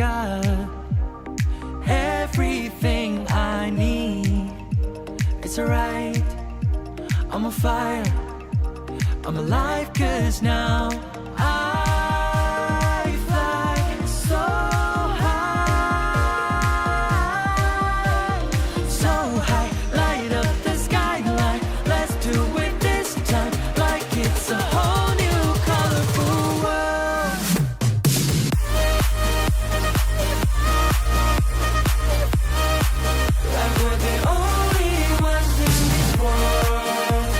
got everything I need. It's alright, I'm on fire, I'm alive, 'cause now I fly so high, so high. Light up the skyline, let's do it this time, like it's a whole new colorful world. Like we're the only ones in this world.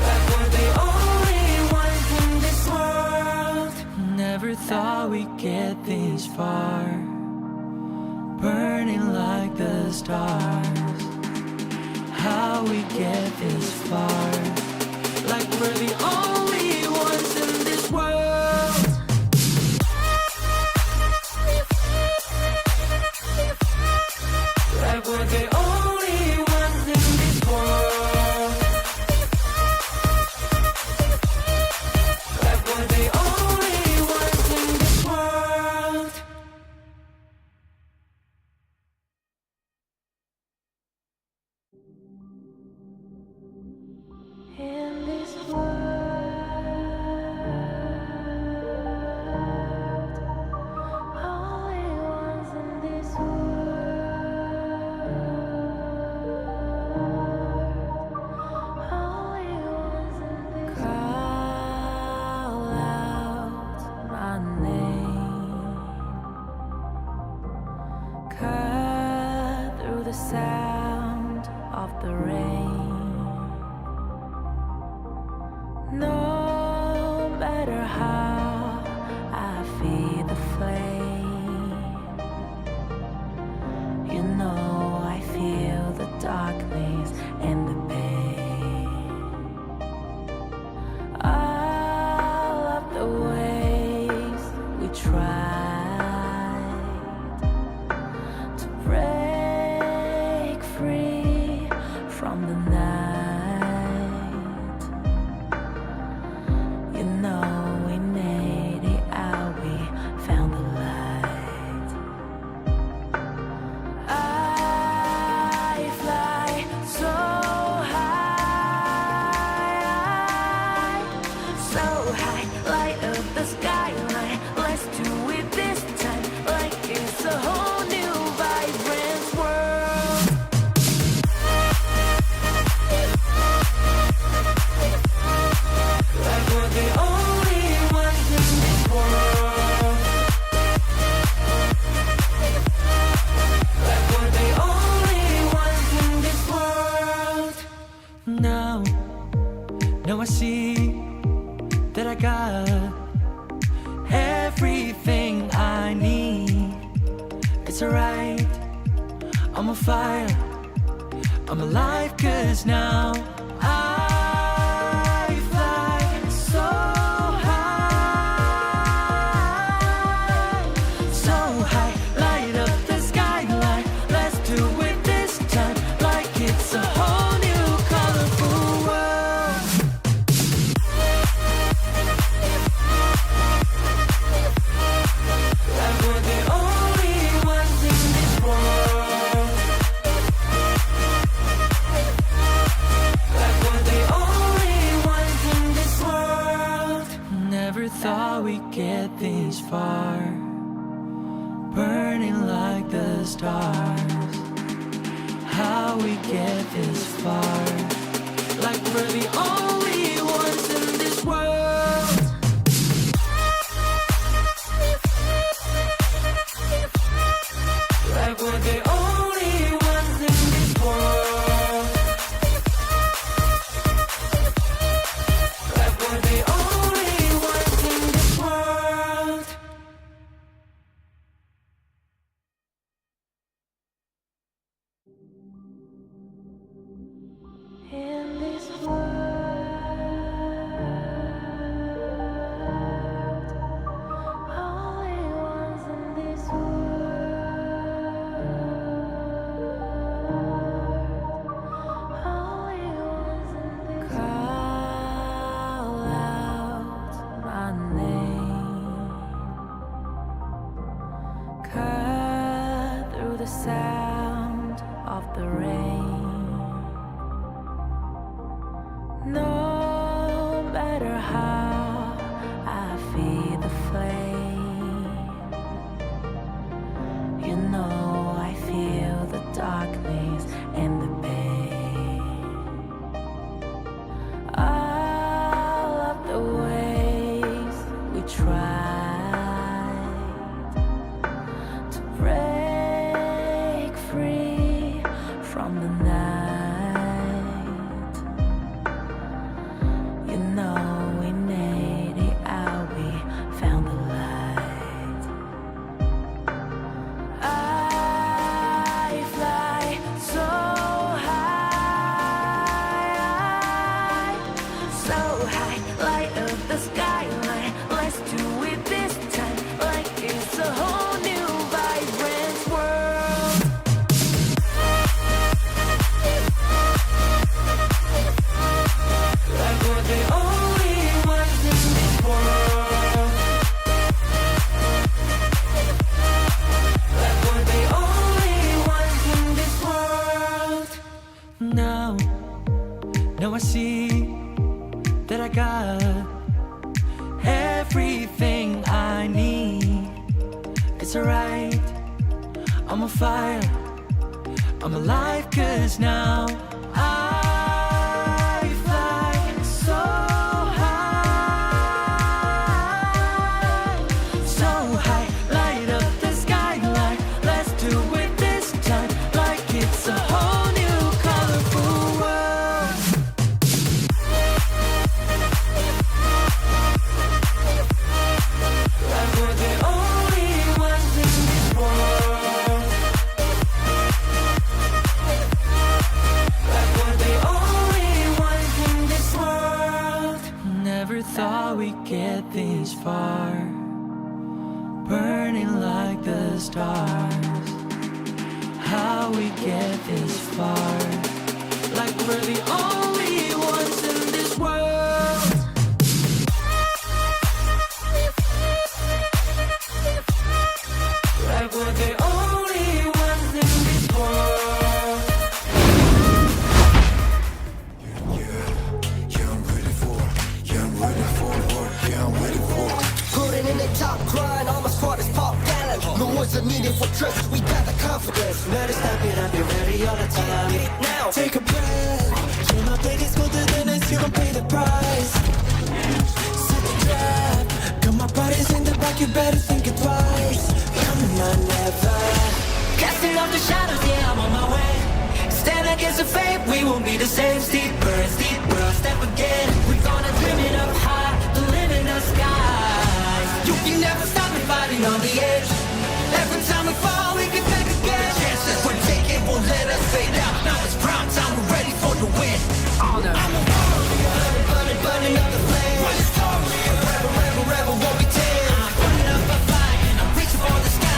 Like we're the only ones in this world. Never thought we'd get this far, burning like the stars. How we get this far, like we're the only ones in this world. Like we're the only ones in this world. Like we're the only ones in this world. In this world, only ones in this world, only ones in this world. Call out my name, cut through the sound of the rain. No matter how I feed the flame, you know I feel the darkness and the pain. All of the ways we tried to break free from the night, you know we made it out, we found the light. I fly so high, so high. Light up the skyline, let's do it this time, like it's a whole new vibrant world. Like we're the only ones in this world. Like we're the only ones in this world. Now I see that I got everything I need. It's alright, I'm on fire, I'm alive, 'cause now I fly so high, so high. Light up the skyline, let's do it this time, like it's a whole new colorful world. Like we're the only ones in this world. Like we're the only ones in this world. Never thought we'd get this far, burning like the stars. How we get this far, like we're the only ones in this world. Like we're the only ones in this world. Like we're the only ones in this world. In this world. the sound of the rain. No matter how I feed the flame, you know I feel the darkness and the pain. All of the ways we tried to break free from the night, you know we made it out, we found the light. I fly so high, light up the skyline. Let's do it this time, like it's a whole new vibrant world. Like we're the only ones in this world. Like we're the only ones in this world. Now I see that I got everything I need. It's alright, I'm on fire, I'm alive, 'cause now I fly so high, light up the skyline. Let's do it this time, like it's a whole new colorful world. Like we're the only ones in this world. Like we're the only ones in this world. Never thought we'd get this far, burning like the stars. How we get this far, like we're the only ones in this world. Like we're the only ones in this world. Putting in the top grind, all my squad is pop gallant. No words are needed for trust, we got the confidence. Better step it up, be ready all the time. Get it now, take a breath. You know, play this colder than us, you gon' pay the price. Set the trap, got my bodies in the back, you better think it twice. Coming on, never. Casting off the shadows, yeah, I'm on my way. Stand against the fate, we won't be the same. Steeper, step again. We're gonna dream it up high, the limit in the skies. You can never stop me fighting on the edge. Every time we fall, we get back again. Chances we're taking won't let us fade out. Now it's prime time, we're ready for the win. I'm a warrior, burning up the flame. Rebel, won't be tamed. I'm burning up a fight, and I'm reaching for the sky.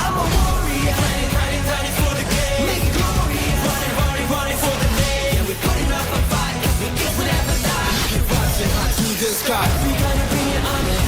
I'm a warrior, running for the game. Make it glorious, running for the name. Yeah, we're putting up a fight, we guess we'll never die. Rising high to the sky. We gonna bring it on it.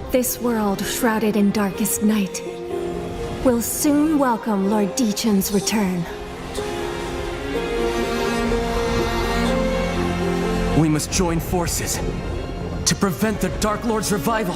This world shrouded in darkest night will soon welcome Lord Qeon's return. We must join forces to prevent the Dark Lord's revival.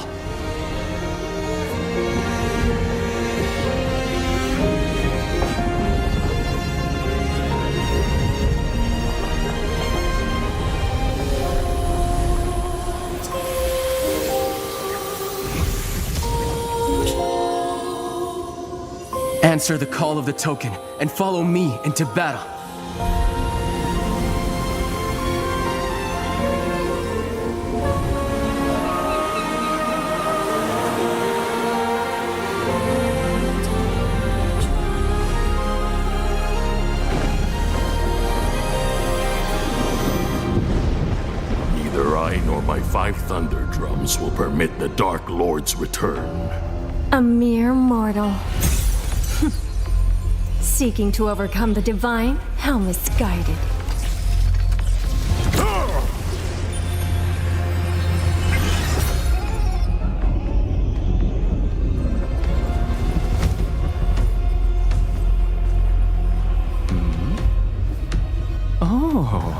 Answer the call of the token and follow me into battle. Neither I nor my 5 Thunder Drums will permit the Dark Lord's return. A mere mortal. Seeking to overcome the divine? How misguided. Oh,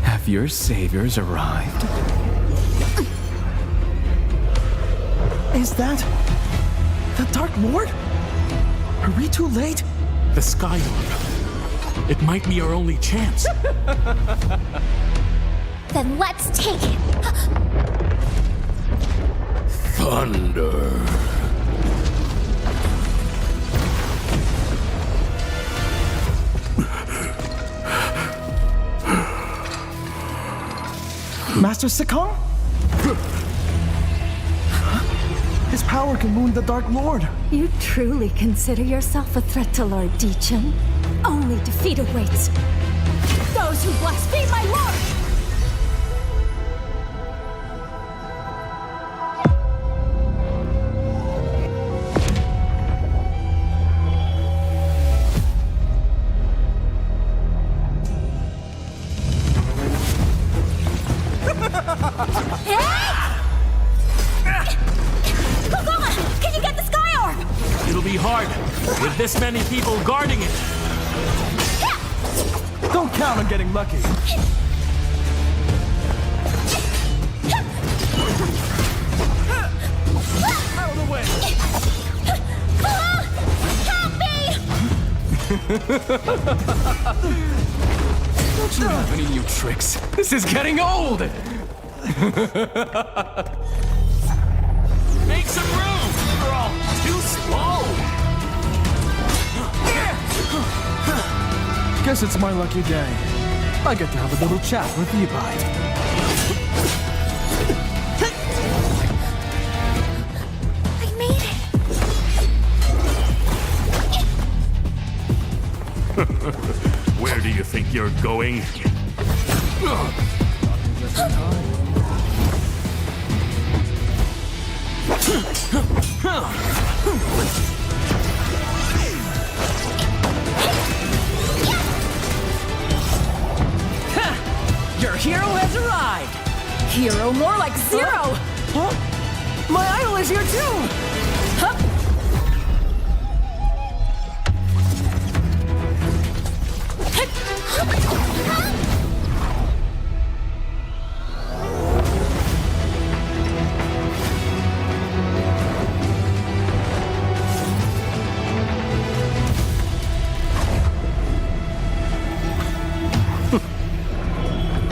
have your saviors arrived? Is that the Dark Lord? Are we too late? The Sky Orb. It might be our only chance. Then let's take it. Thunder. Master Sekong? His power can wound the Dark Lord. You truly consider yourself a threat to Lord Qeon? Only defeat awaits those who blaspheme my lord! It'll be hard, with this many people guarding it. Don't count on getting lucky. Out of the way. Help me! Don't you have any new tricks? This is getting old! Make some room! You're all too slow! Guess it's my lucky day. I get to have a little chat with Levi. I made it! Where do you think you're going? Your hero has arrived! Hero more like Zero! Huh? My idol is here too! Huh?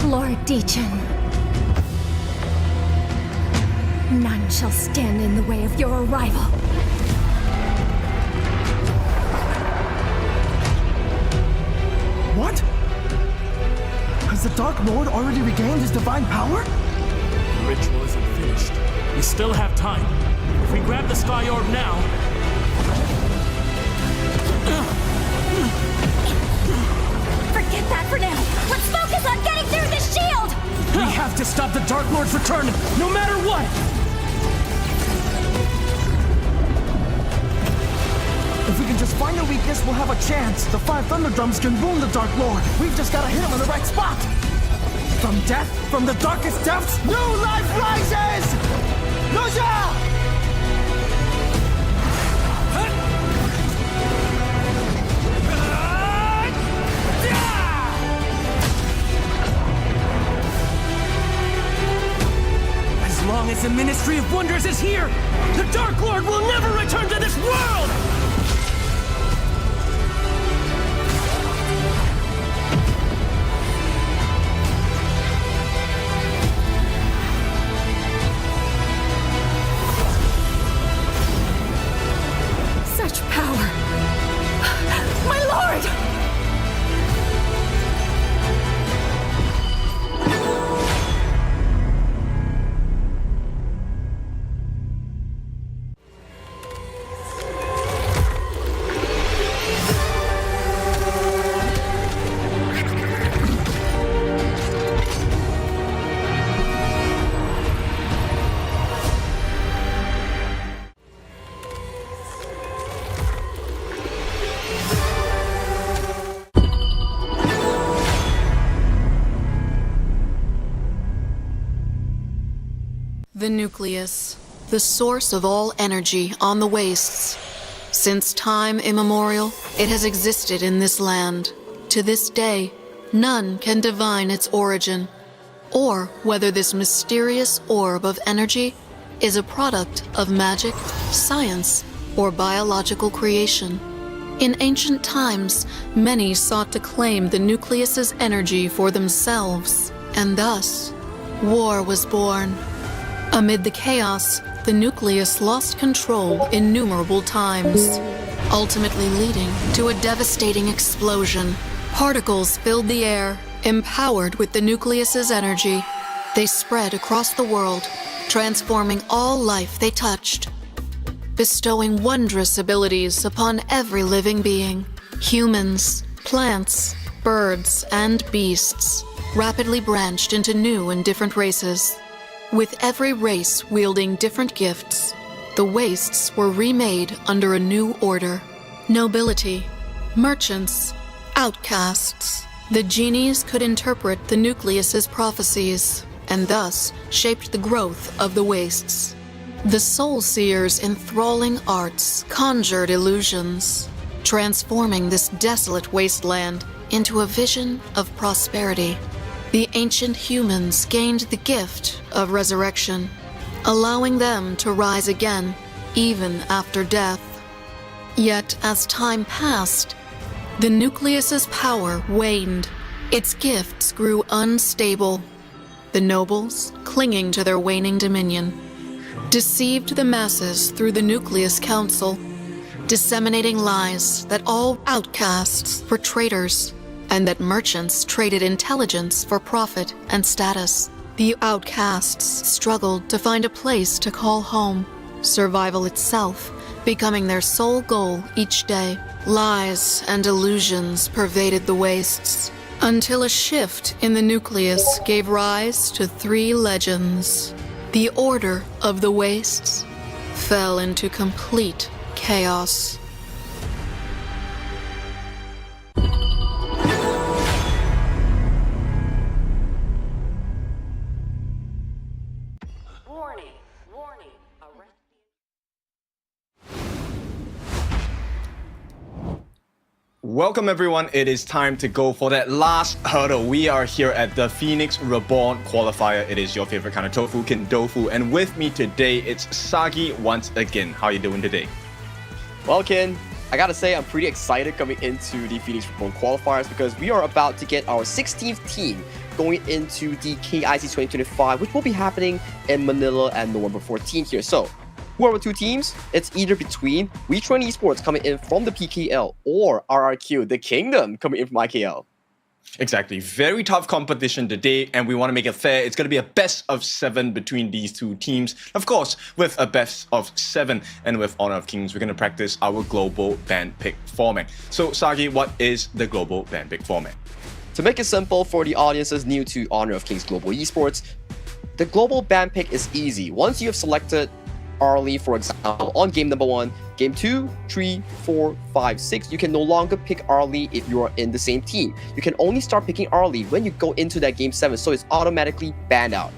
Lord Qeon. None shall stand in the way of your arrival. What? Has the Dark Lord already regained his divine power? The ritual isn't finished. We still have time. If we grab the Sky Orb now... Forget that for now! Let's focus on getting through the shield! We have to stop the Dark Lord's return, no matter what! If we can just find a weakness, we'll have a chance. The 5 Thunder Drums can wound the Dark Lord. We've just gotta hit him in the right spot. From death, from the darkest depths, new life rises! As long as the Ministry of Wonders is here, the Dark Lord will never return to this world! Such power! My lord! The nucleus, the source of all energy on the wastes. Since time immemorial, it has existed in this land. To this day, none can divine its origin, or whether this mysterious orb of energy is a product of magic, science, or biological creation. In ancient times, many sought to claim the nucleus's energy for themselves, and thus, war was born. Amid the chaos, the nucleus lost control innumerable times, ultimately leading to a devastating explosion. Particles filled the air, empowered with the nucleus's energy. They spread across the world, transforming all life they touched, bestowing wondrous abilities upon every living being. Humans, plants, birds, and beasts rapidly branched into new and different races. With every race wielding different gifts, the wastes were remade under a new order. Nobility, merchants, outcasts. The genies could interpret the nucleus's prophecies, and thus shaped the growth of the wastes. The soul seer's enthralling arts conjured illusions, transforming this desolate wasteland into a vision of prosperity. The ancient humans gained the gift of resurrection, allowing them to rise again, even after death. Yet, as time passed, the nucleus's power waned. Its gifts grew unstable, the nobles clinging to their waning dominion, deceived the masses through the Nucleus Council, disseminating lies that all outcasts were traitors, and that merchants traded intelligence for profit and status. The outcasts struggled to find a place to call home, survival itself becoming their sole goal each day. Lies and illusions pervaded the wastes, until a shift in the nucleus gave rise to 3 legends. The Order of the Wastes fell into complete chaos. Welcome everyone, it is time to go for that last hurdle. We are here at the Phoenix Reborn Qualifier. It is your favorite kind of tofu, Kindofu, and with me today it's Sagi once again. How are you doing today? Well, Ken, I gotta say I'm pretty excited coming into the Phoenix Reborn Qualifiers because we are about to get our 16th team going into the KIC2025, which will be happening in Manila on November 14th here. So, who are the 2 teams? It's either between WETRND Esports coming in from the PKL or RRQ, the Kingdom, coming in from IKL. Exactly. Very tough competition today, and we want to make it fair. It's going to be a best of 7 between these 2 teams. Of course, with a best of 7 and with Honor of Kings, we're going to practice our global band pick format. So, Sagi, what is the global band pick format? To make it simple for the audiences new to Honor of Kings Global Esports, the global band pick is easy. Once you have selected early, for example, on game number 1, game 2, 3, 4, 5, 6, you can no longer pick early if you are in the same team. You can only start picking early when you go into that game 7, so it's automatically banned out.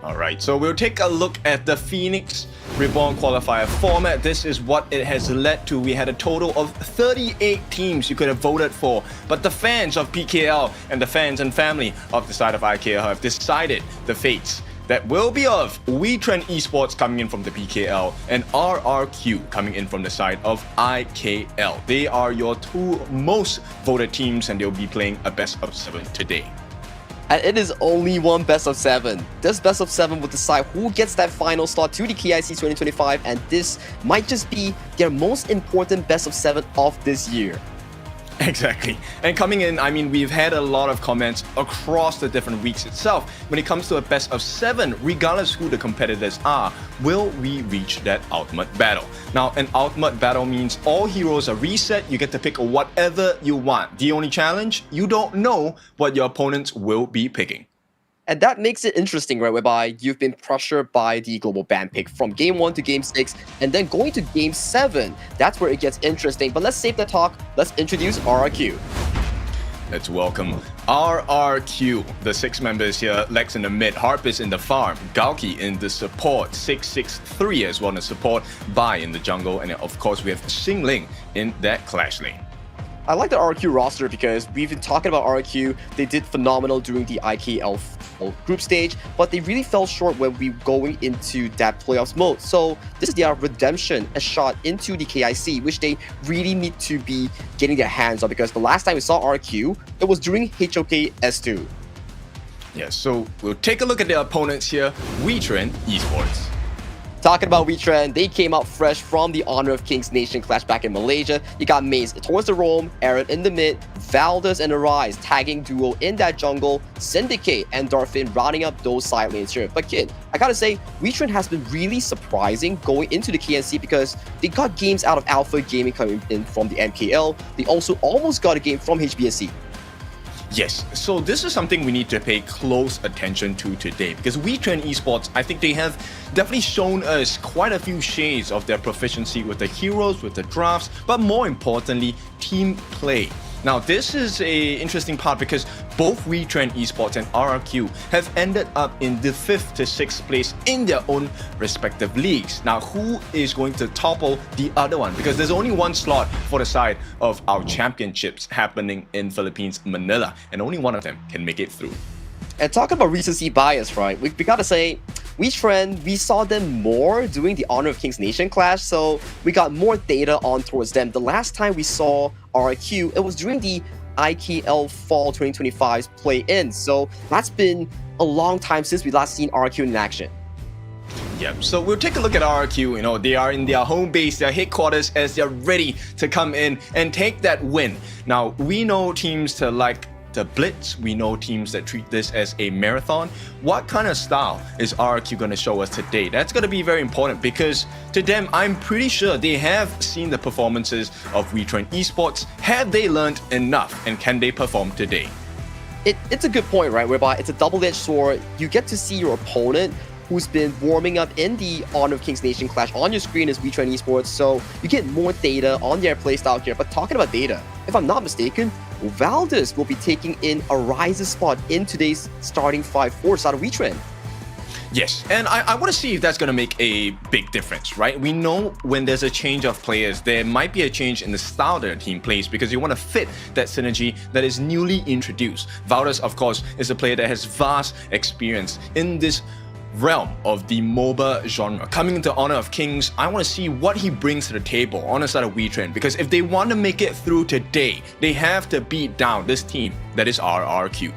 Alright, so we'll take a look at the Phoenix Reborn qualifier format. This is what it has led to. We had a total of 38 teams you could have voted for, but the fans of PKL and the fans and family of the side of IKL have decided the fates that will be of WETRND Esports coming in from the PKL and RRQ coming in from the side of IKL. They are your two most voted teams and they'll be playing a best of 7 today. And it is only one best of 7. This best of 7 will decide who gets that final slot to the KIC2025, and this might just be their most important best of 7 of this year. Exactly. And coming in, I mean, we've had a lot of comments across the different weeks itself. When it comes to a best of 7, regardless who the competitors are, will we reach that ultimate battle? Now, an ultimate battle means all heroes are reset. You get to pick whatever you want. The only challenge, you don't know what your opponents will be picking. And that makes it interesting, right? Whereby you've been pressured by the global ban pick from game 1 to game 6, and then going to game 7. That's where it gets interesting. But let's save the talk. Let's introduce RRQ. Let's welcome RRQ. The 6 members here: Lex in the mid, Harp is in the farm, Galki in the support, 663 as well in the support, Bai in the jungle, and of course we have Xingling in that clash lane. I like the RRQ roster because we've been talking about RRQ. They did phenomenal during the IKL group stage, but they really fell short when we going into that playoffs mode. So this is their redemption, a shot into the KIC, which they really need to be getting their hands on, because the last time we saw RRQ, it was during HOK S2. Yeah, so we'll take a look at their opponents here. WETRND Esports. Talking about WETRND, they came out fresh from the Honor of Kings Nation clash back in Malaysia. You got Maze towards the roam, Aaron in the mid, Valdez and Arise tagging duo in that jungle, Syndicate and Darfin rounding up those side lanes here. But kid, I gotta say, WETRND has been really surprising going into the KNC because they got games out of Alpha Gaming coming in from the MKL. They also almost got a game from HBSC. Yes, so this is something we need to pay close attention to today, because WETRND Esports, I think they have definitely shown us quite a few shades of their proficiency with the heroes, with the drafts, but more importantly, team play. Now, this is an interesting part because both WETRND Esports and RRQ have ended up in the 5th to 6th place in their own respective leagues. Now, who is going to topple the other one? Because there's only one slot for the side of our championships happening in Philippines, Manila, and only one of them can make it through. And talking about recency bias, right? We gotta say, WETRND, we saw them more during the Honor of Kings Nation clash, so we got more data on towards them. The last time we saw RRQ, it was during the IKL Fall 2025's play-in, so that's been a long time since we last seen RRQ in action. Yeah, so we'll take a look at RRQ. You know, they are in their home base, their headquarters, as they're ready to come in and take that win. Now, we know teams to like the Blitz, we know teams that treat this as a marathon. What kind of style is RRQ going to show us today? That's going to be very important because to them, I'm pretty sure they have seen the performances of WETRND Esports. Have they learned enough, and can they perform today? It's a good point, right? Whereby it's a double-edged sword. You get to see your opponent who's been warming up in the Honor of Kings Nation clash on your screen as WETRND Esports, so you get more data on their playstyle here. But talking about data, if I'm not mistaken, Valdez will be taking in Arise's spot in today's starting 5-4 side of WETRND. Yes, and I want to see if that's going to make a big difference, right? We know when there's a change of players, there might be a change in the style that the team plays because you want to fit that synergy that is newly introduced. Valdez, of course, is a player that has vast experience in this realm of the MOBA genre. Coming into Honor of Kings, I want to see what he brings to the table on the side of WETRND, because if they want to make it through today, they have to beat down this team that is RRQ.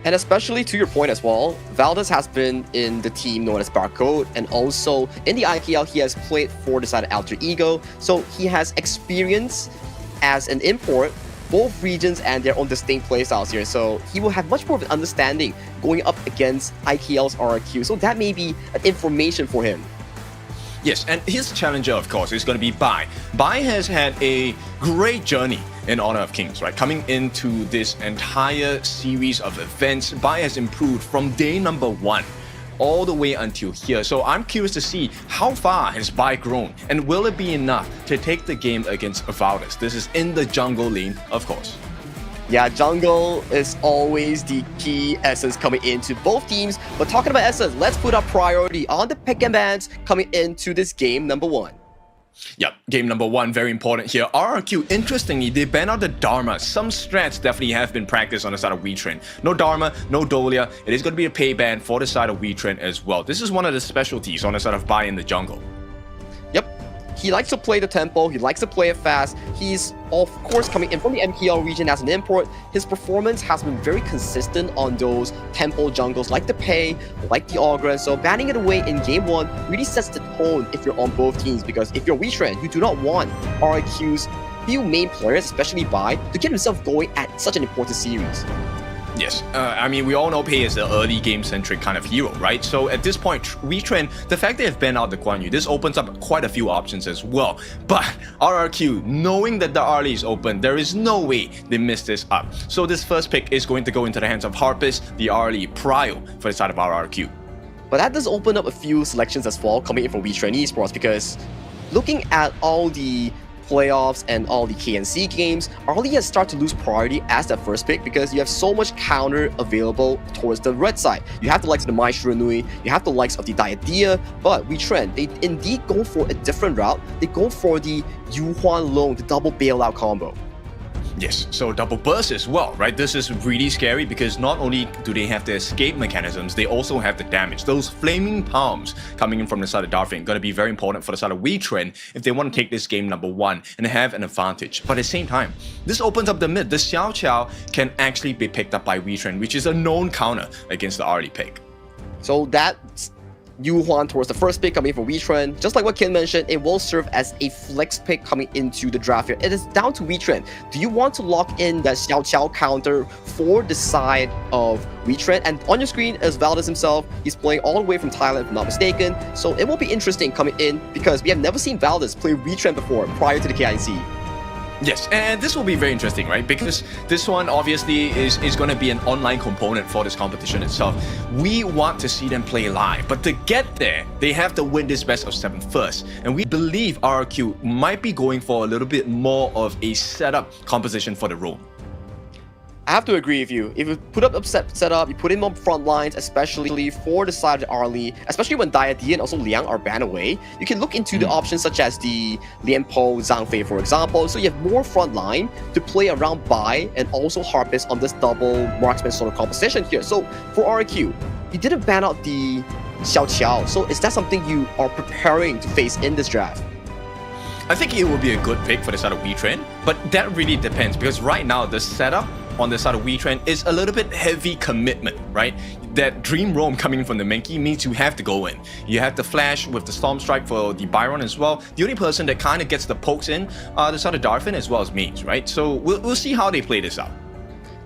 And especially to your point as well, Valdez has been in the team known as Barcode, and also in the IKL he has played for the side of Alter Ego, so he has experience as an import both regions and their own distinct playstyles here, so he will have much more of an understanding going up against IKL's RRQ, so that may be an information for him. Yes, and his challenger, of course, is going to be Bai. Bai has had a great journey in Honor of Kings, right? Coming into this entire series of events, Bai has improved from day number 1 all the way until here. So I'm curious to see how far has Bai grown, and will it be enough to take the game against Valdez? This is in the jungle lane, of course. Yeah, jungle is always the key essence coming into both teams. But talking about essence, let's put our priority on the pick and bans coming into this game number 1. Yep, game number 1, very important here. RRQ, interestingly, they ban out the Dharma. Some strats definitely have been practiced on the side of WETRND. No Dharma, no Dolia. It is going to be a pay ban for the side of WETRND as well. This is one of the specialties on the side of Bai in the jungle. Yep. He likes to play the tempo, he likes to play it fast. He's, of course, coming in from the MKL region as an import. His performance has been very consistent on those tempo jungles like the Pei, like the Augur. So banning it away in game 1 really sets the tone if you're on both teams, because if you're WETRND, you do not want RIQ's few main players, especially Bai, to get himself going at such an important series. Yes, I mean, we all know Pei is the early game-centric kind of hero, right? So at this point, WETRND, the fact they have banned out the Qualifier, this opens up quite a few options as well. But RRQ, knowing that the early is open, there is no way they miss this up. So this first pick is going to go into the hands of Harpist, the early Prio for the side of RRQ. But that does open up a few selections as well coming in from WETRND Esports, because looking at all the playoffs and all the KNC games, Arlie has started to lose priority as that first pick because you have so much counter available towards the red side. You have the likes of the Maestro Nui, you have the likes of the Diadea, but WETRND, they indeed go for a different route. They go for the Yuhuan Long, the double bailout combo. Yes, so double burst as well, right? This is really scary because not only do they have the escape mechanisms, they also have the damage. Those flaming palms coming in from the side of Darfin going to be very important for the side of WETRND if they want to take this game number 1 and have an advantage. But at the same time, this opens up the mid. The Xiao Qiao can actually be picked up by WETRND, which is a known counter against the early pick. So that's Yuhuan towards the first pick coming in for WETRND. Just like what Ken mentioned, it will serve as a flex pick coming into the draft here. It is down to WETRND. Do you want to lock in that Xiao Qiao counter for the side of WETRND? And on your screen is Valdez himself. He's playing all the way from Thailand, if I'm not mistaken. So it will be interesting coming in because we have never seen Valdez play WETRND before prior to the KIC. Yes, and this will be very interesting, right? Because this one obviously is going to be an online component for this competition itself. We want to see them play live, but to get there, they have to win this best of 7 first. And we believe RRQ might be going for a little bit more of a setup composition for the role. I have to agree with you. If you put up a setup, you put in more front lines, especially for the side of Arlie, especially when Diadea and also Liang are banned away, you can look into the options such as the Lian Po, Zhang Fei, for example. So you have more front line to play around Bai and also Harpist on this double marksman sort of composition here. So for RQ, you didn't ban out the Xiao Qiao. So is that something you are preparing to face in this draft? I think it will be a good pick for the side of WETRND, but that really depends because right now the setup on the side of WETRND is a little bit heavy commitment, right? That Dream Roam coming from the Menki means you have to go in. You have the Flash with the Storm Strike for the Byron as well. The only person that kind of gets the pokes in the side of Darfin as well as Mage, right? So we'll see how they play this out.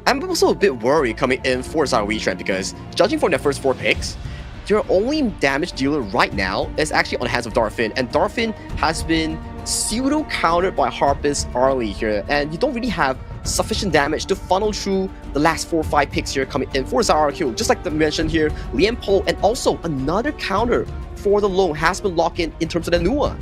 I'm also a bit worried coming in for the side of WETRND because judging from their first 4 picks, your only damage dealer right now is actually on the hands of Darfin, and Darfin has been pseudo-countered by Harpist Arlie here, and you don't really have sufficient damage to funnel through the last 4 or 5 picks here coming in for RRQ. Just like the mentioned here, Lian Po, and also another counter for the Long has been locked in terms of the Nua.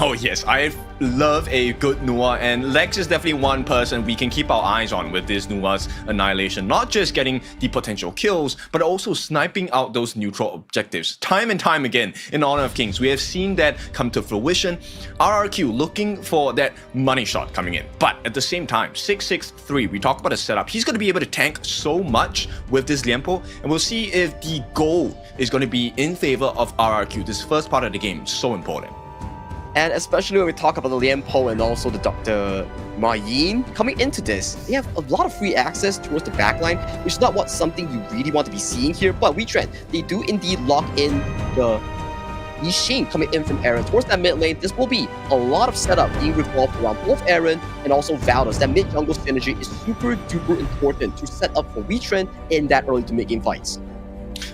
Oh yes, I love a good Nua, and Lex is definitely one person we can keep our eyes on with this Nua's Annihilation. Not just getting the potential kills, but also sniping out those neutral objectives. Time and time again in Honor of Kings, we have seen that come to fruition. RRQ looking for that money shot coming in. But at the same time, 663, we talk about a setup. He's going to be able to tank so much with this Lianpo, and we'll see if the goal is going to be in favor of RRQ. This first part of the game is so important. And especially when we talk about the Lian Po and also the Dr. Ma Yin coming into this, they have a lot of free access towards the backline, which is not something you really want to be seeing here. But WETRND, they do indeed lock in the Yixing coming in from Aaron towards that mid lane. This will be a lot of setup being revolved around both Aaron and also Valdez. That mid jungle synergy is super duper important to set up for WETRND in that early to mid game fights.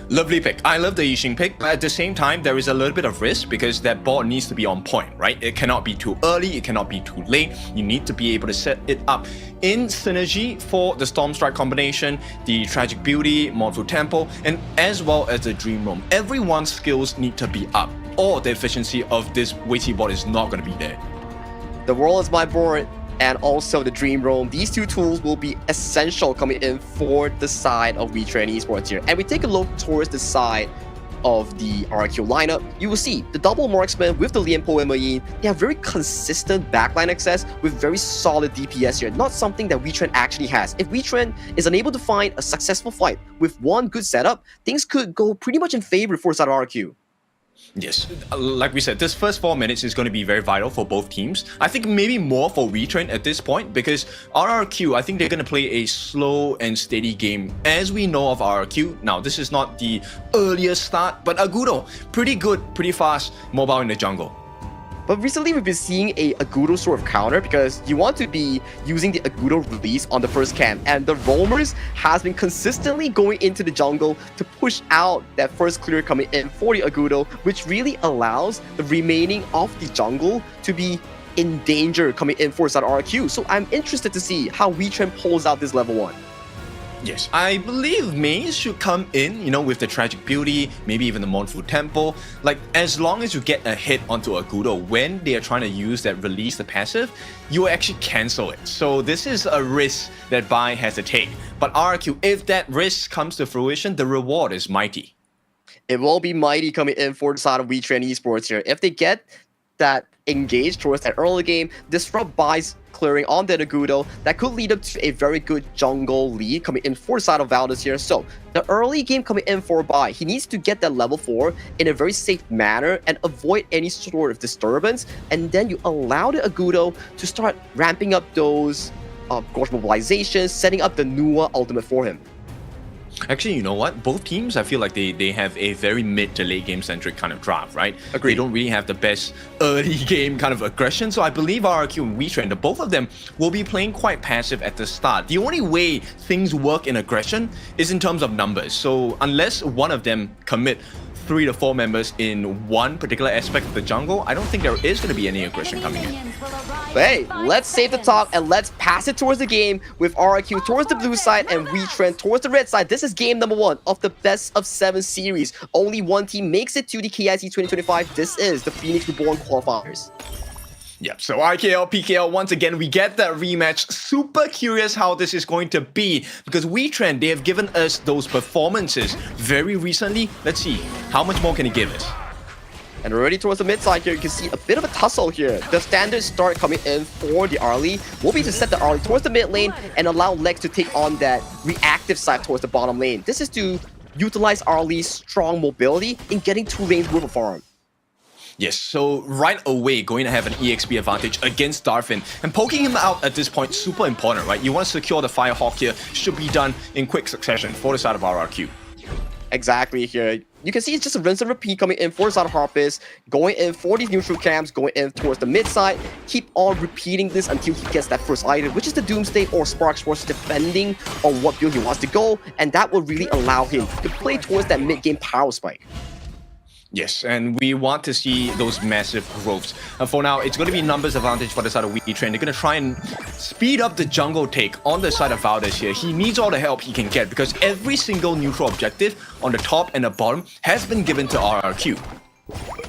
Lovely pick. I love the Yixing pick, but at the same time, there is a little bit of risk because that board needs to be on point, right? It cannot be too early, it cannot be too late. You need to be able to set it up in synergy for the Storm Strike combination, the Tragic Beauty, Mournful Temple, and as well as the Dream Roam. Everyone's skills need to be up, or the efficiency of this weighty board is not going to be there. The world is my board. and also the Dream Roam. These two tools will be essential coming in for the side of WETRND Esports here. And we take a look towards the side of the RRQ lineup, you will see the double marksman with the Lianpo and Mayin. They have very consistent backline access with very solid DPS here. Not something that WETRND actually has. If WETRND is unable to find a successful fight with one good setup, things could go pretty much in favor for side RRQ. Yes, like we said, this first 4 minutes is going to be very vital for both teams. I think maybe more for WETRND at this point because RRQ, I think they're going to play a slow and steady game as we know of RRQ. Now, this is not the earliest start, but Agudo, pretty good, pretty fast, mobile in the jungle. But recently we've been seeing a Agudo sort of counter because you want to be using the Agudo release on the first camp, and the roamers has been consistently going into the jungle to push out that first clear coming in for the Agudo, which really allows the remaining of the jungle to be in danger coming in for side RRQ. So I'm interested to see how WETRND pulls out this level 1. Yes, I believe Maze should come in, you know, with the Tragic Beauty, maybe even the Mournful Temple. Like, as long as you get a hit onto Agudo when they are trying to use that release the passive, you will actually cancel it. So this is a risk that Bai has to take. But RRQ, if that risk comes to fruition, the reward is mighty. It will be mighty coming in for the side of WETRND Esports here. If they get that engaged towards that early game, disrupt Bai's clearing on the Agudo, that could lead up to a very good jungle lead coming in for the side of Valdez here. So the early game coming in for Bai, he needs to get that level 4 in a very safe manner and avoid any sort of disturbance, and then you allow the Agudo to start ramping up those Gorge mobilizations, setting up the Nua ultimate for him. Actually, you know what? Both teams, I feel like they have a very mid to late game centric kind of draft, right? Agreed. They don't really have the best early game kind of aggression. So I believe RRQ and WETRND, both of them will be playing quite passive at the start. The only way things work in aggression is in terms of numbers. So unless one of them commit 3 to 4 members in one particular aspect of the jungle, I don't think there is going to be any aggression coming in. But hey, let's save the talk and let's pass it towards the game with RRQ towards the blue side and WETRND towards the red side. This is game number 1 of the best of 7 series. Only one team makes it to the KIC 2025. This is the Phoenix Reborn qualifiers. Yep, so RKL, PKL, once again, we get that rematch. Super curious how this is going to be because WETRND, they have given us those performances very recently. Let's see, how much more can he give us? And already towards the mid side here, you can see a bit of a tussle here. The standard start coming in for the Arlie will be to set the Arlie towards the mid lane and allow Lex to take on that reactive side towards the bottom lane. This is to utilize Arlie's strong mobility in getting 2 lanes worth of farm. Yes, so right away, going to have an EXP advantage against Darfin. And poking him out at this point, super important, right? You want to secure the Firehawk here, should be done in quick succession for the side of RRQ. Exactly here. You can see it's just a rinse and repeat coming in for the side of Harpist, going in for these neutral camps, going in towards the mid side. Keep on repeating this until he gets that first item, which is the Doomsday or Spark Force, depending on what build he wants to go. And that will really allow him to play towards that mid-game power spike. Yes, and we want to see those massive growths. For now, it's going to be numbers advantage for the side of WETRND. They're going to try and speed up the jungle take on the side of Valdez here. He needs all the help he can get because every single neutral objective on the top and the bottom has been given to RRQ.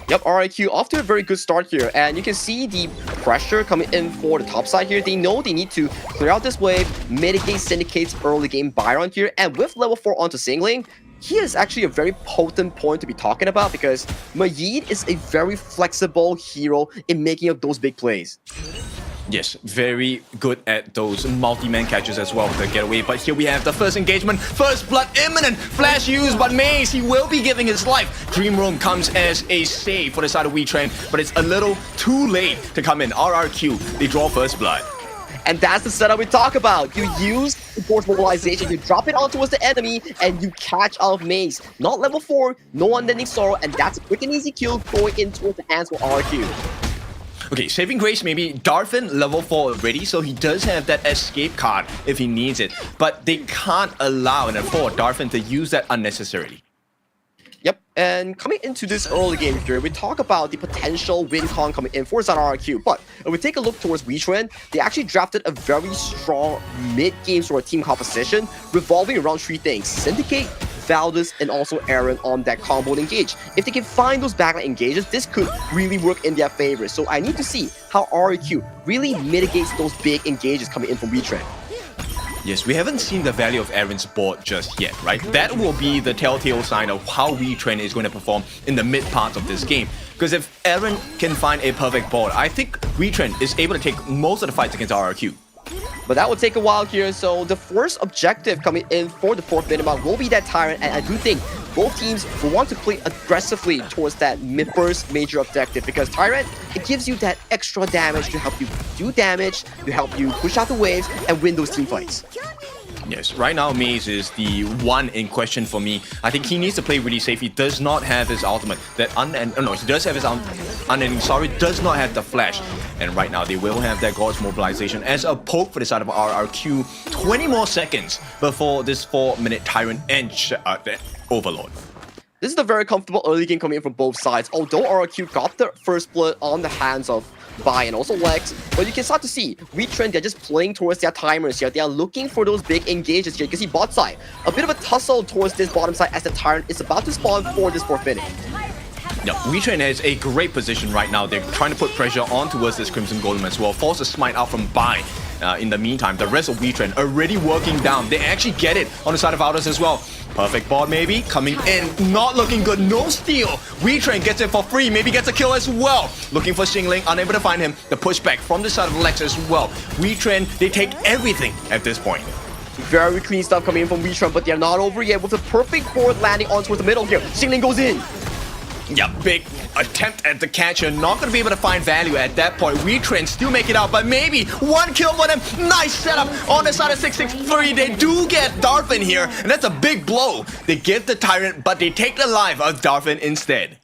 Yep, RRQ off to a very good start here, and you can see the pressure coming in for the top side here. They know they need to clear out this wave, mitigate Syndicate's early game Byron here, and with level 4 onto Singling, he is actually a very potent point to be talking about because Majid is a very flexible hero in making up those big plays. Yes, very good at those multi-man catches as well with the getaway. But here we have the first engagement. First blood imminent. Flash used, but Maze, he will be giving his life. Dream Roam comes as a save for the side of WETRND, but it's a little too late to come in. RRQ, they draw first blood. And that's the setup we talk about. You use the Force Mobilization, you drop it on towards the enemy, and you catch out Maze. Not level 4, no Unending Sorrow, and that's a quick and easy kill going in towards the hands for RRQ. Okay, Saving Grace maybe. Darfin level 4 already, so he does have that escape card if he needs it. But they can't allow and afford Darfin to use that unnecessarily. Yep, and coming into this early game here, we talk about the potential win con coming in for Zan RRQ. But if we take a look towards WETRND, they actually drafted a very strong mid-game sort of team composition revolving around 3 things. Syndicate, Valdez and also Aaron on that combo and engage. If they can find those backline engages, this could really work in their favor. So I need to see how RRQ really mitigates those big engages coming in from WETRND. Yes, we haven't seen the value of Aaron's board just yet, right? That will be the telltale sign of how WETRND is going to perform in the mid parts of this game. Because if Aaron can find a perfect board, I think WETRND is able to take most of the fights against RRQ. But that will take a while here, so the first objective coming in for the 4th minute mark will be that Tyrant, and I do think both teams will want to play aggressively towards that first major objective, because Tyrant, it gives you that extra damage to help you do damage, to help you push out the waves, and win those team fights. Yes, right now Maze is the one in question for me. I think he needs to play really safe. He does not have his ultimate. That he does have his unending. Sorry, does not have the flash. And right now they will have that God's mobilization as a poke for the side of RRQ. 20 more seconds before this 4-minute Tyrant and Overlord. This is a very comfortable early game coming in from both sides. Although RRQ got the first blood on the hands of Bai and also Lex, but you can start to see WETRND, they're just playing towards their timers here. They are looking for those big engages here. You can see bot side, a bit of a tussle towards this bottom side as the Tyrant is about to spawn for this 4th minute. Yeah, WETRND has a great position right now. They're trying to put pressure on towards this Crimson Golem as well. Force a smite out from Bai. In the meantime, the rest of WETRND already working down. They actually get it on the side of Aldous as well. Perfect board maybe, coming in, not looking good, no steal. WETRND gets it for free, maybe gets a kill as well. Looking for Xingling, unable to find him. The pushback from the side of Lex as well. WETRND, they take everything at this point. Very clean stuff coming in from WETRND, but they're not over yet with a perfect board landing on towards the middle here. Xingling goes in. Yeah, big attempt at the catcher. Not going to be able to find value at that point. WETRND still make it out, but maybe one kill for them. Nice setup on the side of 663. They do get Darfin here, and that's a big blow. They give the Tyrant, but they take the life of Darfin instead.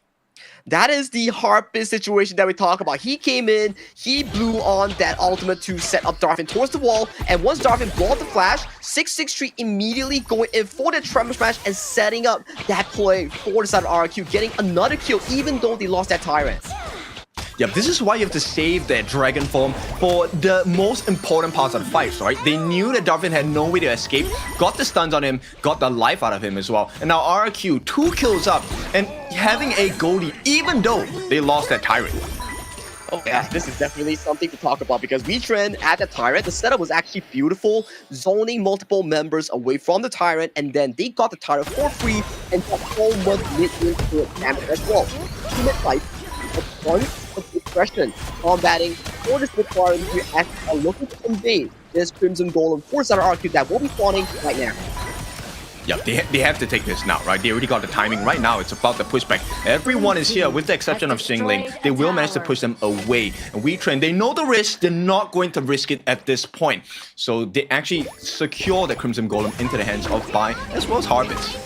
That is the Harpist situation that we talk about. He came in, he blew on that ultimate to set up Darfin towards the wall, and once Darfin blew up the flash, 663 immediately going in for the Tremor Smash and setting up that play for the side of RRQ, getting another kill even though they lost that Tyrant. Yep, this is why you have to save that Dragon Form for the most important parts of the fight, right? They knew that Darfin had no way to escape, got the stuns on him, got the life out of him as well. And now RRQ, 2 kills up, and having a goalie, even though they lost that Tyrant. Oh yeah, this is definitely something to talk about because WETRND at the Tyrant, the setup was actually beautiful, zoning multiple members away from the Tyrant, and then they got the Tyrant for free and got so much mid-range damage as well. Teammate fight, a bunch of discretion combating for this requiring to actually are looking to invade this Crimson Golem for side of RRQ that will be spawning right now. Yeah, they have to take this now, right? They already got the timing. Right now, it's about the pushback. Everyone is here, with the exception of Xingling. They will manage to push them away. And WETRND, they know the risk. They're not going to risk it at this point. So they actually secure the Crimson Golem into the hands of Bai, as well as Harpist.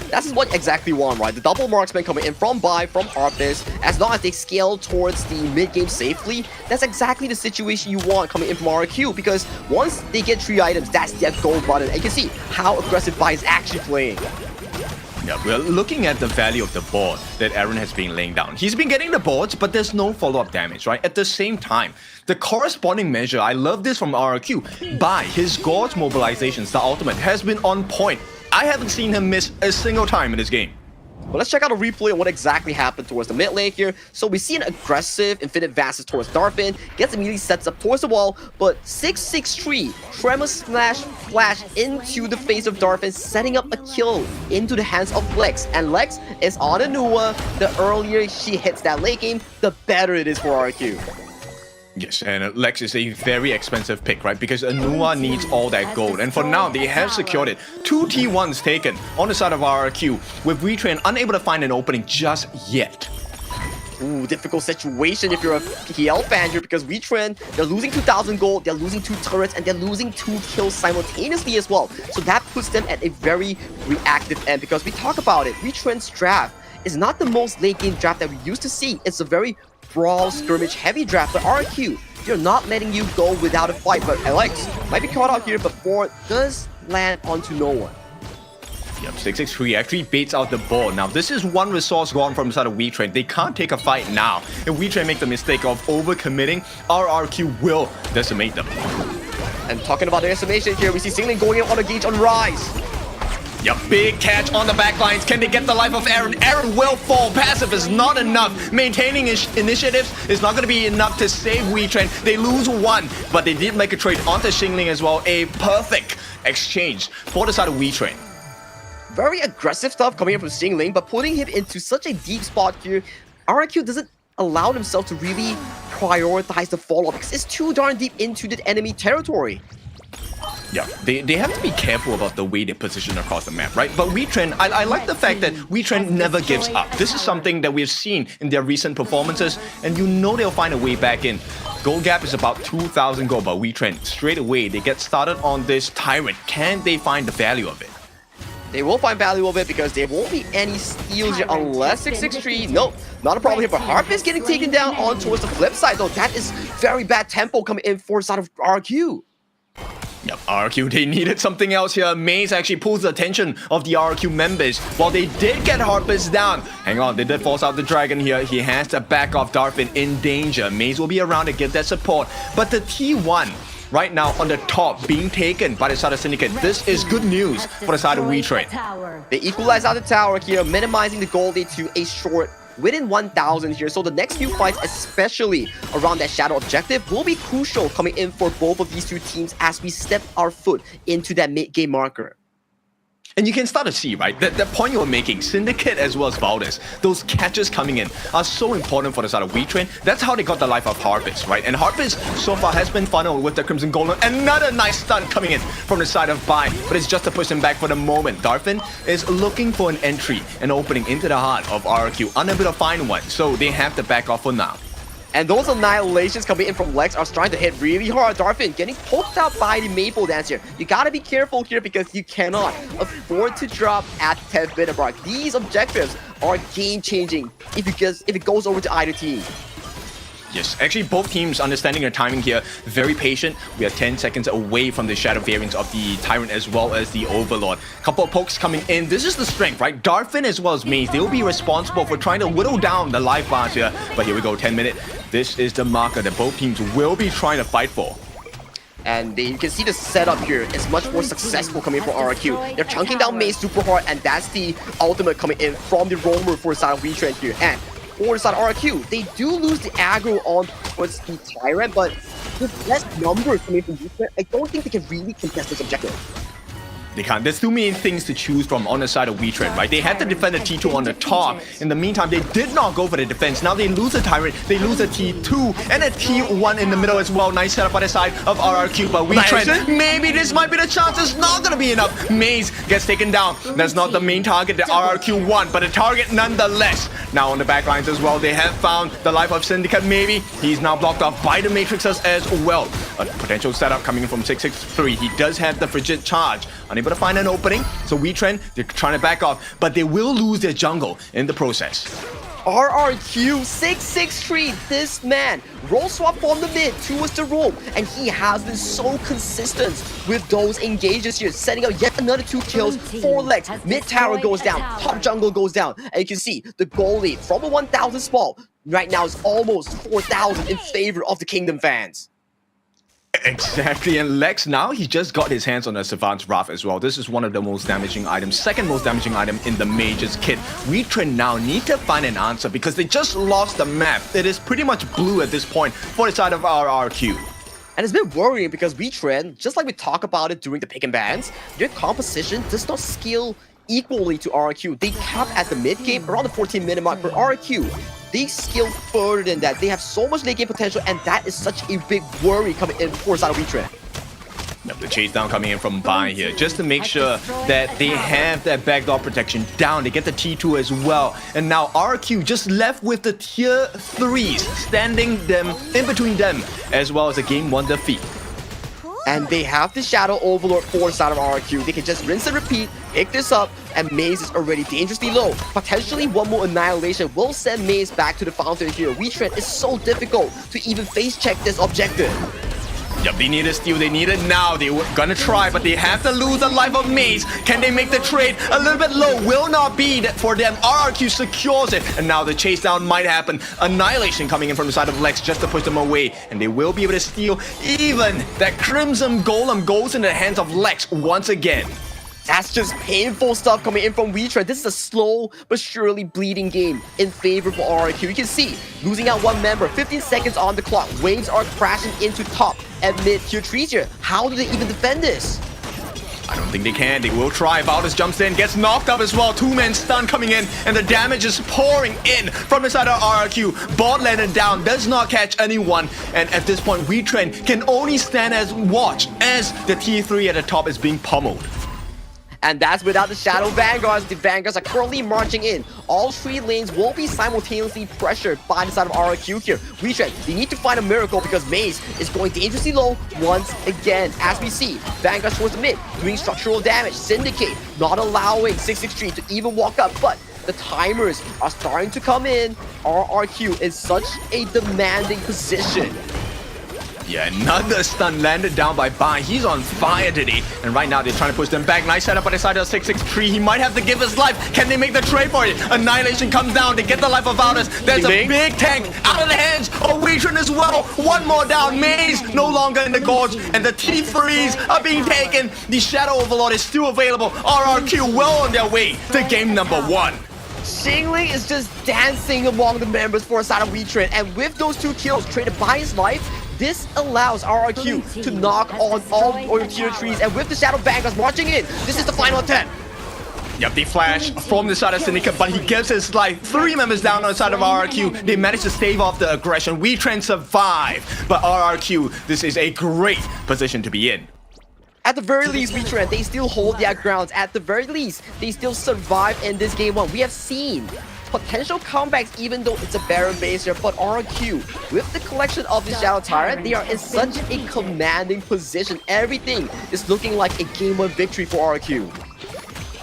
That's what exactly want, right? The double marksman coming in from Bai, from Harpist, as long as they scale towards the mid-game safely, that's exactly the situation you want coming in from RRQ, because once they get 3 items, that's their gold button. And you can see how aggressive Bai is actually playing. Yeah, we're looking at the value of the board that Aaron has been laying down. He's been getting the boards, but there's no follow-up damage, right? At the same time, the corresponding measure, I love this from RRQ, Bai, his God's mobilizations, the ultimate, has been on point. I haven't seen him miss a single time in this game. Well, let's check out a replay on what exactly happened towards the mid lane here. So we see an aggressive infinite advances towards Darfin, gets immediately sets up towards the wall, but 663 Tremor Smash flash into the face of Darfin, setting up a kill into the hands of Lex. And Lex is on Anua. The earlier she hits that late game, the better it is for RRQ. Yes, and Lex is a very expensive pick, right? Because Anua needs all that gold. And for now, they have secured it. 2 T1s taken on the side of RRQ, with WETRND unable to find an opening just yet. Ooh, difficult situation if you're a PL fan here, because WETRND, they're losing 2,000 gold, they're losing 2 turrets, and they're losing 2 kills simultaneously as well. So that puts them at a very reactive end, because we talk about it, WETRND's draft is not the most late game draft that we used to see. It's a very brawl, skirmish, heavy draft, but RRQ, you're not letting you go without a fight. But Alex might be caught out here, but 4 does land onto no one. Yep, 663 actually baits out the ball. Now, this is one resource gone from the side of WETRND. They can't take a fight now. If WETRND make the mistake of overcommitting, RRQ will decimate them. And talking about the decimation here, we see Xingling going in on a gauge on Rise. Yep, big catch on the back lines. Can they get the life of Aaron? Aaron will fall. Passive is not enough. Maintaining initiatives is not going to be enough to save WETRND. They lose one, but they did make a trade onto Xingling as well. A perfect exchange for the side of WETRND. Very aggressive stuff coming in from Xingling, but putting him into such a deep spot here, RRQ doesn't allow himself to really prioritize the follow-up because it's too darn deep into the enemy territory. Yeah, they have to be careful about the way they position across the map, right? But WETRND, I like the fact that WETRND never gives up. This is something that we've seen in their recent performances, and you know they'll find a way back in. Gold gap is about 2,000 gold, but WETRND, straight away, they get started on this Tyrant. Can they find the value of it? They will find value of it because there won't be any steals here unless 663. Nope, not a problem here. But Harp is getting taken down on towards the flip side, though. That is very bad tempo coming in for the side of RQ. Yep, RQ, they needed something else here. Maze actually pulls the attention of the RQ members. While they did get Harpist down, hang on, they did force out the Dragon here. He has to back off Darfin in danger. Maze will be around to give that support. But the T1 right now on the top being taken by the side of Syndicate. This is good news for the side of WETRND. They equalize out the tower here, minimizing the gold lead to a short within 1,000 here. So the next few fights, especially around that shadow objective, will be crucial coming in for both of these two teams as we step our foot into that mid-game marker. And you can start to see, right, that point you were making, Syndicate as well as Valdez, those catches coming in are so important for the side of WETRND. That's how they got the life of Harpist, right? And Harpist so far has been funneled with the Crimson Golem. Another nice stun coming in from the side of Bai, but it's just to push him back for the moment. Darfin is looking for an entry, an opening into the heart of RQ, unable to find one, so they have to back off for now. And those annihilations coming in from Lex are starting to hit really hard. Darfin getting poked out by the Maple Dance here. You gotta be careful here because you cannot afford to drop at 10-minute mark. These objectives are game-changing if it goes over to either team. Yes, actually both teams understanding their timing here, very patient. We are 10 seconds away from the shadow variants of the Tyrant as well as the Overlord. Couple of pokes coming in. This is the strength, right? Darfin as well as Maze, they will be responsible for trying to whittle down the life bars here. But here we go, 10 minute. This is the marker that both teams will be trying to fight for. And you can see the setup here is much more successful coming from RQ. They're chunking down Maze super hard, and that's the ultimate coming in from the roamer for the side of WETRND here. And for the side of RQ, they do lose the aggro on towards the Tyrant, but with less numbers coming from WETRND, I don't think they can really contest this objective. They can't. There's too many things to choose from on the side of WETRND, right? They had to defend the T2 on the top. In the meantime, they did not go for the defense. Now they lose a Tyrant, they lose a T2, and a T1 in the middle as well. Nice setup by the side of RRQ, but WETRND, maybe this might be the chance. It's not going to be enough. Maze gets taken down. That's not the main target that RRQ won, but a target nonetheless. Now on the back lines as well, they have found the life of Syndicate, maybe. He's now blocked off by the Matrixers as well. A potential setup coming in from 663. He does have the Frigid Charge. Unable to find an opening, so WETRND, they're trying to back off, but they will lose their jungle in the process. RRQ 663, this man roll swap from the mid towards the roam, and he has been so consistent with those engages here, setting up yet another 2 kills, 4 legs, mid tower goes down, top jungle goes down, and you can see the goal lead from a 1,000 small right now is almost 4,000 in favor of the Kingdom fans. Exactly, and Lex now, he just got his hands on a Savant's Wrath as well. This is one of the most damaging items, second most damaging item in the Mage's kit. WETRND now need to find an answer because they just lost the map. It is pretty much blue at this point for the side of RRQ. And it's a bit worrying because WETRND, just like we talk about it during the pick and bans, their composition does not scale equally to RRQ. They cap at the mid game around the 14-minute mark for RRQ. They scale further than that. They have so much late game potential, and that is such a big worry coming in for side of WETRND. The chase down coming in from Bai here, just to make sure that they have that backdoor protection down. They get the T2 as well. And now RQ just left with the tier 3s, standing them in between them, as well as a game 1 defeat. And they have the Shadow Overlord for the side of RQ. They can just rinse and repeat, pick this up, and Maze is already dangerously low. Potentially one more annihilation will send Maze back to the fountain here. WETRND is so difficult to even face check this objective. Yep, they need a steal, they need it now. They were gonna try, but they have to lose the life of Maze. Can they make the trade? A little bit low, will not be for them. RRQ secures it, and now the chase down might happen. Annihilation coming in from the side of Lex just to push them away, and they will be able to steal. Even that Crimson Golem goes in the hands of Lex once again. That's just painful stuff coming in from WETRND. This is a slow but surely bleeding game in favor for RRQ. You can see, losing out one member, 15 seconds on the clock. Waves are crashing into top and mid tier trees here. How do they even defend this? I don't think they can. They will try. Valdez jumps in, gets knocked up as well. Two-man stun coming in, and the damage is pouring in from the side of RRQ. Bot landed down, does not catch anyone, and at this point, WETRND can only stand as watch as the T3 at the top is being pummeled. And that's without the Shadow Vanguards. The Vanguards are currently marching in. All three lanes will be simultaneously pressured by the side of RRQ here. WETRND, they need to find a miracle because Maze is going dangerously low once again. As we see, Vanguards towards the mid, doing structural damage. Syndicate not allowing 663 to even walk up, but the timers are starting to come in. RRQ is such a demanding position. Yeah, another stun landed down by Bai. He's on fire today. And right now, they're trying to push them back. Nice setup by the side of 663. He might have to give his life. Can they make the trade for it? Annihilation comes down. They get the life of Valdez. There's a big tank out of the hands of WETRND as well. One more down. Maze no longer in the gorge. And the T3s are being taken. The Shadow Overlord is still available. RRQ well on their way to game number 1. Xingling is just dancing among the members for a side of WETRND. And with those 2 kills traded by his life, this allows RRQ to knock on all tier trees, and with the Shadow Vanguards marching in, this is the final attempt. Yep, they flash from the side of Syndicate, but he gives his life. 3 members down on the side of RRQ. They manage to stave off the aggression. WETRND survive, but RRQ, this is a great position to be in. At the very least, WETRND, they still hold their grounds. At the very least, they still survive in this game 1. We have seen potential comebacks even though it's a Baron base here, but RRQ, with the collection of the Shadow Tyrant, they are in such a commanding position. Everything is looking like a game 1 victory for RRQ.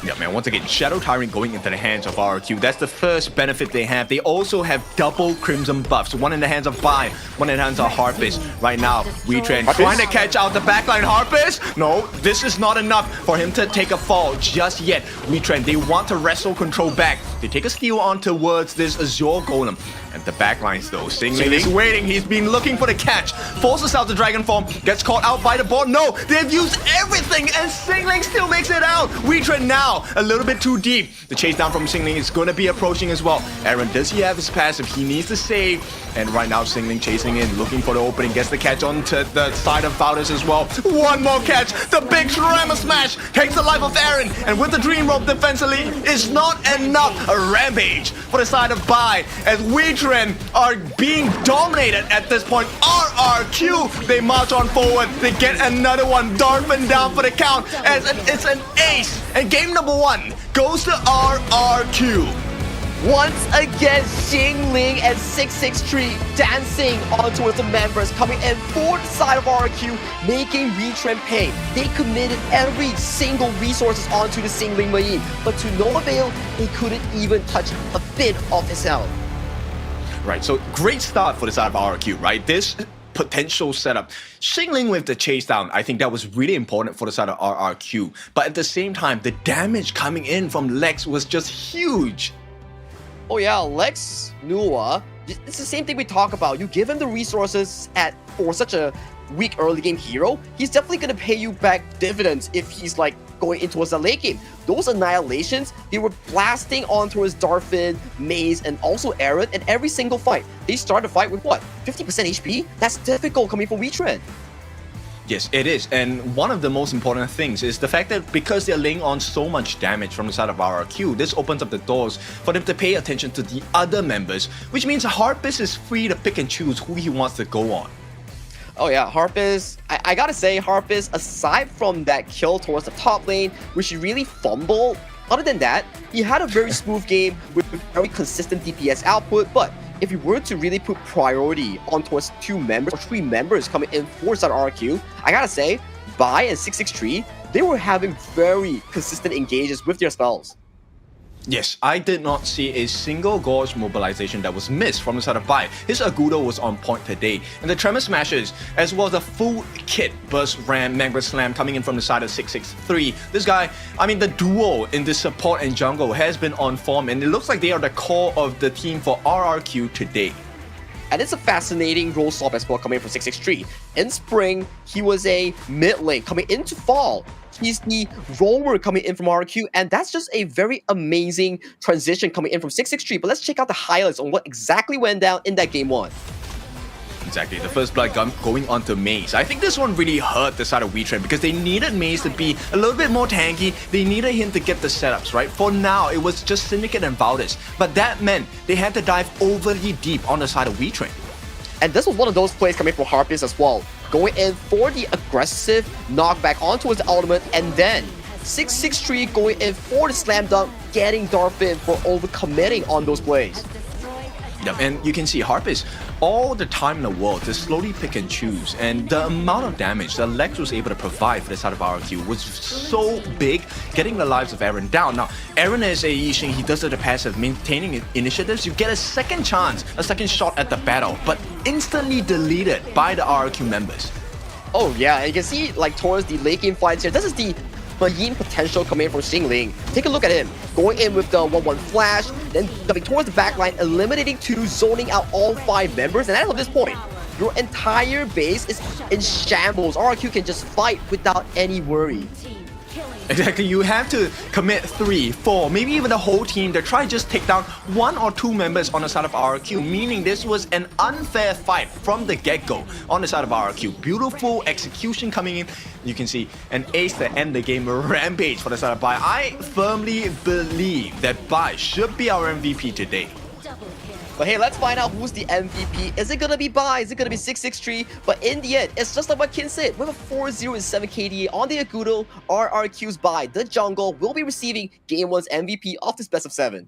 Yeah, man, once again, Shadow Tyrant going into the hands of RRQ. That's the first benefit they have. They also have double Crimson buffs. One in the hands of Bai, one in the hands of Harpist. Right now, WETRND trying to catch out the backline. Harpist? No, this is not enough for him to take a fall just yet. WETRND, they want to wrestle control back. They take a steal on towards this Azure Golem. And the backlines though, Xingling is waiting. He's been looking for the catch. Forces out the Dragon Form. Gets caught out by the board. No, they've used everything and Xingling still makes it out. WETRND now a little bit too deep. The chase down from Xingling is going to be approaching as well. Aaron, does he have his passive? He needs to save. And right now, Xingling chasing in, looking for the opening. Gets the catch onto the side of Valdez as well. One more catch. The big Tremor Smash takes the life of Aaron. And with the Dream Rope defensively, it's not enough. A rampage for the side of Bai as WETRND are being dominated at this point. RRQ, they march on forward. They get another one. Dartman down for the count as it's an ace. And game number 1 goes to RRQ. Once again, Xingling and 663 dancing on towards the members, coming in for the side of RRQ, making WETRND pay. They committed every single resources onto the Xingling Marine, but to no avail, they couldn't even touch a bit of his health. Right, so great start for the side of RRQ, right? This potential setup. Xingling with the chase down, I think that was really important for the side of RRQ. But at the same time, the damage coming in from Lex was just huge. Oh yeah, Lex Nua, it's the same thing we talk about. You give him the resources for such a weak early game hero, he's definitely going to pay you back dividends if he's like going into a late game. Those annihilations, they were blasting on towards Darfin, Maze, and also Aaron in every single fight. They started the fight with what? 50% HP? That's difficult coming from WETRND. Yes, it is. And one of the most important things is the fact that because they're laying on so much damage from the side of RRQ, this opens up the doors for them to pay attention to the other members, which means Harpist is free to pick and choose who he wants to go on. Oh yeah, Harpist, I gotta say, Harpist, aside from that kill towards the top lane, which he really fumbled, other than that, he had a very smooth game with very consistent DPS output, but if you were to really put priority on towards 2 members or 3 members coming in for side RQ, I gotta say, Bai and 663, they were having very consistent engages with their spells. Yes, I did not see a single Gorge mobilization that was missed from the side of Bai. His Agudo was on point today, and the Tremor Smashes, as well as the full kit, Burst Ram, Magma Slam coming in from the side of 663. This guy, I mean, the duo in the support and jungle has been on form, and it looks like they are the core of the team for RRQ today. And it's a fascinating role swap as well coming from 663. In spring, he was a mid lane. Coming into fall, he's the roamer coming in from RQ, and that's just a very amazing transition coming in from 663. But let's check out the highlights on what exactly went down in that game 1. Exactly, the first blood gun going onto Maze. I think this one really hurt the side of WETRND because they needed Maze to be a little bit more tanky. They needed him to get the setups, right? For now, it was just Syndicate and Valdez. But that meant they had to dive overly deep on the side of WETRND. And this was one of those plays coming from Harpies as well. Going in for the aggressive knockback on towards the ultimate, and then 663 going in for the slam dunk, getting Darfin for overcommitting on those plays. Yep, and you can see Harpies all the time in the world to slowly pick and choose, and the amount of damage that Lex was able to provide for the side of RQ was so big, getting the lives of Aaron down. Now, Aaron is a Yixing, he does the passive, maintaining initiatives. You get a second chance, a second shot at the battle, but instantly deleted by the RQ members. Oh yeah, and you can see like towards the late game fights here, this is the Yin potential coming in from Xingling. Take a look at him, going in with the 1-1 flash, then coming towards the backline, eliminating 2, zoning out all 5 members, and as of this point, your entire base is in shambles. RQ can just fight without any worry. Exactly, you have to commit 3, 4, maybe even the whole team to try just take down 1 or 2 members on the side of RQ, meaning this was an unfair fight from the get-go on the side of RQ. Beautiful execution coming in. You can see an ace to end the game, rampage for the side of Bai. I firmly believe that Bai should be our MVP today. But hey, let's find out who's the MVP. Is it gonna be Bai? Is it gonna be 663? But in the end, it's just like what Kin said. With a 4-0-7 KDA on the Agudo, RRQ's Bai, the jungle, will be receiving Game 1's MVP of this best of 7.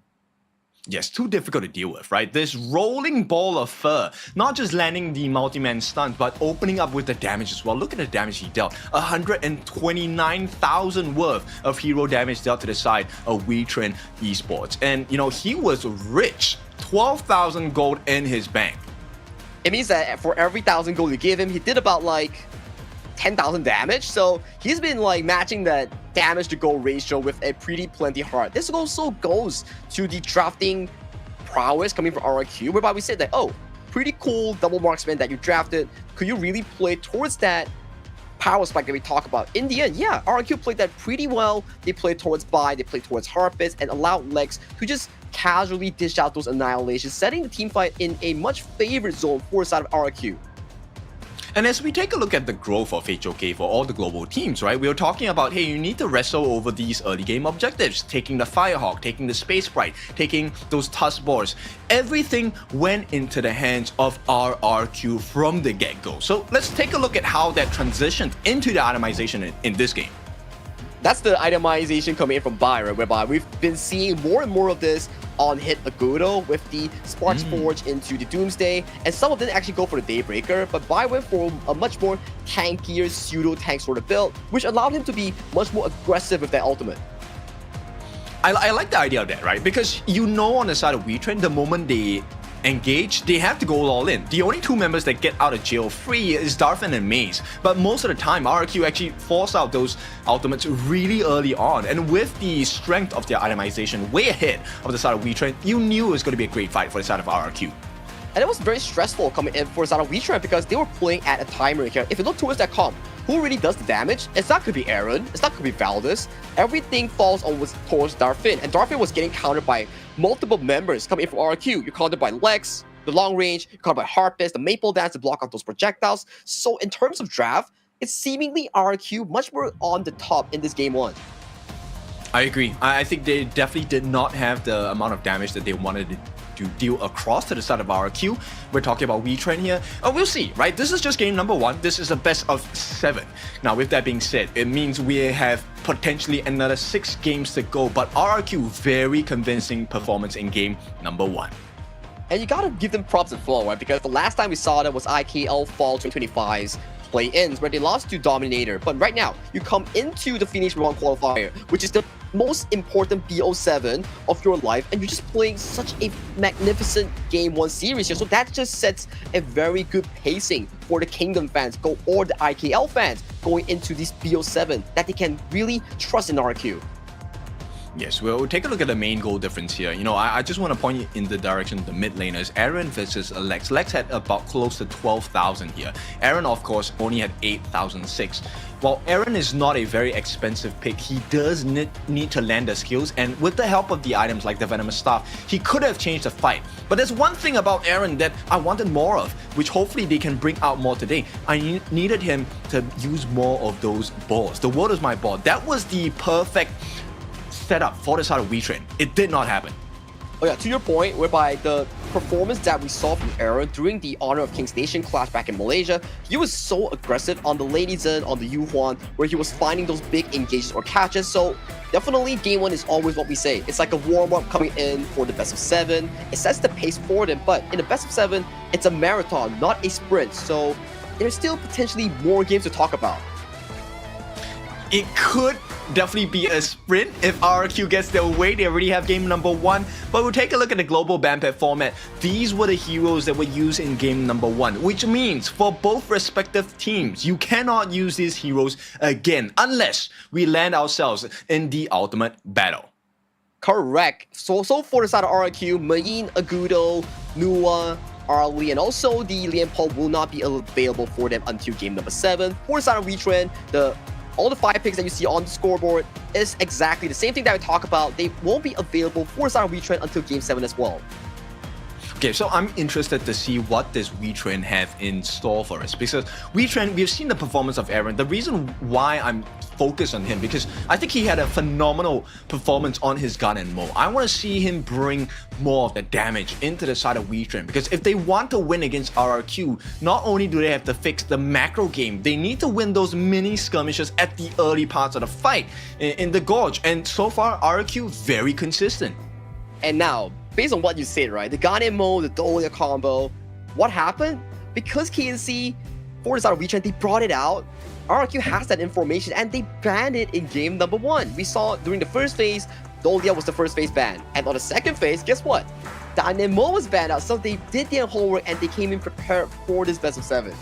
Yes, too difficult to deal with, right? This rolling ball of fur, not just landing the multi-man stuns, but opening up with the damage as well. Look at the damage he dealt. 129,000 worth of hero damage dealt to the side of WETRND Esports. And, you know, he was rich. 12,000 gold in his bank. It means that for every 1,000 gold you give him, he did about like 10,000 damage. So he's been like matching that damage to gold ratio with a pretty plenty heart. This also goes to the drafting prowess coming from RRQ, whereby we said that, oh, pretty cool double marksman that you drafted. Could you really play towards that power spike that we talk about? In the end, yeah, RRQ played that pretty well. They played towards Bai, they played towards Harpist, and allowed Lex to just casually dish out those annihilations, setting the team fight in a much favored zone for the side of RRQ. And as we take a look at the growth of HOK for all the global teams, right, we were talking about, hey, you need to wrestle over these early game objectives, taking the Firehawk, taking the Space Sprite, taking those Tusk Boars. Everything went into the hands of RRQ from the get-go. So let's take a look at how that transitioned into the itemization in this game. That's the itemization coming in from Bai, right, whereby we've been seeing more and more of this on hit Agudo with the Sparks Forge into the Doomsday, and some of them actually go for the Daybreaker, but Bai went for a much more tankier pseudo-tank sort of build, which allowed him to be much more aggressive with that ultimate. I like the idea of that, right? Because you know on the side of WETRND, the moment they engage, they have to go all in. The only 2 members that get out of jail free is Darfin and Maze, but most of the time RRQ actually force out those ultimates really early on, and with the strength of their itemization way ahead of the side of WETRND, you knew it was going to be a great fight for the side of RRQ. And it was very stressful coming in for the side of WETRND because they were playing at a timer here. If you look towards that comp, who really does the damage? It's not going to be Aaron, it's not going to be Valdez. Everything falls on towards Darfin, and Darfin was getting countered by multiple members coming in from RQ. You're countered by Lex, the long range, you're countered by Harpist, the Maple Dance to block out those projectiles. So in terms of draft, it's seemingly RQ much more on the top in this game 1. I agree. I think they definitely did not have the amount of damage that they wanted to deal across to the side of RQ. We're talking about WETRND here. We'll see, right? This is just game number 1. This is a best of 7. Now, with that being said, it means we have potentially another 6 games to go, but RRQ, very convincing performance in game number 1. And you gotta give them props and flow, right? Because the last time we saw them was IKL Fall 2025's play-ins, where they lost to Dominator. But right now, you come into the Phoenix Reborn Qualifier, which is the most important BO7 of your life, and you're just playing such a magnificent Game 1 series here. So that just sets a very good pacing for the Kingdom fans or the IKL fans going into this BO7 that they can really trust in RQ. Yes, we'll take a look at the main goal difference here. You know, I just want to point you in the direction of the mid laners. Aaron versus Lex. Lex had about close to 12,000 here. Aaron, of course, only had 8,006. While Aaron is not a very expensive pick, he does need to land the skills, and with the help of the items like the Venomous Staff, he could have changed the fight. But there's one thing about Aaron that I wanted more of, which hopefully they can bring out more today. I needed him to use more of those balls. The world is my ball. That was the perfect setup for the side of WETRND. It did not happen. Oh yeah, to your point, whereby the performance that we saw from Aaron during the Honor of Kings Nation clash back in Malaysia, he was so aggressive on the Lady Zen, on the Yuhuan, where he was finding those big engages or catches. So definitely game 1 is always what we say. It's like a warm-up coming in for the best of 7. It sets the pace for them, but in the best of 7, it's a marathon, not a sprint. So there's still potentially more games to talk about. It could definitely be a sprint if RRQ gets their way. They already have game number 1, but we'll take a look at the global ban pack format. These were the heroes that were used in game number 1, which means for both respective teams, you cannot use these heroes again unless we land ourselves in the ultimate battle. Correct. So for the side of RRQ, Mayin, Agudo, Nua, Arlie, and also the Lian Po will not be available for them until game number 7. For the side of WETRND, all the 5 picks that you see on the scoreboard is exactly the same thing that we talk about. They won't be available for the side of WETRND until game 7 as well. Okay, so I'm interested to see what does WETRND have in store for us, because WETRND, we've seen the performance of Aaron. The reason why I'm focused on him, because I think he had a phenomenal performance on his gun and Mo. I want to see him bring more of the damage into the side of WETRND, because if they want to win against RRQ, not only do they have to fix the macro game, they need to win those mini skirmishes at the early parts of the fight in the Gorge, and so far RRQ very consistent. And now, based on what you said, right, the Ghanaian Mo, the Dolia combo, what happened? Because KNC, for the side of WETRND, they brought it out. RRQ has that information and they banned it in game number 1. We saw during the first phase, Dolia was the first phase ban. And on the second phase, guess what? Ghanaian Mo was banned out, so they did their homework and they came in prepared for this best of 7.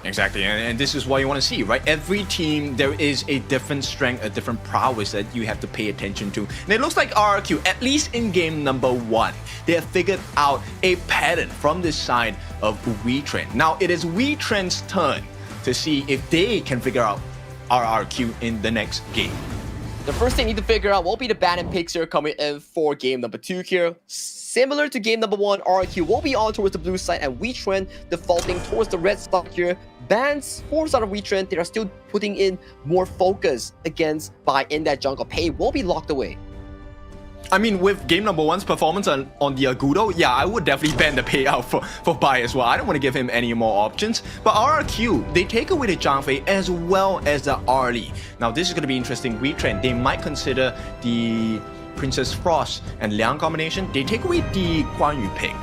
Exactly, and this is what you want to see, right? Every team, there is a different strength, a different prowess that you have to pay attention to. And it looks like RRQ, at least in game number 1, they have figured out a pattern from this side of WETRND. Now, it is WETRND's turn to see if they can figure out RRQ in the next game. The first thing you need to figure out will be the ban and picks here coming in for game number 2 here. Similar to game number 1, RRQ will be on towards the blue side and WETRND defaulting towards the red side here. Bans for the side of WETRND, they are still putting in more focus against Bai in that jungle. Pei will be locked away. I mean, with game number 1's performance on the Agudo, yeah, I would definitely ban the payout for Bai as well. I don't want to give him any more options. But RRQ, they take away the Zhang Fei as well as the Arlie. Now, this is going to be interesting. WETRND, they might consider the Princess Frost and Liang combination. They take away the Guan Yu pick.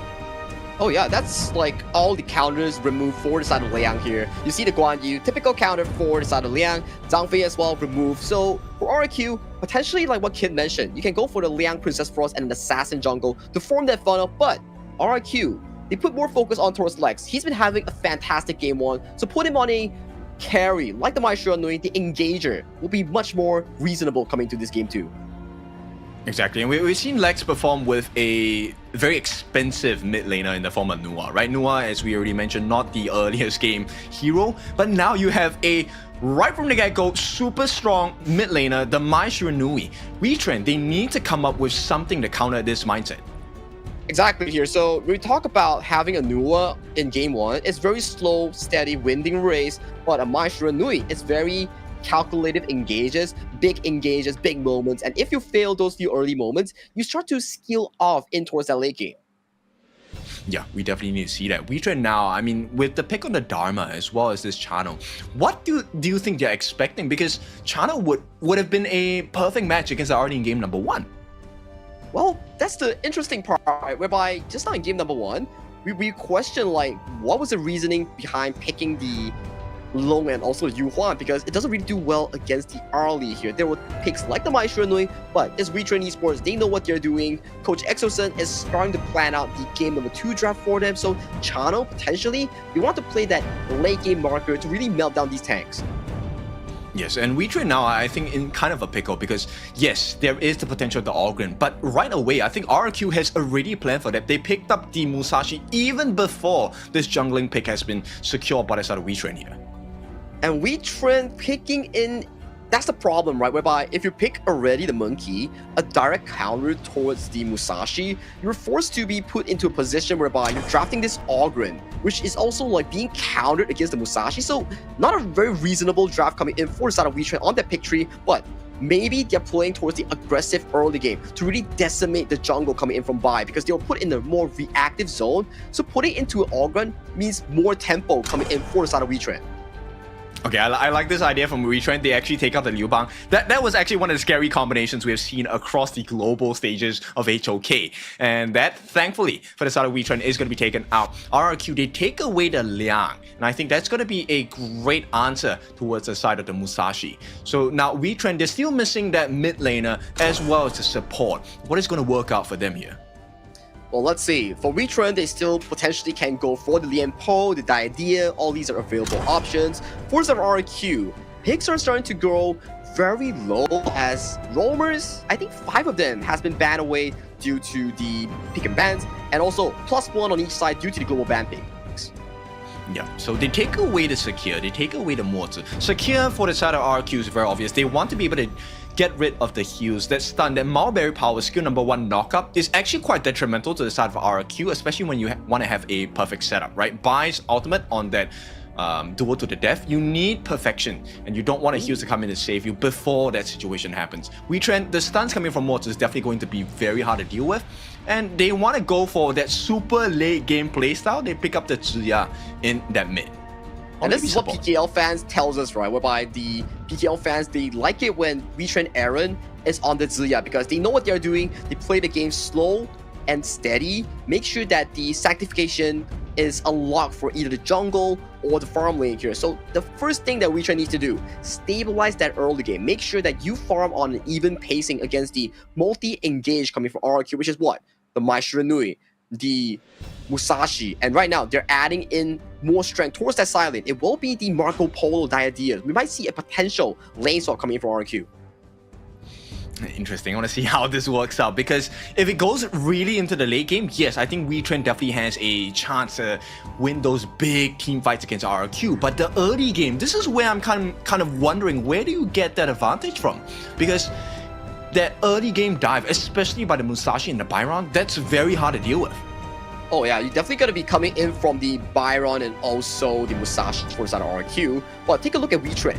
Oh yeah, that's like all the counters removed for the side of Liang here. You see the Guan Yu, typical counter for the side of Liang. Zhang Fei as well removed. So for RRQ, potentially like what Kid mentioned, you can go for the Liang Princess Frost and an Assassin jungle to form that funnel. But RRQ, they put more focus on towards Lex. He's been having a fantastic game 1. So put him on a carry, like the Maestro Nui, the Engager will be much more reasonable coming to this game 2. Exactly, and we've seen Lex perform with a very expensive mid laner in the form of Nua, right? Nua, as we already mentioned, not the earliest game hero, but now you have a, right from the get-go, super strong mid laner, the Mai Shiranui. WETRND, they need to come up with something to counter this mindset. Exactly here. So when we talk about having a Nua in game 1, it's very slow, steady, winding race, but a Mai Shiranui is very calculative engages, big moments, and if you fail those few early moments, you start to skill off in towards that late game. Yeah, we definitely need to see that. WETRND now, I mean, with the pick on the Dharma as well as this channel, what do you think they're expecting? Because channel would have been a perfect match against Arlie in game number 1. Well, that's the interesting part, right? Whereby just now in game number 1, we question like what was the reasoning behind picking the Long and also Yuhuan, because it doesn't really do well against the Arlie here. There were picks like the Mai Shiranui, but it's WETRND Esports, they know what they're doing. Coach Exosun is starting to plan out the game number 2 draft for them, so Chano, potentially, we want to play that late game marker to really melt down these tanks. Yes, and WETRND now, I think, in kind of a pickle because, yes, there is the potential of the Ogren, but right away, I think RRQ has already planned for that. They picked up the Musashi even before this jungling pick has been secured by the side of WETRND here. And WETRND picking in, that's the problem, right? Whereby if you pick already the monkey, a direct counter towards the Musashi, you're forced to be put into a position whereby you're drafting this Ogren, which is also like being countered against the Musashi. So not a very reasonable draft coming in for the side of WETRND on that pick tree, but maybe they're playing towards the aggressive early game to really decimate the jungle coming in from Bai because they were put in a more reactive zone. So putting into an Ogren means more tempo coming in for the side of WETRND. Okay, I like this idea from WETRND. They actually take out the Liu Bang. That was actually one of the scary combinations we have seen across the global stages of HOK. And that, thankfully, for the side of WETRND is going to be taken out. RRQ, they take away the Liang. And I think that's going to be a great answer towards the side of the Musashi. So now WETRND, they're still missing that mid laner as well as the support. What is going to work out for them here? Well, let's see. For WETRND, they still potentially can go for the Lian Po, the Diadea, all these are available options. For some RRQ, picks are starting to grow very low as roamers, I think 5 of them has been banned away due to the pick and bans, and also +1 on each side due to the global ban picks. Yeah, so they take away the Secure, they take away the Mortar. Secure for the side of RRQ is very obvious. They want to be able to get rid of the heals. That stun, that Mulberry Power skill number 1 knockup is actually quite detrimental to the side of RRQ, especially when you want to have a perfect setup, right? Bai's ultimate on that duel to the death, you need perfection, and you don't want a heals to come in to save you before that situation happens. WETRND, the stuns coming from Mortar is definitely going to be very hard to deal with, and they want to go for that super late game playstyle. They pick up the Ziya in that mid. And this is what PKL fans tells us, right? Whereby the PKL fans, they like it when WETRND Aaron is on the Ziya because they know what they're doing. They play the game slow and steady. Make sure that the sanctification is unlocked for either the jungle or the farm lane here. So the first thing that WETRND needs to do, stabilize that early game. Make sure that you farm on an even pacing against the multi-engage coming from RRQ, which is what? The Mai Shiranui, the Musashi, and right now they're adding in more strength towards that side lane. It will be the Marco Polo Diadea. We might see a potential lane swap coming in from RRQ. Interesting. I want to see how this works out because if it goes really into the late game, yes, I think WETRND definitely has a chance to win those big team fights against RRQ. But the early game, this is where I'm kind of wondering, where do you get that advantage from? Because that early game dive, especially by the Musashi and the Byron, that's very hard to deal with. Oh yeah, you're definitely going to be coming in from the Byron and also the Musashi towards that RRQ. But take a look at WETRND.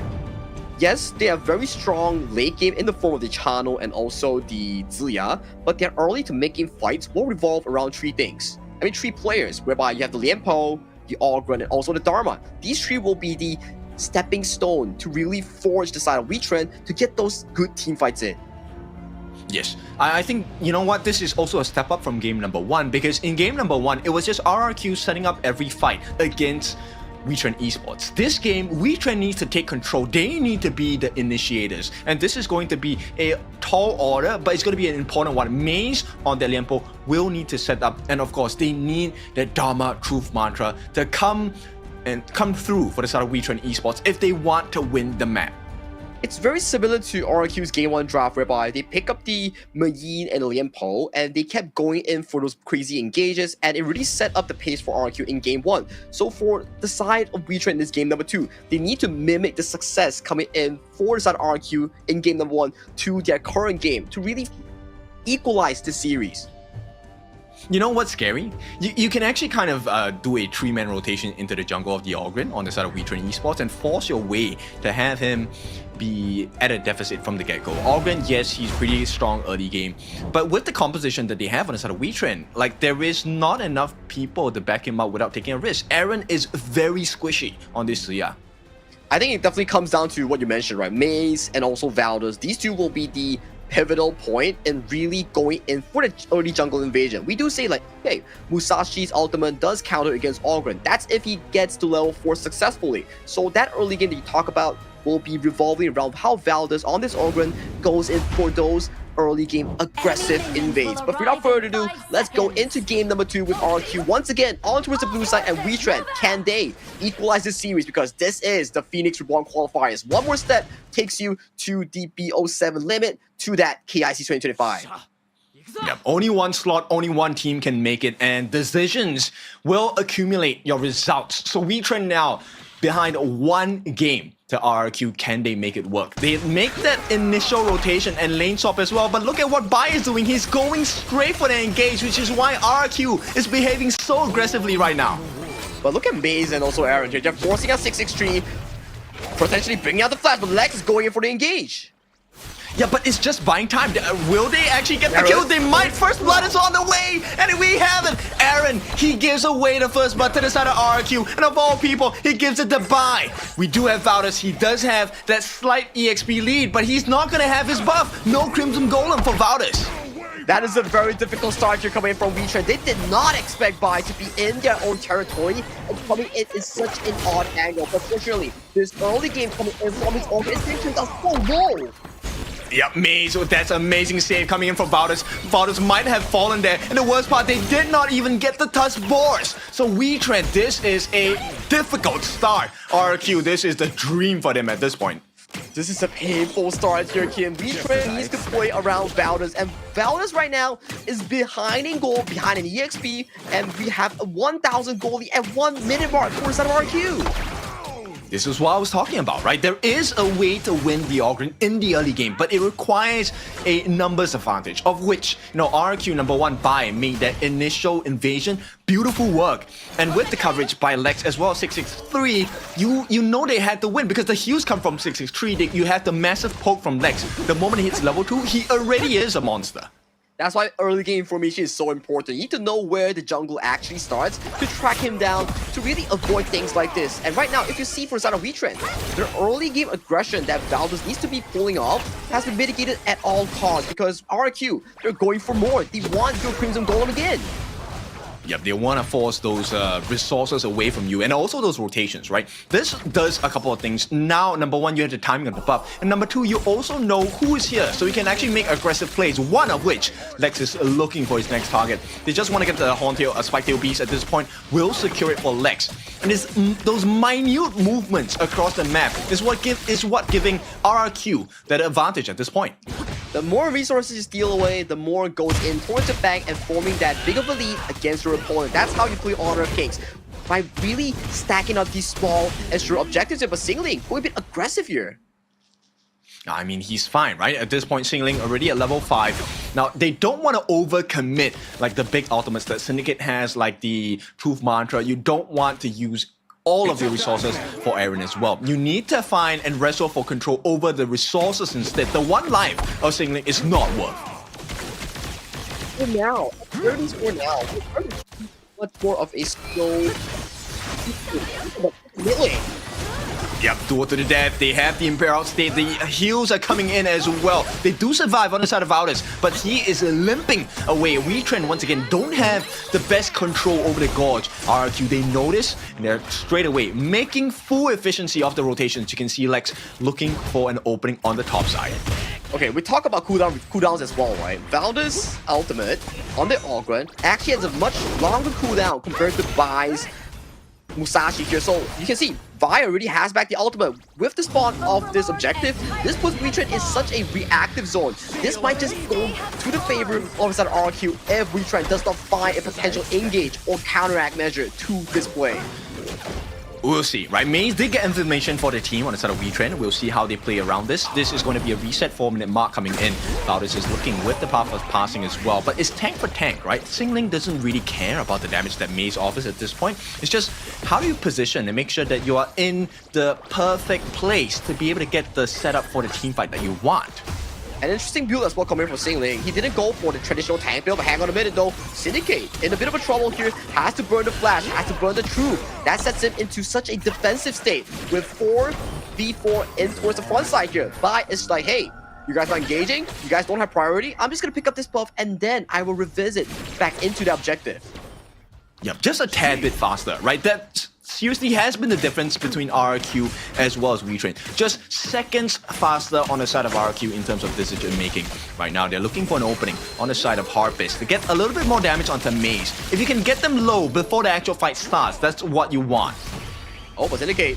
Yes, they are very strong late game in the form of the Channel and also the Ziya, but their early to mid-game fights will revolve around 3 things. I mean 3 players, whereby you have the Lianpo, the Ogren, and also the Dharma. These 3 will be the stepping stone to really forge the side of WETRND to get those good team fights in. Yes, I think, you know what, this is also a step up from game number 1 because in game number 1, it was just RRQ setting up every fight against WETRND Esports. This game, WETRND needs to take control. They need to be the initiators. And this is going to be a tall order, but it's going to be an important one. Maze on their Lianpo will need to set up. And of course, they need the Dharma Truth Mantra to come through for the side of WETRND Esports if they want to win the map. It's very similar to RRQ's Game 1 draft whereby they pick up the Mayin and the Lianpo and they kept going in for those crazy engages and it really set up the pace for RRQ in Game 1. So for the side of WETRND in this Game number 2, they need to mimic the success coming in for the side of RRQ in Game number 1 to their current game to really equalize the series. You know what's scary? You can actually kind of do a 3-man rotation into the jungle of the Ogren on the side of WETRND Esports and force your way to have him be at a deficit from the get-go. Ogren, yes, he's pretty strong early game, but with the composition that they have on the side of WETRND, like there is not enough people to back him up without taking a risk. Aaron is very squishy on this Ziya. I think it definitely comes down to what you mentioned, right? Maze and also Valdez. These 2 will be the pivotal point in really going in for the early jungle invasion. We do say like, hey, Musashi's ultimate does counter against Ogren. That's if he gets to level 4 successfully. So that early game that you talk about will be revolving around how Valdez on this Ogren goes in for those early game aggressive invades. But without further ado, let's go into game number 2 with RQ. Once again, on towards the blue side, and WETRND, can they equalize this series? Because this is the Phoenix Reborn qualifiers. One more step takes you to the BO7 limit, to that KIC2025. Yep, only one slot, only one team can make it, and decisions will accumulate your results. So WETRND now behind one game to RRQ. Can they make it work? They make that initial rotation and lane swap as well, but look at what Bai is doing. He's going straight for the engage, which is why RRQ is behaving so aggressively right now. But look at Maze and also Aaron here. They're forcing out 663, potentially bringing out the flash, but Lex is going in for the engage. Yeah, but it's just buying time. Will they actually get the kill? They might. First blood is on the way, and we have it. Aaron, he gives away the first blood to the side of RQ, and of all people, he gives it to Bai. We do have Valdez. He does have that slight EXP lead, but he's not going to have his buff. No Crimson Golem for Valdez. That is a very difficult start here coming in from WETRND. They did not expect Bai to be in their own territory, and coming in is such an odd angle. But fortunately, this early game coming in from his organization is so low. Yep, Maze, that's amazing save coming in from Valdez. Valdez might have fallen there. And the worst part, they did not even get the Tusk Boars. So WETRND, this is a difficult start. RQ, this is the dream for them at this point. This is a painful start here, Kim. WETRND needs to play around Valdez, and Valdez right now is behind in gold, behind an EXP, and we have a 1,000 gold lead at 1 minute mark for the side of RQ. This is what I was talking about, right? There is a way to win the Ogren in the early game, but it requires a numbers advantage, of which, RQ number 1 Bai made that initial invasion. Beautiful work. And with the coverage by Lex as well, 663, you know they had to win because the heals come from 663. You have the massive poke from Lex. The moment he hits level 2, he already is a monster. That's why early game formation is so important. You need to know where the jungle actually starts to track him down, to really avoid things like this. And right now, if you see for the side of WETRND, their early game aggression that Valdez needs to be pulling off has been mitigated at all costs, because RQ, they're going for more. They want your Crimson Golem again. Yep, they want to force those resources away from you, and also those rotations, right? This does a couple of things. Now, number 1, you have the timing of the buff, and number 2, you also know who is here, so you can actually make aggressive plays, one of which Lex is looking for his next target. They just want to get the Horntail, a Spiketail Beast at this point, will secure it for Lex. And it's those minute movements across the map is what giving RRQ that advantage at this point. The more resources you steal away, the more it goes in towards the bank and forming that big of a lead against your opponent. That's how you play Honor of Kings, by really stacking up these small and sure objectives. But Singling going a bit aggressive here. I mean, he's fine, right? At this point, Singling already at level 5. Now, they don't want to overcommit like the big ultimates that Syndicate has, like the Truth Mantra. You don't want to use all of your resources for Aaron as well. You need to find and wrestle for control over the resources instead. The one life of Singling is not worth. For now, 34 now. Much more of a slow. Really? Yep, duel to the death. They have the Imperial State. The heals are coming in as well. They do survive on the side of Valdez, but he is limping away. WETRND, once again, don't have the best control over the Gorge. RQ, they notice, and they're straight away making full efficiency of the rotations. You can see Lex looking for an opening on the top side. Okay, we talk about cooldowns as well, right? Valdez ultimate on the Ogren actually has a much longer cooldown compared to Bai's Musashi here. So you can see Vi already has back the ultimate. With the spawn of this objective, this puts WETRND in such a reactive zone. This might just go to the favor of the RQ if WETRND does not find a potential engage or counteract measure to this play. We'll see, right? Maze did get information for the team on the side of WETRND. We'll see how they play around this. This is going to be a reset 4-minute mark coming in. Valdez is looking with the path of passing as well. But it's tank for tank, right? Singling doesn't really care about the damage that Maze offers at this point. It's just how do you position and make sure that you are in the perfect place to be able to get the setup for the team fight that you want. An interesting build as well coming from Singling. He didn't go for the traditional tank build, but hang on a minute though. Syndicate in a bit of a trouble here. Has to burn the flash, has to burn the truth. That sets him into such a defensive state with 4v4 in towards the front side here. Bai is like, hey, you guys not engaging? You guys don't have priority? I'm just gonna pick up this buff and then I will revisit back into the objective. Yep, just a tad bit faster, right? That seriously has been the difference between RRQ as well as WETRND. Just seconds faster on the side of RRQ in terms of decision making. Right now, they're looking for an opening on the side of Harpist to get a little bit more damage onto Maze. If you can get them low before the actual fight starts, that's what you want. Oh, but Syndicate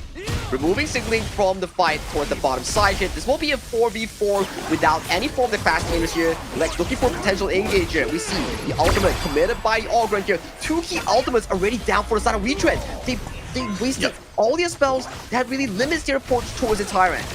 removing Signaling from the fight towards the bottom side here. This will be a 4v4 without any form of the fast laners here. Like looking for potential engage here. We see the ultimate committed by Allgrunt here. 2 key ultimates already down for the side of WETRND. They wasted all their spells that really limits their approach towards the Tyrant.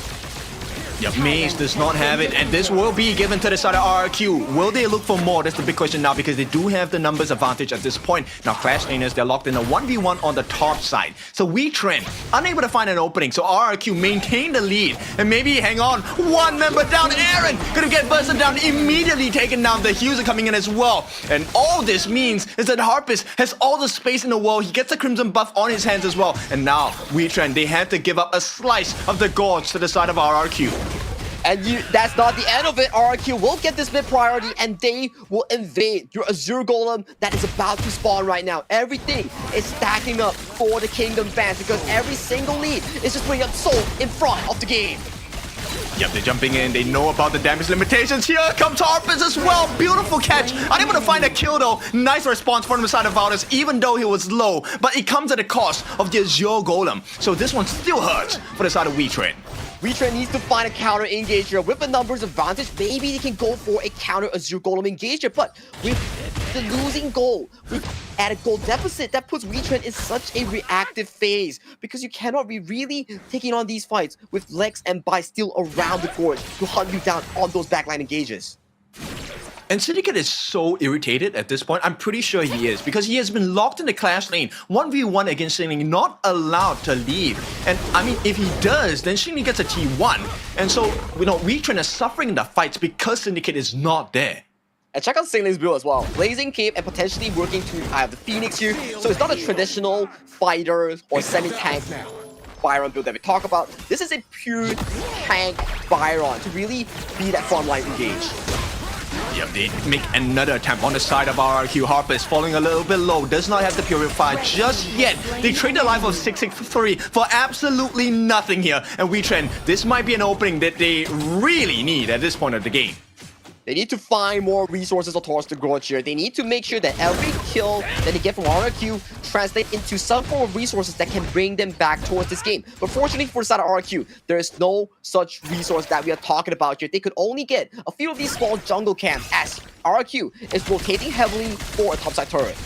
Yep, Maze does not have it, and this will be given to the side of RRQ. Will they look for more? That's the big question now, because they do have the numbers advantage at this point. Now, Clash Laners, they're locked in a 1v1 on the top side. So WETRND, unable to find an opening, so RRQ maintain the lead. And maybe, hang on, one member down, Aaron! Gonna get bursted down, immediately taken down. The Hughes are coming in as well. And all this means is that Harpist has all the space in the world. He gets a Crimson buff on his hands as well. And now, WETRND, they had to give up a slice of the gorge to the side of RRQ. And that's not the end of it. RRQ will get this mid priority and they will invade your Azure Golem that is about to spawn right now. Everything is stacking up for the Kingdom fans because every single lead is just putting up Soul in front of the game. Yep, they're jumping in. They know about the damage limitations. Here comes Harpist as well. Beautiful catch. Unable to find a kill though. Nice response from the side of Valdez, even though he was low. But it comes at the cost of the Azure Golem. So this one still hurts for the side of WETRND. WETRND needs to find a counter engage here. With the numbers advantage, maybe they can go for a counter Azure Golem engage here. But with the losing goal, at a goal deficit, that puts WETRND in such a reactive phase because you cannot be really taking on these fights with Lex and Bai still around the court to hunt you down on those backline engages. And Syndicate is so irritated at this point. I'm pretty sure he is, because he has been locked in the Clash lane, 1v1 against Xingling, not allowed to leave. And I mean, if he does, then Xingling gets a T1. And so, you know, WETRND is suffering in the fights because Syndicate is not there. And check out Xingling's build as well. Blazing Cape and potentially working to have the Phoenix here. So it's not a traditional fighter or semi-tank Byron build that we talk about. This is a pure tank Byron to really be that frontline engage. Yep, they make another attempt on the side of RRQ. Harpist falling a little bit low, does not have the Purify just yet. They trade the life of 663 for absolutely nothing here. And WETRND, this might be an opening that they really need at this point of the game. They need to find more resources towards the growth here. They need to make sure that every kill that they get from RRQ translate into some form of resources that can bring them back towards this game. But fortunately for the side of RRQ, there is no such resource that we are talking about here. They could only get a few of these small jungle camps as RRQ is rotating heavily for a topside turret.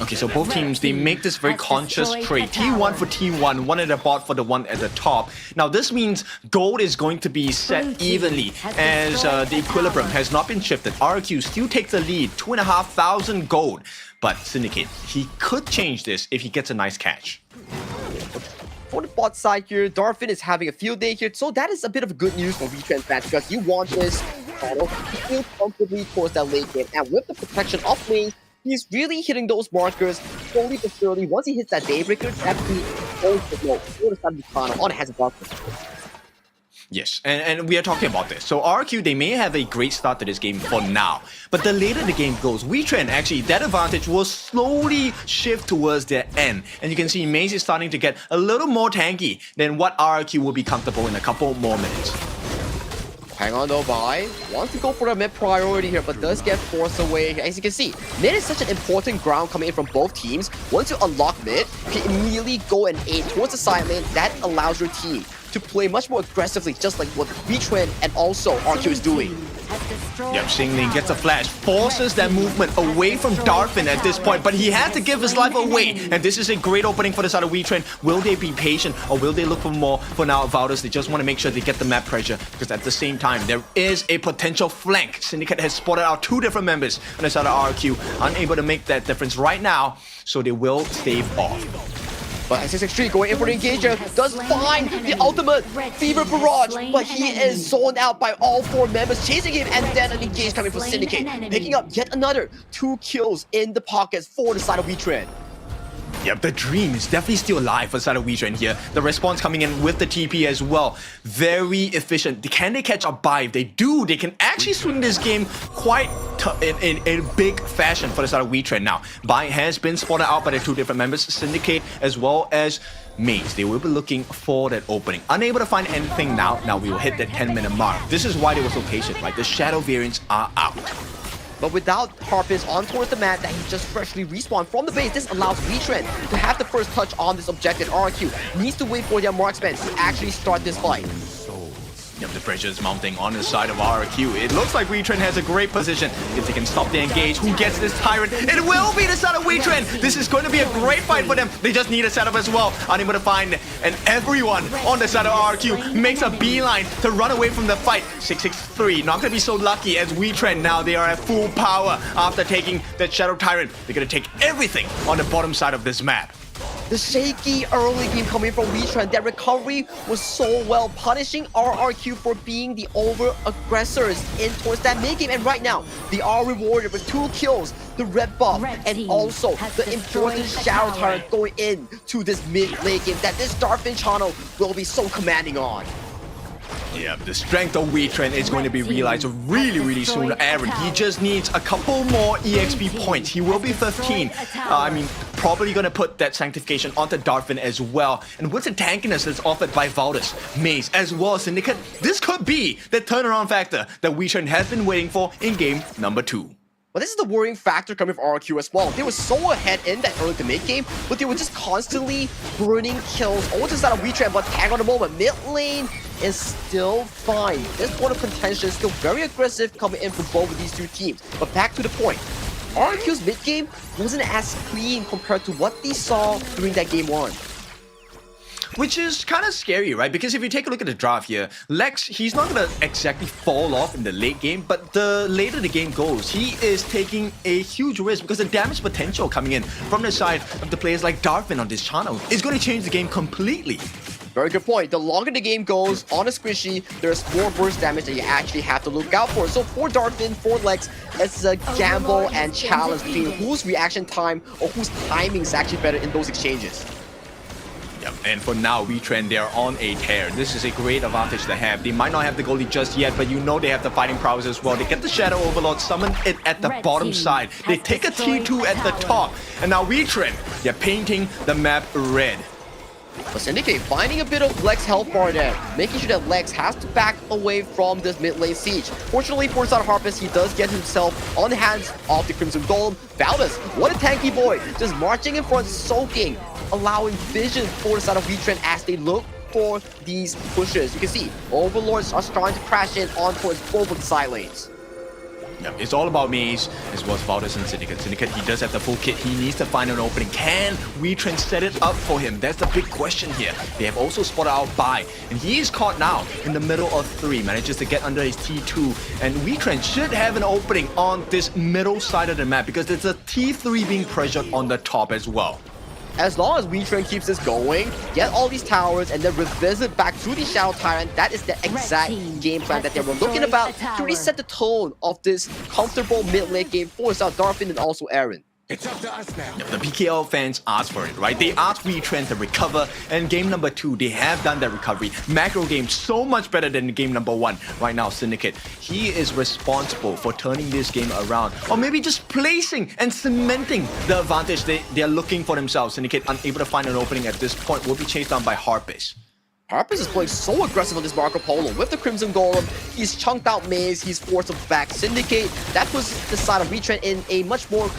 Okay, so both teams, they make this very conscious trade. T1 for T1, one at the bot for the one at the top. Now this means gold is going to be set evenly as the equilibrium has not been shifted. RRQ still takes the lead, 2,500 gold. But Syndicate, he could change this if he gets a nice catch. For the bot side here, Darfin is having a field day here, so that is a bit of good news for WETRND fans because you want this battle to feel comfortably towards that late game. And with the protection of lane, he's really hitting those markers slowly but surely. Once he hits that Daybreaker, that's the goal to go for the side of the final on has a darkness. Yes, and we are talking about this. So RRQ, they may have a great start to this game for now. But the later the game goes, WETRND, actually, that advantage will slowly shift towards their end. And you can see Maze is starting to get a little more tanky than what RRQ will be comfortable in a couple more minutes. Hang on though, Bai wants to go for the mid priority here, but does get forced away. As you can see, mid is such an important ground coming in from both teams. Once you unlock mid, you can immediately go and aid towards the side lane. That allows your team to play much more aggressively, just like what WETRND and also RQ is doing. Yep, Xingling gets a flash, forces that movement away from Darfin at this point, but he has to give his life away, and this is a great opening for the side of WETRND. Will they be patient, or will they look for more? For now, Valdez, they just want to make sure they get the map pressure, because at the same time, there is a potential flank. Syndicate has spotted out 2 different members on the side of RQ, unable to make that difference right now, so they will stave off. But SSX3 going in for the engager does find the ultimate Fever Barrage, but he is zoned out by all 4 members chasing him, and then an engage coming from Syndicate, picking up yet another 2 kills in the pockets for the side of WETRND. Yep, the dream is definitely still alive for the side of WETRND here. The response coming in with the TP as well. Very efficient. Can they catch a buy? If they do, they can actually swing this game quite in a big fashion for the side of WETRND now. Buy has been spotted out by the two different members, Syndicate as well as Maze. They will be looking for that opening. Unable to find anything now. Now we will hit the 10-minute mark. This is why they were so patient, right? The shadow variants are out. But without Harpus on towards the map that he just freshly respawned from the base, this allows WETRND to have the first touch on this objective. RRQ needs to wait for their marksman to actually start this fight. Yep, the pressure is mounting on the side of RRQ. It looks like WETRND has a great position. If they can stop the engage, who gets this Tyrant? It will be the side of WETRND. This is going to be a great fight for them. They just need a setup as well. Unable to find, and everyone on the side of RRQ makes a beeline to run away from the fight. 663, not going to be so lucky as WETRND now. They are at full power after taking that Shadow Tyrant. They're going to take everything on the bottom side of this map. The shaky early game coming from WETRND, that recovery was so well, punishing RRQ for being the over-aggressors in towards that mid-game. And right now, they are rewarded with 2 kills, the red buff, and also the important Shadow Tyrant going into this mid-late game that this Darfin channel will be so commanding on. Yeah, the strength of WETRND is going to be realized really soon. Aaron, he just needs a couple more EXP points. He will be 15. Probably going to put that Sanctification onto Darfin as well. And with the tankiness that's offered by Valdez, Maze, as well as Syndicate, this could be the turnaround factor that WETRND has been waiting for in game number 2. But this is the worrying factor coming from RRQ as well. They were so ahead in that early to mid game, but they were just constantly burning kills over to the side of WETRND, but Tang on the moment. Mid lane is still fine. This point of contention is still very aggressive coming in from both of these two teams. But back to the point, RRQ's mid game wasn't as clean compared to what they saw during that game 1. Which is kind of scary, right? Because if you take a look at the draft here, Lex, he's not going to exactly fall off in the late game, but the later the game goes, he is taking a huge risk because the damage potential coming in from the side of the players like Darfin on this channel is going to change the game completely. Very good point. The longer the game goes on a squishy, there's more burst damage that you actually have to look out for. So for Darfin, for Lex, it's a gamble and challenge between whose reaction time or whose timing is actually better in those exchanges. Yep, and for now, WETRND, they're on a tear. This is a great advantage to have. They might not have the goalie just yet, but you know they have the fighting prowess as well. They get the Shadow Overlord, summon it at the bottom side. They take a T2 at the top. And now WETRND, they're painting the map red. But Syndicate finding a bit of Lex health bar there, making sure that Lex has to back away from this mid lane siege. Fortunately for Side Harpus, he does get himself on the hands of the Crimson Golem. Valdez, what a tanky boy, just marching in front, soaking, allowing vision for the side of WETRND as they look for these pushes. You can see Overlords are starting to crash in on towards both of the side lanes. Yeah, it's all about Maze as well as Valdez and Syndicate. Syndicate, he does have the full kit. He needs to find an opening. Can WETRND set it up for him? That's the big question here. They have also spotted out Bai, and he is caught now in the middle of 3. Manages to get under his T2, and WETRND should have an opening on this middle side of the map because there's a T3 being pressured on the top as well. As long as WETRND keeps this going, get all these towers, and then revisit back to the Shadow Tyrant, that is the exact game plan that they were looking about to really set the tone of this comfortable mid-lane game for South Darfin and also Aaron. It's up to us now. The PKL fans asked for it, right? They asked WETRND to recover, and game number 2, they have done that recovery. Macro game so much better than game number 1. Right now, Syndicate, he is responsible for turning this game around, or maybe just placing and cementing the advantage they're looking for themselves. Syndicate, unable to find an opening at this point, will be chased down by Harpus. Harpus is playing so aggressive on this Marco Polo. With the Crimson Golem, he's chunked out Maze, he's forced him back. Syndicate, that puts the side of WETRND in a much more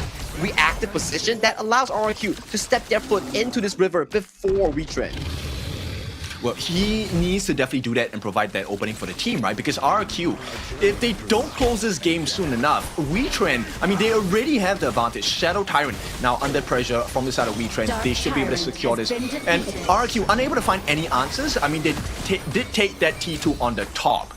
reactive position that allows RRQ to step their foot into this river before WETRND. Well, he needs to definitely do that and provide that opening for the team, right? Because RRQ, if they don't close this game soon enough, WETRND, they already have the advantage. Shadow Tyrant now under pressure from the side of WETRND. They should be able to secure this. And RRQ unable to find any answers. They did take that T2 on the top.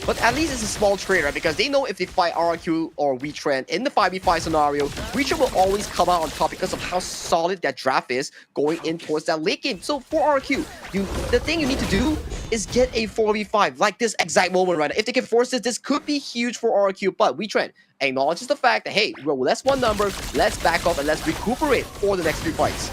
But at least it's a small trade, right? Because they know if they fight RRQ or WETRND in the 5v5 scenario, WETRND will always come out on top because of how solid that draft is going in towards that late game. So for RRQ, the thing you need to do is get a 4v5 like this exact moment right now. If they can force this could be huge for RRQ, but WETRND acknowledges the fact that, hey, we're less one number, let's back off and let's recuperate for the next few fights.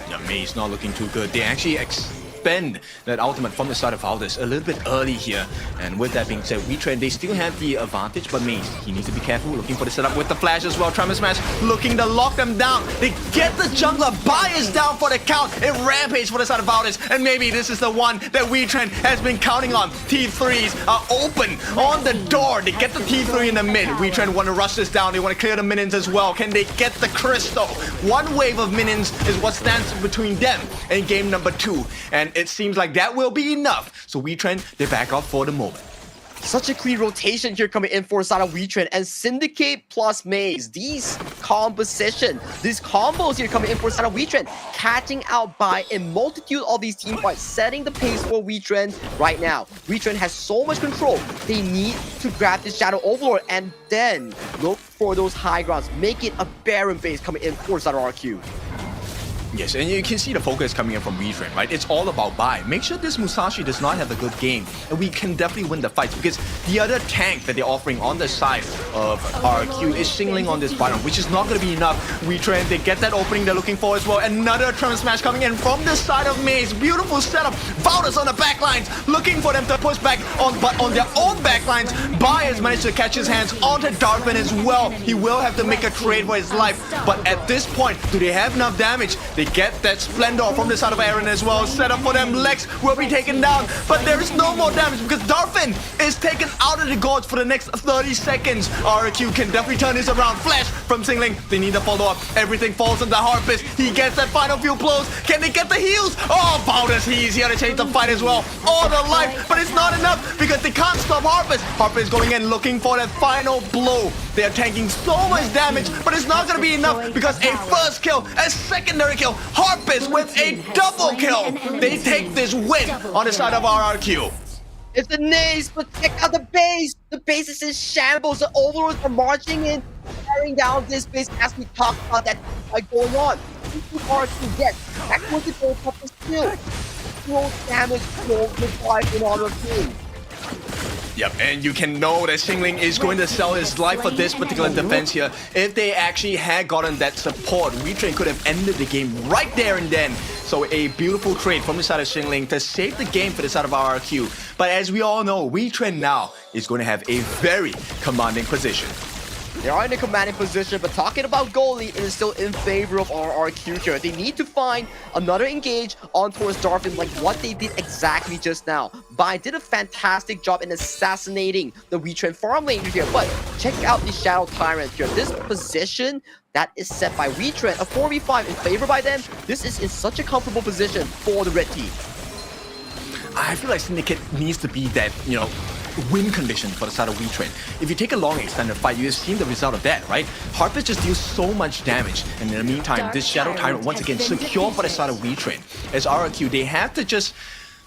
Yeah, May's not looking too good. They actually expend that ultimate from the side of Valdez a little bit early here. And with that being said, WETRND, they still have the advantage, but Maze, he needs to be careful, looking for the setup with the flash as well. Tremor Smash looking to lock them down. They get the jungler, bias down for the count. It rampage for the side of Valdez, and maybe this is the one that WETRND has been counting on. T3s are open on the door. They get the T3 in the mid. WETRND want to rush this down. They want to clear the minions as well. Can they get the crystal? One wave of minions is what stands between them and game number 2. And it seems like that will be enough. So WETRND, they back off for the moment. Such a clean rotation here coming in for the side of WETRND, and Syndicate plus Maze. These composition, these combos here coming in for the side of WETRND, catching out by a multitude of these team fights, setting the pace for WETRND right now. WETRND has so much control. They need to grab this Shadow Overlord and then look for those high grounds. Make it a Baron base coming in for the side of RQ. Yes, and you can see the focus coming in from WETRND, right? It's all about buy. Make sure this Musashi does not have a good game, and we can definitely win the fights, because the other tank that they're offering on the side of RQ is singling on this Byron, which is not going to be enough. WETRND, they get that opening they're looking for as well. Another Tremor Smash coming in from the side of Maze. Beautiful setup. Valdez on the backlines, looking for them to push back on, but on their own backlines. Bai has managed to catch his hands onto Darwin as well. He will have to make a trade for his life, but at this point, do they have enough damage? They get that Splendor from the side of Aaron as well. Set up for them. Lex will be taken down, but there is no more damage because Darwin is taken out of the gorge for the next 30 seconds. RQ can definitely turn this around. Flash from Singling. They need a follow-up. Everything falls on the Harpist. He gets that final few blows. Can they get the heals? Oh, Baldus, he's here to change the fight as well. All the life, but it's not enough because they can't stop Harpist. Harpist going in looking for that final blow. They are tanking so much damage, but it's not going to be enough because a first kill, a secondary kill, Harpist with a double kill. They take this win on the side of RRQ. It's the Nays, but check out the base. The base is in shambles. The Overlords are marching in, tearing down this base as we talk about that fight going on. RRQ gets back with the gold cup is still. No damage, no required in RRQ. Yep, and you can know that Xingling is going to sell his life for this particular defense here. If they actually had gotten that support, WETRND could have ended the game right there and then. So a beautiful trade from the side of Xingling to save the game for the side of RRQ. But as we all know, WETRND now is going to have a very commanding position. They are in a commanding position, but talking about goalie, it is still in favor of RRQ here. They need to find another engage on towards Darwin like what they did exactly just now. Bai did a fantastic job in assassinating the WETRND farm lane here, but check out the Shadow Tyrant here. This position that is set by WETRND, a 4v5 in favor by them. This is in such a comfortable position for the red team. I feel like Syndicate needs to be that, win condition for the side of WETRND. If you take a long extended fight, you've seen the result of that, right? Harpist just deals so much damage, and in the meantime, this Shadow Tyrant once again secure for the side of WETRND. As RRQ, they have to just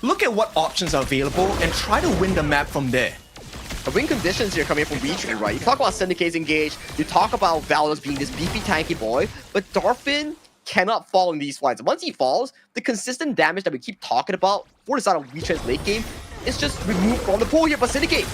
look at what options are available and try to win the map from there. The win conditions here coming from WETRND, right? You talk about Syndicate's engage, you talk about Valor's being this beefy tanky boy, but Darwin cannot fall in these fights. Once he falls, the consistent damage that we keep talking about for the side of WETRND's late game is just removed from the pool here. But Syndicate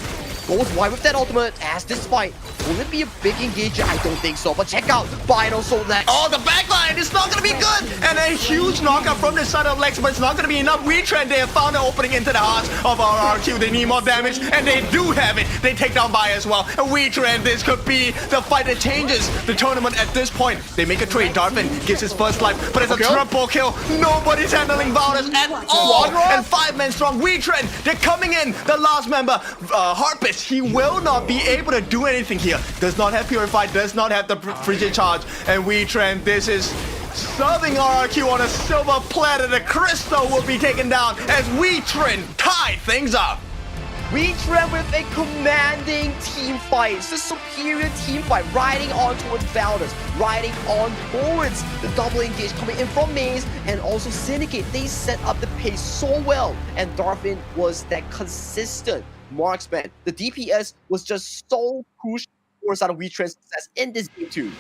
goes wide with that ultimate as this fight. Will it be a big engager? I don't think so. But check out Bai and also Lex. Oh, the backline is not going to be good. And a huge knockout from the side of Lex, but it's not going to be enough. WETRND, they have found an opening into the heart of RRQ. They need more damage, and they do have it. They take down Bai as well. And WETRND, this could be the fight that changes the tournament at this point. They make a trade. Darwin gives his first life, but it's a triple kill. Nobody's handling Valdez at all. And 5 men strong. WETRND, they're coming in. The last member, Harpist, he will not be able to do anything here. Does not have Purify, does not have the Frigid Charge. And WETRND, this is serving RRQ on a silver platter. The Crystal will be taken down as WETRND tie things up. WETRND with a commanding team fight. It's a superior team fight, riding on towards Valdez, riding on towards the double engage coming in from Maze, and also Syndicate. They set up the pace so well, and Darwin was that consistent marksman. The DPS was just so crucial for side of WETRND's success in this game too.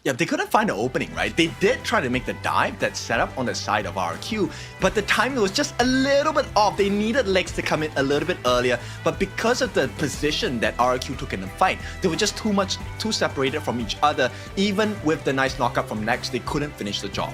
Yeah, they couldn't find the opening, right? They did try to make the dive that set up on the side of RQ, but the timing was just a little bit off. They needed legs to come in a little bit earlier, but because of the position that RQ took in the fight, they were just too separated from each other. Even with the nice knockup from Nex, they couldn't finish the job.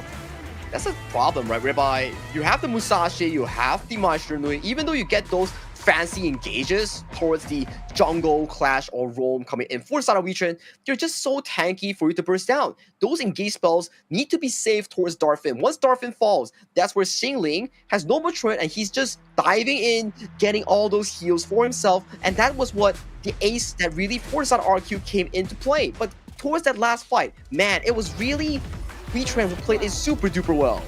That's a problem, right? Whereby you have the Musashi, you have the Maestro Nui, even though you get those fancy engages towards the jungle, clash, or roam coming in for the side of WETRND, they're just so tanky for you to burst down. Those engage spells need to be saved towards Darfin. Once Darfin falls, that's where Xingling has no more turret and he's just diving in, getting all those heals for himself, and that was what the ace that really for the side of RQ came into play. But towards that last fight, man, it was really WETRND who played it super duper well.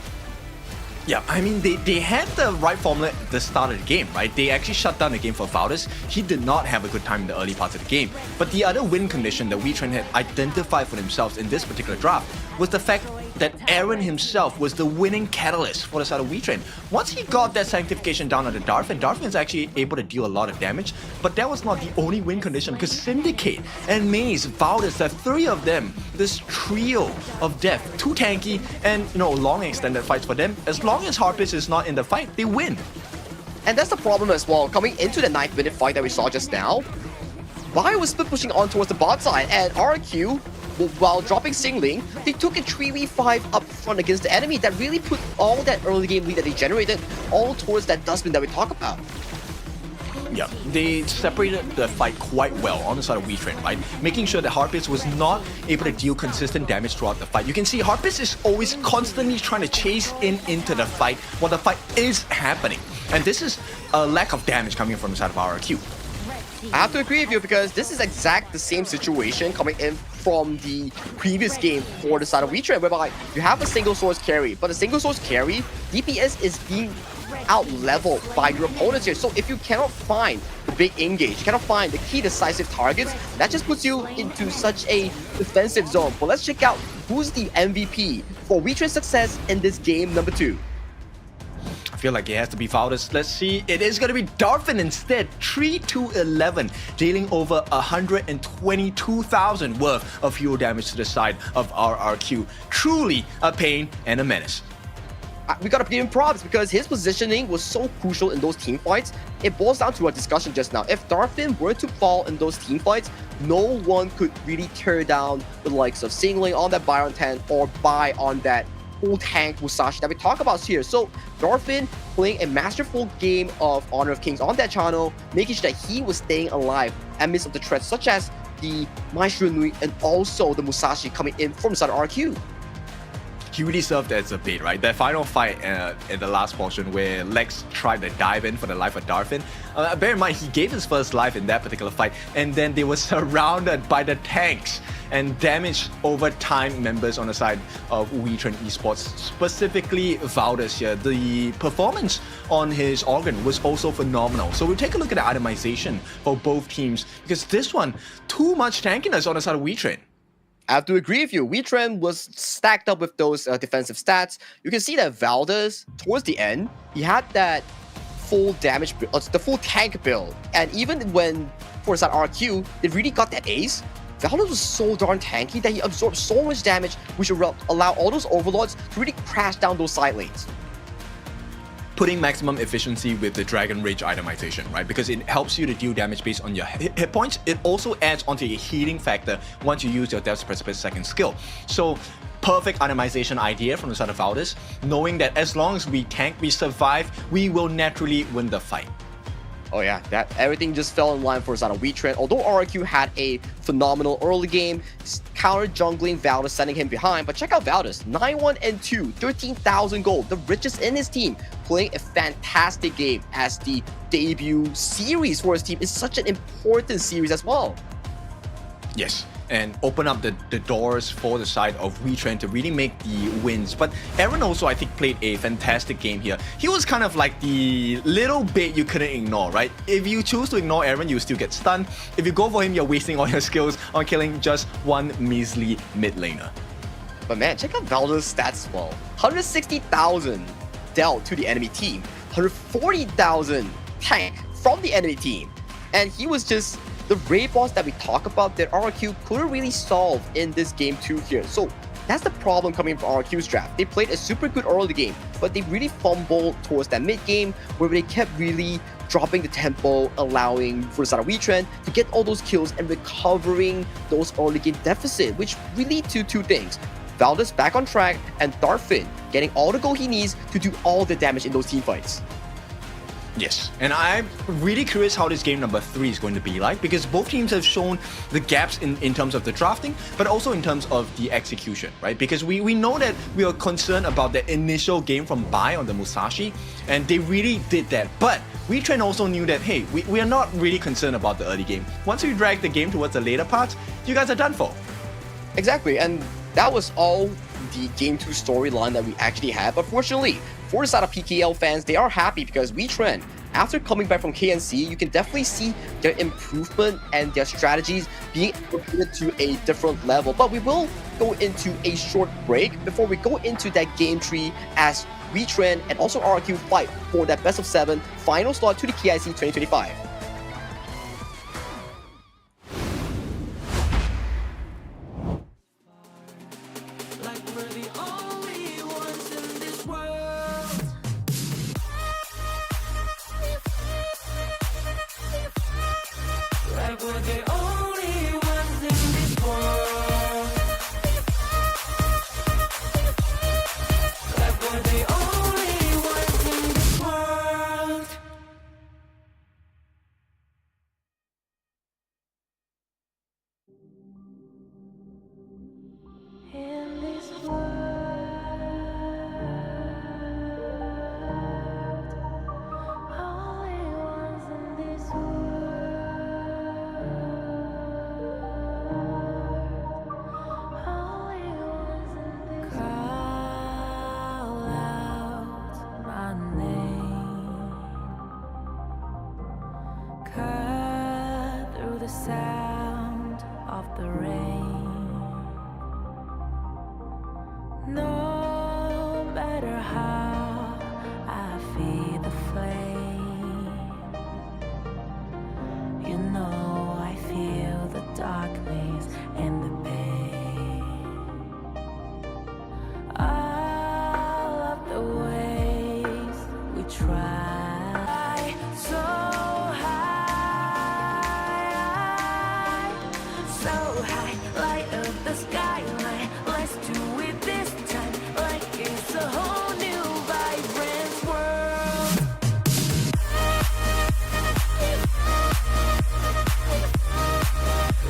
Yeah, I mean, they had the right formula at the start of the game, right? They actually shut down the game for Valdez. He did not have a good time in the early parts of the game. But the other win condition that WETRND had identified for themselves in this particular draft was the fact that Aaron himself was the winning catalyst for the side of WETRND. Once he got that sanctification down on the Darfin is actually able to deal a lot of damage, but that was not the only win condition because Syndicate and Maze, Valdez, the three of them, this trio of death, too tanky and long extended fights for them. As long as Harpist is not in the fight, they win. And that's the problem as well. Coming into the 9th-minute fight that we saw just now, Bio was split pushing on towards the bot side, and RQ, while dropping Xingling, they took a 3v5 up front against the enemy that really put all that early game lead that they generated all towards that dustbin that we talk about. Yeah, they separated the fight quite well on the side of WETRND, right? Making sure that Harpist was not able to deal consistent damage throughout the fight. You can see Harpist is always constantly trying to chase into the fight while the fight is happening. And this is a lack of damage coming from the side of RQ. I have to agree with you because this is the same situation coming in from the previous game for the side of WETRND, whereby you have a single source carry, but a single source carry, DPS is being out-leveled by your opponents here. So if you cannot find the big engage, you cannot find the key decisive targets, that just puts you into such a defensive zone. But let's check out who's the MVP for WETRND's success in this game number 2. I feel like it has to be Valdez. Let's see. It is going to be Darfin instead. 3-11, dealing over 122,000 worth of hero damage to the side of RRQ. Truly a pain and a menace. We gotta give him props because his positioning was so crucial in those team fights. It boils down to our discussion just now. If Darfin were to fall in those team fights, no one could really tear down the likes of Xingling on that Byron 10 or Bai on that full tank Musashi that we talk about here. So Darfin playing a masterful game of Honor of Kings on that channel, making sure that he was staying alive amidst of the threats such as the Maestro Nui and also the Musashi coming in from the side of RQ. He really served as a bait, right? That final fight in the last portion where Lex tried to dive in for the life of Darfin. Bear in mind, he gave his first life in that particular fight, and then they were surrounded by the tanks and damaged over time members on the side of WETRND Esports, specifically Valdez here. The performance on his organ was also phenomenal. So we'll take a look at the itemization for both teams, because this one, too much tankiness on the side of WETRND. I have to agree with you. WETRND was stacked up with those defensive stats. You can see that Valdez, towards the end, he had that full damage, the full tank build. And even when, for side RQ, they really got that ace, Valdez was so darn tanky that he absorbed so much damage, which will allow all those overlords to really crash down those side lanes. Putting maximum efficiency with the Dragon Rage itemization, right? Because it helps you to deal damage based on your hit points. It also adds onto your healing factor once you use your Death's Precipice second skill. So, perfect itemization idea from the side of Valdez, knowing that as long as we tank, we survive, we will naturally win the fight. Oh yeah, that everything just fell in line for us on a WETRND. Although RQ had a phenomenal early game, counter jungling Valdez, sending him behind. But check out Valdez, 9-1-2, 13,000 gold, the richest in his team, playing a fantastic game as the debut series for his team. Is such an important series as well. Yes, and open up the doors for the side of WETRND to really make the wins. But Aaron also, I think, played a fantastic game here. He was kind of like the little bit you couldn't ignore, right? If you choose to ignore Aaron, you still get stunned. If you go for him, you're wasting all your skills on killing just one measly mid laner. But man, check out Valdez's stats as well. 160,000 dealt to the enemy team, 140,000 tank from the enemy team. And he was just the raid boss that we talk about that RRQ couldn't really solve in this game 2 here. So that's the problem coming from RRQ's draft. They played a super good early game, but they really fumbled towards that mid game where they kept really dropping the tempo, allowing for the side of WETRND to get all those kills and recovering those early game deficit, which really lead to two things. Valdez back on track and Darfin getting all the gold he needs to do all the damage in those team fights. Yes, and I'm really curious how this game number 3 is going to be like, because both teams have shown the gaps in terms of the drafting, but also in terms of the execution, right? Because we know that we are concerned about the initial game from Bai on the Musashi, and they really did that. But WETRND also knew that, hey, we are not really concerned about the early game. Once we drag the game towards the later parts, you guys are done for. Exactly, and that was all the Game 2 storyline that we actually had. But fortunately, for the side of PKL fans, they are happy because WETRND, after coming back from KNC, you can definitely see their improvement and their strategies being elevated to a different level. But we will go into a short break before we go into that game tree as WETRND and also RRQ fight for that best of 7 final slot to the KIC 2025. The sound of the rain. No matter how I feed the flame, you know I feel the darkness and the pain. All of the ways we try so the skyline, let's do it this time like it's a whole new vibrant world.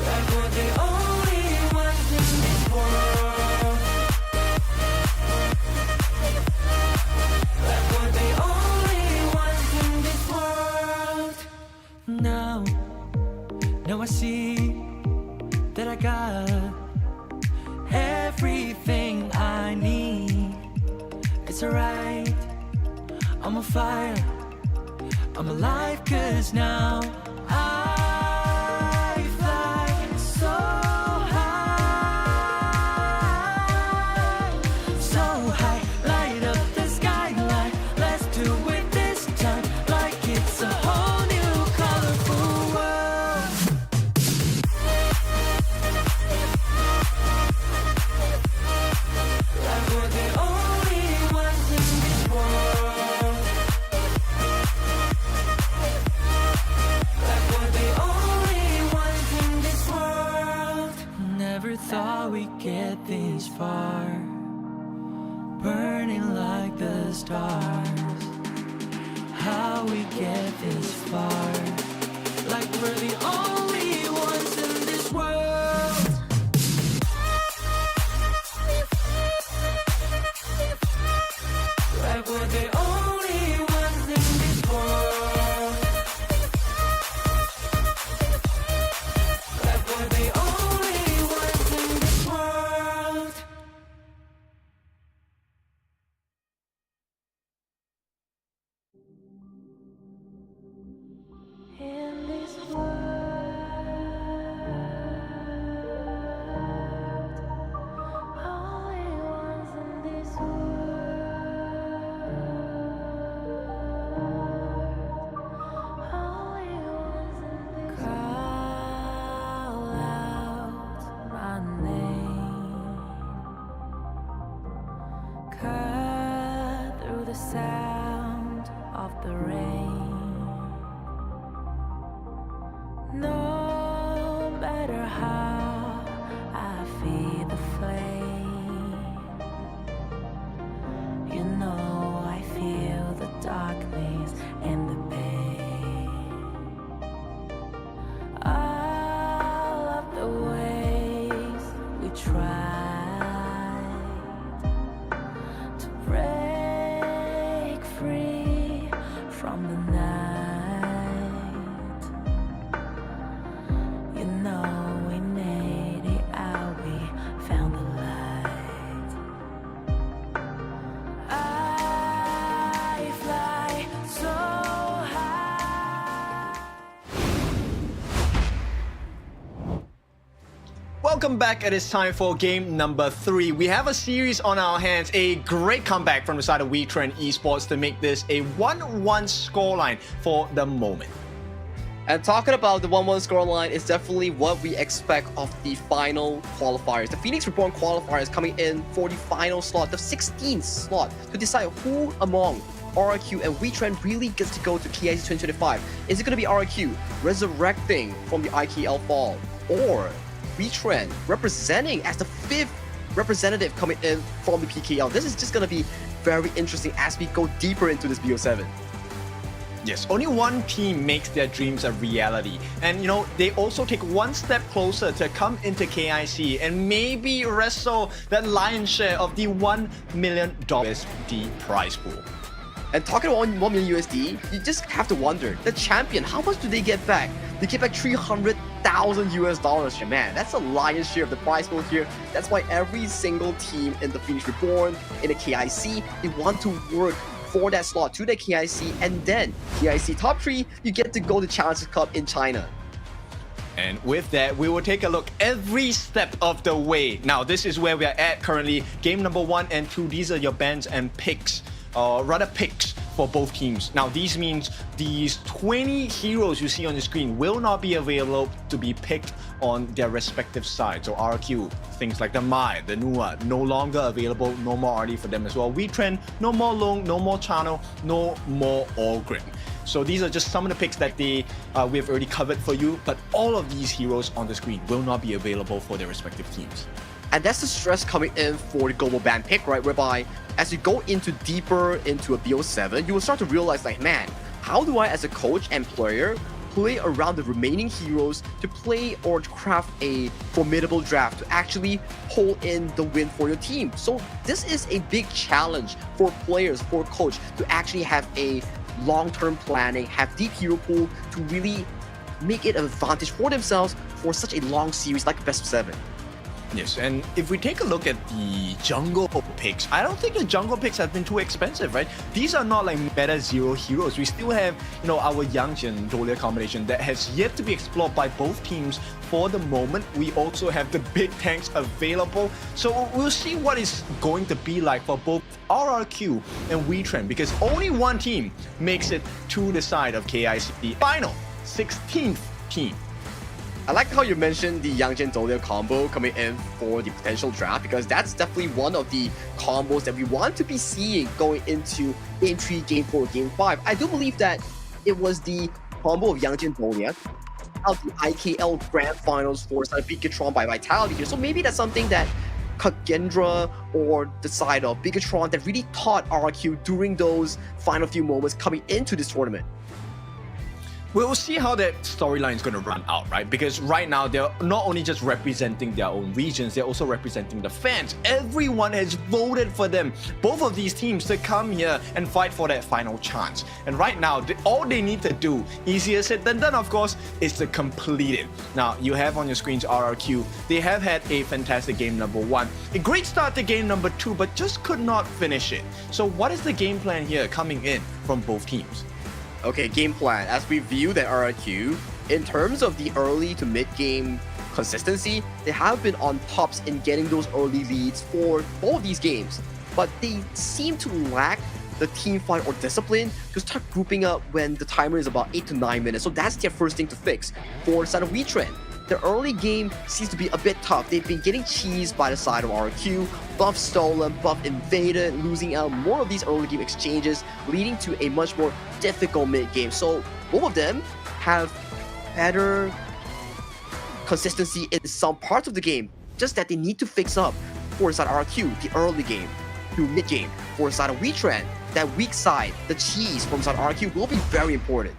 Like we're the only ones in this world. Like we're the only ones in this world. Now I see that I got everything I need. It's alright, I'm on fire, I'm alive, cause now I fly so high, light up the skyline, let's do it this time, like it's a whole new colorful world. Like we're the only ones in this world. Like we're the only ones in this world. Never thought we'd get this far, burning like the stars. How we get this far? Like we're the only ones in this world. Like we're the only ones in this world. Like we're the only ones in this world. In this world. welcome back. It is time for game number 3. We have a series on our hands, a great comeback from the side of WETRND Esports to make this a 1-1 scoreline for the moment. And talking about the 1-1 scoreline is definitely what we expect of the final qualifiers. The Phoenix Reborn qualifier is coming in for the final slot, the 16th slot, to decide who among RRQ and WETRND really gets to go to KIC2025. Is it going to be RRQ resurrecting from the IKL fall, or WETRND representing as the 5th representative coming in from the PKL? This is just going to be very interesting as we go deeper into this BO7. Yes, only one team makes their dreams a reality. And you know, they also take one step closer to come into KIC and maybe wrestle that lion's share of the $1 million USD prize pool. And talking about $1 million USD, you just have to wonder, the champion, how much do they get back? They get back $300,000 US. Man, that's a lion's share of the prize pool here. That's why every single team in the Phoenix Reborn, in the KIC, they want to work for that slot to the KIC, and then KIC top 3, you get to go to Challengers Cup in China. And with that, we will take a look every step of the way. Now, this is where we are at currently. Game number 1 and 2, these are your bans and picks, rather picks for both teams. Now, these means these 20 heroes you see on the screen will not be available to be picked on their respective sides. So RQ, things like the Mai, the Nua, no longer available, no more RD for them as well. WETRND, no more Long, no more Channel, no more Orgrim. So these are just some of the picks that we have already covered for you, but all of these heroes on the screen will not be available for their respective teams. And that's the stress coming in for the global ban pick, right? Whereby as you go deeper into a BO7, you will start to realize, like, man, how do I as a coach and player play around the remaining heroes to play or to craft a formidable draft to actually pull in the win for your team? So this is a big challenge for players, for coach, to actually have a long-term planning, have deep hero pool to really make it an advantage for themselves for such a long series like best of 7. Yes, and if we take a look at the jungle picks, I don't think the jungle picks have been too expensive, right? These are not like meta zero heroes. We still have, you know, our Yangjin Dolia combination that has yet to be explored by both teams for the moment. We also have the big tanks available. So we'll see what it's going to be like for both RRQ and WETRND, because only one team makes it to the side of KIC, final 16th team. I like how you mentioned the Yangjin Dolia combo coming in for the potential draft, because that's definitely one of the combos that we want to be seeing going into Game 3, Game 4, Game 5. I do believe that it was the combo of Yangjin Dolia out the IKL Grand Finals for Bigatron by Vitality here. So maybe that's something that Kagendra or the side of Bigatron that really taught RRQ during those final few moments coming into this tournament. We'll see how that storyline is going to run out, right? Because right now, they're not only just representing their own regions, they're also representing the fans. Everyone has voted for them, both of these teams, to come here and fight for that final chance. And right now, all they need to do, easier said than done, of course, is to complete it. Now, you have on your screens RRQ. They have had a fantastic game number 1. A great start to game number 2, but just could not finish it. So what is the game plan here coming in from both teams? Okay, game plan. As we view the RRQ, in terms of the early to mid-game consistency, they have been on tops in getting those early leads for both these games. But they seem to lack the team fight or discipline to start grouping up when the timer is about 8 to 9 minutes. So that's their first thing to fix for the side of WETRND. The early game seems to be a bit tough. They've been getting cheesed by the side of RRQ, buff stolen, buff invaded, losing out more of these early game exchanges, leading to a much more difficult mid game. So both of them have better consistency in some parts of the game, just that they need to fix up for the side of RRQ, the early game to mid game. For the side of WETRND, that weak side, the cheese from the side of RRQ will be very important.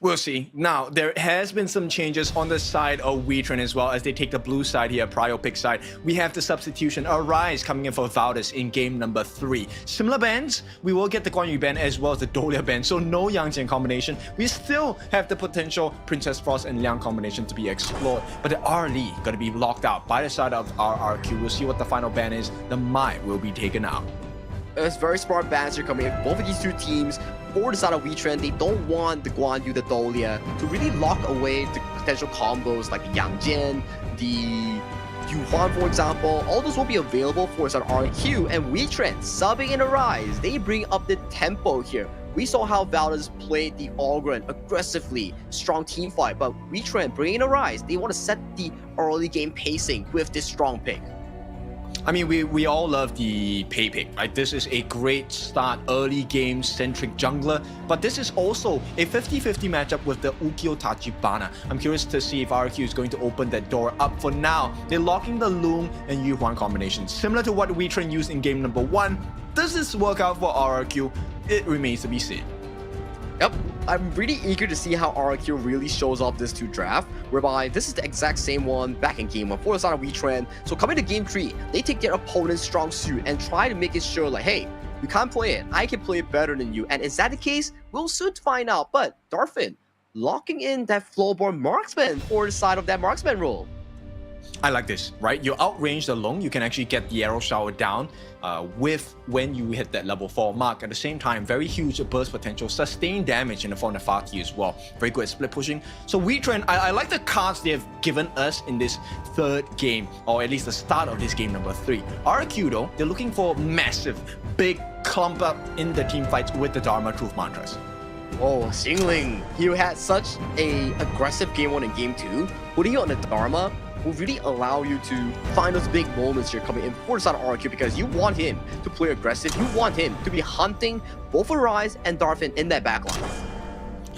We'll see. Now, there has been some changes on the side of WETRND as well, as they take the blue side here, Prio pick side. We have the substitution, Arise, coming in for Valdez in game number 3. Similar bans, we will get the Guan Yu ban as well as the Dolia ban, so no Yangjin combination. We still have the potential Princess Frost and Liang combination to be explored, but the R-Li going to be locked out by the side of RRQ. We'll see what the final ban is. The Mai will be taken out. There's very smart bans here coming in. Both of these two teams for the side of WETRND, they don't want the Guan Yu, the Dahlia to really lock away the potential combos like the Yang Jian, the Yu Huan, for example. All those will be available for the side of RQ, and WETRND subbing in Arise. They bring up the tempo here. We saw how Valdez played the Ogren aggressively, strong team fight, but WETRND bringing Arise. They want to set the early game pacing with this strong pick. I mean, we all love the pay pick, right? This is a great start, early game centric jungler, but this is also a 50-50 matchup with the Ukyo Tachibana. I'm curious to see if RQ is going to open that door up. For now, they're locking the Loom and Yu Huan combination, similar to what WETRND used in game number 1. Does this work out for RQ? It remains to be seen. Yep, I'm really eager to see how RQ really shows off this 2 draft, whereby this is the exact same one back in game 1 for the side of WETRND. So coming to game 3, they take their opponent's strong suit and try to make it sure like, hey, you can't play it, I can play it better than you. And is that the case? We'll soon find out. But Darfin locking in that floorborn marksman for the side of that marksman role. I like this, right? You outrange the Long, you can actually get the arrow shower down with when you hit that level 4 mark. At the same time, very huge burst potential, sustained damage in the form of Fatih as well. Very good at split pushing. So WETRND, I like the cards they have given us in this 3rd game, or at least the start of this game number 3. RQ though, they're looking for massive, big clump up in the team fights with the Dharma Truth Mantras. Oh, Xingling, he had such a aggressive game 1 and game 2. Putting you on the Dharma will really allow you to find those big moments here coming in for the side of RQ, because you want him to play aggressive. You want him to be hunting both Arise and Darfin in that backline.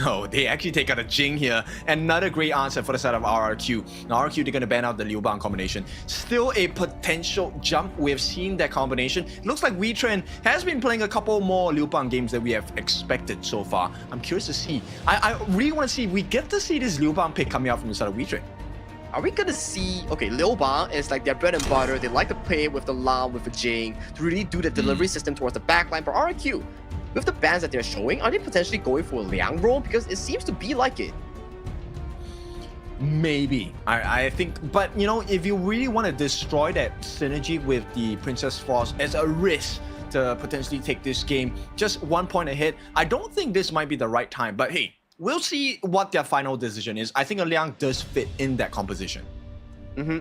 Oh, they actually take out a Jing here. Another great answer for the side of RRQ. Now RQ, they're going to ban out the Liu Bang combination. Still a potential jump. We've seen that combination. It looks like WETRND has been playing a couple more Liu Bang games than we have expected so far. I'm curious to see. I really want to see if we get to see this Liu Bang pick coming out from the side of WETRND. Are we gonna see, okay, Liu Bang is like their bread and butter. They like to play with the Lam, with the Jing, to really do the delivery system towards the backline. For RQ, with the bans that they're showing, are they potentially going for a Liang role? Because it seems to be like it. Maybe. I think, but you know, if you really want to destroy that synergy with the Princess Frost as a risk to potentially take this game just 1 point ahead, I don't think this might be the right time. But hey, we'll see what their final decision is. I think a Liang does fit in that composition.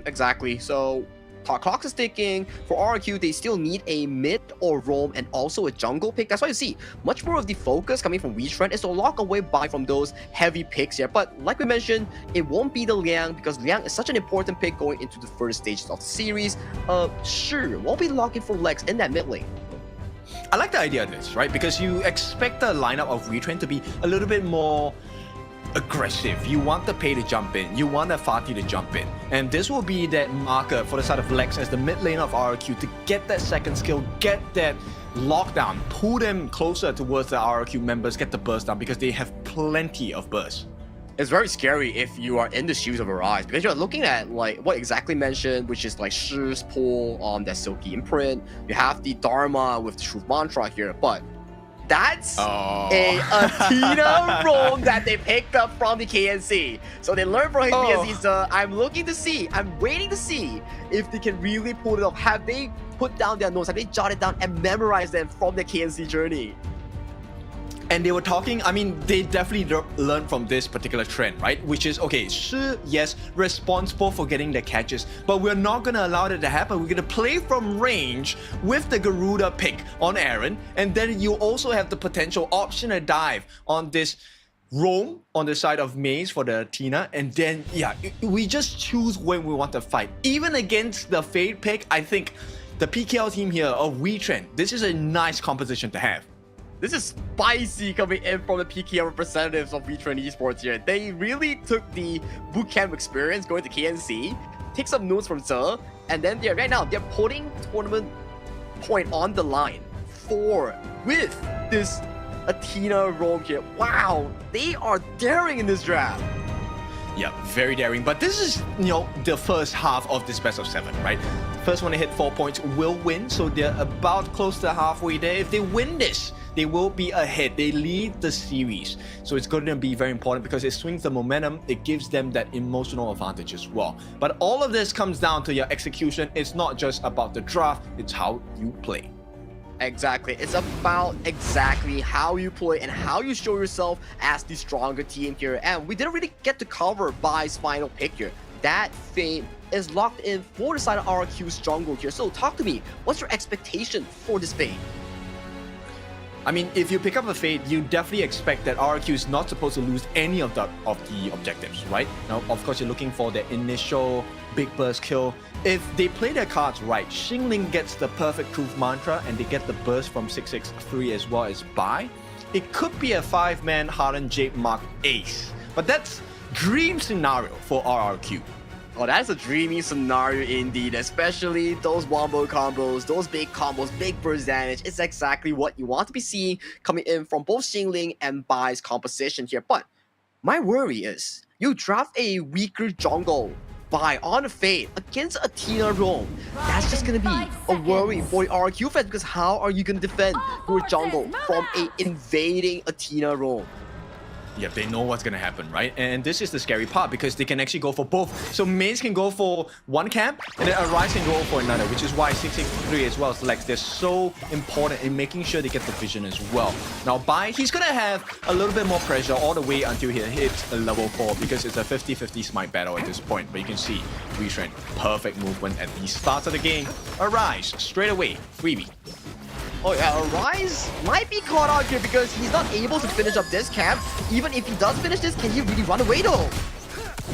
Exactly. So clock is ticking. For RQ, they still need a mid or roam and also a jungle pick. That's why you see much more of the focus coming from WETRND is to lock away by from those heavy picks here. But like we mentioned, it won't be the Liang, because Liang is such an important pick going into the first stages of the series. Sure, won't be locking for Lex in that mid lane. I like the idea of this, right? Because you expect the lineup of WETRND to be a little bit more aggressive. You want the Pei to jump in. You want the Fatih to jump in. And this will be that marker for the side of Lex as the mid lane of RQ to get that second skill, get that lockdown, pull them closer towards the RQ members, get the burst down, because they have plenty of burst. It's very scary if you are in the shoes of Arise, because you're looking at like what exactly mentioned, which is like Shi's pull on that Silky imprint. You have the Dharma with the Truth Mantra here, but that's a Athena roam that they picked up from the KNC. So they learned from his PNC. So I'm waiting to see if they can really pull it off. Have they put down their notes? Have they jotted down and memorized them from the KNC journey? And they were talking, I mean, they definitely learned from this particular trend, right? Which is, okay, Shi, yes, responsible for getting the catches, but we're not going to allow that to happen. We're going to play from range with the Garuda pick on Aaron, and then you also have the potential option to dive on this roam on the side of Maze for the Tina, and then, yeah, we just choose when we want to fight. Even against the Fade pick, I think the PKL team here of WETRND, this is a nice composition to have. This is spicy coming in from the PKL representatives of WETRND Esports here. They really took the bootcamp experience going to KNC, take some notes from Ze, and then right now they're putting tournament point on the line with this Athena roam here. Wow, they are daring in this draft. Yeah, very daring. But this is, you know, the first half of this best of 7, right? First one to hit 4 points will win, so they're about close to halfway there. If they win this, they will be ahead. They lead the series. So it's going to be very important because it swings the momentum. It gives them that emotional advantage as well. But all of this comes down to your execution. It's not just about the draft, it's how you play. Exactly. It's about exactly how you play and how you show yourself as the stronger team here. And we didn't really get to cover Bai's final pick here. That Fate is locked in for the side of RQ's jungle here. So talk to me. What's your expectation for this Fate? I mean, if you pick up a Fate, you definitely expect that RQ is not supposed to lose any of the objectives, right? Now, of course, you're looking for the initial big burst kill. If they play their cards right, Xingling gets the perfect truth mantra and they get the burst from 663 as well as Bai. It could be a 5-man Harden Jade Mark ace, but that's dream scenario for RRQ. Oh, that's a dreamy scenario indeed, especially those wombo combos, those big combos, big burst damage. It's exactly what you want to be seeing coming in from both Xingling and Bai's composition here. But my worry is, you draft a weaker jungle Bai on a Fate against a Tina roam. That's just gonna be a worry for the RQ fans, because how are you gonna defend your jungle from a invading Athena roam? Yep, they know what's gonna happen, right? And this is the scary part because they can actually go for both. So Maze can go for one camp and then Arise can go for another, which is why 663 as well as Lex, they're so important in making sure they get the vision as well. Now Bai, he's gonna have a little bit more pressure all the way until he hits a level 4 because it's a 50-50 smite battle at this point. But you can see WETRND, perfect movement at the start of the game. Arise, straight away, freebie. Oh yeah, Arise might be caught out here because he's not able to finish up this camp. Even if he does finish this, can he really run away though?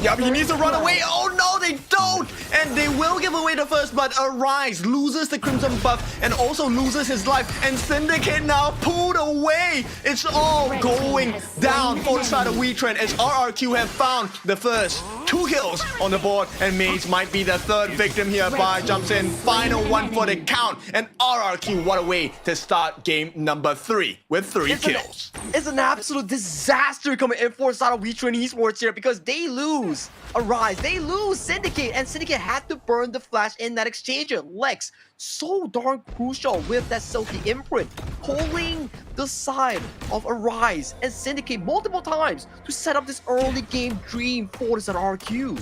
Yeah, he needs to run away. Oh no, they don't! And they will give away the first, but Arise loses the Crimson buff and also loses his life. And Syndicate now pulled away. It's all going down for the side of WETRND as RRQ have found the first 2 kills on the board. And Maze might be the third victim here. Bai jumps in, final one for the count. And RRQ, what a way to start game number 3 with 3 kills. It's an absolute disaster coming in for the side of WETRND Esports here because they lose Arise, they lose Syndicate, and Syndicate had to burn the flash in that exchange. Lex, so darn crucial with that Silky imprint, pulling the side of Arise and Syndicate multiple times to set up this early game dream for this at RQ.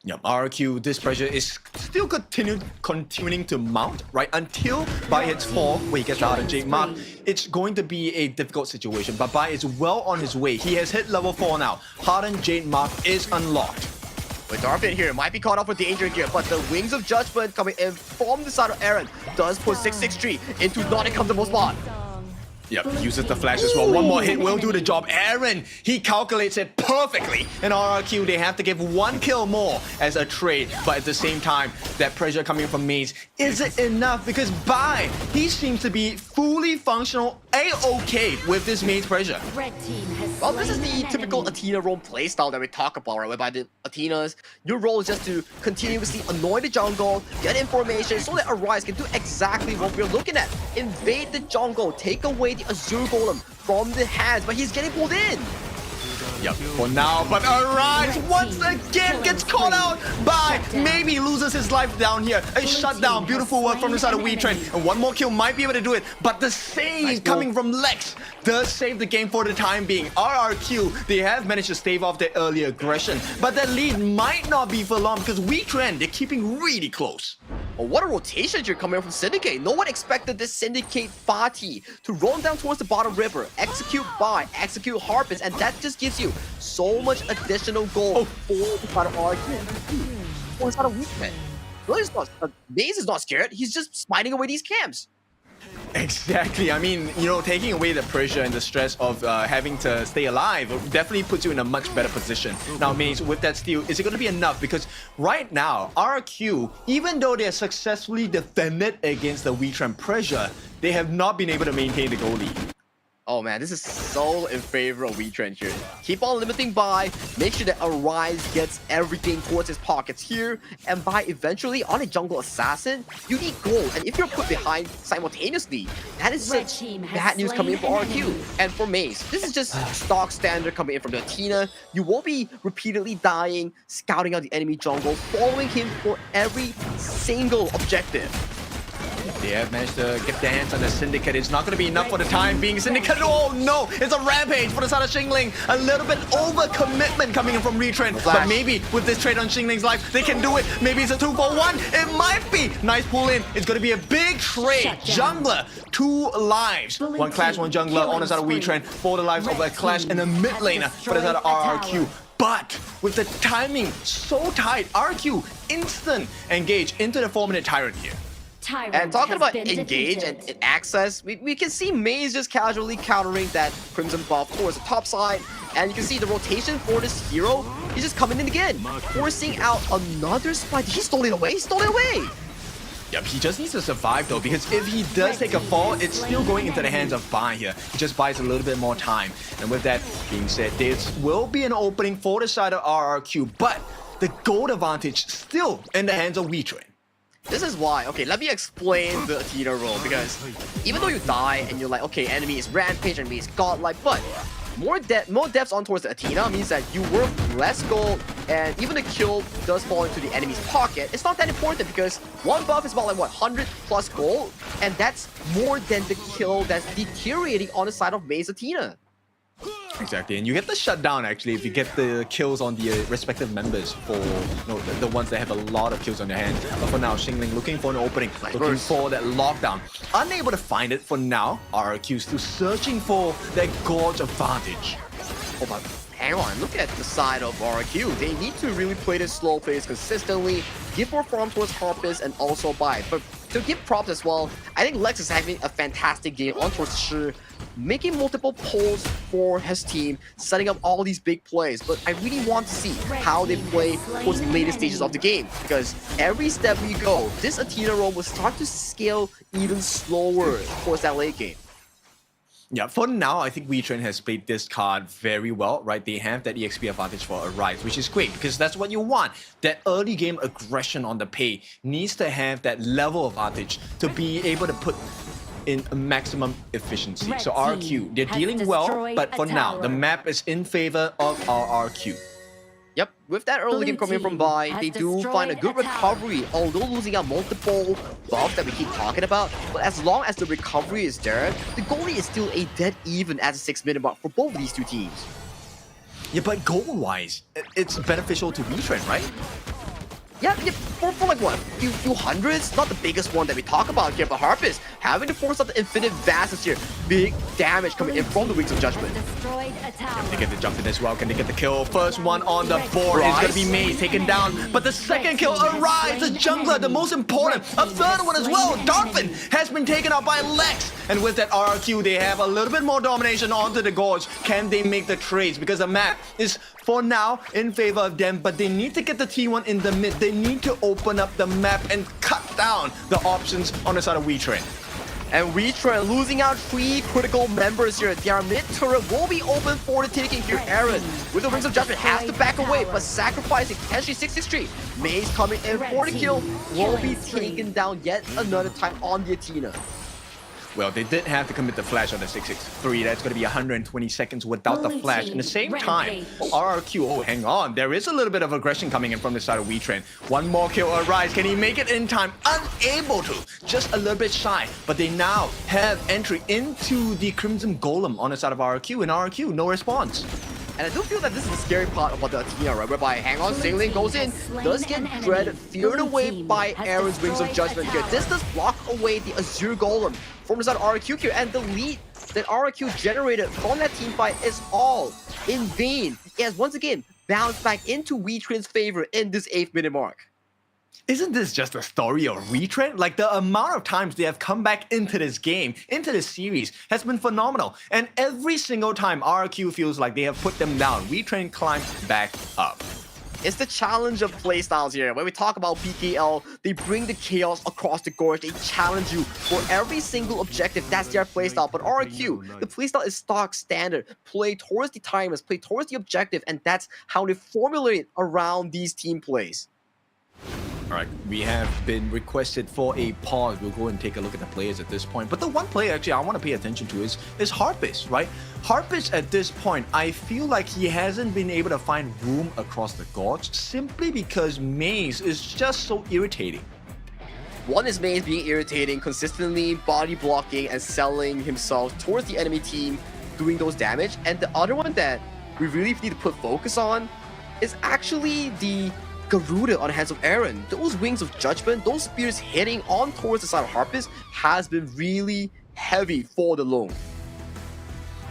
Yep, RQ, this pressure is still continuing to mount, right? Until Bai hits 4, where he gets out of Jade Mark, it's going to be a difficult situation. But Bai is well on his way. He has hit level 4 now. Hardened Jade Mark is unlocked. With Darpin here, might be caught off with danger here, but the Wings of Judgment coming in from the side of Aaron does put 663 into not a comfortable spot. Yep, uses the flash as well. One more hit will do the job. Aaron, he calculates it perfectly. And RRQ, they have to give 1 kill more as a trade. But at the same time, that pressure coming from Maze isn't enough because Bai, he seems to be fully functional, A-okay with this Maze pressure. Well, this is the typical Athena roam playstyle that we talk about, right? Whereby the Athenas, your role is just to continuously annoy the jungle, get information so that Arise can do exactly what we're looking at. Invade the jungle, take away the Azure Golem from the hands, but he's getting pulled in. Yep, for now, but Arise once again gets caught out by maybe loses his life down here. A shutdown, beautiful work from the side of WETRND, and one more kill might be able to do it, but the save coming from Lex does save the game for the time being. RRQ, they have managed to stave off their early aggression, but that lead might not be for long because WETRND, they're keeping really close. Oh, what a rotation here coming from Syndicate. No one expected this Syndicate Fati to roam down towards the bottom river, execute Bai, execute Harpist, and that just gives you so much additional gold for the side of RQ. For the side of WETRND. Really, Maze is not scared. He's just smiting away these camps. Exactly. I mean, you know, taking away the pressure and the stress of having to stay alive definitely puts you in a much better position. Now, Maze, with that steal, is it going to be enough? Because right now, RQ, even though they are successfully defended against the WETRND pressure, they have not been able to maintain the goal lead. Oh man, this is so in favor of WETRND here. Keep on limiting Bai, make sure that Arise gets everything towards his pockets here, and Bai eventually on a jungle assassin, you need gold, and if you're put behind simultaneously, that is such bad news coming in for RQ. And for Maze, this is just stock standard coming in from the Athena. You won't be repeatedly dying, scouting out the enemy jungle, following him for every single objective. They have managed to get their hands on the Syndicate. It's not going to be enough for the time being. Syndicate, oh no, it's a rampage for the side of Xingling. A little bit over commitment coming in from WETRND, but maybe with this trade on Xingling's life, they can do it. Maybe it's a 2-for-1. It might be. Nice pull in. It's going to be a big trade. Jungler, 2 lives. 1 Clash, 1 Jungler on the side of WETRND for the lives of a Clash and a mid laner for the side of RRQ. But with the timing so tight, RRQ instant engage into the 4-minute Tyrant here. And talking about engage and access, we can see Maze just casually countering that Crimson buff towards the top side. And you can see the rotation for this hero. He's just coming in again, forcing out another spike. He stole it away. He stole it away. Yep, he just needs to survive though, because if he does take a fall, it's still going into the hands of Bai here. He just buys a little bit more time. And with that being said, this will be an opening for the side of RRQ, but the gold advantage still in the hands of WETRND. This is why, okay, let me explain the Athena role, because even though you die and you're like, okay, enemy is Rampage, enemy is Godlike, but more depths on towards the Athena means that you work less gold, and even the kill does fall into the enemy's pocket. It's not that important because one buff is about like what, 100 plus gold, and that's more than the kill that's deteriorating on the side of Maze Athena. Exactly, and you get the shutdown actually if you get the kills on the respective members for the ones that have a lot of kills on their hand. But for now, Xingling looking for an opening, looking for that lockdown. Unable to find it for now, RRQ still searching for that gorge advantage. Oh, but hang on, look at the side of RRQ. They need to really play this slow phase consistently, give more farm towards Harpist and also buy. But to give props as well, I think Lex is having a fantastic game on towards Shi, making multiple pulls for his team, setting up all these big plays. But I really want to see how they play towards the later stages of the game, because every step we go, this Athena role will start to scale even slower towards that late game. Yeah, for now, I think WETRND has played this card very well, right? They have that EXP advantage for Arise, which is great because that's what you want. That early game aggression on the pay needs to have that level advantage to be able to put in a maximum efficiency. So RRQ, they're dealing well, but for now, the map is in favor of RRQ. Yep, with that early game coming from Bai, they do find a good recovery, although losing out multiple buffs that we keep talking about. But as long as the recovery is there, the goalie is still a dead even at the 6-minute mark for both of these two teams. Yeah, but goal-wise, it's beneficial to WETRND, right? Yeah, for like what, few hundreds? Not the biggest one that we talk about here, but Harpist having to force out the infinite vastness here. Big damage coming in from the Wings of Judgment. Can they get the jump in as well? Can they get the kill? First one on the board is going to be Maze taken down, but the second kill arrives. The jungler, the most important. A third one as well. Dolphin has been taken out by Lex. And with that RRQ, they have a little bit more domination onto the gorge. Can they make the trades? Because the map is, for now, in favor of them, but they need to get the T1 in the mid. They need to open up the map and cut down the options on the side of WETRND. And WETRND losing out 3 critical members here. Their mid turret will be open for the taking here. Aaron, with the Rings of Judgment, has to back away, but sacrificing Kenshi 63. Maze coming in for the kill, will be taken down yet another time on the Athena. Well, they did have to commit the flash on the 663. That's going to be 120 seconds without the flash. In the same time, RRQ, oh, hang on. There is a little bit of aggression coming in from the side of WETRND. One more kill Arise. Can he make it in time? Unable to. Just a little bit shy. But they now have entry into the Crimson Golem on the side of RRQ. And RRQ, no response. And I do feel that this is the scary part about the Athena, right? Whereby, hang on, Xingling goes in, does get Dread feared away by Aaron's Wings of Judgment here. This does block away the Azure Golem from the side of RRQ here, and the lead that RRQ generated from that team fight is all in vain. It has once again bounced back into WETRND's favor in this 8-minute mark. Isn't this just a story of WETRND? Like, the amount of times they have come back into this game, into this series, has been phenomenal. And every single time RRQ feels like they have put them down, WETRND climbs back up. It's the challenge of playstyles here. When we talk about PKL, they bring the chaos across the gorge. They challenge you for every single objective. That's their playstyle. But RRQ, the playstyle is stock standard. Play towards the timers, play towards the objective, and that's how they formulate around these team plays. All right, we have been requested for a pause. We'll go and take a look at the players at this point. But the one player actually I want to pay attention to is Harpist, right? Harpist at this point, I feel like he hasn't been able to find room across the gorge simply because Maze is just so irritating. One is Maze being irritating, consistently body blocking and selling himself towards the enemy team, doing those damage. And the other one that we really need to put focus on is actually the Garuda on the hands of Aaron. Those Wings of Judgment, those spears hitting on towards the side of Harpist has been really heavy for the Lone.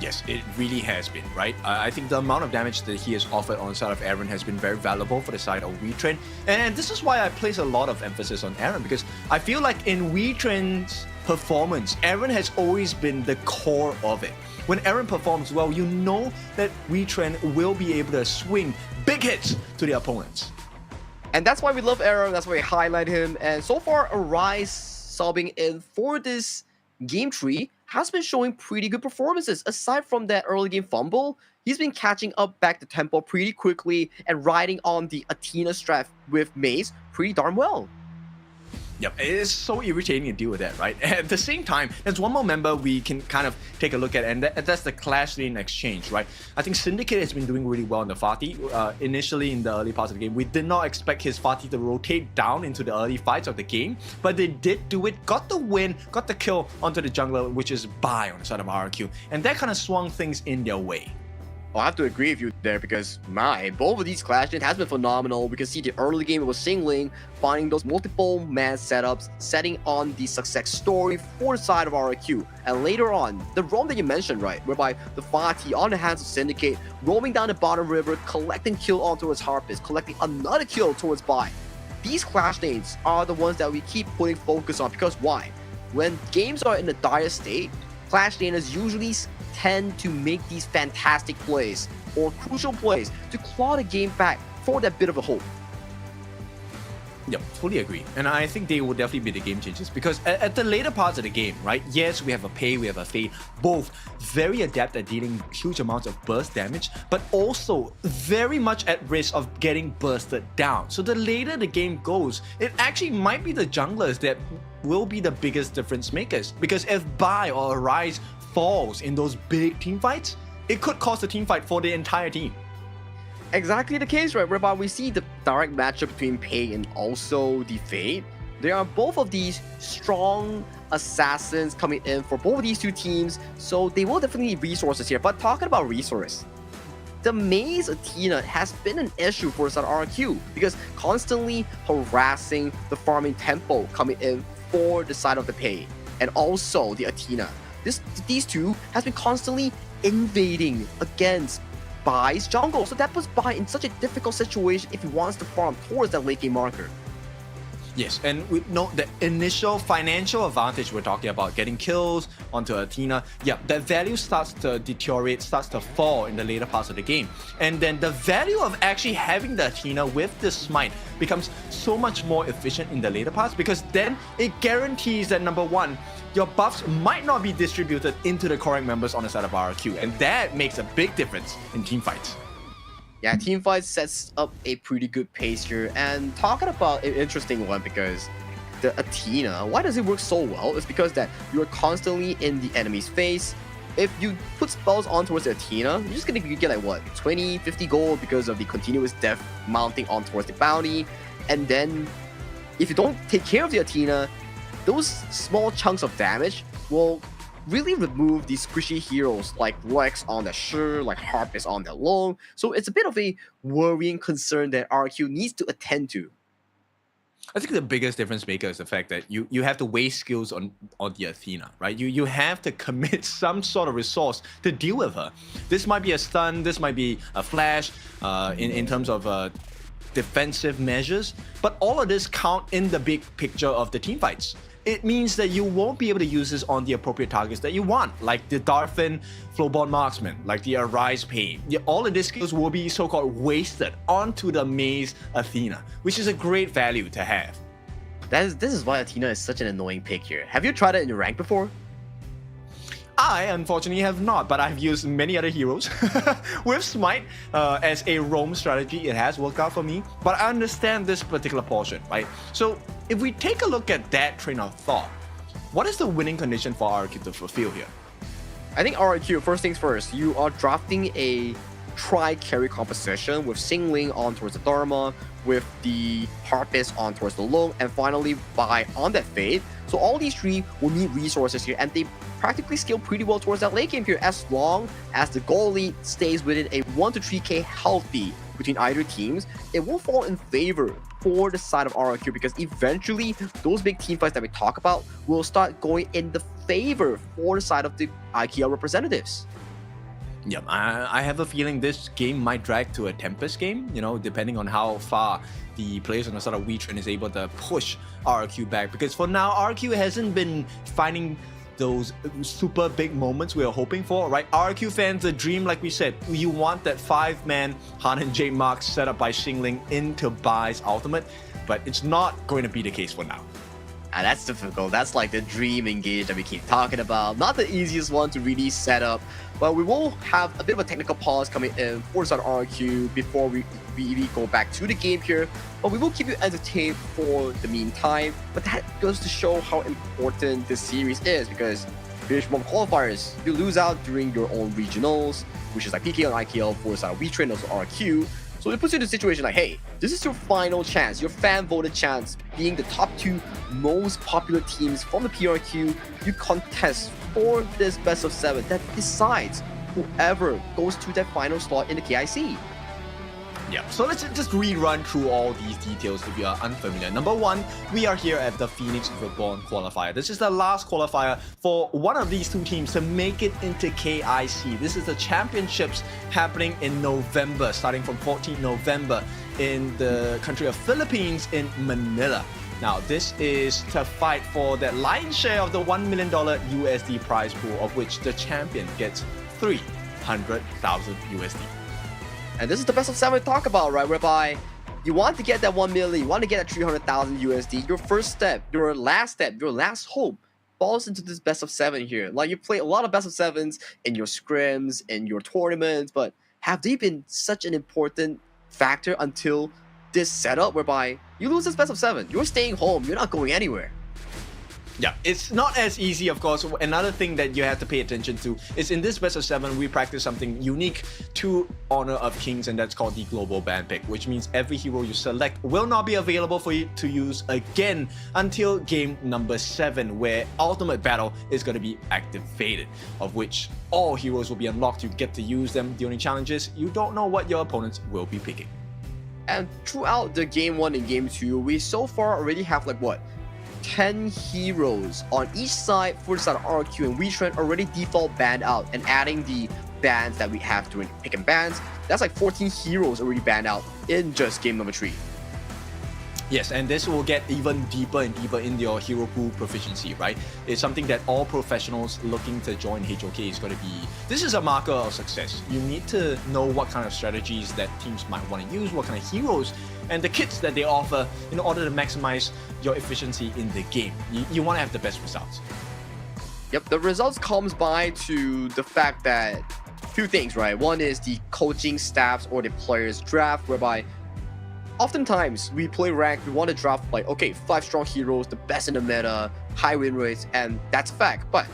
Yes, it really has been, right? I think the amount of damage that he has offered on the side of Aaron has been very valuable for the side of WETRND. And this is why I place a lot of emphasis on Aaron, because I feel like in WETRND's performance, Aaron has always been the core of it. When Aaron performs well, you know that WETRND will be able to swing big hits to the opponents. And that's why we love Aaron, that's why we highlight him. And so far, Arise subbing in for this game tree has been showing pretty good performances. Aside from that early game fumble, he's been catching up back to tempo pretty quickly and riding on the Athena strat with Maze pretty darn well. Yep, it is so irritating to deal with that, right? At the same time, there's one more member we can kind of take a look at, and that's the Clash Lane exchange, right? I think Syndicate has been doing really well in the Fatih. Initially in the early parts of the game, we did not expect his Fatih to rotate down into the early fights of the game, but they did do it, got the win, got the kill onto the jungler, which is Bai on the side of RRQ, and that kind of swung things in their way. I have to agree with you there because both of these Clash Lanes has been phenomenal. We can see the early game it was singling, finding those multiple man setups, setting on the success story for the side of RRQ. And later on, the roam that you mentioned, right, whereby the Fatih on the hands of Syndicate, roaming down the bottom river, collecting kill on towards Harpist, collecting another kill towards Bai. These Clash Lanes are the ones that we keep putting focus on because why? When games are in a dire state, Clash Laners usually tend to make these fantastic plays or crucial plays to claw the game back for that bit of a hope. Yep, fully agree. And I think they will definitely be the game changers because at the later parts of the game, right? Yes, we have a Pei, we have a Fei, both very adept at dealing huge amounts of burst damage, but also very much at risk of getting bursted down. So the later the game goes, it actually might be the junglers that will be the biggest difference makers. Because if Bai or Arise falls in those big team fights, it could cost a team fight for the entire team. Exactly the case, right? Whereby we see the direct matchup between Pei and also the Fade. There are both of these strong assassins coming in for both of these two teams, so they will definitely need resources here. But talking about resources, the Maze Athena has been an issue for us at RQ because constantly harassing the farming tempo coming in for the side of the Pei and also the Athena. These two has been constantly invading against Bai's jungle, so that puts Bai in such a difficult situation if he wants to farm towards that late game marker. Yes, and we know the initial financial advantage we're talking about, getting kills onto Athena, yeah, that value starts to deteriorate, starts to fall in the later parts of the game. And then the value of actually having the Athena with the smite becomes so much more efficient in the later parts because then it guarantees that number one, your buffs might not be distributed into the correct members on the side of RRQ, and that makes a big difference in teamfights. Yeah, teamfight sets up a pretty good pace here, and talking about an interesting one because the Athena, why does it work so well? It's because that you're constantly in the enemy's face. If you put spells on towards the Athena, you're just gonna get like what, 20, 50 gold because of the continuous death mounting on towards the bounty, and then if you don't take care of the Athena, those small chunks of damage will really remove these squishy heroes like Lex on the Shi, like Harpist on the Long. So it's a bit of a worrying concern that RQ needs to attend to. I think the biggest difference maker is the fact that you have to waste skills on the Athena, right? You have to commit some sort of resource to deal with her. This might be a stun, this might be a flash in terms of defensive measures, but all of this count in the big picture of the team fights. It means that you won't be able to use this on the appropriate targets that you want, like the Darfin Flowborn Marksman, like the Arise Pain. All of these skills will be so-called wasted onto the Maze Athena, which is a great value to have. This is why Athena is such an annoying pick here. Have you tried it in your rank before? I unfortunately have not, but I've used many other heroes. With Smite as a roam strategy, it has worked out for me, but I understand this particular portion, right? So if we take a look at that train of thought, what is the winning condition for RQ to fulfill here? I think RQ, first things first, you are drafting a tri-carry composition with Singling on towards the Dharma, with the Harpist on towards the Long, and finally by on that Fade. So all these three will need resources here, and they practically scale pretty well towards that late game here, as long as the goal lead stays within a 1 to 3k healthy between either teams. It will fall in favor for the side of RRQ, because eventually those big team fights that we talk about will start going in the favor for the side of the IKL representatives. Yeah, I have a feeling this game might drag to a Tempest game, you know, depending on how far the players on the side of WETRND is able to push RRQ back. Because for now, RRQ hasn't been finding those super big moments we are hoping for, right? RRQ fans, the dream, like we said, you want that 5-man Han and J Mark set up by Xingling into Bai's ultimate, but it's not going to be the case for now. And that's difficult. That's like the dream engage that we keep talking about. Not the easiest one to really set up, but we will have a bit of a technical pause coming in for side RRQ before we really go back to the game here. But we will keep you entertained for the meantime. But that goes to show how important this series is, because Reborn qualifiers, you lose out during your own regionals, which is like PK and IKL for side WETRND and also RRQ. So it puts you in a situation like, hey, this is your final chance, your fan voted chance, being the top 2 most popular teams from the PRQ. You contest for this best of 7 that decides whoever goes to that final slot in the KIC. Yeah, so let's just rerun through all these details if you are unfamiliar. Number 1, we are here at the Phoenix Reborn Qualifier. This is the last qualifier for one of these two teams to make it into KIC. This is the championships happening in November, starting from 14th November in the country of Philippines in Manila. Now, this is to fight for that lion's share of the $1 million USD prize pool, of which the champion gets 300,000 USD. And this is the best of 7 we talk about, right? Whereby you want to get that 1 million, you want to get that 300,000 USD. Your first step, your last hope falls into this best of 7 here. Like, you play a lot of best of 7s in your scrims, in your tournaments, but have they been such an important factor until this setup whereby you lose this best of 7? You're staying home, you're not going anywhere. Yeah, it's not as easy, of course. Another thing that you have to pay attention to is in this best of 7, we practice something unique to Honor of Kings, and that's called the global ban pick, which means every hero you select will not be available for you to use again until game number 7, where Ultimate Battle is going to be activated, of which all heroes will be unlocked. You get to use them. The only challenge is you don't know what your opponents will be picking. And throughout the game 1 and game 2, we so far already have like what? 10 heroes on each side for the side of RQ and WETRND already default banned out, and adding the bans that we have during pick and bans, that's like 14 heroes already banned out in just game number 3. Yes, and this will get even deeper and deeper in your hero pool proficiency, right? It's something that all professionals looking to join HOK is going to be... This is a marker of success. You need to know what kind of strategies that teams might want to use, what kind of heroes, and the kits that they offer in order to maximize your efficiency in the game. You want to have the best results. Yep, the results comes by to the fact that few things, right? One is the coaching staffs or the players draft, whereby oftentimes we play ranked, we want to draft like, okay, 5 strong heroes, the best in the meta, high win rates, and that's a fact. But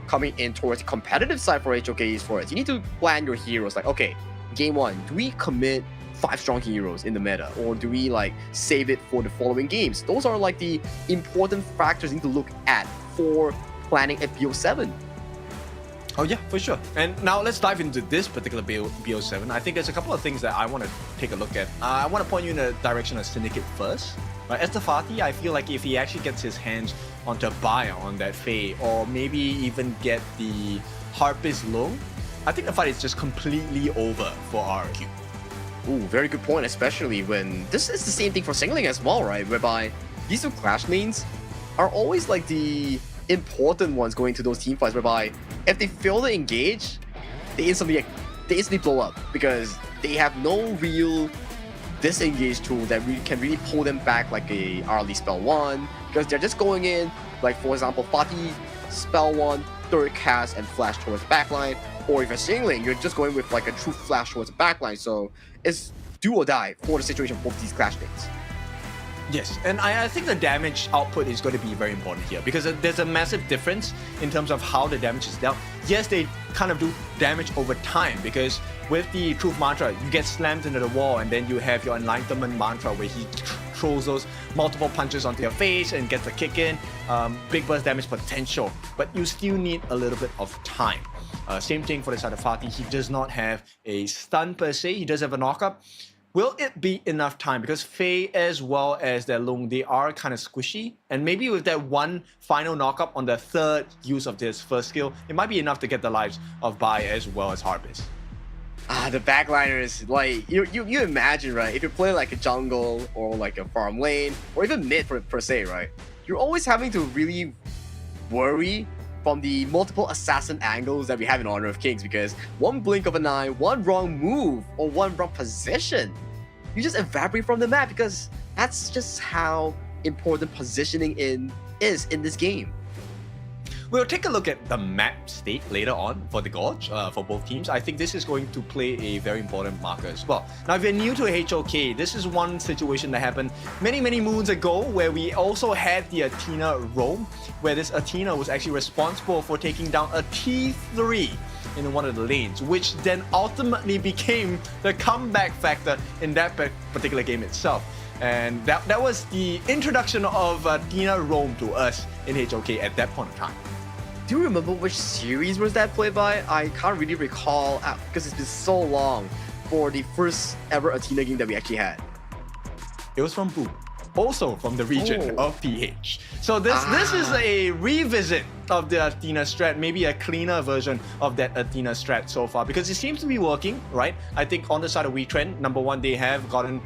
coming in towards the competitive side for HOK Esports, you need to plan your heroes like, okay, game 1, do we commit 5 strong heroes in the meta, or do we like save it for the following games? Those are like the important factors you need to look at for planning a BO7. Oh yeah, for sure. And now let's dive into this particular BO7. I think there's a couple of things that I want to take a look at. I want to point you in the direction of Syndicate first. Right, Estafati, I feel like if he actually gets his hands onto Baia on that Fae, or maybe even get the Harpist Long, I think the fight is just completely over for RQ. Ooh, very good point, especially when this is the same thing for Singling as well, right? Whereby these two clash lanes are always like the important ones going to those team fights, whereby if they fail to engage, they instantly blow up because they have no real disengage tool that can really pull them back like a early spell 1, because they're just going in, like for example, Fatih spell 1, third cast and flash towards the backline, or if you're Singling, you're just going with like a true flash towards the backline. So it's do or die for the situation of both these clash lanes. Yes, and I think the damage output is going to be very important here because there's a massive difference in terms of how the damage is dealt. Yes, they kind of do damage over time because with the Truth Mantra, you get slammed into the wall and then you have your Enlightenment Mantra where he throws those multiple punches onto your face and gets a kick in, big burst damage potential, but you still need a little bit of time. Same thing for the side of Fatih, he does not have a stun per se, he does have a knockup. Will it be enough time? Because Faye as well as their Lung, they are kind of squishy. And maybe with that one final knockup on the third use of this first skill, it might be enough to get the lives of Bai as well as Harpist. The backliners, like, you imagine, right? If you play like a jungle or like a farm lane, or even mid per se, right? You're always having to really worry from the multiple assassin angles that we have in Honor of Kings, because one blink of an eye, one wrong move, or one wrong position, you just evaporate from the map, because that's just how important positioning is in this game. We'll take a look at the map state later on for the Gorge, for both teams. I think this is going to play a very important marker as well. Now, if you're new to HOK, this is one situation that happened many moons ago where we also had the Athena roam, where this Athena was actually responsible for taking down a T3 in one of the lanes, which then ultimately became the comeback factor in that particular game itself. And that was the introduction of Athena roam to us in HOK at that point in time. Do you remember which series was that played by? I can't really recall because it's been so long for the first ever Athena game that we actually had. It was from Boom, also from the region of PH. So this is a revisit of the Athena strat, maybe a cleaner version of that Athena strat so far, because it seems to be working, right? I think on the side of WETRND, number one, they have gotten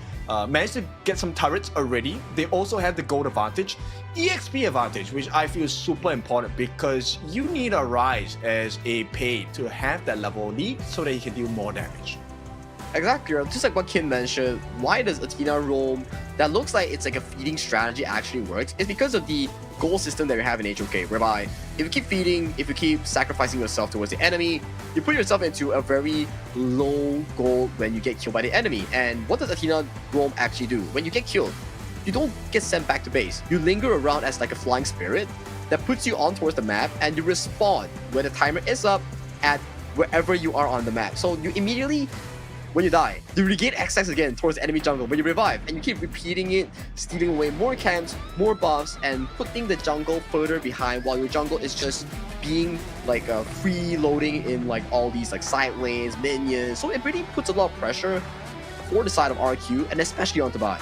managed to get some turrets already. They also have the gold advantage, EXP advantage, which I feel is super important because you need a Rise as a pay to have that level lead so that you can deal more damage. Exactly, just like what Kim mentioned, why does Athena roam that looks like it's like a feeding strategy actually works? It's because of the goal system that we have in HOK, whereby if you keep feeding, if you keep sacrificing yourself towards the enemy, you put yourself into a very low goal when you get killed by the enemy. And what does Athena roam actually do? When you get killed, you don't get sent back to base. You linger around as like a flying spirit that puts you on towards the map, and you respawn when the timer is up at wherever you are on the map. So you immediately, when you die, you regain access again towards the enemy jungle when you revive, and you keep repeating it, stealing away more camps, more buffs, and putting the jungle further behind while your jungle is just being like freeloading in like all these like side lanes, minions. So it really puts a lot of pressure for the side of RQ and especially onto Bai.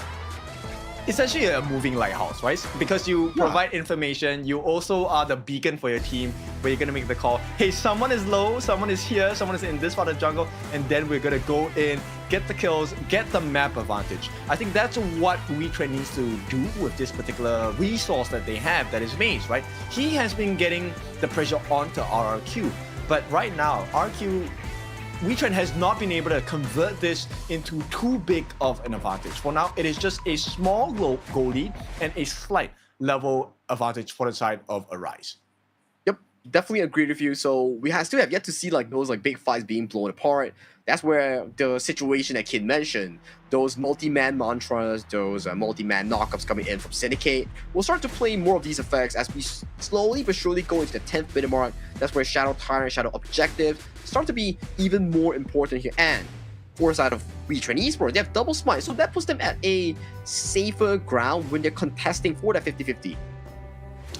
It's actually a moving lighthouse, right? Because you provide information, you also are the beacon for your team where you're gonna make the call, hey, someone is low, someone is here, someone is in this part of the jungle, and then we're gonna go in, get the kills, get the map advantage. I think that's what WETRND needs to do with this particular resource that they have, that is Maze, right? He has been getting the pressure onto RRQ, but right now, WETRND has not been able to convert this into too big of an advantage. For now, it is just a small goal lead and a slight level advantage for the side of Arise. Yep, definitely agree with you. So we still have yet to see like those like big fights being blown apart. That's where the situation that Kid mentioned, those multi-man mantras, those multi-man knockups coming in from Syndicate, will start to play more of these effects as we slowly but surely go into the 10th minute mark. That's where Shadow Tyrant, Shadow Objective start to be even more important here. And for the side of WETRND Esports, they have double smite, so that puts them at a safer ground when they're contesting for that 50-50.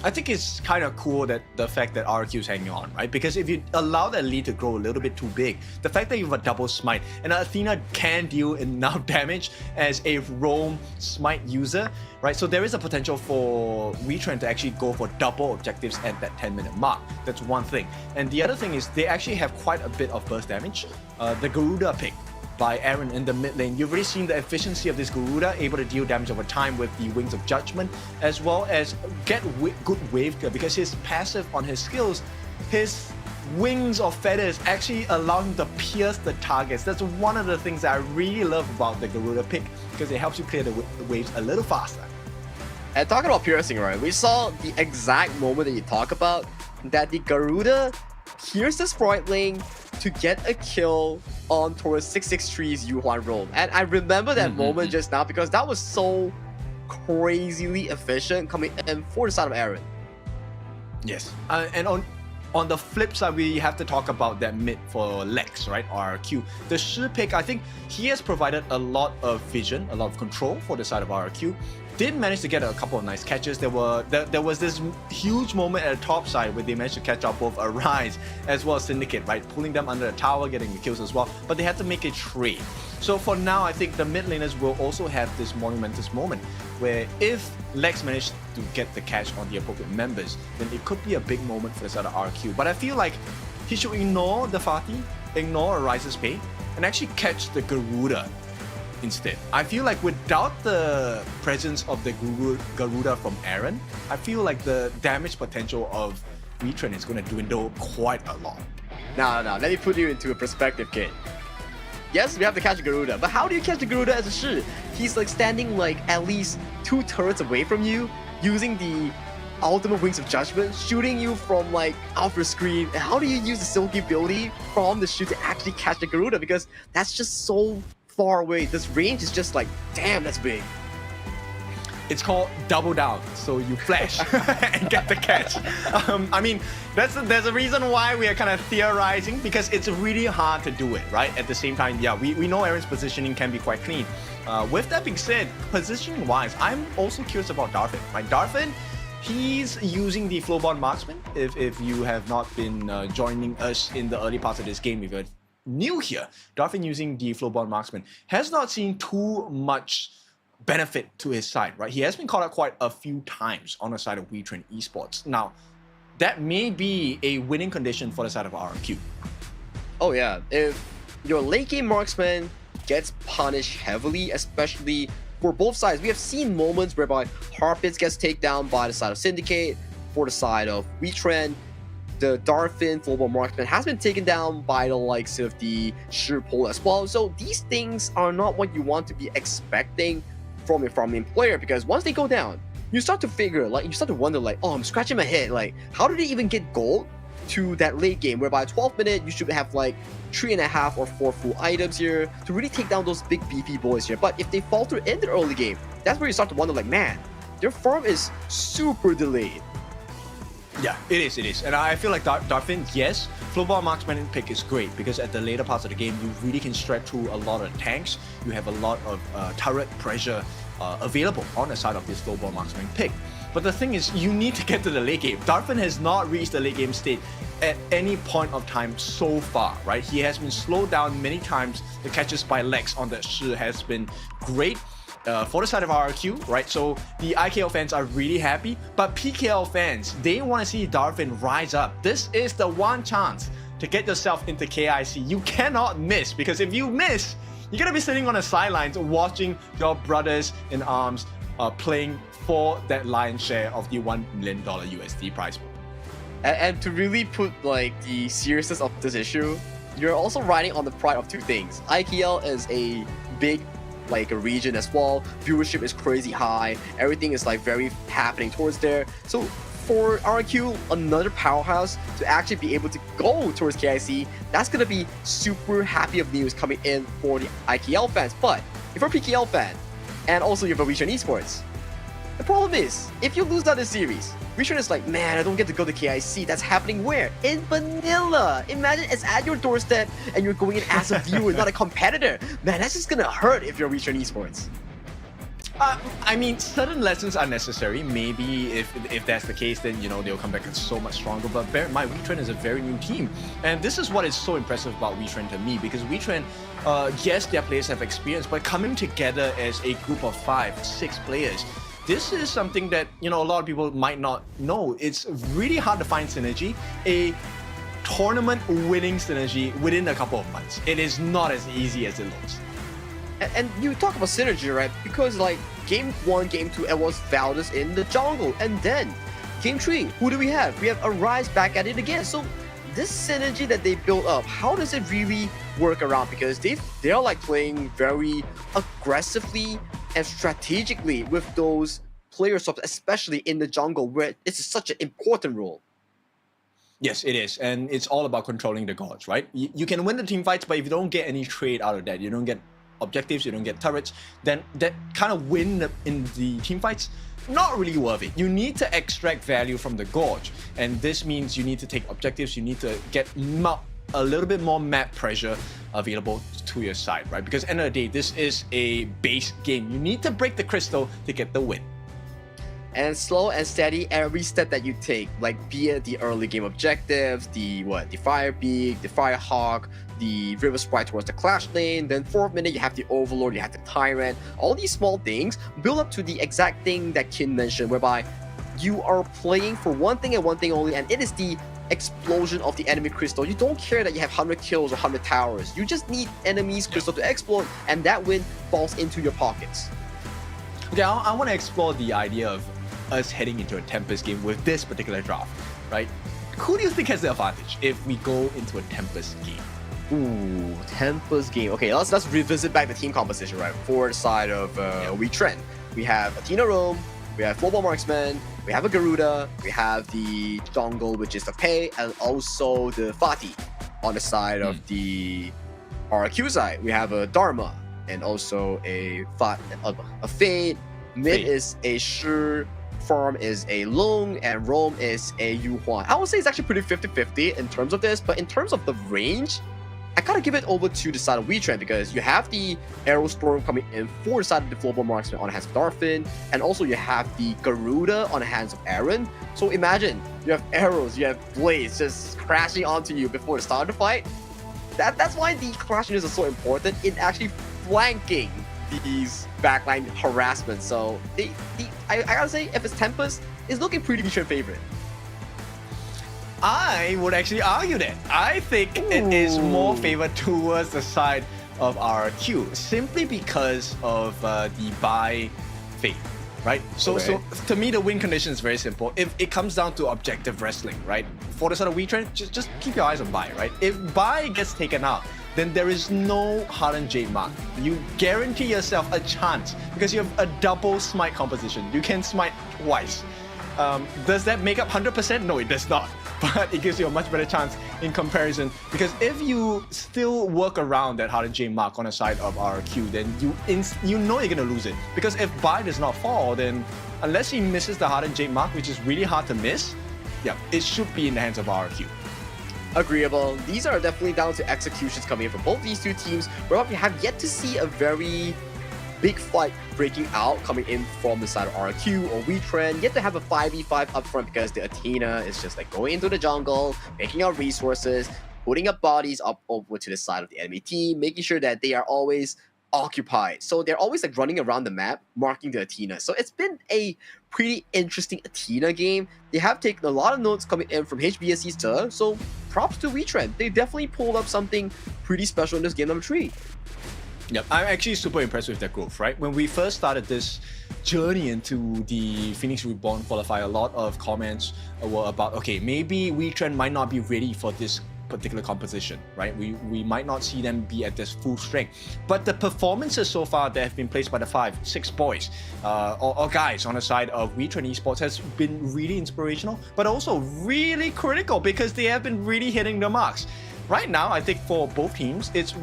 I think it's kind of cool that the fact that RQ is hanging on, right? Because if you allow that lead to grow a little bit too big, the fact that you have a double smite and Athena can deal enough damage as a roam smite user, right? So there is a potential for WETRND to actually go for double objectives at that 10-minute mark. That's one thing. And the other thing is they actually have quite a bit of burst damage. The Garuda pick by Aaron in the mid lane. You've already seen the efficiency of this Garuda, able to deal damage over time with the Wings of Judgment, as well as get good wave clear, because his passive on his skills, his Wings of Feathers actually allow him to pierce the targets. That's one of the things that I really love about the Garuda pick, because it helps you clear the waves a little faster. And talking about piercing, right, we saw the exact moment that you talk about, that the Garuda pierced the Sprite lane to get a kill on towards 663's Yuhuan roam. And I remember that moment just now because that was so crazily efficient coming in for the side of Aaron. Yes, and on the flip side, we have to talk about that mid for Lex, right? RRQ. The Shi pick, I think he has provided a lot of vision, a lot of control for the side of RRQ. Did manage to get a couple of nice catches. There was this huge moment at the top side where they managed to catch up both Arise as well as Syndicate, right? Pulling them under the tower, getting the kills as well. But they had to make a trade. So for now, I think the mid laners will also have this monumentous moment where if Lex managed to get the catch on the appropriate members, then it could be a big moment for the side of RQ. But I feel like he should ignore the Fatih, ignore Arise's pay, and actually catch the Garuda instead. I feel like without the presence of the Garuda from Aaron, I feel like the damage potential of WETRND is going to dwindle quite a lot. Now, let me put you into a perspective, kid. Yes, we have to catch Garuda, but how do you catch the Garuda as a Shi? He's like standing like at least 2 turrets away from you, using the ultimate Wings of Judgment, shooting you from like off your screen. And how do you use the Silky ability from the Shi to actually catch the Garuda? Because that's just so far away. This range is just like, damn, that's big. It's called double down. So you flash and get the catch. I mean, there's a reason why we are kind of theorizing, because it's really hard to do it, right? At the same time, yeah, we know Aaron's positioning can be quite clean. With that being said, positioning-wise, I'm also curious about Darfin. Right, Darfin, he's using the Flowborn Marksman. If you have not been joining us in the early parts of this game, if you're new here, Darfin using the Flowborn Marksman has not seen too much benefit to his side, right? He has been called out quite a few times on the side of WETRND Esports. Now, that may be a winning condition for the side of RRQ. Oh yeah, if your late game marksman gets punished heavily, especially for both sides. We have seen moments whereby Harpits gets taken down by the side of Syndicate, for the side of WETRND. The Darfin Flowborn Marksman has been taken down by the likes of the Shirpole as well. So these things are not what you want to be expecting from a front-lane player, because once they go down, you start to figure, like, you start to wonder, like, oh, I'm scratching my head, like, how did they even get gold to that late game, whereby 12th minute, you should have like 3.5 or 4 full items here to really take down those big beefy boys here. But if they falter in the early game, that's where you start to wonder, like, man, their farm is super delayed. Yeah, it is. And I feel like Darfin, yes, Flowborn Marksman pick is great, because at the later parts of the game, you really can stretch through a lot of tanks. You have a lot of turret pressure available on the side of this Flowborn Marksman pick. But the thing is, you need to get to the late game. Darfin has not reached the late game state at any point of time so far, right? He has been slowed down many times. The catches by Lex on that Shi has been great. For the side of RRQ, right? So the IKL fans are really happy, but PKL fans, they want to see Darfin rise up. This is the one chance to get yourself into KIC. You cannot miss, because if you miss, you're gonna be sitting on the sidelines watching your brothers in arms playing for that lion's share of the $1 million USD prize pool. And to really put like the seriousness of this issue, you're also riding on the pride of two things. IKL is a big like a region as well. Viewership is crazy high. Everything is like very happening towards there. So for RQ, another powerhouse, to actually be able to go towards KIC, that's gonna be super happy of news coming in for the IKL fans. But if you're a PKL fan, and also you're a WETRND Esports, the problem is, if you lose out this series, WETRND is like, man, I don't get to go to KIC. That's happening where? In vanilla. Imagine it's at your doorstep and you're going in as a viewer, not a competitor. Man, that's just gonna hurt if you're WETRND Esports. I mean, certain lessons are necessary. Maybe if that's the case, then, you know, they'll come back so much stronger. But bear in mind, WETRND is a very new team. And this is what is so impressive about WETRND to me, because WETRND, yes, their players have experience, but coming together as a group of 5, 6 players, this is something that, you know, a lot of people might not know. It's really hard to find synergy, a tournament-winning synergy within a couple of months. It is not as easy as it looks. And you talk about synergy, right? Because like game 1, game 2, it was Valdez in the jungle, and then game 3, who do we have? We have Arise back at it again. So this synergy that they built up, how does it really work around? Because they're like playing very aggressively and strategically with those player swaps, especially in the jungle, where it's such an important role. Yes, it is. And it's all about controlling the gods, right? You can win the team fights, but if you don't get any trade out of that, you don't get objectives, you don't get turrets, then that kind of win in the team fights, not really worth it. You need to extract value from the gorge, and this means you need to take objectives, you need to get a little bit more map pressure available to your side, right? Because at the end of the day, this is a base game. You need to break the crystal to get the win. And slow and steady every step that you take, like be it the early game objectives, the Fire Beak, the Fire Hawk, the River Sprite towards the Clash lane, then 4th minute you have the Overlord, you have the Tyrant. All these small things build up to the exact thing that Qeon mentioned, whereby you are playing for one thing and one thing only, and it is the explosion of the enemy crystal. You don't care that you have 100 kills or 100 towers. You just need enemies crystal to explode, and that win falls into your pockets. Okay, I want to explore the idea of us heading into a Tempest game with this particular draft, right? Who do you think has the advantage if we go into a Tempest game? Ooh, Tempest game. Okay, let's revisit back the team composition, right? For the side of WETRND, we have Athena Roam, we have Flowball Marksman, we have a Garuda, we have the jungle, which is the Pei, and also the Fatih. On the side of the RQ side, we have a Dharma, and also a Fade. Mid is a Shi, Farm is a Long, and Roam is a Yuhuan. I would say it's actually pretty 50-50 in terms of this, but in terms of the range, I gotta give it over to the side of WETRND, because you have the Arrow Storm coming in for the side of the Global Marksman on the hands of Darfin, and also you have the Garuda on the hands of Aaron. So imagine, you have arrows, you have blades just crashing onto you before the start of the fight. That's why the Clash units are so important in actually flanking these backline harassment. So I gotta say, if it's Tempest, it's looking pretty WETRND favorite. I would actually argue that. I think it is more favored towards the side of RQ, simply because of the buy fate, right? So to me, the win condition is very simple. If it comes down to objective wrestling, right? For the side of WETRND, just keep your eyes on buy, right? If buy gets taken out, then there is no Hardened Jade Mark. You guarantee yourself a chance because you have a double smite composition. You can smite twice. Does that make up 100%? No, it does not. But it gives you a much better chance in comparison, because if you still work around that Hardened Jade Mark on the side of RQ, then you know you're gonna lose it. Because if buy does not fall, then unless he misses the Hardened Jade Mark, which is really hard to miss, yeah, it should be in the hands of RQ. Agreeable. These are definitely down to executions coming in from both these two teams. We have yet to see a very big fight breaking out coming in from the side of RQ or WETRND. Yet to have a 5v5 up front, because the Athena is just like going into the jungle, making out resources, putting up bodies up over to the side of the enemy team, making sure that they are always occupied. So they're always like running around the map, marking the Athena. So it's been a pretty interesting Athena game. They have taken a lot of notes coming in from HBSC's turn, so props to WETRND. They definitely pulled up something pretty special in this game number 3. Yep, I'm actually super impressed with their growth, right? When we first started this journey into the Phoenix Reborn qualifier, a lot of comments were about, okay, maybe WETRND might not be ready for this particular composition, right? We might not see them be at this full strength. But the performances so far that have been placed by the 6 boys or guys on the side of WETRND Esports has been really inspirational, but also really critical, because they have been really hitting the marks. Right now, I think for both teams, it's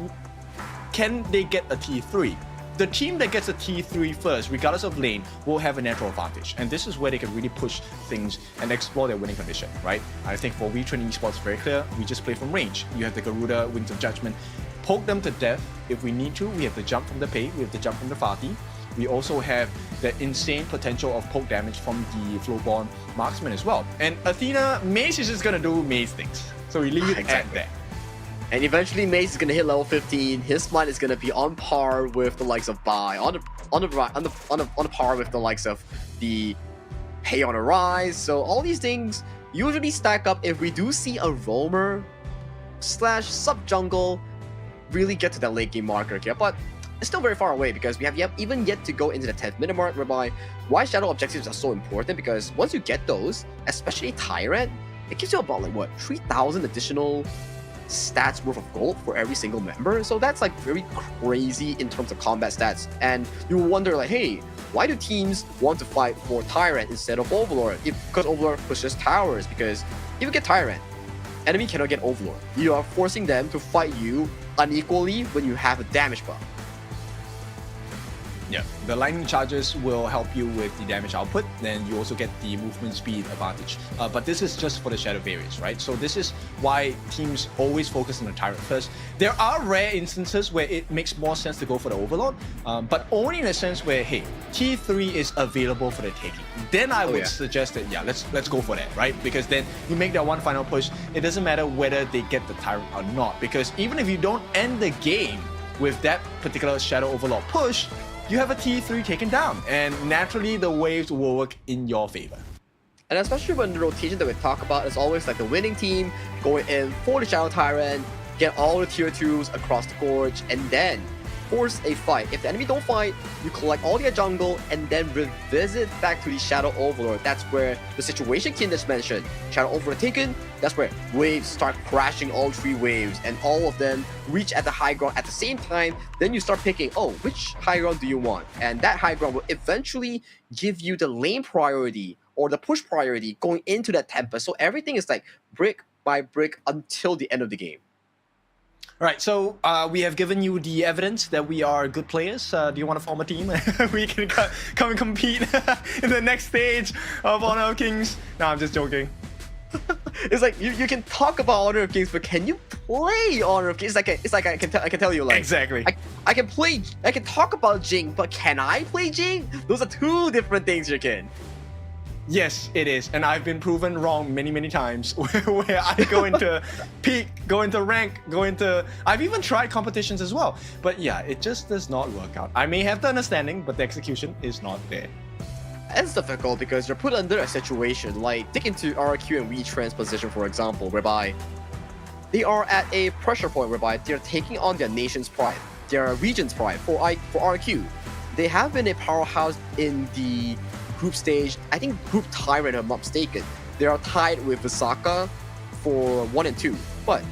can they get a T3? The team that gets a T3 first, regardless of lane, will have a natural advantage. And this is where they can really push things and explore their winning condition, right? I think for WETRND Esports, very clear, we just play from range. You have the Garuda, Wings of Judgment, poke them to death if we need to. We have the jump from the Pei, we have the jump from the Fatih. We also have the insane potential of poke damage from the Flowborn Marksman as well. And Athena, Mace is just gonna do Mace things. So we leave it at that. And eventually Mace is gonna hit level 15. His smite is gonna be on par with the likes of Bai, on the par with the likes of the Pei on the Rise. So all these things usually stack up if we do see a roamer / sub jungle really get to that late game marker here. But it's still very far away, because we have even yet to go into the 10th minute mark, whereby why shadow objectives are so important, because once you get those, especially Tyrant, it gives you about like what, 3,000 additional stats worth of gold for every single member. So that's like very crazy in terms of combat stats. And you wonder like, hey, why do teams want to fight for Tyrant instead of Overlord? Because Overlord pushes towers, because if you get Tyrant, enemy cannot get Overlord. You are forcing them to fight you unequally when you have a damage buff. Yeah, the lightning charges will help you with the damage output, then you also get the movement speed advantage. But this is just for the shadow variants, right? So this is why teams always focus on the tyrant first. There are rare instances where it makes more sense to go for the overlord, but only in a sense where, hey, T3 is available for the taking. Then I would suggest that, yeah, let's go for that, right? Because then you make that one final push. It doesn't matter whether they get the tyrant or not, because even if you don't end the game with that particular shadow overlord push, you have a T3 taken down, and naturally the waves will work in your favor. And especially when the rotation that we talk about is always like the winning team going in for the Shadow Tyrant, get all the tier 2s across the gorge, and then force a fight. If the enemy don't fight, you collect all their jungle and then revisit back to the Shadow Overlord. That's where the situation Qeon just mentioned. Shadow Overlord taken, that's where waves start crashing, all 3 waves, and all of them reach at the high ground at the same time. Then you start picking, oh, which high ground do you want? And that high ground will eventually give you the lane priority or the push priority going into that Tempest. So everything is like brick by brick until the end of the game. All right, so we have given you the evidence that we are good players. Do you want to form a team? We can come and compete in the next stage of Honor of Kings. No, I'm just joking. It's like you can talk about Honor of Kings, but can you play Honor of Kings? It's like I can tell you, like, exactly. I can talk about Jing, but can I play Jing? Those are 2 different things, you can. Yes, it is, and I've been proven wrong many times where I go into peak, go into rank, I've even tried competitions as well, but yeah, it just does not work out. I may have the understanding, but the execution is not there. It's difficult because you're put under a situation like take into RQ and WETRND's position, for example, whereby they are at a pressure point whereby they're taking on their nation's pride, their region's pride. For RQ, they have been a powerhouse in the group stage. I think Group Tyrant, if I'm not mistaken. They are tied with Visaka for 1 and 2. But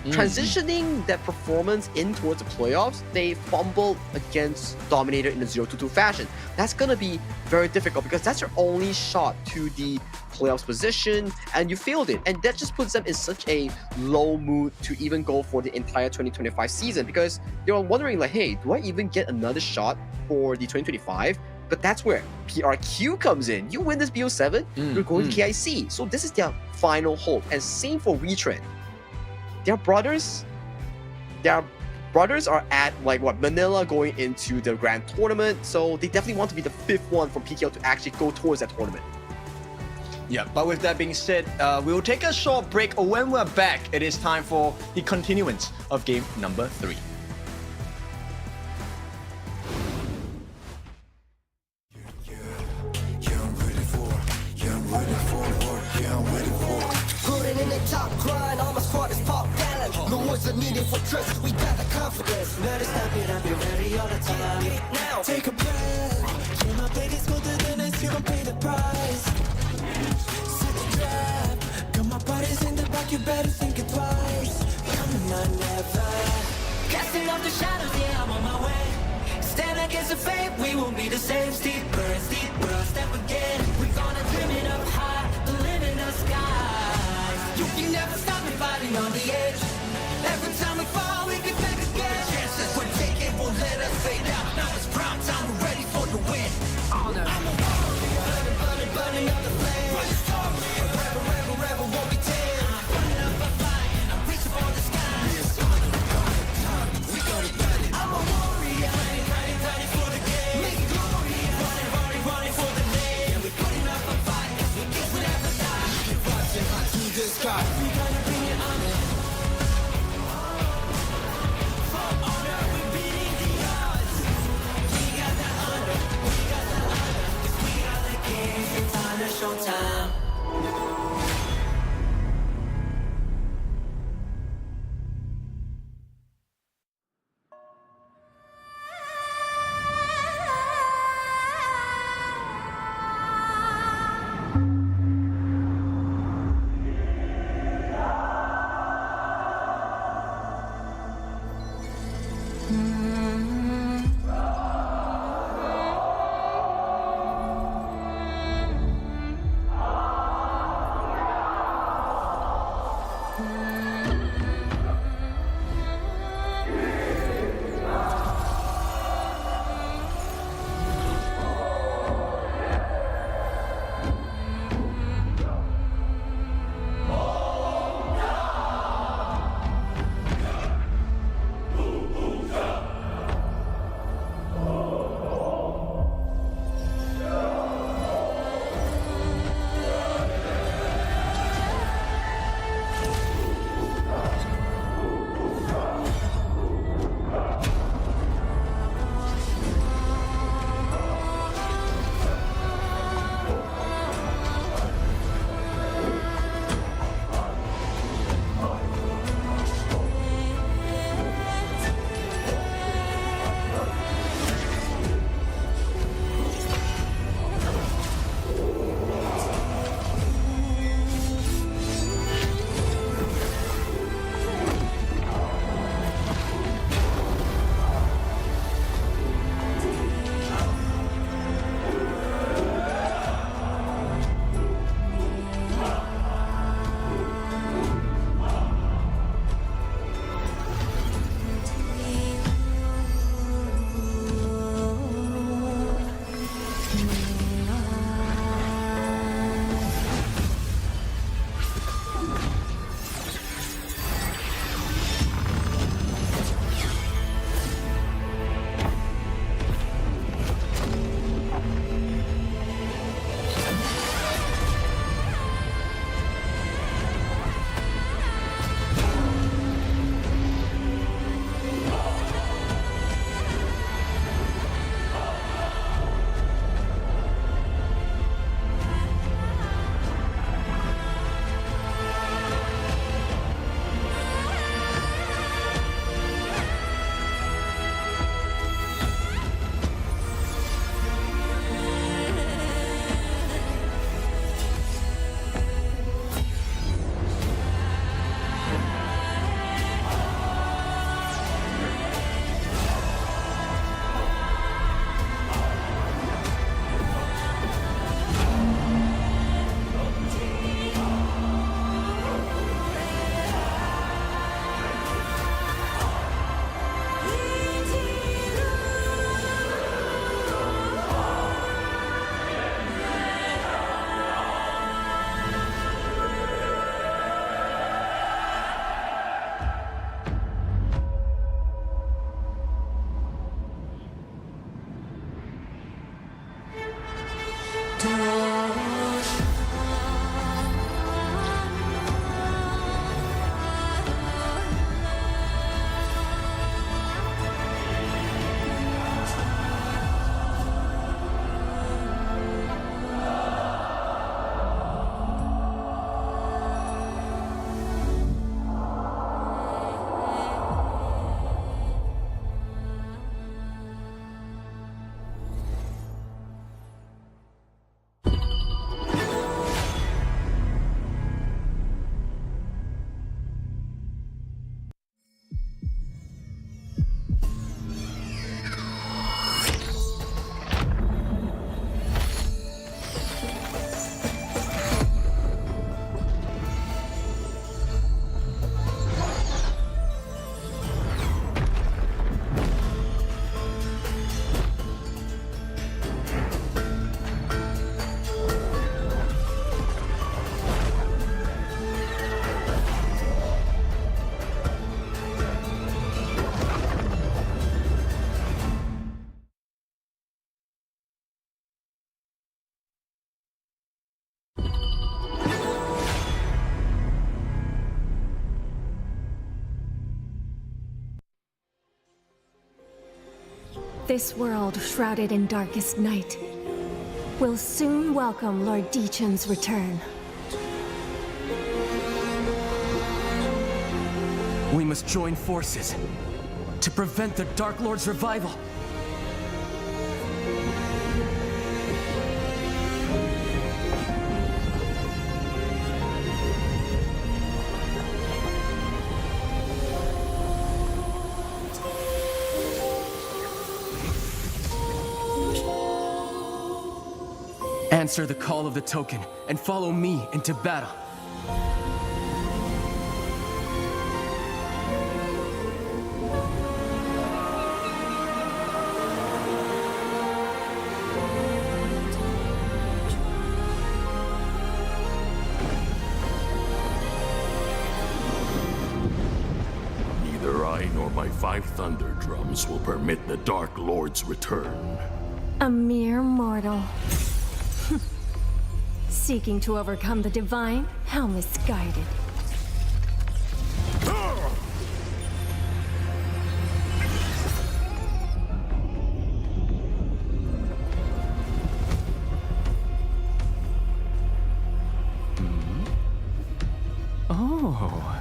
transitioning that performance in towards the playoffs, they fumbled against Dominator in a 0-2-2 fashion. That's gonna be very difficult because that's your only shot to the playoffs position, and you failed it. And that just puts them in such a low mood to even go for the entire 2025 season, because they're wondering like, hey, do I even get another shot for the 2025? But that's where PRQ comes in. You win this BO7, you're going to KIC. So this is their final hope. And same for WETRND. Their brothers are at like what, Manila going into the grand tournament. So they definitely want to be the 5th one from PKL to actually go towards that tournament. Yeah, but with that being said, we'll take a short break. When we're back, it is time for the continuance of game number 3. Needed for trust, we got the confidence. Let us stop it, I'll be ready all the time. Now, take a breath. Can I play this smoother than this? You gon' pay the price. Set the trap. Got my bodies in the back, you better think it twice. Coming on, never. Casting off the shadows, yeah, I'm on my way. Stand against the fate, we won't be the same. Steep burn, step again. We're gonna dream it up high, live in the sky. You can never stop me fighting on the edge. Every time we fall, we get back again. The chances we're taking won't let us fade out. Now it's prime time, we're ready for the win. Honor. I'm a warrior, burning up the flame. Rebel, won't be tamed. I'm burning up a fire, and I'm reaching for the sky. We gonna burn it. I'm a warrior, ready for the game. Make it glorious, running for the name. Yeah, we're putting up a fight, 'cause we guess we never die. Rising high to the sky. We gonna bring it on it. Showtime. This world shrouded in darkest night will soon welcome Lord Qeon's return. We must join forces to prevent the Dark Lord's revival. Answer the call of the token and follow me into battle. Neither I nor my 5 Thunder Drums will permit the Dark Lord's return. A mere mortal. Seeking to overcome the divine? How misguided. Oh,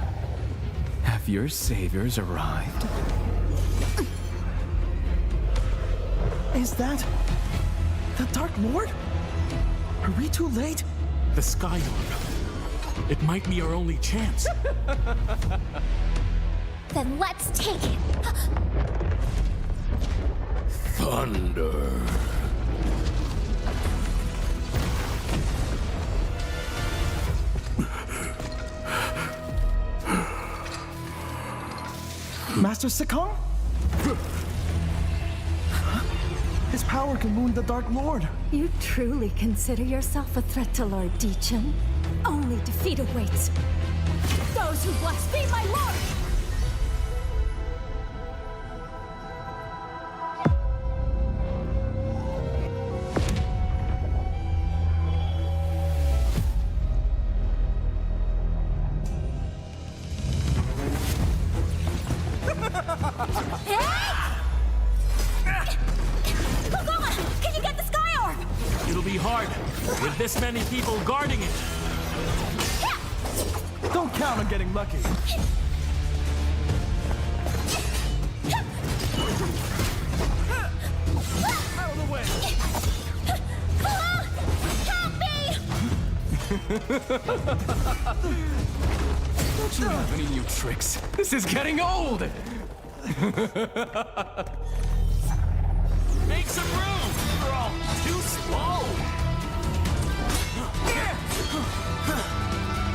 have your saviors arrived? Is that the Dark Lord? Are we too late? The Sky Orb. It might be our only chance. Then let's take it. Thunder. Master Sekong? His power can wound the Dark Lord. You truly consider yourself a threat to Lord Qeon? Only defeat awaits those who blaspheme my lord! Can you get the Sky Orb? It'll be hard, with this many people guarding it. Don't count on getting lucky. Out of the way! Help me! Don't you have any new tricks? This is getting old! Make some room! You're all too slow!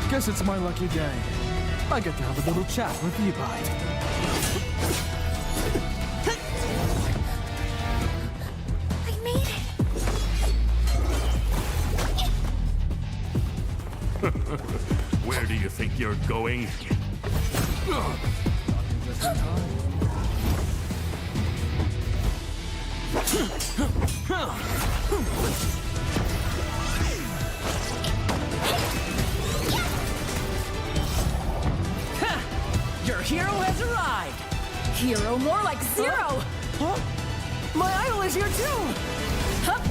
Guess it's my lucky day. I get to have a little chat with Ebi. I made it! Where do you think you're going? Your hero has arrived! Hero more like Zero! Huh? My idol is here too! Hup.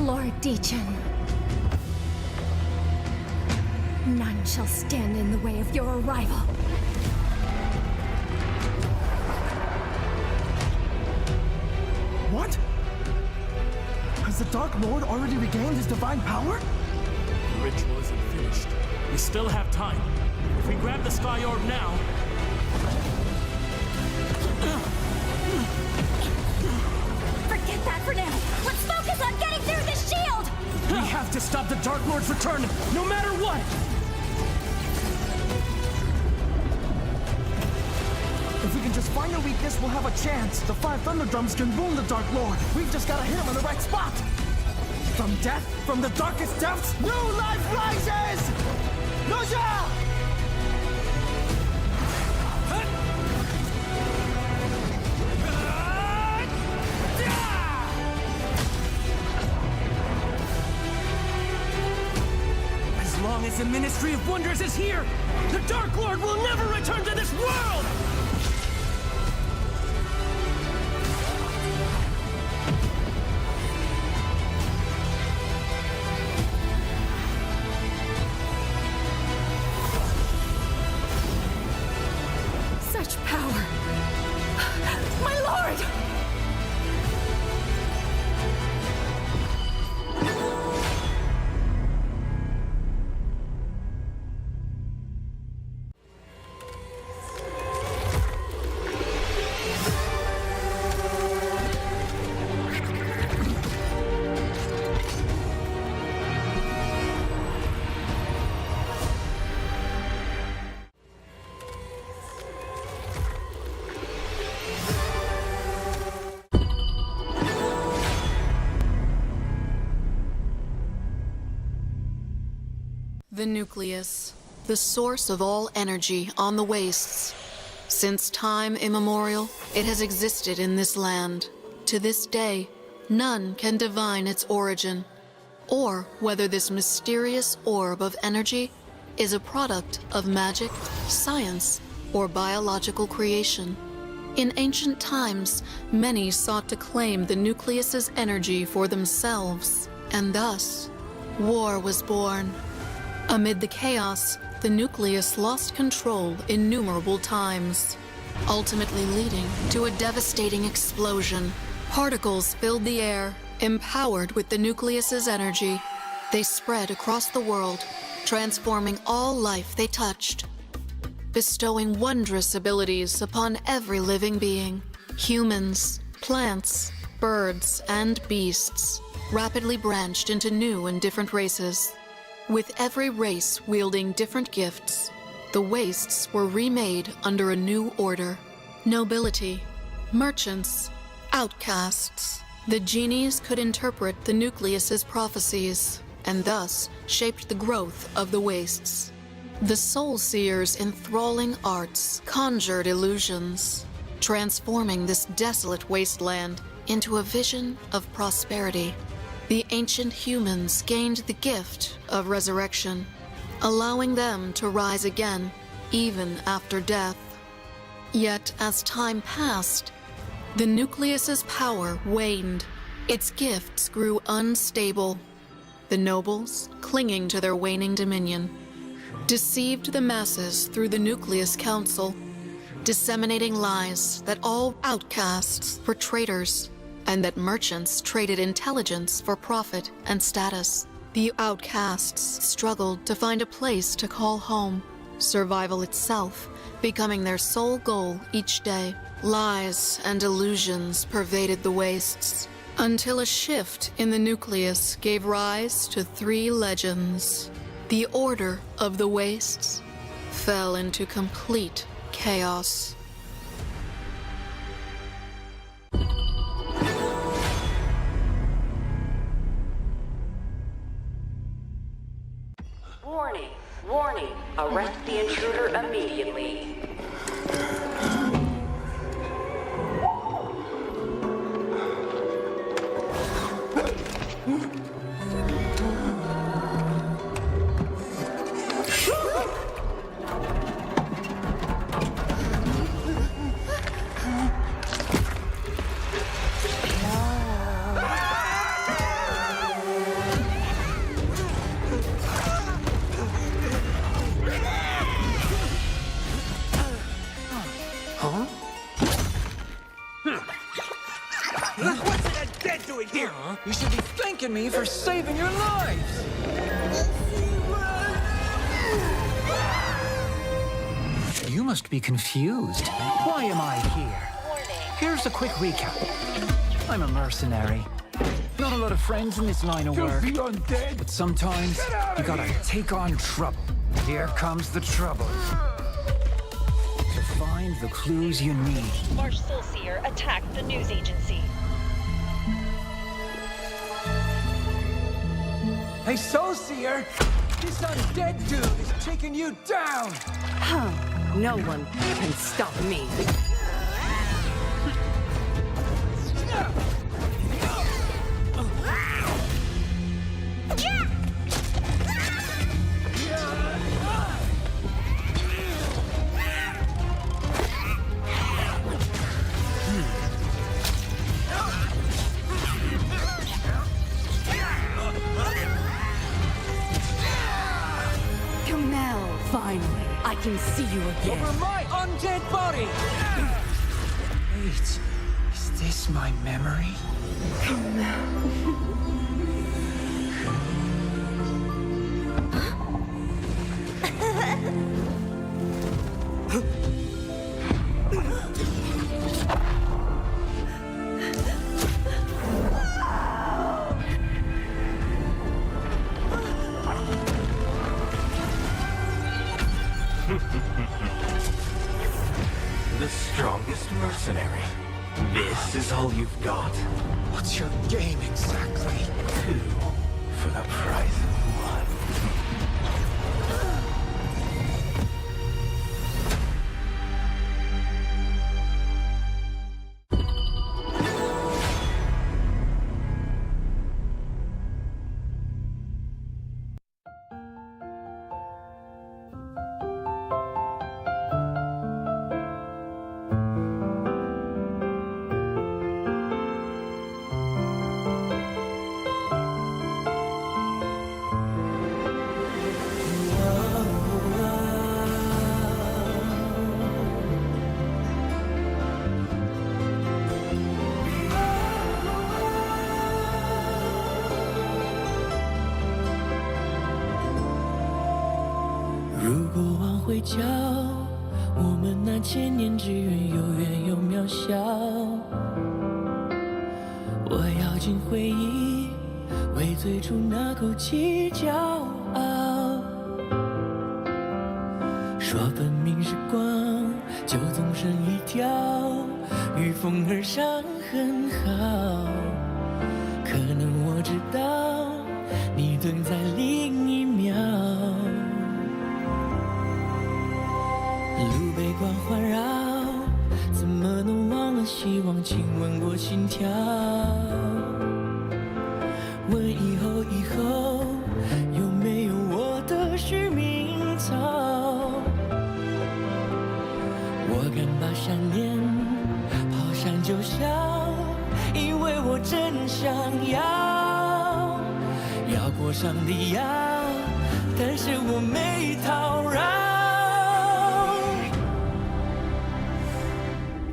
Lord Qeon. None shall stand in the way of your arrival. What? Has the Dark Lord already regained his divine power? The ritual isn't finished. We still have time. If we grab the Sky Orb now... Forget that for now. Let's focus on getting through this shield! We have to stop the Dark Lord's return, no matter what! If we can just find a weakness, we'll have a chance. The 5 Thunder Drums can wound the Dark Lord. We've just gotta hit him in the right spot. From death, from the darkest depths, new life rises! As long as the Ministry of Wonders is here, the Dark Lord will never return to this world! Such power! My lord! The nucleus, the source of all energy on the wastes. Since time immemorial, it has existed in this land. To this day, none can divine its origin, or whether this mysterious orb of energy is a product of magic, science, or biological creation. In ancient times, many sought to claim the nucleus's energy for themselves, and thus, war was born. Amid the chaos, the nucleus lost control innumerable times, ultimately leading to a devastating explosion. Particles filled the air, empowered with the nucleus's energy. They spread across the world, transforming all life they touched, bestowing wondrous abilities upon every living being. Humans, plants, birds, and beasts rapidly branched into new and different races. With every race wielding different gifts, the wastes were remade under a new order. Nobility, merchants, outcasts. The genies could interpret the nucleus's prophecies, and thus shaped the growth of the wastes. The soul seers' enthralling arts conjured illusions, transforming this desolate wasteland into a vision of prosperity. The ancient humans gained the gift of resurrection, allowing them to rise again, even after death. Yet, as time passed, the nucleus's power waned. Its gifts grew unstable. The nobles, clinging to their waning dominion, deceived the masses through the Nucleus Council, disseminating lies that all outcasts were traitors, and that merchants traded intelligence for profit and status. The outcasts struggled to find a place to call home, survival itself becoming their sole goal each day. Lies and illusions pervaded the wastes, until a shift in the nucleus gave rise to 3 legends. The order of the wastes fell into complete chaos. Warning, warning, arrest the intruder immediately. You should be thanking me for saving your lives! You must be confused. Why am I here? Here's a quick recap. I'm a mercenary. Not a lot of friends in this line of work. But sometimes, you gotta take on trouble. Here comes the trouble. To find the clues you need. Marsh Soulseer attacked the news agency. Hey, Soulseer! This undead dude is taking you down! Huh. No one can stop me. Finally, I can see you again. Over my undead body! Wait, is this my memory? The strongest mercenary. This is all you've got? What's your game exactly? 2 for the price of 1.如果往回瞧，我们那千年之缘有远有渺小。我咬紧回忆，为最初那口气骄傲。说分明是光，就总剩一条，遇风而上很好。可能我知道，你等在另一秒。路被光环绕，怎么能忘了希望亲吻过心跳？问以后有没有我的续命草？我敢把想念抛山就小，因为我真想要过上帝呀，但是我没讨饶。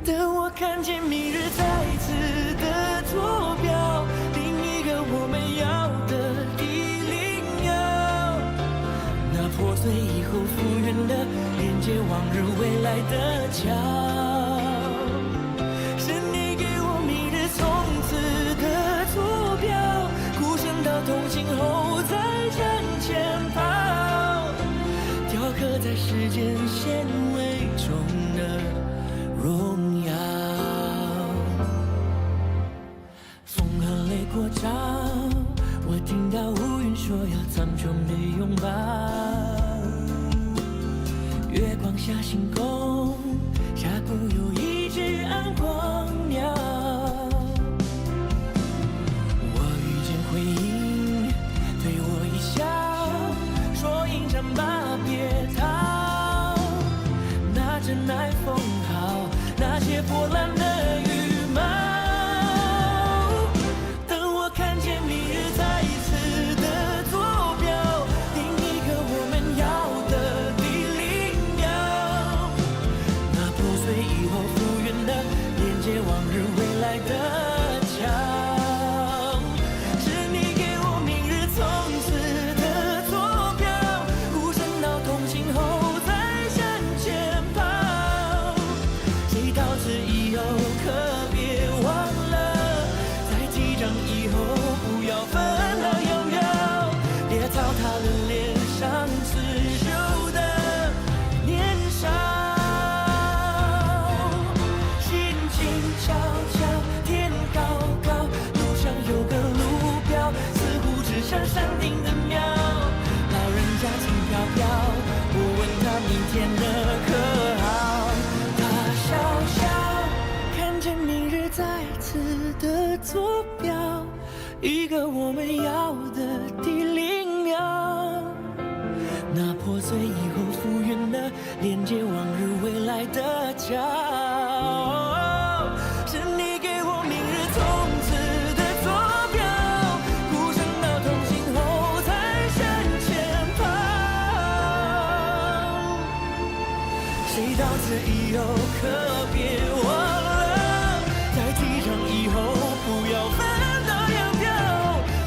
等我看见明日再次的坐标，另一个我们要的109，那破碎以后复原的连接往日未来的桥，是你给我明日从此的坐标，孤身到同行后再向前跑，雕刻在时间纤维中的荣耀。风和泪过招，我听到乌云说要苍穹的拥抱。月光下星空，峡谷有一只暗光鸟。我遇见回音，对我一笑，说迎战吧别逃。坐标，一个我们要的第零秒。那破碎以后复原的，连接往日未来的桥。是你给我明日从此的坐标，孤身到同行后才向前跑。谁到此以后可别忘了，在机场以后不要分道扬镳，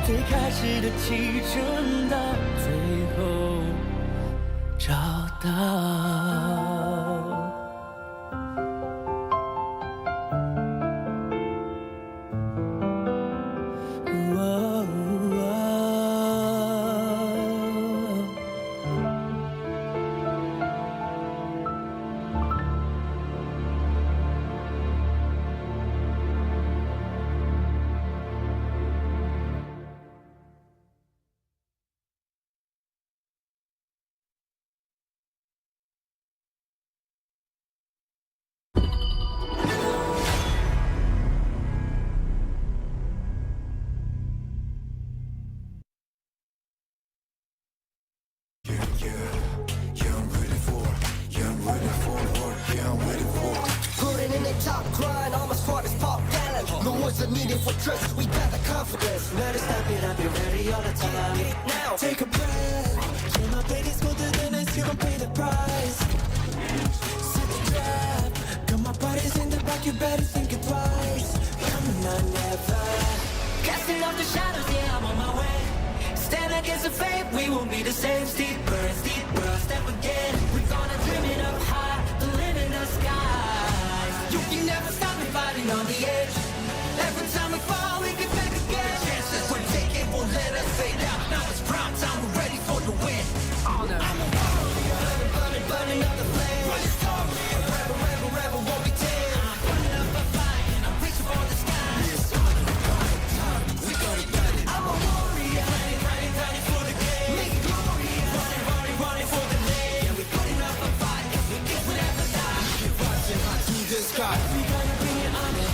最开始的启程到最后找到。Top grind, all my squad is pop talent. No words are needed for trust, we got the confidence. Better step it up, be ready all the time. Now, take a breath. Kill my babies, go to the next, you gon' pay the price. Set the trap, got my body's in the back, you better think it twice. Coming on, never. Casting off the shadows, yeah, I'm on my way. Stand against the fate, we won't be the same. Steeper, step again. We're gonna dream it up high, the limit in the sky. You can never stop me fighting on the edge. Every time we fall, we get back again. The chances we're taking won't let us fade out. Now it's prime time, we're ready for the win. I'm a warrior, burning up the flame. A rebel, won't be tamed. Running up a fight, I'm reaching for the sky. We gonna get it. I'm a warrior, grinding for the game. Make it glorious, running for the name. Yeah, we're putting up a fight, we never die. The sky. We gonna bring it on it.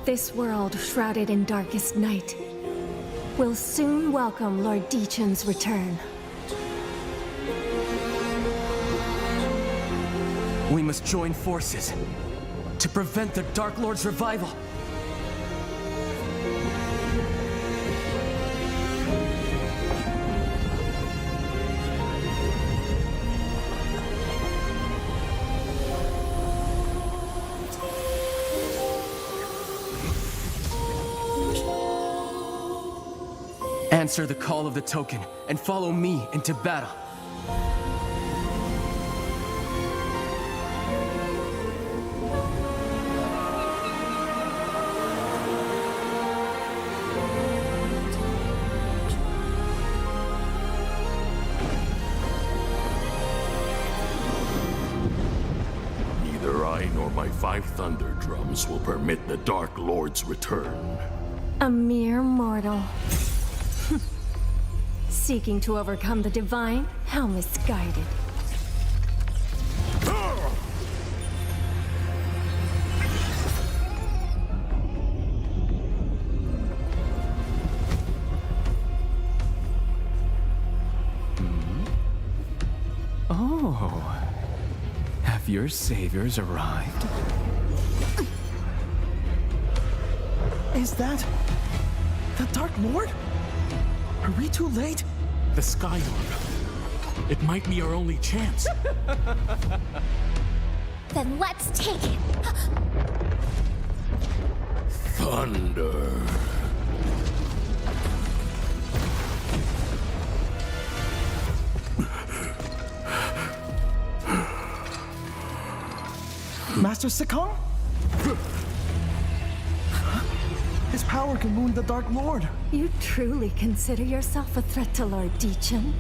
This world shrouded in darkest night will soon welcome Lord Qeon's return. We must join forces to prevent the Dark Lord's revival. Answer the call of the token and follow me into battle. Neither I nor my 5 Thunder Drums will permit the Dark Lord's return. A mere mortal. Seeking to overcome the divine? How misguided. Oh, have your saviors arrived? Is that the Dark Lord? Are we too late? The Sky Orb. It might be our only chance. Then let's take it. Thunder. Master Sekong? His power can wound the Dark Lord. You truly consider yourself a threat to Lord Qeon?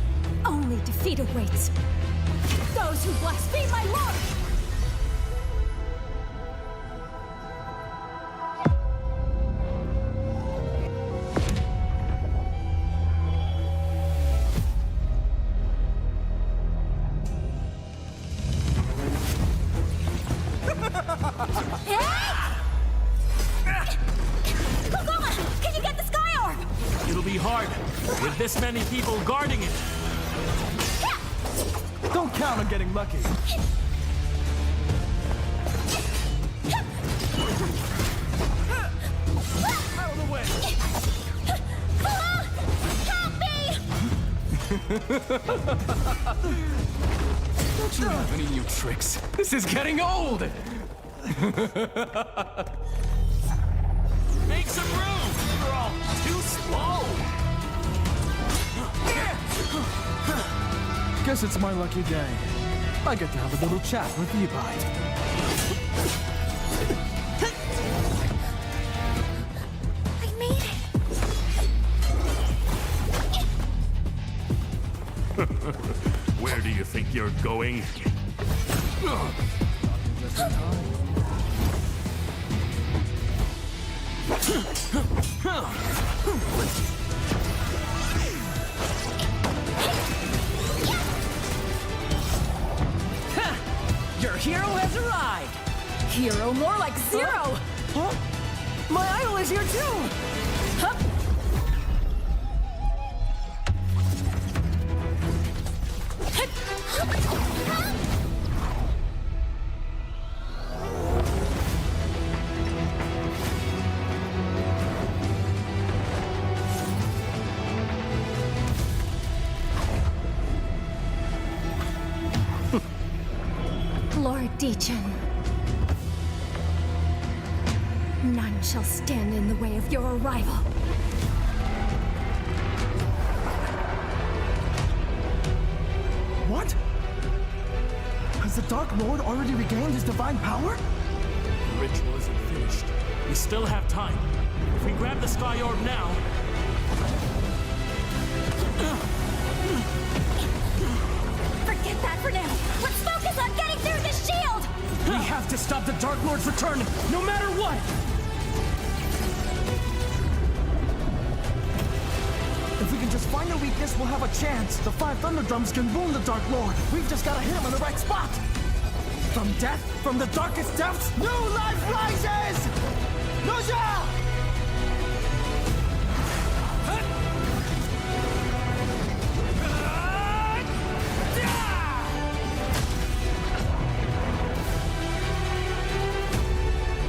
Only defeat awaits those who blaspheme my lord! It'll be hard, with this many people guarding it. Don't count on getting lucky. Out of the way. Help me! Don't you have any new tricks? This is getting old! Make some room! You're all too slow! Guess it's my lucky day. I get to have a little chat with Levi. I made it! Where do you think you're going? Your hero has arrived! Hero more like Zero! Huh? My idol is here too! Huh? Lord Qeon. None shall stand in the way of your arrival. What? Has the Dark Lord already regained his divine power? The ritual isn't finished. We still have time. If we grab the Sky Orb now... Forget that for now. Let's focus on getting through the shield! We have to stop the Dark Lord's return, no matter what! If we can just find a weakness, we'll have a chance. The 5 Thunder Drums can wound the Dark Lord. We've just gotta hit him in the right spot. From death, from the darkest depths, new life rises!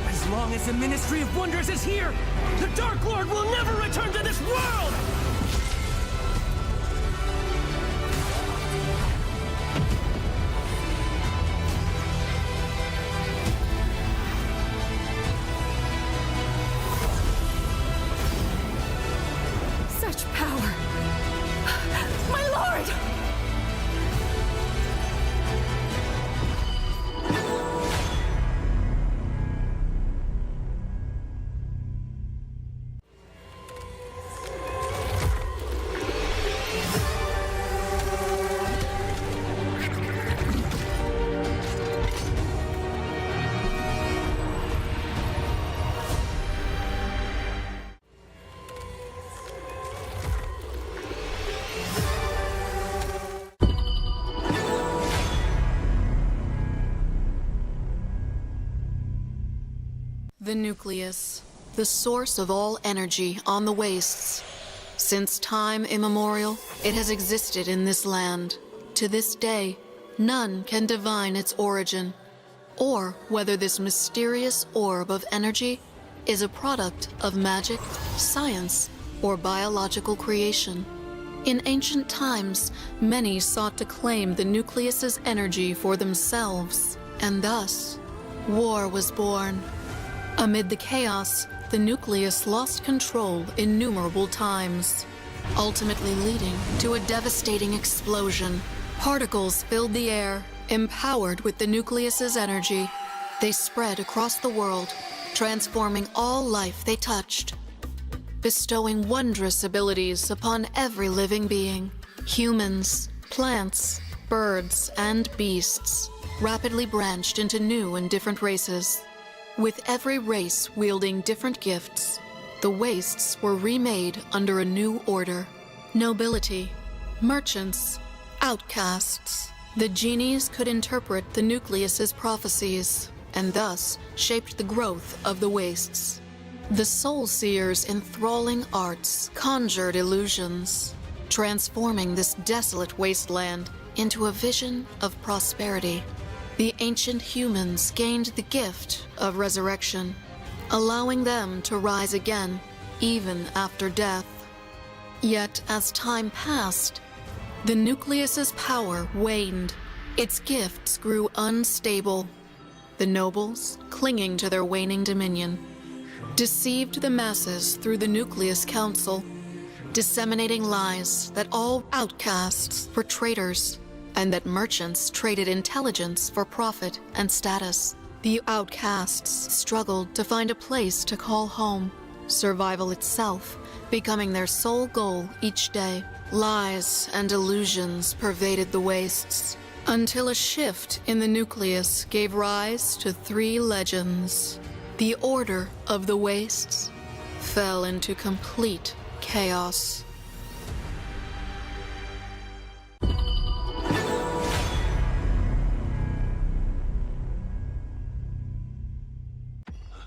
As long as the Ministry of Wonders is here, the Dark Lord will never return to this world! Such power! My lord! The nucleus, the source of all energy on the wastes. Since time immemorial, it has existed in this land. To this day, none can divine its origin, or whether this mysterious orb of energy is a product of magic, science, or biological creation. In ancient times, many sought to claim the nucleus's energy for themselves, and thus, war was born. Amid the chaos, the nucleus lost control innumerable times, ultimately leading to a devastating explosion. Particles filled the air, empowered with the nucleus's energy. They spread across the world, transforming all life they touched, bestowing wondrous abilities upon every living being. Humans, plants, birds, and beasts rapidly branched into new and different races. With every race wielding different gifts, the wastes were remade under a new order. Nobility, merchants, outcasts. The genies could interpret the nucleus's prophecies, and thus shaped the growth of the wastes. The soul seers' enthralling arts conjured illusions, transforming this desolate wasteland into a vision of prosperity. The ancient humans gained the gift of resurrection, allowing them to rise again, even after death. Yet, as time passed, the nucleus's power waned. Its gifts grew unstable. The nobles, clinging to their waning dominion, deceived the masses through the Nucleus Council, disseminating lies that all outcasts were traitors, and that merchants traded intelligence for profit and status. The outcasts struggled to find a place to call home, survival itself becoming their sole goal each day. Lies and illusions pervaded the wastes, until a shift in the nucleus gave rise to 3 legends. The order of the wastes fell into complete chaos.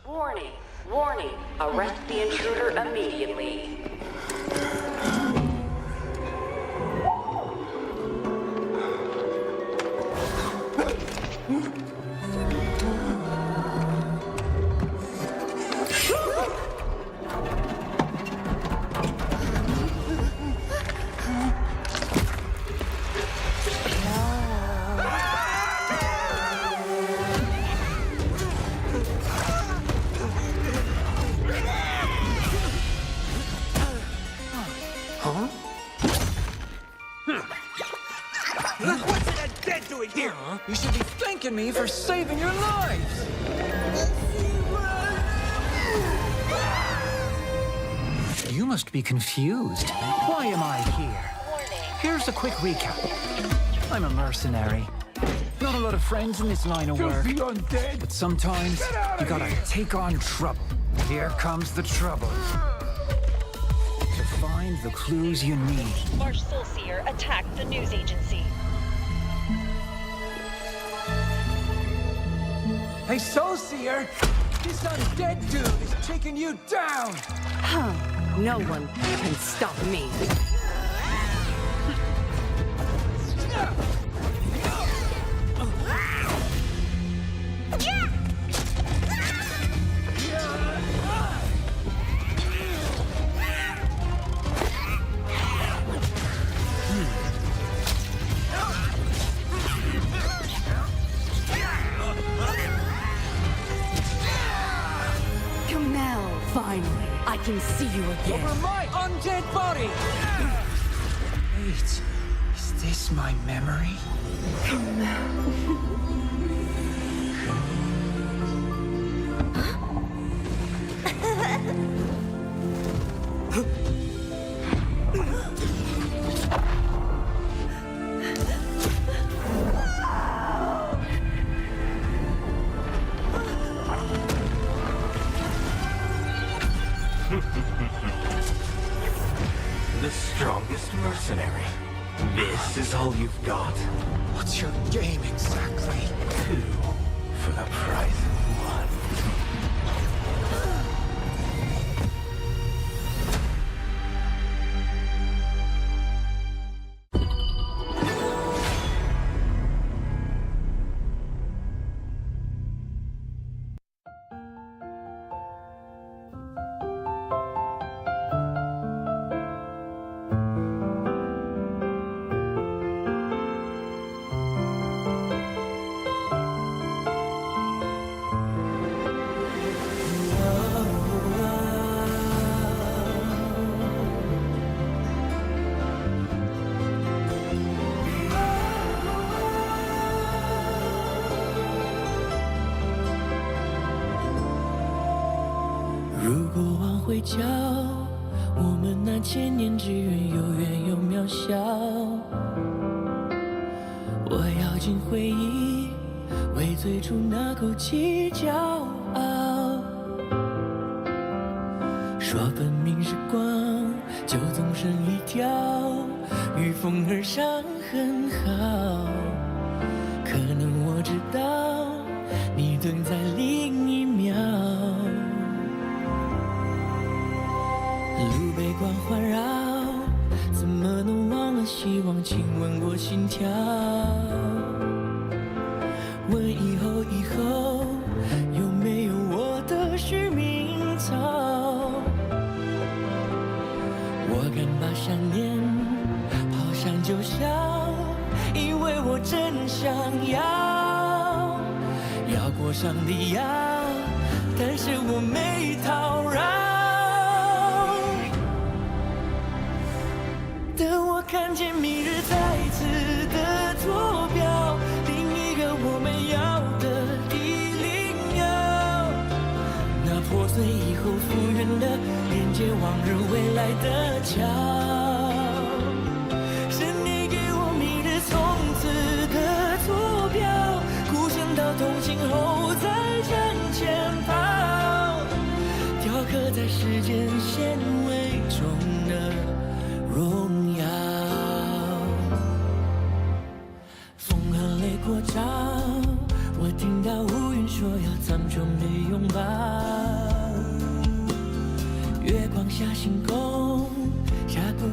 Warning, warning, arrest the intruder immediately. You should be thanking me for saving your lives! You must be confused. Why am I here? Here's a quick recap. I'm a mercenary. Not a lot of friends in this line of work. But sometimes, you gotta take on trouble. Here comes the trouble. To find the clues you need. Marsh Soulseer attacked the news agency. Hey, Soulseer! This undead dude is taking you down! Huh. No one can stop me. Finally, I can see you again. Over my undead body! Wait, is this my memory? The strongest mercenary. This is all you've got? What's your game exactly? 2 for the price of 1.如果往回瞧，我们那千年之缘有远有渺小。我咬紧回忆，为最初那口气骄傲。说本命是光，就纵身一条，御风而上很好。可能我知道，你等在另一秒。路被光环绕，怎么能忘了希望亲吻过心跳？问以后有没有我的续命草？我敢把想念抛上九霄，因为我真想要过上帝要，但是我没讨饶。等我看见明日再次的坐标，另一个我们要的地灵药，那破碎以后复原的连接往日未来的桥，是你给我明日从此的坐标，孤身到同行后再向前跑，雕刻在时间纤维中的荣耀。风和泪过招，我听到乌云说要苍穹的拥抱。月光下星空，峡谷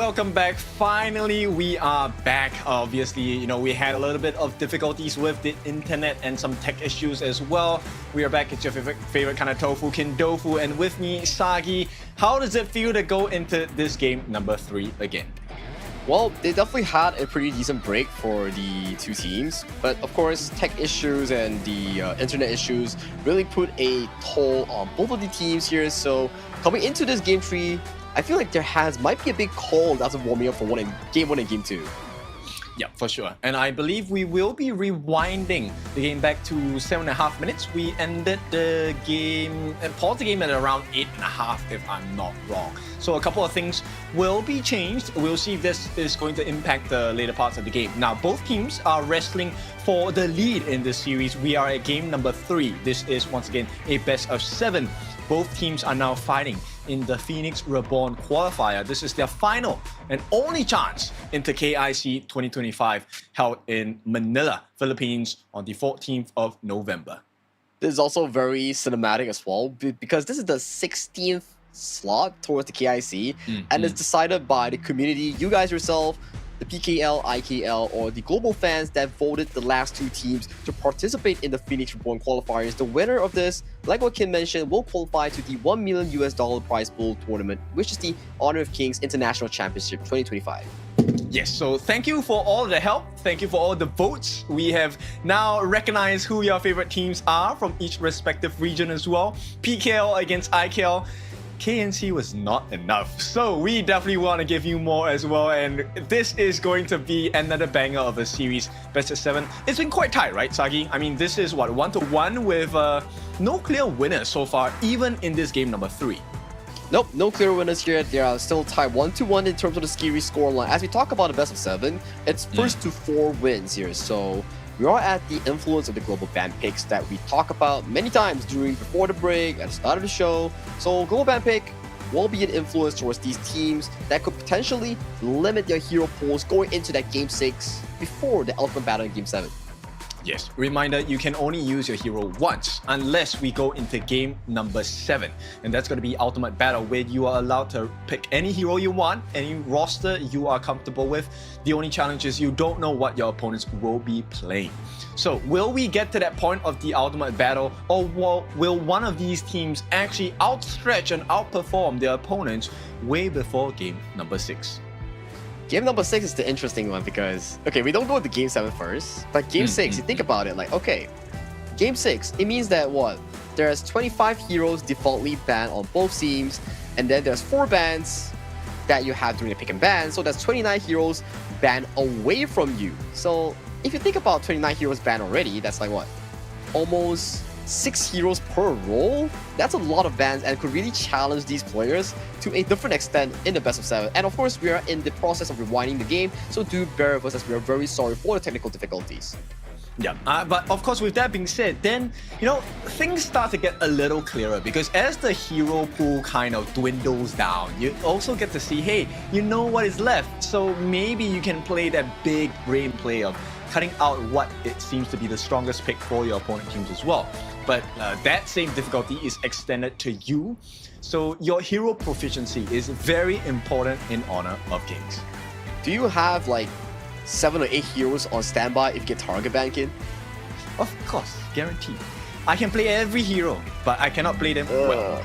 welcome back. Finally, we are back. Obviously, you know, we had a little bit of difficulties with the internet and some tech issues as well. We are back. It's your favorite kind of tofu, Kindofu, and with me, Sagi. How does it feel to go into this game number 3 again? Well, they definitely had a pretty decent break for the two teams, but of course, tech issues and the internet issues really put a toll on both of the teams here. So coming into this game 3, I feel like might be a big call that's warming up for game 1 and game 2. Yeah, for sure. And I believe we will be rewinding the game back to 7.5 minutes. We ended the game and paused the game at around 8.5, if I'm not wrong. So a couple of things will be changed. We'll see if this is going to impact the later parts of the game. Now, both teams are wrestling for the lead in this series. We are at game number 3. This is once again a best of 7. Both teams are now fighting in the Phoenix Reborn Qualifier. This is their final and only chance into KIC 2025, held in Manila, Philippines on the 14th of November. This is also very cinematic as well, because this is the 16th slot towards the KIC, and it's decided by the community, you guys yourself, the PKL, IKL, or the global fans that voted the last 2 teams to participate in the Phoenix Reborn qualifiers. The winner of this, like what Kim mentioned, will qualify to the $1 million prize pool tournament, which is the Honor of Kings International Championship 2025. Yes, so thank you for all the help. Thank you for all the votes. We have now recognized who your favorite teams are from each respective region as well. PKL against IKL. KNC was not enough, so we definitely want to give you more as well, and this is going to be another banger of a series, best of 7. It's been quite tight, right, Sagi? I mean, this is what, 1-1 with no clear winners so far, even in this game number 3. Nope, no clear winners here. They are still tied 1-1 in terms of the series scoreline. As we talk about the best of 7, it's first to 4 wins here, so we are at the influence of the global ban picks that we talk about many times before the break, at the start of the show. So global ban pick will be an influence towards these teams that could potentially limit their hero pools going into that game 6 before the ultimate battle in game 7. Yes, reminder, you can only use your hero once unless we go into game number 7. And that's going to be Ultimate Battle, where you are allowed to pick any hero you want, any roster you are comfortable with. The only challenge is you don't know what your opponents will be playing. So will we get to that point of the Ultimate Battle, or will one of these teams actually outstretch and outperform their opponents way before game number 6? Game number 6 is the interesting one because, okay, we don't go to game 7 first, but game 6, you think about it, like, okay, game 6, it means that what? There's 25 heroes defaultly banned on both teams, and then there's 4 bans that you have during the pick and ban, so that's 29 heroes banned away from you. So if you think about 29 heroes banned already, that's like what? Almost 6 heroes per role? That's a lot of bans and could really challenge these players to a different extent in the best of 7. And of course, we are in the process of rewinding the game, so do bear with us as we are very sorry for the technical difficulties. Yeah, but of course, with that being said, then, you know, things start to get a little clearer, because as the hero pool kind of dwindles down, you also get to see, hey, you know what is left, so maybe you can play that big brain play of cutting out what it seems to be the strongest pick for your opponent teams as well. But that same difficulty is extended to you, so your hero proficiency is very important in Honor of Kings. Do you have like 7 or 8 heroes on standby if you get target banned, Kin? Of course, guaranteed. I can play every hero, but I cannot play them well.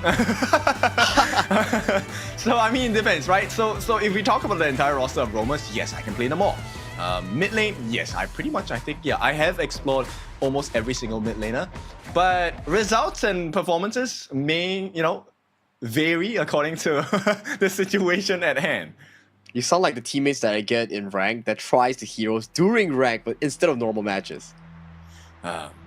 So I mean, it depends, right? So if we talk about the entire roster of roamers, yes, I can play them all. Mid lane, yes, I have explored almost every single mid laner, but results and performances may, you know, vary according to the situation at hand. You sound like the teammates that I get in rank that tries the heroes during rank, but instead of normal matches.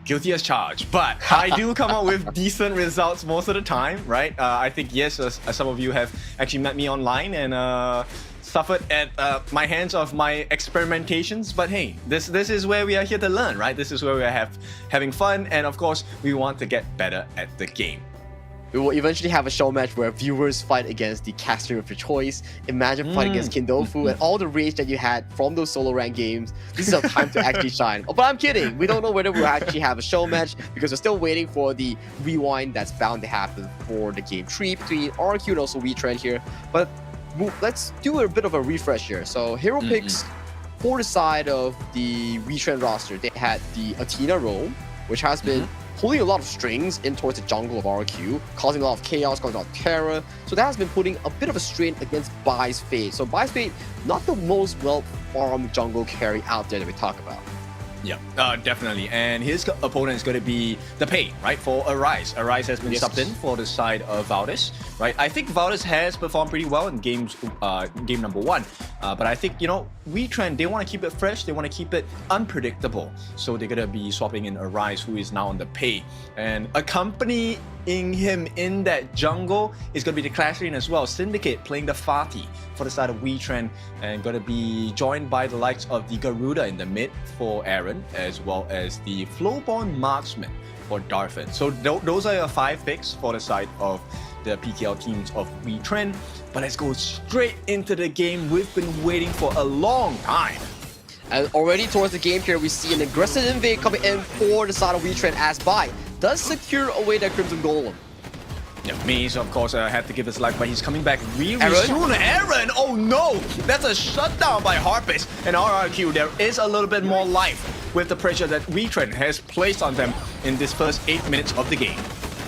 Guilty as charged, but I do come up with decent results most of the time, right? I think, yes, some of you have actually met me online and suffered at my hands of my experimentations, but hey, this is where we are here to learn, right? This is where we are having fun, and of course, we want to get better at the game. We will eventually have a show match where viewers fight against the caster of your choice. Imagine fighting against Kindofu and all the rage that you had from those solo rank games. This is our time to actually shine. Oh, but I'm kidding. We don't know whether we'll actually have a show match because we're still waiting for the rewind that's bound to happen for the game 3 between RQ and also WETRND here. But let's do a bit of a refresh here. So hero picks for the side of the WETRND roster. They had the Athena role, which has been pulling a lot of strings in towards the jungle of RQ, causing a lot of chaos, causing a lot of terror. So that has been putting a bit of a strain against Bai's Fate. So Bai's Fate, not the most well-farmed jungle carry out there that we talk about. Yeah, definitely. And his opponent is going to be the Pei, right, for Arise. Arise has been subbed in for the side of Valdez, right? I think Valdez has performed pretty well in game number 1. But I think, you know, WETRND, they want to keep it fresh. They want to keep it unpredictable. So they're going to be swapping in Arise, who is now on the Pei. And accompanying him in that jungle is going to be the Clash Lane as well. Syndicate playing the Fatih for the side of WETRND, and going to be joined by the likes of the Garuda in the mid for Aaron, as well as the Flowborn Marksman for Darfin. So those are your 5 picks for the side of the PKL teams of WETRND. But let's go straight into the game. We've been waiting for a long time. And already towards the game here, we see an aggressive invade coming in for the side of WETRND as Bai does secure away that Crimson Golem. Yeah, Maze, of course, had to give his life, but he's coming back really soon. Aaron! Oh no! That's a shutdown by Harpist. And RRQ, there is a little bit more life with the pressure that WETRND has placed on them in this first 8 minutes of the game.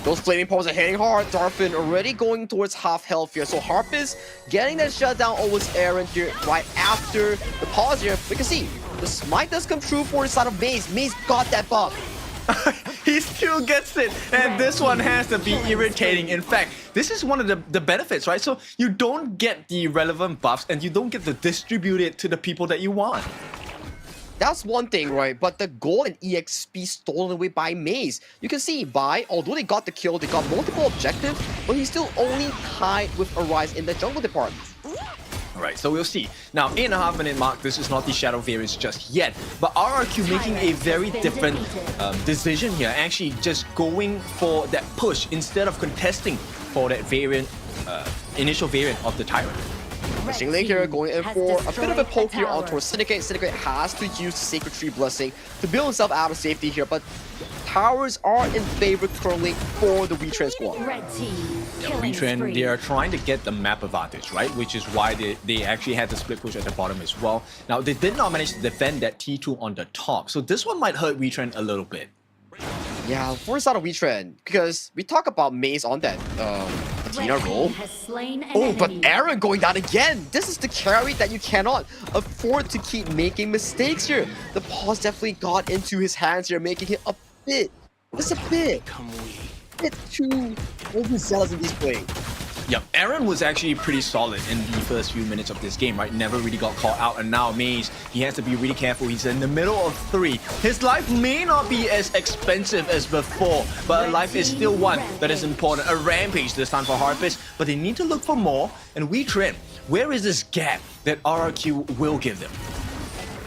Those flaming poles are hitting hard. Darfin already going towards half health here. So Harpist getting that shutdown over Aaron here right after the pause here. We can see the smite does come true for the side of Maze. Maze got that buff. He still gets it, and this one has to be irritating. In fact, this is one of the benefits, right? So you don't get the relevant buffs, and you don't get to distribute it to the people that you want. That's one thing, right? But the gold and EXP stolen away by Maze. You can see Bai, although they got the kill, they got multiple objectives, but he's still only tied with Arise in the jungle department. Alright, so we'll see. Now, 8.5 minute mark, this is not the Shadow variants just yet, but RRQ making a very different decision here, actually just going for that push instead of contesting for that variant, initial variant of the Tyrant. Machine Link here going in for a bit of a poke here on towards Syndicate. Syndicate has to use the Sacred Tree Blessing to build himself out of safety here, but towers are in favor currently for the WETRND squad. WETRND, they are trying to get the map advantage, right? Which is why they actually had the split push at the bottom as well. Now, they did not manage to defend that T2 on the top, so this one might hurt WETRND a little bit. Yeah, for the side of WETRND, because we talk about Maze on that Athena role. Oh, but Aaron going down again. This is the carry that you cannot afford to keep making mistakes here. The pause definitely got into his hands here, making him a bit, just a bit too overzealous in this play. Yeah, Aaron was actually pretty solid in the first few minutes of this game, right? Never really got caught out, and now Maze, he has to be really careful. He's in the middle of 3. His life may not be as expensive as before, but a life is still one that is important. A rampage this time for Harpist, but they need to look for more. And WETRND, where is this gap that RRQ will give them?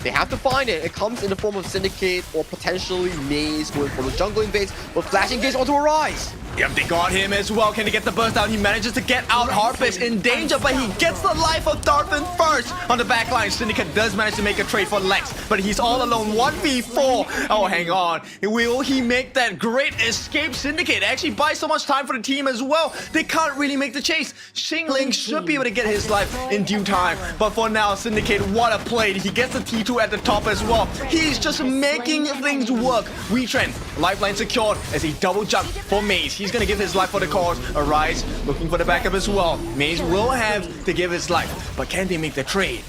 They have to find it. It comes in the form of Syndicate or potentially Maze going for the jungle invades, but Flash engage onto Arise. Yep, they got him as well. Can they get the burst down? He manages to get out. Harpist in danger, but he gets the life of Darfin first. On the back line, Syndicate does manage to make a trade for Lex, but he's all alone. 1v4. Oh, hang on. Will he make that great escape? Syndicate actually buys so much time for the team as well. They can't really make the chase. Xingling should be able to get his life in due time, but for now, Syndicate, what a play. He gets the T2 at the top as well. He's just making things work. WETRND, lifeline secured as he double jump for Maze. He's going to give his life for the cause. Arise looking for the backup as well. Maze will have to give his life, but can they make the trade?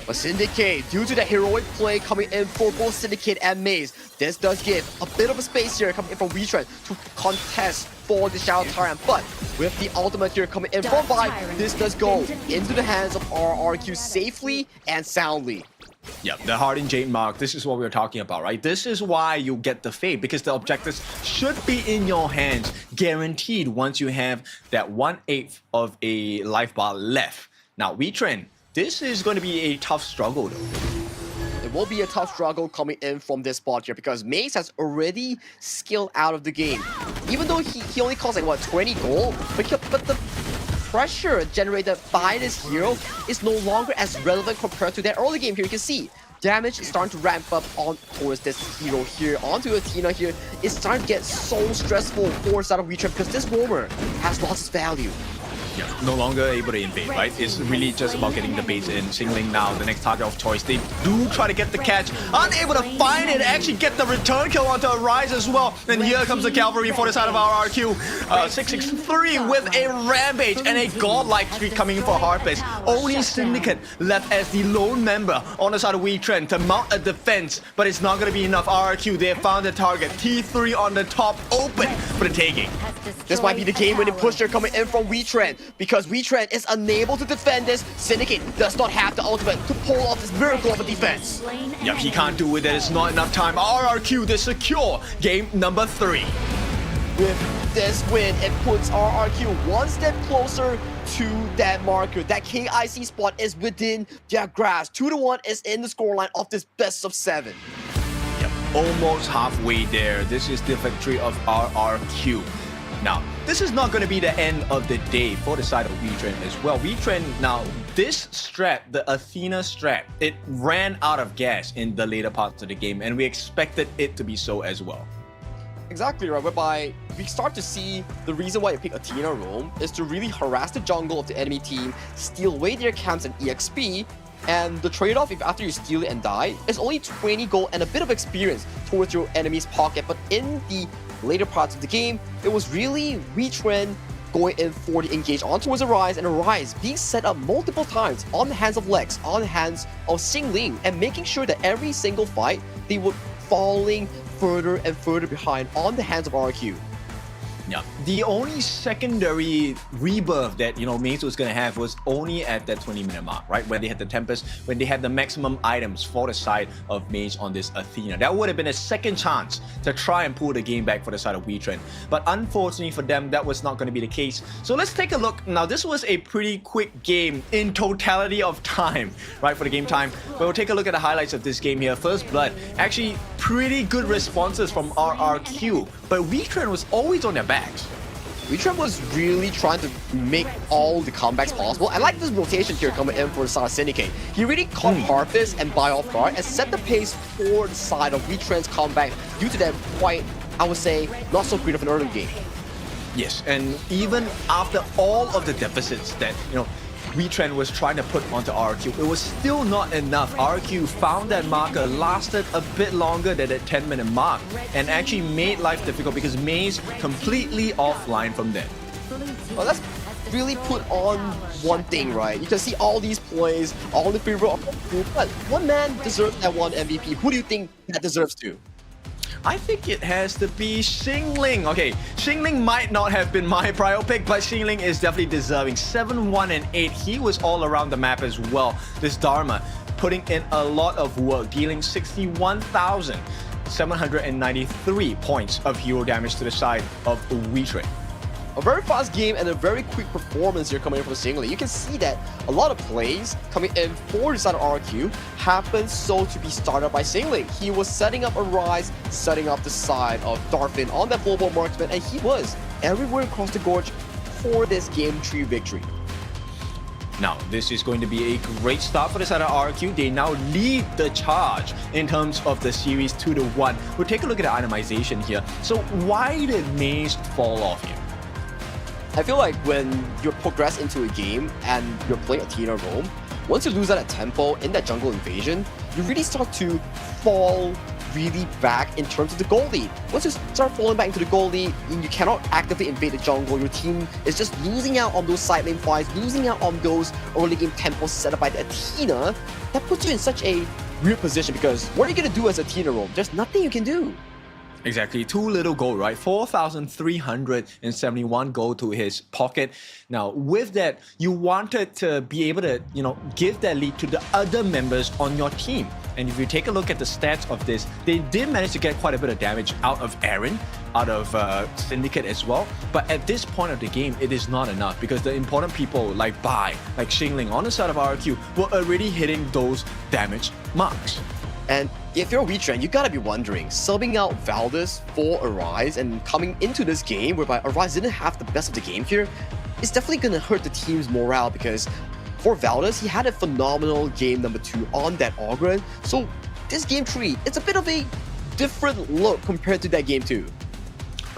But Syndicate, due to the heroic play coming in for both Syndicate and Maze, this does give a bit of a space here coming in from WETRND to contest for the Shadow Tyrant. But with the ultimate here coming in from Bai, this does go into the hands of RRQ safely and soundly. Yeah, the Hardened Jade mark, this is what we were talking about, right? This is why you get the Fade, because the objectives should be in your hands, guaranteed once you have that 1/8 of a life bar left. Now, WETRND, this is going to be a tough struggle though. It will be a tough struggle coming in from this spot here because Maze has already skilled out of the game. Even though he only costs like, what, 20 gold? But the pressure generated by this hero is no longer as relevant compared to that early game here. You can see damage is starting to ramp up on towards this hero here. Onto Athena here. It's starting to get so stressful for side of WETRND because this roamer has lost its value. Yeah, no longer able to invade, right? It's really just about getting the base in. Xingling now, the next target of choice. They do try to get the catch, unable to find it, actually get the return kill onto Arise as well. And here comes the cavalry for the side of our RQ. 663 with a rampage and a godlike streak coming in for Harpist. Only Syndicate left as the lone member on the side of WETRND to mount a defense, but it's not going to be enough. RQ, they have found the target. T3 on the top, open for the taking. This might be the game-winning push here coming in from WETRND, because WETRND is unable to defend this. Syndicate does not have the ultimate to pull off this miracle of a defense. Yep, he can't do it. There's not enough time. RRQ, they secure game number 3. With this win, it puts RRQ one step closer to that marker. That KIC spot is within their grasp. 2-1 is in the scoreline of this best of 7. Yep, almost halfway there. This is the victory of RRQ. Now, this is not going to be the end of the day for the side of WETRND as well. WETRND, now, this strat, the Athena strat, it ran out of gas in the later parts of the game, and we expected it to be so as well. Exactly right, whereby we start to see the reason why you pick Athena roam is to really harass the jungle of the enemy team, steal away their camps and EXP, and the trade-off if after you steal it and die is only 20 gold and a bit of experience towards your enemy's pocket. But in the later parts of the game, it was really WETRND going in for the engage on towards Arise, and Arise being set up multiple times on the hands of Lex, on the hands of Xingling, and making sure that every single fight they were falling further and further behind on the hands of RQ. Yeah, the only secondary rebirth that, Maze was going to have was only at that 20-minute mark, right? When they had the Tempest, when they had the maximum items for the side of Maze on this Athena. That would have been a second chance to try and pull the game back for the side of WETRND. But unfortunately for them, that was not going to be the case. So let's take a look. Now, this was a pretty quick game in totality of time, right, for the game time. But we'll take a look at the highlights of this game here. First Blood, actually pretty good responses from RRQ, but WETRND was always on their backs. WETRND was really trying to make all the comebacks possible. I like this rotation here coming in for the side of Syndicate. He really caught Harpist and Buy Off Guard and set the pace for the side of WETRND's comeback due to that quite, I would say, not so great of an early game. Yes, and even after all of the deficits that, WETRND was trying to put onto RQ, it was still not enough. RQ found that marker, lasted a bit longer than that 10-minute mark, and actually made life difficult because Maze completely offline from there. Well, let's really put on one thing, right? You can see all these plays, all the favor of the group, but one man deserves that one MVP. Who do you think that deserves to? I think it has to be Xingling. Okay, Xingling might not have been my prior pick, but Xingling is definitely deserving. 7, 1, and 8. He was all around the map as well. This Dharma putting in a lot of work, dealing 61,793 points of hero damage to the side of WETRND. A very fast game and a very quick performance here coming in from Xingling. You can see that a lot of plays coming in for the side of RQ happened so to be started by Xingling. He was setting up Arise, setting up the side of Darfin on that global marksman, and he was everywhere across the gorge for this game 3 victory. Now, this is going to be a great start for the side of RQ. They now lead the charge in terms of the series 2-1. We'll take a look at the itemization here. So why did Maze fall off here? I feel like when you progress into a game and you're playing Athena roam, once you lose that tempo in that jungle invasion, you really start to fall really back in terms of the goal lead. Once you start falling back into the goal lead, you cannot actively invade the jungle. Your team is just losing out on those side lane fights, losing out on those early game tempos set up by the Athena. That puts you in such a weird position because what are you going to do as Athena roam? There's nothing you can do. Exactly, too little gold, right? 4,371 gold to his pocket. Now, with that, you wanted to be able to, give that lead to the other members on your team. And if you take a look at the stats of this, they did manage to get quite a bit of damage out of Aaron, out of Syndicate as well. But at this point of the game, it is not enough because the important people like Bai, like Xingling on the side of RQ were already hitting those damage marks. And if you're WETRND, you gotta be wondering, subbing out Valdez for Arise and coming into this game whereby Arise didn't have the best of the game here, it's definitely gonna hurt the team's morale because for Valdez, he had a phenomenal game number 2 on that Ogren. So this game 3, it's a bit of a different look compared to that game 2.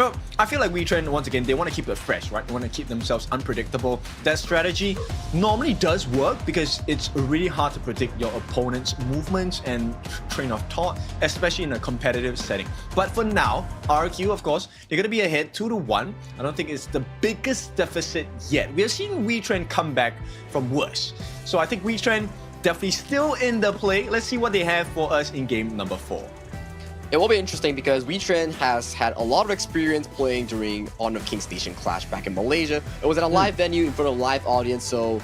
Well, I feel like WETRND, once again, they want to keep it fresh, right? They want to keep themselves unpredictable. That strategy normally does work because it's really hard to predict your opponent's movements and train of thought, especially in a competitive setting. But for now, RRQ, of course, they're going to be ahead 2-1. I don't think it's the biggest deficit yet. We have seen WETRND come back from worse. So I think WETRND definitely still in the play. Let's see what they have for us in game number 4. It will be interesting because WETRND has had a lot of experience playing during Honor of Kings Station Clash back in Malaysia. It was at a live venue in front of a live audience, so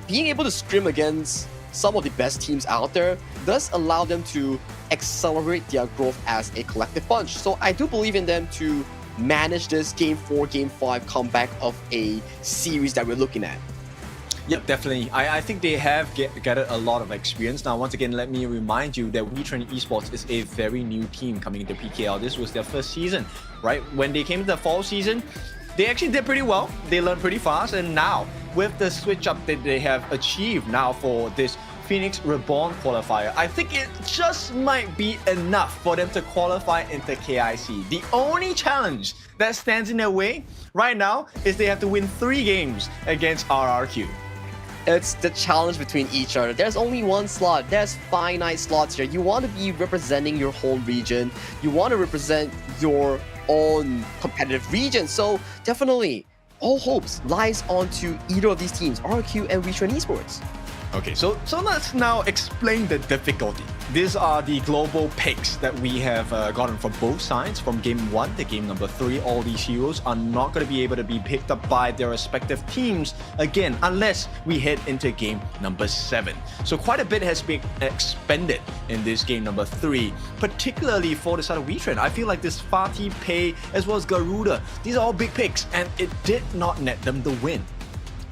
being able to scrim against some of the best teams out there does allow them to accelerate their growth as a collective bunch. So I do believe in them to manage this Game 4, Game 5 comeback of a series that we're looking at. Yep, definitely. I think they have gathered a lot of experience. Now, once again, let me remind you that WETRND Esports is a very new team coming into PKL. This was their first season, right? When they came to the fall season, they actually did pretty well. They learned pretty fast. And now, with the switch up that they have achieved now for this Phoenix Reborn qualifier, I think it just might be enough for them to qualify into KIC. The only challenge that stands in their way right now is they have to win 3 games against RRQ. It's the challenge between each other. There's only one slot. There's finite slots here. You want to be representing your whole region. You want to represent your own competitive region. So definitely, all hopes lies onto either of these teams, RRQ and WETRND Esports. Okay, so let's now explain the difficulty. These are the global picks that we have gotten from both sides. From game 1 to game number 3, all these heroes are not going to be able to be picked up by their respective teams again, unless we head into game number 7. So quite a bit has been expended in this game number 3, particularly for the side of WETRND. I feel like this Fatih, Pei, as well as Garuda, these are all big picks, and it did not net them the win.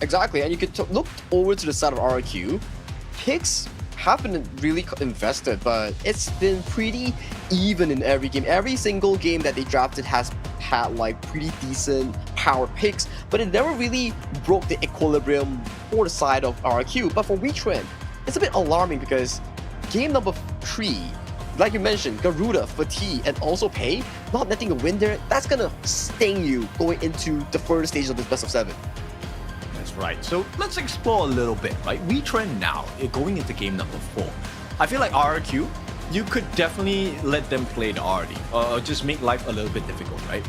Exactly, and you could look over to the side of RRQ. Picks have been really invested, but it's been pretty even in every game. Every single game that they drafted has had like pretty decent power picks, but it never really broke the equilibrium for the side of RRQ. But for WETRND, it's a bit alarming because game number 3, like you mentioned, Garuda, Fatih, and also Pei, not netting a win there, that's gonna sting you going into the further stages of this best of 7. Right, so let's explore a little bit, right? WETRND now, going into game number 4. I feel like RRQ, you could definitely let them play the RD, or just make life a little bit difficult, right?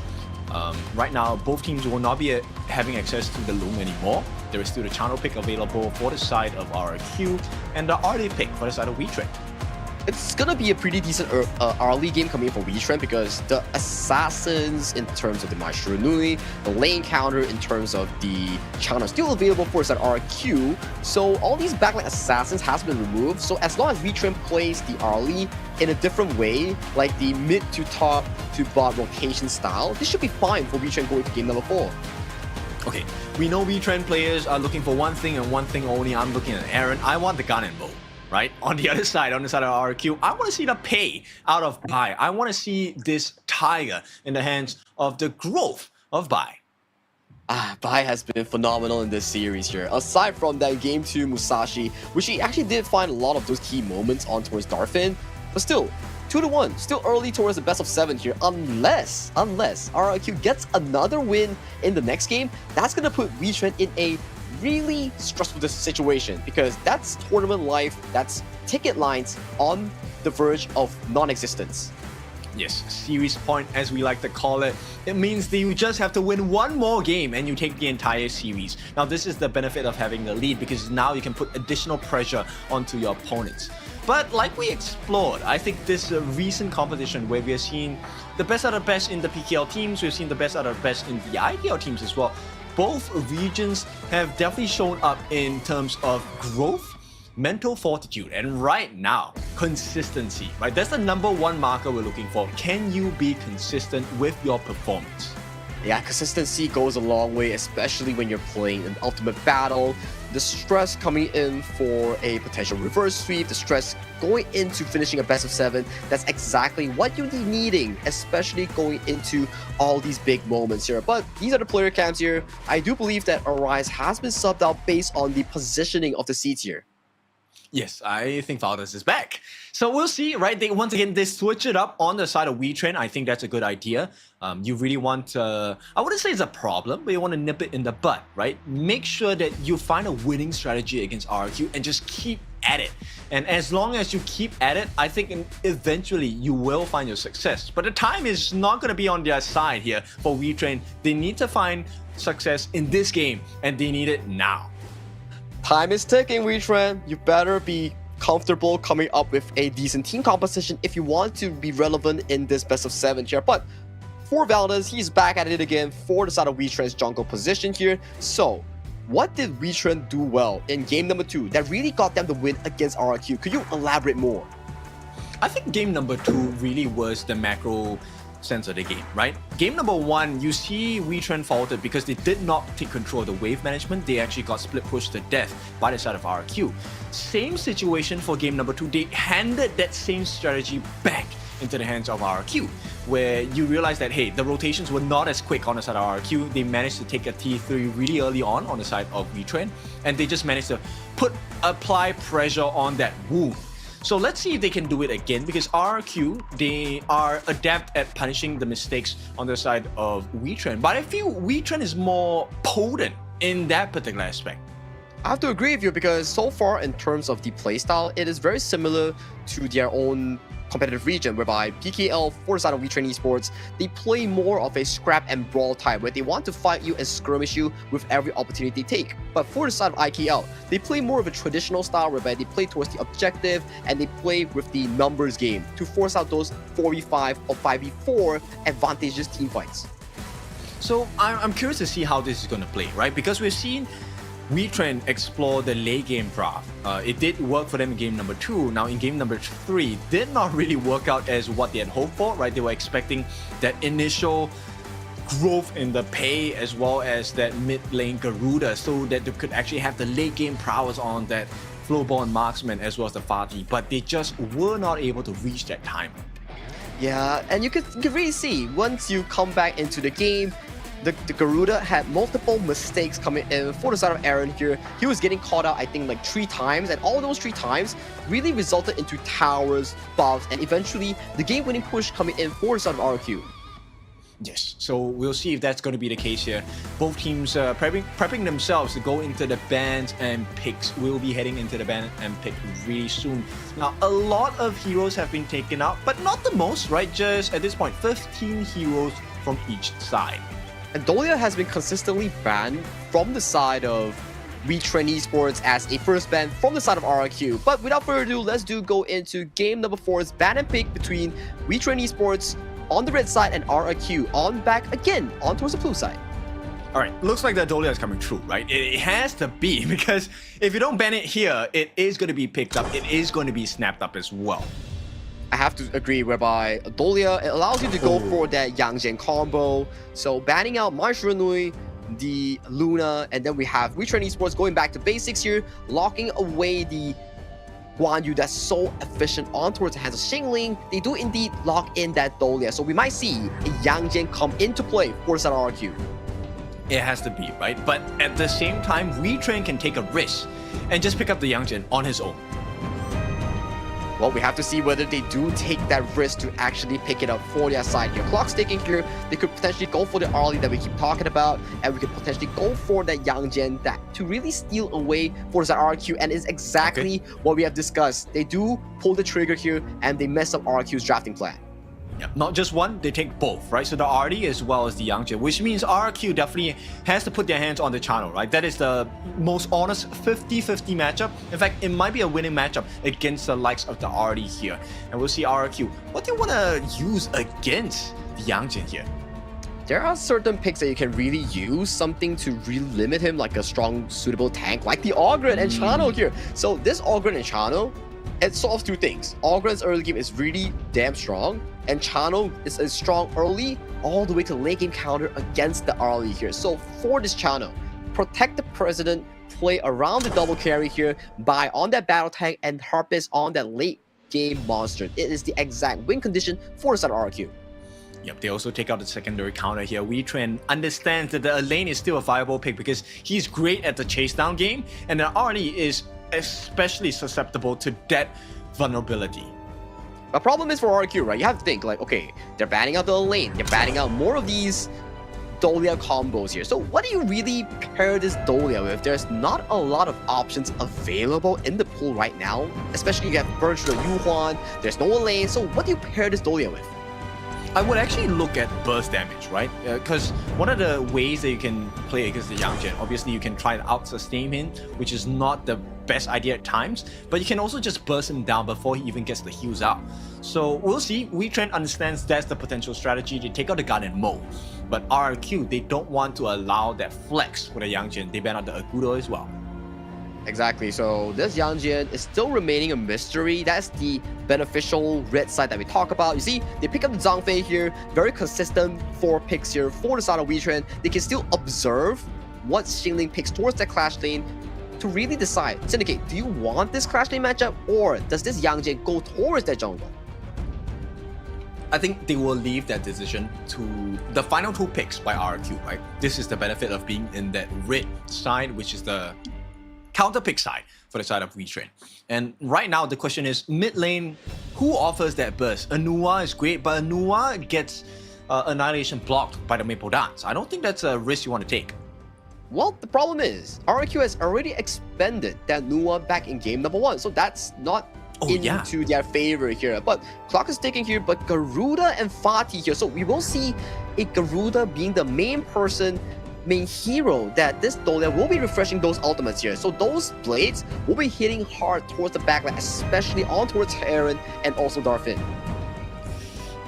Right now, both teams will not be having access to the Loom anymore. There is still the channel pick available for the side of RRQ, and the RD pick for the side of WETRND. It's gonna be a pretty decent early game coming in for WETRND because the assassins in terms of the Maestro Nui, the lane counter in terms of the channel still available for us at RQ. So all these backline assassins has been removed. So as long as WETRND plays the early in a different way, like the mid to top to bot rotation style, this should be fine for WETRND going to game number 4. Okay, we know WETRND players are looking for one thing and one thing only. I'm looking at Aaron. I want the gun and bow. Right? On the other side, of RRQ, I want to see the Pei out of Bai. I want to see this Tiger in the hands of the growth of Bai. Bai has been phenomenal in this series here. Aside from that game 2 Musashi, which he actually did find a lot of those key moments on towards Darfin, but still, 2-1, still early towards the best of 7 here, unless RRQ gets another win in the next game. That's going to put WETRND in a really stressful situation because that's tournament life, that's ticket lines on the verge of non-existence. Yes, series point as we like to call it. It means that you just have to win one more game and you take the entire series. Now this is the benefit of having the lead because now you can put additional pressure onto your opponents. But like we explored, I think this recent competition where we have seen the best out of the best in the PKL teams, we've seen the best out of the best in the IPL teams as well. Both regions have definitely shown up in terms of growth, mental fortitude, and right now, consistency, right? That's the #1 marker we're looking for. Can you be consistent with your performance? Yeah, consistency goes a long way, especially when you're playing an ultimate battle. The stress coming in for a potential reverse sweep, the stress going into finishing a best of 7, that's exactly what you're needing, especially going into all these big moments here. But these are the player cams here. I do believe that Arise has been subbed out based on the positioning of the seats here. Yes, I think Valdez is back. So we'll see, right? Once again, they switch it up on the side of WETRND. I think that's a good idea. You really want I wouldn't say it's a problem, but you want to nip it in the bud, right? Make sure that you find a winning strategy against RRQ and just keep at it. And as long as you keep at it, I think eventually you will find your success. But the time is not going to be on their side here for WETRND. They need to find success in this game, and they need it now. Time is ticking, WETRND. You better be comfortable coming up with a decent team composition if you want to be relevant in this best of 7 here. But for Valdez, he's back at it again for the side of WETRND's jungle position here. So, what did WETRND do well in game number 2 that really got them the win against RRQ? Could you elaborate more? I think game number 2 really was the macro sense of the game, right? Game number 1, you see WETRND faltered because they did not take control of the wave management. They actually got split pushed to death by the side of RRQ. Same situation for game number 2. They handed that same strategy back into the hands of RRQ, where you realize that, hey, the rotations were not as quick on the side of RRQ. They managed to take a T3 really early on the side of WETRND, and they just managed to apply pressure on that wound. So let's see if they can do it again, because RRQ, they are adept at punishing the mistakes on the side of WETRND. But I feel WETRND is more potent in that particular aspect. I have to agree with you, because so far in terms of the playstyle, it is very similar to their own competitive region, whereby PKL, for the side of WETRND Esports, they play more of a scrap and brawl type, where they want to fight you and skirmish you with every opportunity they take. But for the side of IKL, they play more of a traditional style, whereby they play towards the objective and they play with the numbers game to force out those 4v5 or 5v4 advantageous team fights. So I'm curious to see how this is going to play, right? Because we've seen WETRND explore the late game craft. It did work for them in game number 2. Now in game number 3, did not really work out as what they had hoped for, right? They were expecting that initial growth in the pay as well as that mid lane Garuda, so that they could actually have the late game prowess on that Flowborn marksman as well as the Fati, but they just were not able to reach that time. Yeah, and you can really see once you come back into the game, the Garuda had multiple mistakes coming in for the side of Aaron here. He was getting caught out, I think, like 3 times, and all those 3 times really resulted into towers, buffs, and eventually the game-winning push coming in for the side of RRQ. Yes, so we'll see if that's going to be the case here. Both teams prepping themselves to go into the bans and picks. We'll be heading into the ban and pick really soon. Now, a lot of heroes have been taken out, but not the most, right? Just at this point, 15 heroes from each side. And Dolia has been consistently banned from the side of WETRND Esports as a first ban from the side of RRQ. But without further ado, let's go into game number 4's ban and pick between WETRND Esports on the red side and RRQ on back again on towards the blue side. Alright, looks like that Dolia is coming true, right? It has to be, because if you don't ban it here, it is going to be picked up. It is going to be snapped up as well. I have to agree, whereby Dolia, it allows you to go for that Yang Jian combo. So banning out Marshuranui, the Luna, and then we have WETRND Esports going back to basics here, locking away the Guan Yu that's so efficient on towards the hands of Xingling. They do indeed lock in that Dolia. So we might see a Yang Jian come into play for the RRQ. It has to be, right? But at the same time, WETRND can take a risk and just pick up the Yang Jian on his own. Well, we have to see whether they do take that risk to actually pick it up for their side here. Clock sticking here, they could potentially go for the early that we keep talking about, and we could potentially go for that Yang Jian that to really steal away for the RRQ, and is exactly what we have discussed. They do pull the trigger here, and they mess up RRQ's drafting plan. Yeah, not just one, they take both, right? So the RD as well as the Yang Jian, which means RRQ definitely has to put their hands on the channel, right? That is the most honest 50-50 matchup. In fact, it might be a winning matchup against the likes of the RD here. And we'll see RRQ, what do you want to use against the Yang Jian here? There are certain picks that you can really use, something to really limit him, like a strong, suitable tank, like the Ogren and Chano here. So this Ogren and Chano, it solves 2 things. Ogren's early game is really damn strong, and Chano is strong early all the way to late game counter against the early here. So for this Chano, protect the President, play around the double carry here, buy on that battle tank, and harvest on that late game monster. It is the exact win condition for the side of RRQ. Yep, they also take out the secondary counter here. WETRND understands that the lane is still a viable pick because he's great at the chase down game, and the RD is especially susceptible to that vulnerability. The problem is for RQ, right? You have to think like, okay, they're banning out the lane, they're banning out more of these Dolia combos here. So what do you really pair this Dolia with? There's not a lot of options available in the pool right now, especially you have Virtual Yuhuan, there's no lane, so what do you pair this Dolia with? I would actually look at burst damage, right? Because one of the ways that you can play against the Yangjin, obviously you can try to out-sustain him, which is not the best idea at times, but you can also just burst him down before he even gets the heals out. So we'll see. WETRND understands that's the potential strategy to take out the Guardian Mo. But RRQ, they don't want to allow that flex for the Yangjin. They ban out the Agudo as well. Exactly, so this Yangjin is still remaining a mystery. That's the beneficial red side that we talk about. You see, they pick up the Zhangfei here, very consistent 4 picks here for the side of WETRND. They can still observe what Xingling picks towards that clash lane to really decide, Syndicate, do you want this clash lane matchup or does this Yangjin go towards that jungle? I think they will leave that decision to the final 2 picks by RRQ, right? This is the benefit of being in that red side, which is the counter pick side for the side of WETRND. And right now the question is, mid lane, who offers that burst? Anua is great, but Anua gets Annihilation blocked by the Maple Dance. I don't think that's a risk you want to take. Well, the problem is, RRQ has already expended that Nua back in game number 1, so that's not into their favor here. But clock is ticking here, but Garuda and Fatih here, so we will see a Garuda being the main hero that this Dolia will be refreshing those ultimates here. So those blades will be hitting hard towards the backline, especially on towards Aaron and also Darfin.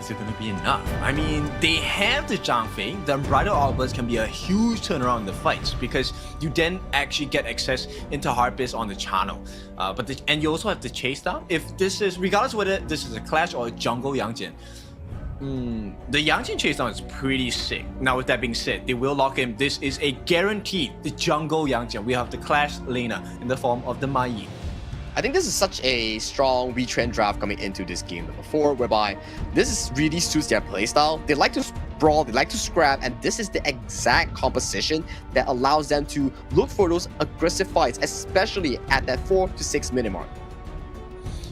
Is it going to be enough? I mean, they have the Zhangfei. The Bridal Outburst can be a huge turnaround in the fights because you then actually get access into Harpist on the channel. And you also have the chase down. If this is, regardless whether this is a clash or a jungle Yangjin, the Yangjin chase down is pretty sick. Now with that being said, they will lock him. This is a guaranteed the jungle Yangjin. We have the clash laner in the form of the Mai. I think this is such a strong WETRND draft coming into this game number 4, whereby this really suits their playstyle. They like to brawl, they like to scrap, and this is the exact composition that allows them to look for those aggressive fights, especially at that 4 to 6 minute mark.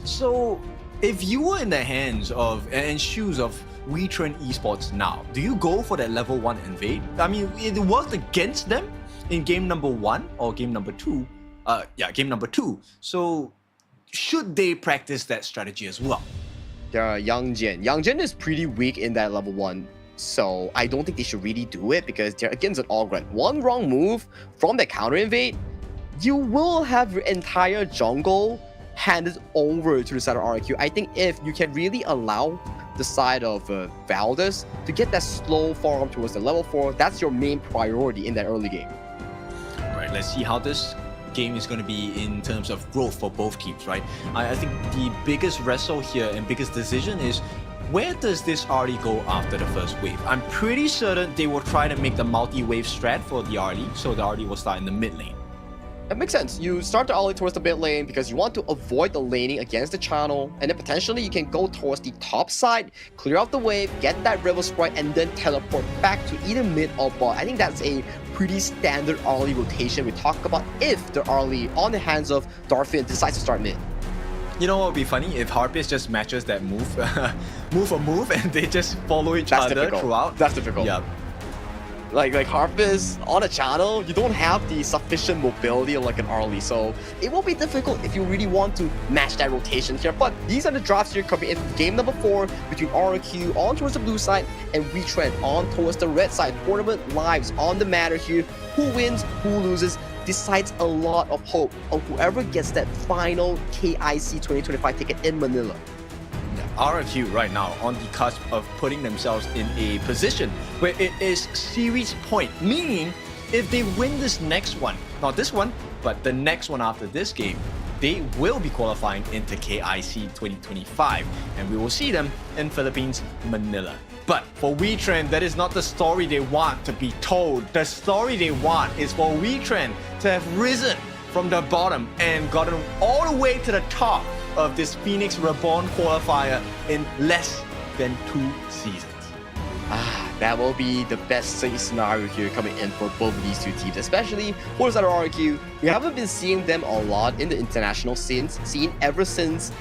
So if you were in the hands of and shoes of WETRND Esports now, do you go for that level 1 invade? I mean, it worked against them in game number 1 or game number 2. Game number 2. So should they practice that strategy as well? Yangjin. Yangjin is pretty weak in that level 1. So I don't think they should really do it because they're against an all-grad. One wrong move from the counter invade, you will have your entire jungle handed over to the side of RQ. I think if you can really allow the side of Valdez to get that slow farm towards the level 4, that's your main priority in that early game. Alright, let's see how this game is going to be in terms of growth for both teams, right? I think the biggest wrestle here and biggest decision is, where does this RD go after the first wave? I'm pretty certain they will try to make the multi-wave strat for the RD, so the RD will start in the mid lane. That makes sense. You start the alley towards the mid lane because you want to avoid the laning against the channel, and then potentially you can go towards the top side, clear out the wave, get that River Sprite, and then teleport back to either mid or bot. I think that's a pretty standard early rotation we talk about if the early on the hands of Darfin decides to start mid. You know what would be funny? If Harpist just matches that move, move for move, and they just follow each other throughout. That's difficult. Yeah. Like Harpist on a channel, you don't have the sufficient mobility like an Arlie, so it will be difficult if you really want to match that rotation here. But these are the drafts here coming in game number 4 between RQ on towards the blue side and WETRND on towards the red side. Tournament lives on the matter here. Who wins, who loses, decides a lot of hope on whoever gets that final KIC 2025 ticket in Manila. RRQ right now on the cusp of putting themselves in a position where it is series point, meaning if they win this next one, not this one, but the next one after this game, they will be qualifying into KIC 2025, and we will see them in Philippines, Manila. But for WETRND, that is not the story they want to be told. The story they want is for WETRND to have risen from the bottom and gotten all the way to the top of this Phoenix Reborn qualifier in less than 2 seasons. That will be the best case scenario here coming in for both of these two teams, especially for the side of RQ. We haven't been seeing them a lot in the international scene ever since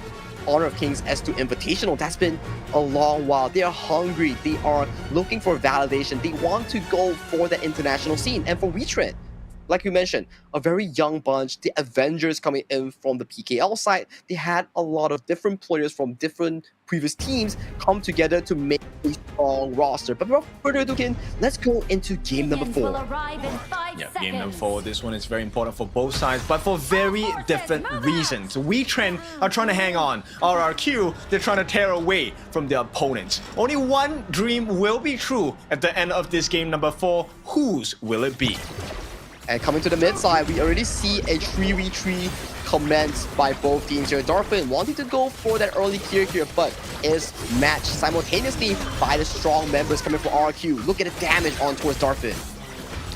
Honor of Kings S2 Invitational. That's been a long while. They are hungry. They are looking for validation. They want to go for the international scene. And for WETRND, like you mentioned, a very young bunch, the Avengers coming in from the PKL side, they had a lot of different players from different previous teams come together to make a strong roster. But without further ado, let's go into game number 4. Yeah, game number 4. This one is very important for both sides, but for very different reasons. WETRND are trying to hang on. RRQ, they're trying to tear away from their opponents. Only one dream will be true at the end of this game number 4. Whose will it be? And coming to the mid side, we already see a 3v3 commenced by both teams here. Darfin wanting to go for that early clear here, but is matched simultaneously by the strong members coming from RQ. Look at the damage on towards Darfin.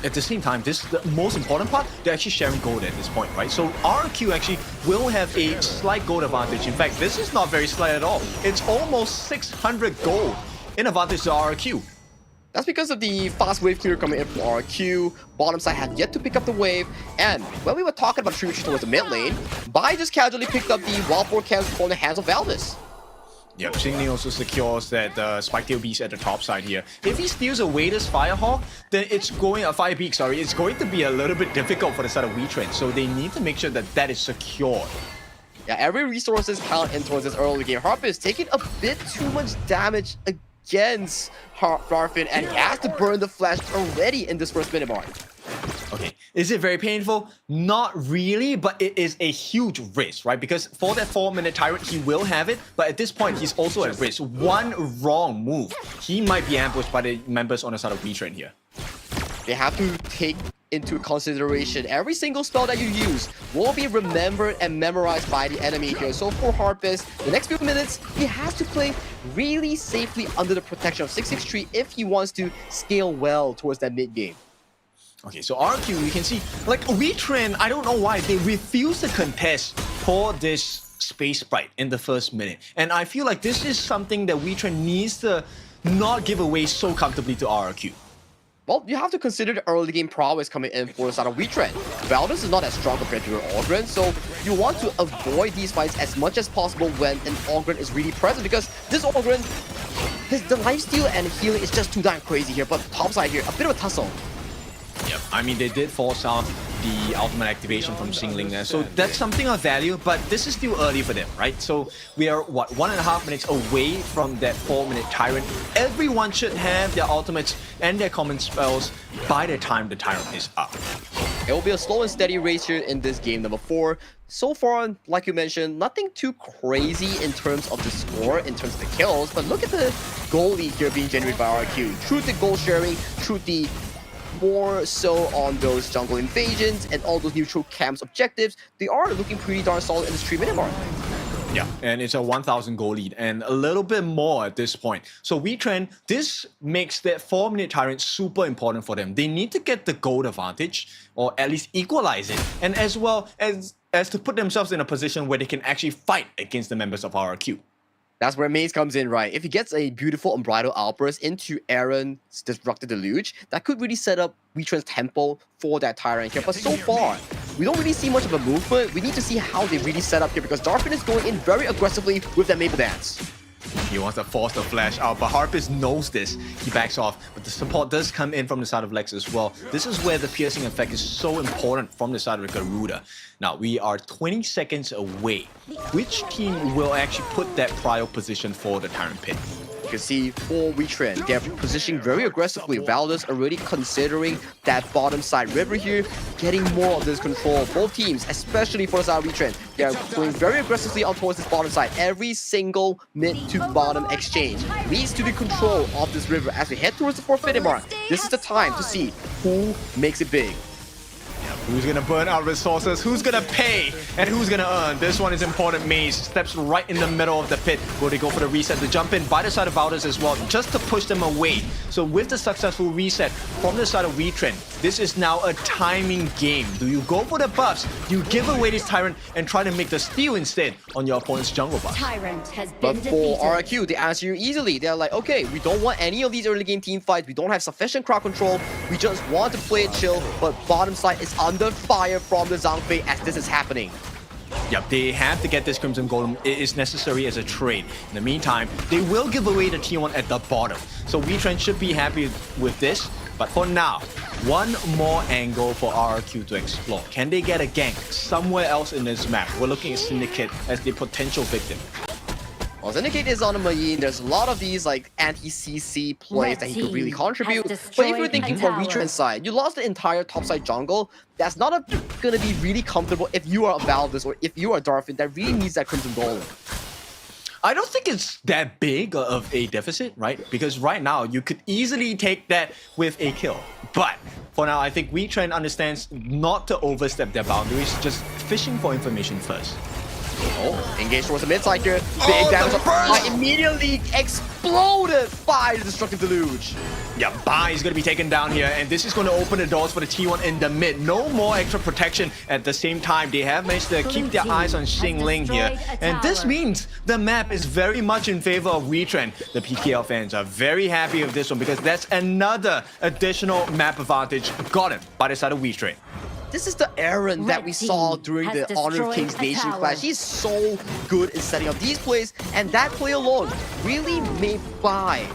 At the same time, this is the most important part. They're actually sharing gold at this point, right? So RQ actually will have a slight gold advantage. In fact, this is not very slight at all. It's almost 600 gold in advantage to RQ. That's because of the fast wave clear coming in from RQ. Bottom side have yet to pick up the wave. And when we were talking about 3v3 towards the mid lane, Bai just casually picked up the Wild Boar Camp from the hands of Valdez. Yep, Xingling also secures that Spiketail Beast at the top side here. If he steals away this Firehawk, then it's going, Firebeak, sorry, it's going to be a little bit difficult for the side of WETRND. So they need to make sure that that is secured. Yeah, every resources count in towards this early game. Harp is taking a bit too much damage against Darfin, and he has to burn the flash already in this first minute mark. Okay, is it very painful? Not really, but it is a huge risk, right? Because for that 4-minute tyrant, he will have it, but at this point, he's also at risk. One wrong move, he might be ambushed by the members on the side of WETRND here. They have to take into consideration every single spell that you use will be remembered and memorized by the enemy here. So for Harpist, the next few minutes, he has to play really safely under the protection of 663 if he wants to scale well towards that mid game. Okay, so RQ, we can see, like, WETRND, I don't know why, they refuse to contest for this Space Sprite in the first minute. And I feel like this is something that WETRND needs to not give away so comfortably to RQ. Well, you have to consider the early game prowess coming in for the side of WETRND. Valdez is not as strong compared to your Ogryn, so you want to avoid these fights as much as possible when an Ogryn is really present, because this Ogryn, the lifesteal and healing is just too damn crazy here. But topside here, a bit of a tussle. Yep, I mean, they did force out the ultimate activation from Xingling there, so that's something of value, but this is still early for them, right? So we are, what, 1.5 minutes away from that 4-minute Tyrant. Everyone should have their ultimates and their common spells by the time the Tyrant is up. It will be a slow and steady race here in this game number 4. So far, like you mentioned, nothing too crazy in terms of the score, in terms of the kills, but look at the goal lead here being generated by RQ. True to goal sharing, true to more so on those jungle invasions and all those neutral camps objectives, they are looking pretty darn solid in this 3-minute mark. Yeah, and it's a 1,000 goal lead and a little bit more at this point. So WETRND, this makes that 4-minute Tyrant super important for them. They need to get the gold advantage, or at least equalize it, and as well as to put themselves in a position where they can actually fight against the members of RRQ. That's where Maze comes in, right? If he gets a beautiful Unbridled Outburst into Aaron's Disrupted Deluge, that could really set up WETRND's tempo for that Tyrant here. But so far, we don't really see much of a movement. We need to see how they really set up here, because Darfin is going in very aggressively with that Maple Dance. He wants to force the flash out, but Harpist knows this. He backs off, but the support does come in from the side of Lex as well. This is where the piercing effect is so important from the side of Garuda. Now, we are 20 seconds away. Which team will actually put that prio position for the Tyrant Pit? You can see for WETRND, they're positioning very aggressively. Valdez already considering that bottom side river here, getting more of this control. Both teams, especially for the side of WETRND, they're going very aggressively on towards this bottom side. Every single mid to bottom exchange needs to be control of this river as we head towards the 4th minute mark. This is the time to see who makes it big. Who's gonna burn our resources? Who's gonna pay? And who's gonna earn? This one is important. Maze steps right in the middle of the pit. Will they go for the reset to jump in by the side of Valdes as well, just to push them away? So with the successful reset from the side of WETRND, this is now a timing game. Do you go for the buffs? Do you give away this Tyrant and try to make the steal instead on your opponent's jungle buff? Tyrant has been But for defeated. RRQ, they answer you easily. They're like, okay, we don't want any of these early game team fights. We don't have sufficient crowd control. We just want to play it chill. But bottom side is under fire from the Zhangfei as this is happening. Yep, they have to get this Crimson Golem. It is necessary as a trade. In the meantime, they will give away the Qeon at the bottom. So WETRND should be happy with this. But for now, one more angle for RRQ to explore. Can they get a gank somewhere else in this map? We're looking at Syndicate as the potential victim. Well, Syndicate is on a Mayin. There's a lot of these like anti-CC plays that he could really contribute. But if you're thinking from WETRND's side, you lost the entire topside jungle. That's not gonna be really comfortable if you are a Valdes or if you are Darfin that really needs that Crimson Golem. I don't think it's that big of a deficit, right? Because right now, you could easily take that with a kill. But for now, I think WETRND understands not to overstep their boundaries, just fishing for information first. Oh, engaged towards the mid side here. Big damage. Immediately exploded by the Destructive Deluge. Yeah, Bai is going to be taken down here, and this is going to open the doors for the T1 in the mid. No more extra protection at the same time. They have managed to keep their eyes on Xingling here, and this means the map is very much in favor of WETRND. The PKL fans are very happy with this one because that's another additional map advantage gotten by the side of WETRND. This is the Aaron that we saw during the Honor of Kings Nation Clash. He's so good in setting up these plays, and that play alone really made Bai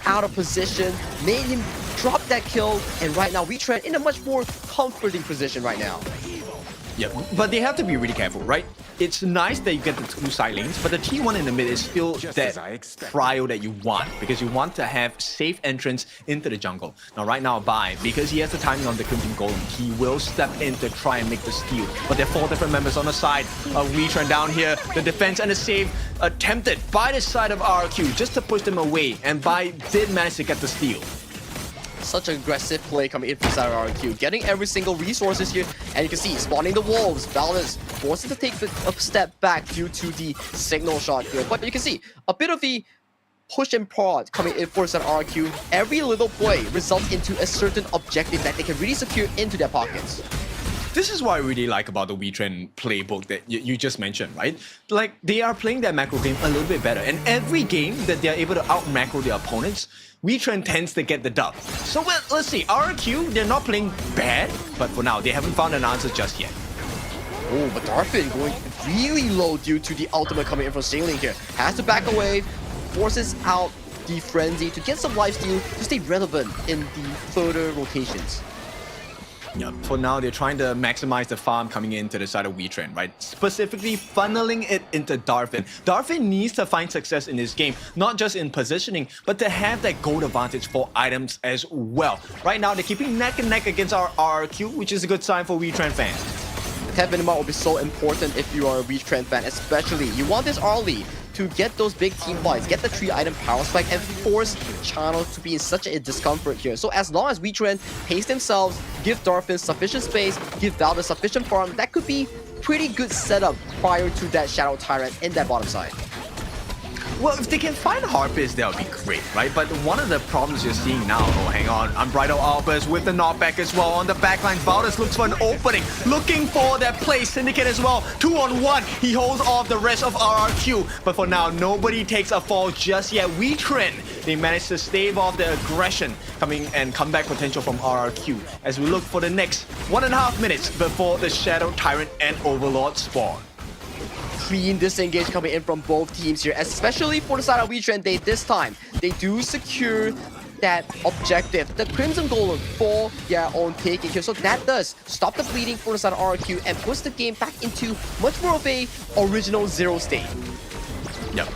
out of position, made him drop that kill, and right now WETRND in a much more comforting position right now. Yeah, but they have to be really careful, right? It's nice that you get the two side lanes, but the T1 in the mid is still that prio that you want, because you want to have safe entrance into the jungle. Now, right now, Bai, because he has the timing on the Crimson Golem, he will step in to try and make the steal. But there are 4 different members on the side of WETRND down here. The defense and the save attempted by the side of RRQ just to push them away, and Bai did manage to get the steal. Such an aggressive play coming in from side of RRQ, getting every single resources here, and you can see spawning the wolves. Valdes forcing to take a step back due to the signal shot here, but you can see a bit of the push and prod coming in for side of RRQ. Every little play results into a certain objective that they can really secure into their pockets. This is what I really like about the WETRND playbook that you just mentioned, right? Like, they are playing their macro game a little bit better, and every game that they're able to out-macro their opponents, WETRND tends to get the dub. So let's see, RRQ, they're not playing bad, but for now, they haven't found an answer just yet. Oh, but Darfin going really low due to the ultimate coming in from Xingling here. Has to back away, forces out the Frenzy to get some lifesteal to stay relevant in the further rotations. Yeah, for now, they're trying to maximize the farm coming into the side of WETRND, right? Specifically, funneling it into Darfin. Darfin needs to find success in this game, not just in positioning, but to have that gold advantage for items as well. Right now, they're keeping neck and neck against our RRQ, which is a good sign for WETRND fans. The 10 minute mark will be so important if you are a WETRND fan, especially. You want this early to get those big team fights, get the 3-item power spike, and force Channel to be in such a discomfort here. So as long as WETRND pace themselves, give Darfin sufficient space, give Valdes sufficient farm, that could be pretty good setup prior to that Shadow Tyrant in that bottom side. Well, if they can find Harpist, that would be great, right? But one of the problems you're seeing now, oh, hang on, Unbridled Albers with the knockback as well on the backline. Valdes looks for an opening, looking for that play. Syndicate as well, 2-on-1. He holds off the rest of RRQ, but for now, nobody takes a fall just yet. WETRND, they managed to stave off the aggression coming and comeback potential from RRQ as we look for the next 1.5 minutes before the Shadow Tyrant and Overlord spawn. Clean disengage coming in from both teams here, especially for the side of WETRND. This time, they do secure that objective, the Crimson Golem, for their own taking here. So that does stop the bleeding for the side of RRQ and puts the game back into much more of a original zero state. Yep.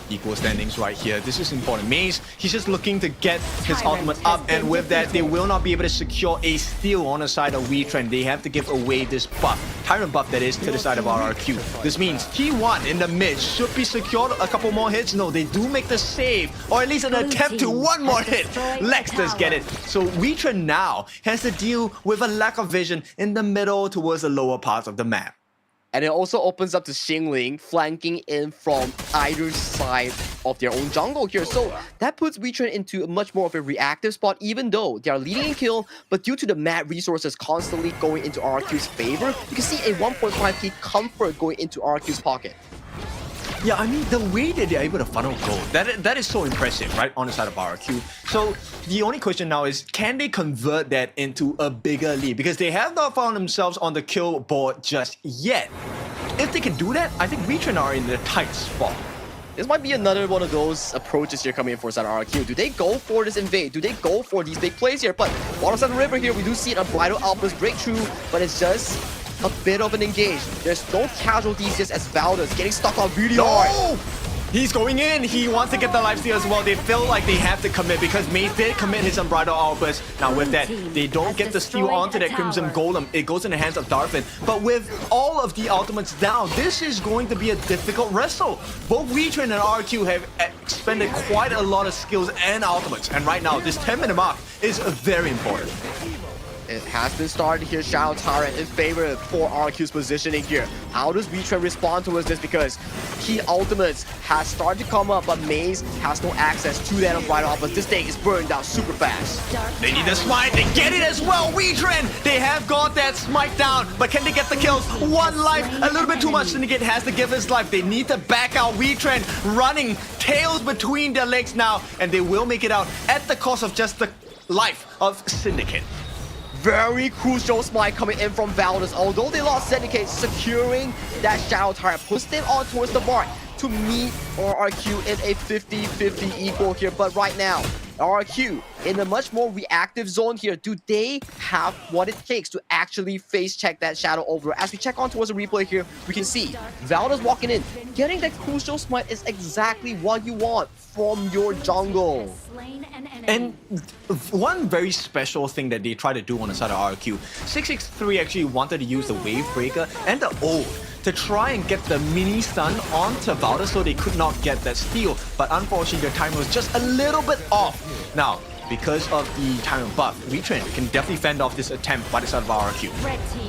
Equal standings right here. This is important. Maze, he's just looking to get his ultimate up, and with that, they will not be able to secure a steal on the side of WETRND. They have to give away this buff, Tyrant buff that is, to the side of RRQ. This means T1 in the mid should be secured. A couple more hits. No, they do make the save, or at least an attempt to one more hit. Lex does get it. So WETRND now has to deal with a lack of vision in the middle towards the lower parts of the map. And it also opens up to Xingling flanking in from either side of their own jungle here. So that puts WETRND into much more of a reactive spot, even though they are leading in kill. But due to the map resources constantly going into RQ's favor, you can see a 1.5k comfort going into RQ's pocket. Yeah, I mean, the way that they're able to funnel gold, that is so impressive, right, on the side of RQ. So the only question now is, can they convert that into a bigger lead? Because they have not found themselves on the kill board just yet. If they can do that, I think WETRND are in the tight spot. This might be another one of those approaches here coming in for side RQ. Do they go for this invade? Do they go for these big plays here? But bottom side of the river here, we do see an Unbridled Outburst breakthrough, but it's just a bit of an engage. There's no casualties just as Valda's getting stuck on really hard. He's going in. He wants to get the lifesteal as well. They feel like they have to commit because Maze did commit his Unbridled Outburst. Now with that, they don't get the steal onto that Crimson Golem. It goes in the hands of Darfin. But with all of the ultimates down, this is going to be a difficult wrestle. Both WETRND and RQ have expended quite a lot of skills and ultimates. And right now, this 10-minute mark is very important. It has been started here. Shadow Tyrant in favor for RQ's positioning here. How does WETRND respond towards this? Because key ultimates has started to come up, but Maze has no access to that Unbridled Outburst. This thing is burned out super fast. They need the smite. They get it as well. WETRND, they have got that smite down, but can they get the kills? One life, a little bit too much. Syndicate has to give his life. They need to back out. WETRND running tails between their legs now, and they will make it out at the cost of just the life of Syndicate. Very crucial smite coming in from Valda's. Although they lost Syndicate, securing that Shadow Tyrant puts them on towards the mark to meet RRQ in a 50-50 equal here. But right now, RRQ in a much more reactive zone here. Do they have what it takes to actually face check that Shadow over? As we check on towards the replay here, we can see Valda's walking in. Getting that crucial smite is exactly what you want from your jungle. And one very special thing that they try to do on the side of RQ, 663 actually wanted to use the Wave Breaker and the ult to try and get the mini stun onto Valda so they could not get that steal. But unfortunately, their timing was just a little bit off. Now, because of the Tyrant buff, WETRND can definitely fend off this attempt by the side of RQ.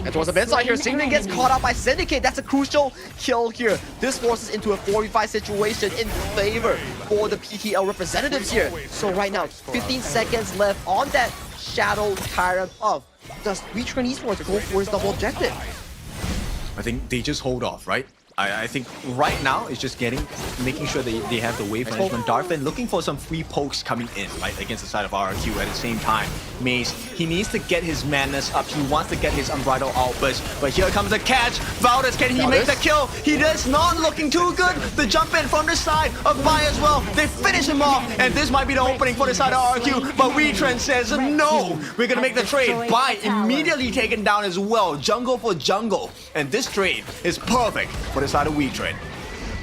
And towards the mid side here, Xingling gets caught out by Syndicate. That's a crucial kill here. This forces into a 4v5 situation in favor for the PTL representatives here. So right now, 15 seconds left on that Shadow Tyrant buff. Does WETRND Esports go for his double objective? I think they just hold off, right? I think right now it's just making sure they have the wave management. Darfin looking for some free pokes coming in, right, against the side of RRQ at the same time. Maze, he needs to get his madness up. He wants to get his Unbridled Outburst. But here comes a catch. Valdes, can he make the kill? He does not looking too good. The jump in from the side of Bai as well. They finish him off, and this might be the opening for the side of RRQ. But WETRND says no. We're gonna make the trade. Bai immediately taken down as well. Jungle for jungle, and this trade is perfect for the side of WETRND.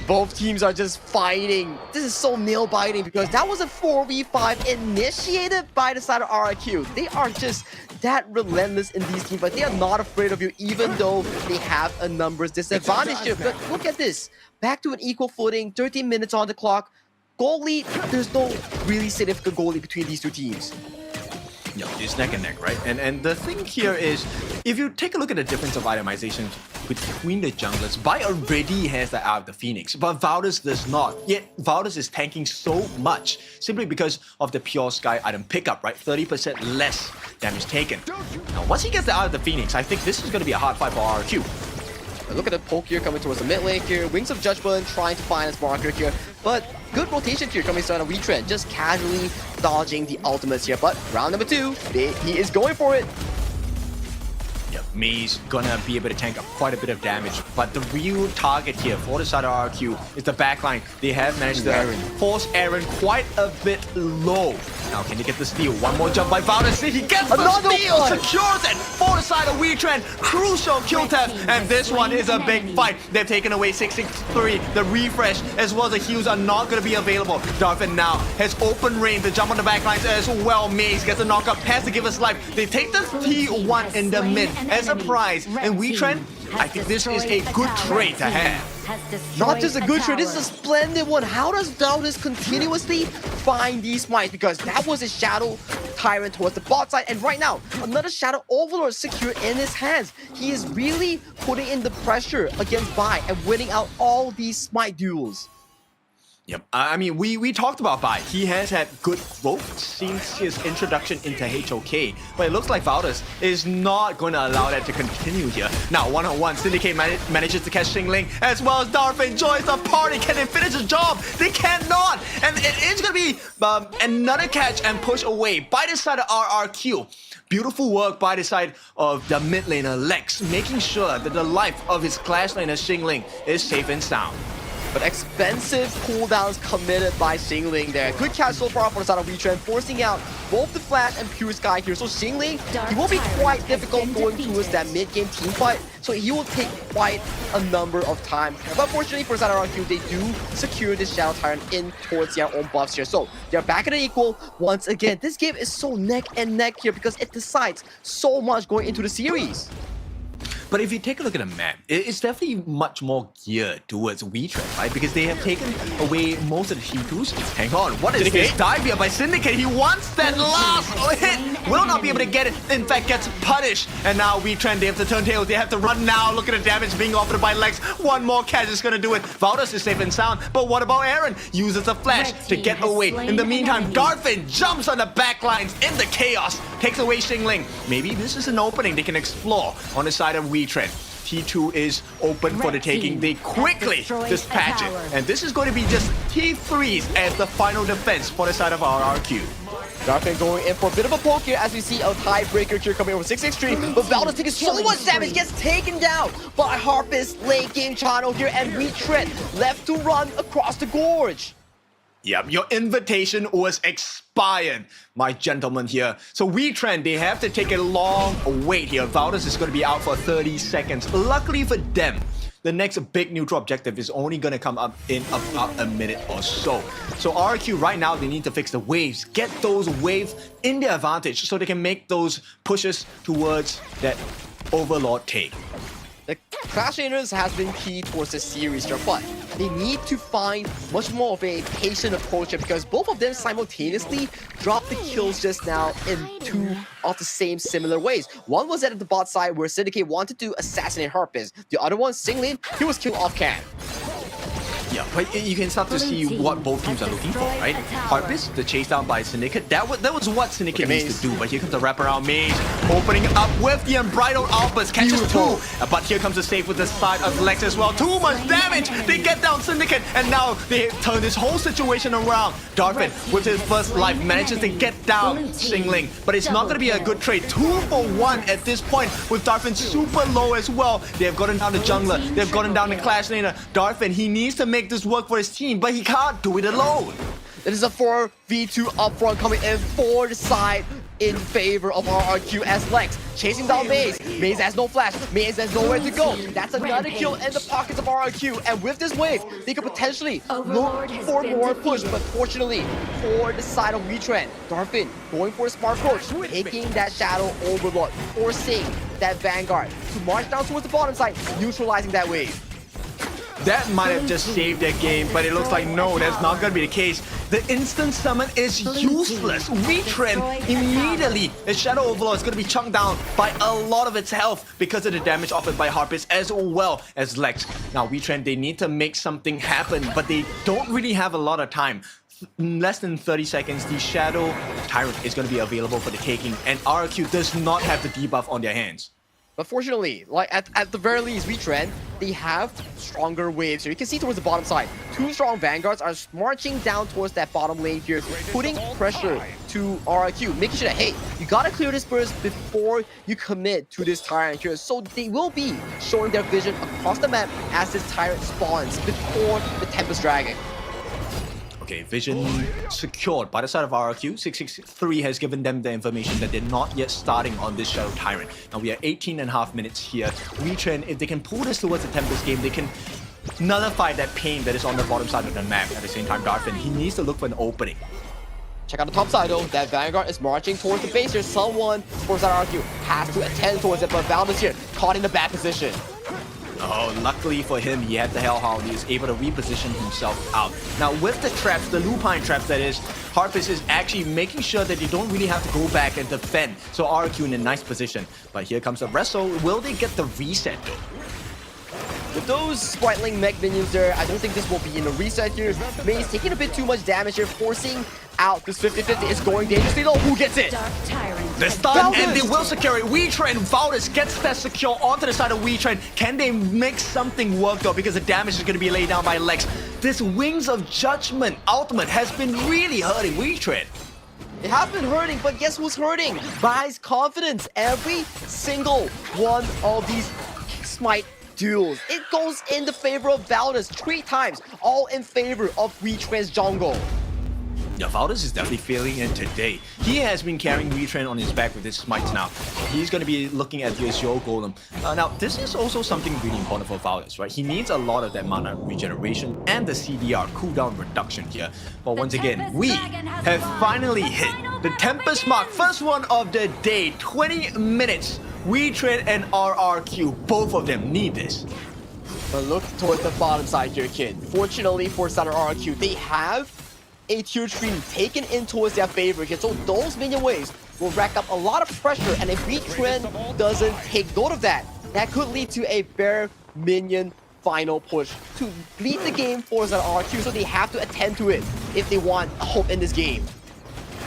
Both teams are just fighting. This is so nail-biting because that was a 4v5 initiated by the side of RRQ. They are just that relentless in these teams, but they are not afraid of you even though they have a numbers disadvantage here. But look at this. Back to an equal footing, 13 minutes on the clock. Goal lead, there's no really significant goal lead between these two teams. Yeah, it's neck and neck, right? And the thing here is, if you take a look at the difference of itemization between the junglers, Bai already has the Eye of the Phoenix, but Valdes does not. Yet Valdes is tanking so much simply because of the Pure Sky item pickup, right? 30% less damage taken. Now, once he gets the Eye of the Phoenix, I think this is going to be a hard fight for RRQ. Look at the poke here coming towards the mid lane here. Wings of Judgment trying to find his marker here. But good rotation here coming out of WETRND. Just casually dodging the ultimates here. But round number 2, he is going for it. Yep, Maze gonna be able to tank up quite a bit of damage. But the real target here for the side of RRQ is the backline. They have managed to force Aaron quite a bit low. Now, can they get the steal? One more jump by Valdes. He gets the steal! Secures it for the side of WETRND. WETRND, crucial kill theft, and this one is a big fight. They've taken away 663, the refresh, as well as the heals are not going to be available. Darfin now has open range to jump on the backlines as well. Maze gets a knockup, has to give us life. They take the T1 in the mid as a prize, and WETRND, I think this is a good trade to have. Not just a good trade, this is a splendid one. How does Valdez continuously find these smites? Because that was a Shadow Tyrant towards the bot side, and right now, another Shadow Overlord secured in his hands. He is really putting in the pressure against Bai and winning out all these smite duels. Yep, I mean, we talked about Bai. He has had good growth since his introduction into HOK, but it looks like Valdez is not going to allow that to continue here. Now, one-on-one, Syndicate manages to catch Xingling, as well as Darfin joins the party. Can they finish the job? They cannot! And it is going to be another catch and push away by the side of RRQ. Beautiful work by the side of the mid laner, Lex, making sure that the life of his Clash laner, Xingling, is safe and sound. But expensive cooldowns committed by Xingling there. Good catch so far for the side of WETRND, forcing out both the Flash and Pure Sky here. So Xingling, he will be quite difficult going towards that mid-game team fight. So he will take quite a number of time. But fortunately for the side of RQ, they do secure this Shadow Tyrant in towards their own buffs here. So they're back at an equal once again. This game is so neck and neck here because it decides so much going into the series. But if you take a look at the map, it's definitely much more geared towards WETRND, right? Because they have taken away most of the T2s. Hang on, what is this dive here by Syndicate? He wants that last hit! Will not be able to get it. In fact, gets punished. And now WETRND, they have to turn tails. They have to run now. Look at the damage being offered by Lex. One more catch is going to do it. Valdez is safe and sound. But what about Aaron? Uses a flash to get away. In the meantime, Darfin jumps on the backlines in the chaos. Takes away Xingling. Maybe this is an opening they can explore on the side of WETRND. T2 is open for the taking. They quickly dispatch it. And this is going to be just T3s as the final defense for the side of RRQ. Darfin going in for a bit of a poke here as we see a tiebreaker here coming over 663. But Valdez taking so much damage, gets taken down by Harpist late game channel here, and WETRND left to run across the gorge. Yep, your invitation was expired, my gentleman here. So WETRND, they have to take a long wait here. Valdez is going to be out for 30 seconds. Luckily for them, the next big neutral objective is only going to come up in about a minute or so. So RQ right now, they need to fix the waves. Get those waves in their advantage so they can make those pushes towards that Overlord take. The Clash Laners has been key towards this series here, but they need to find much more of a patient approach here because both of them simultaneously dropped the kills just now in two of the same similar ways. One was at the bot side where Syndicate wanted to assassinate Harpist. The other one, Xingling, he was killed off cam. Yeah, but you can start to see what both teams are looking for, right? Harpist, the chase down by Syndicate, that was what Syndicate needs to do, but here comes the wraparound Maze, opening up with the Unbridled Outburst, catches two, but here comes the save with the side of Lex as well. Too much damage! They get down Syndicate, and now they turn this whole situation around. Darfin, with his first life, manages to get down Xingling, but it's not going to be a good trade. 2 for 1 at this point, with Darfin super low as well. They have gotten down the jungler, they've gotten down the Clash laner. Darfin, he needs to make this work for his team, but he can't do it alone. It is a 4v2 upfront coming in for the side in favor of RRQ as Lex chasing down Maze. Maze has no flash. Maze has nowhere to go. That's another kill in the pockets of RRQ. And with this wave, they could potentially look for more push. But fortunately, for the side of WETRND, Darfin going for a smart approach, taking that Shadow Overlord, forcing that Vanguard to march down towards the bottom side, neutralizing that wave. That might have just saved their game, but it looks like no, that's not going to be the case. The instant summon is useless. WETRND immediately, the Shadow Overlord is going to be chunked down by a lot of its health because of the damage offered by Harpist as well as Lex. Now WETRND, they need to make something happen, but they don't really have a lot of time. Less than 30 seconds, the Shadow Tyrant is going to be available for the taking, and RQ does not have the debuff on their hands. But fortunately, like at the very least, WETRND, they have stronger waves here. You can see towards the bottom side, 2 strong Vanguards are marching down towards that bottom lane here, putting pressure to RRQ, making sure that, hey, you gotta clear this burst before you commit to this Tyrant here. So they will be showing their vision across the map as this Tyrant spawns before the Tempest Dragon. Okay, vision secured by the side of RRQ. 663 has given them the information that they're not yet starting on this Shadow Tyrant. Now we are 18.5 minutes here. WETRND, if they can pull this towards the Tempest game, they can nullify that pain that is on the bottom side of the map. At the same time, Darfin, he needs to look for an opening. Check out the top side though, that Vanguard is marching towards the base here. Someone, for that RQ, has to attend towards it, but Valdez here, caught in the bad position. Oh, luckily for him, he had the Hellhound. He was able to reposition himself out. Now, with the traps, the Lupine traps that is, Harpist is actually making sure that you don't really have to go back and defend. So RQ in a nice position. But here comes the wrestle. Will they get the reset though? With those Spriteling mech minions there, I don't think this will be in a reset here. Maze taking a bit too much damage here, forcing out this 50-50. It's going dangerously though. Who gets it? The stun, and they will secure it. WETRND, Valdez gets that secure onto the side of WETRND. Can they make something work though? Because the damage is going to be laid down by Lex. This Wings of Judgment ultimate has been really hurting WETRND. It has been hurting, but guess who's hurting? Bai's confidence. Every single one of these Smite duels, it goes in the favor of Valdez 3 times, all in favor of WETRND's jungle. Yeah, Valdez is definitely feeling it today. He has been carrying WETRND on his back with his smites now. He's going to be looking at the Azure Golem. Now, this is also something really important for Valdez, right? He needs a lot of that mana regeneration and the CDR cooldown reduction here. But once again, we have finally hit the Tempest mark. First one of the day, 20 minutes. WETRND and RRQ, both of them need this. But look towards the bottom side here, kid. Fortunately for Sutter RRQ, they have a tier 3 taken in towards their favor here. So those minion waves will rack up a lot of pressure, and if WETRND doesn't take note of that, that could lead to a bare minion final push to lead the game for Sutter RRQ. So they have to attend to it if they want hope in this game.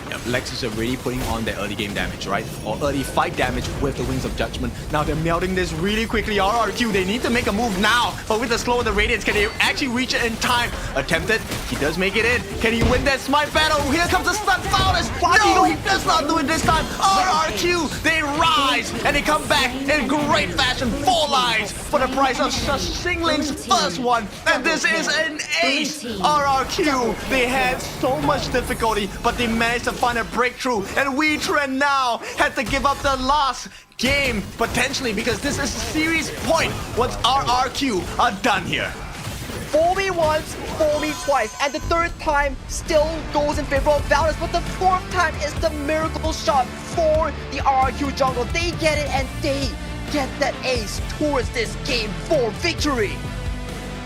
Yep, Lex is already putting on their early game damage, right? Or early fight damage with the Wings of Judgment. Now they're melting this really quickly. RRQ, they need to make a move now. But with the slow of the Radiance, can they actually reach it in time? Attempted. He does make it in. Can he win that Smite battle? Here comes the stun. Valdez. No, he does not do it this time. RRQ, they rise and they come back in great fashion. 4 lives for the price of Xingling's first one. And this is an ace. RRQ, they had so much difficulty, but they managed to find a breakthrough, and WETRND now had to give up the last game potentially because this is series point once RRQ are done here. 4v once, 4v twice, and the 3rd time still goes in favor of Valdez, but the 4th time is the miracle shot for the RRQ jungle. They get it and they get that ace towards this game for victory.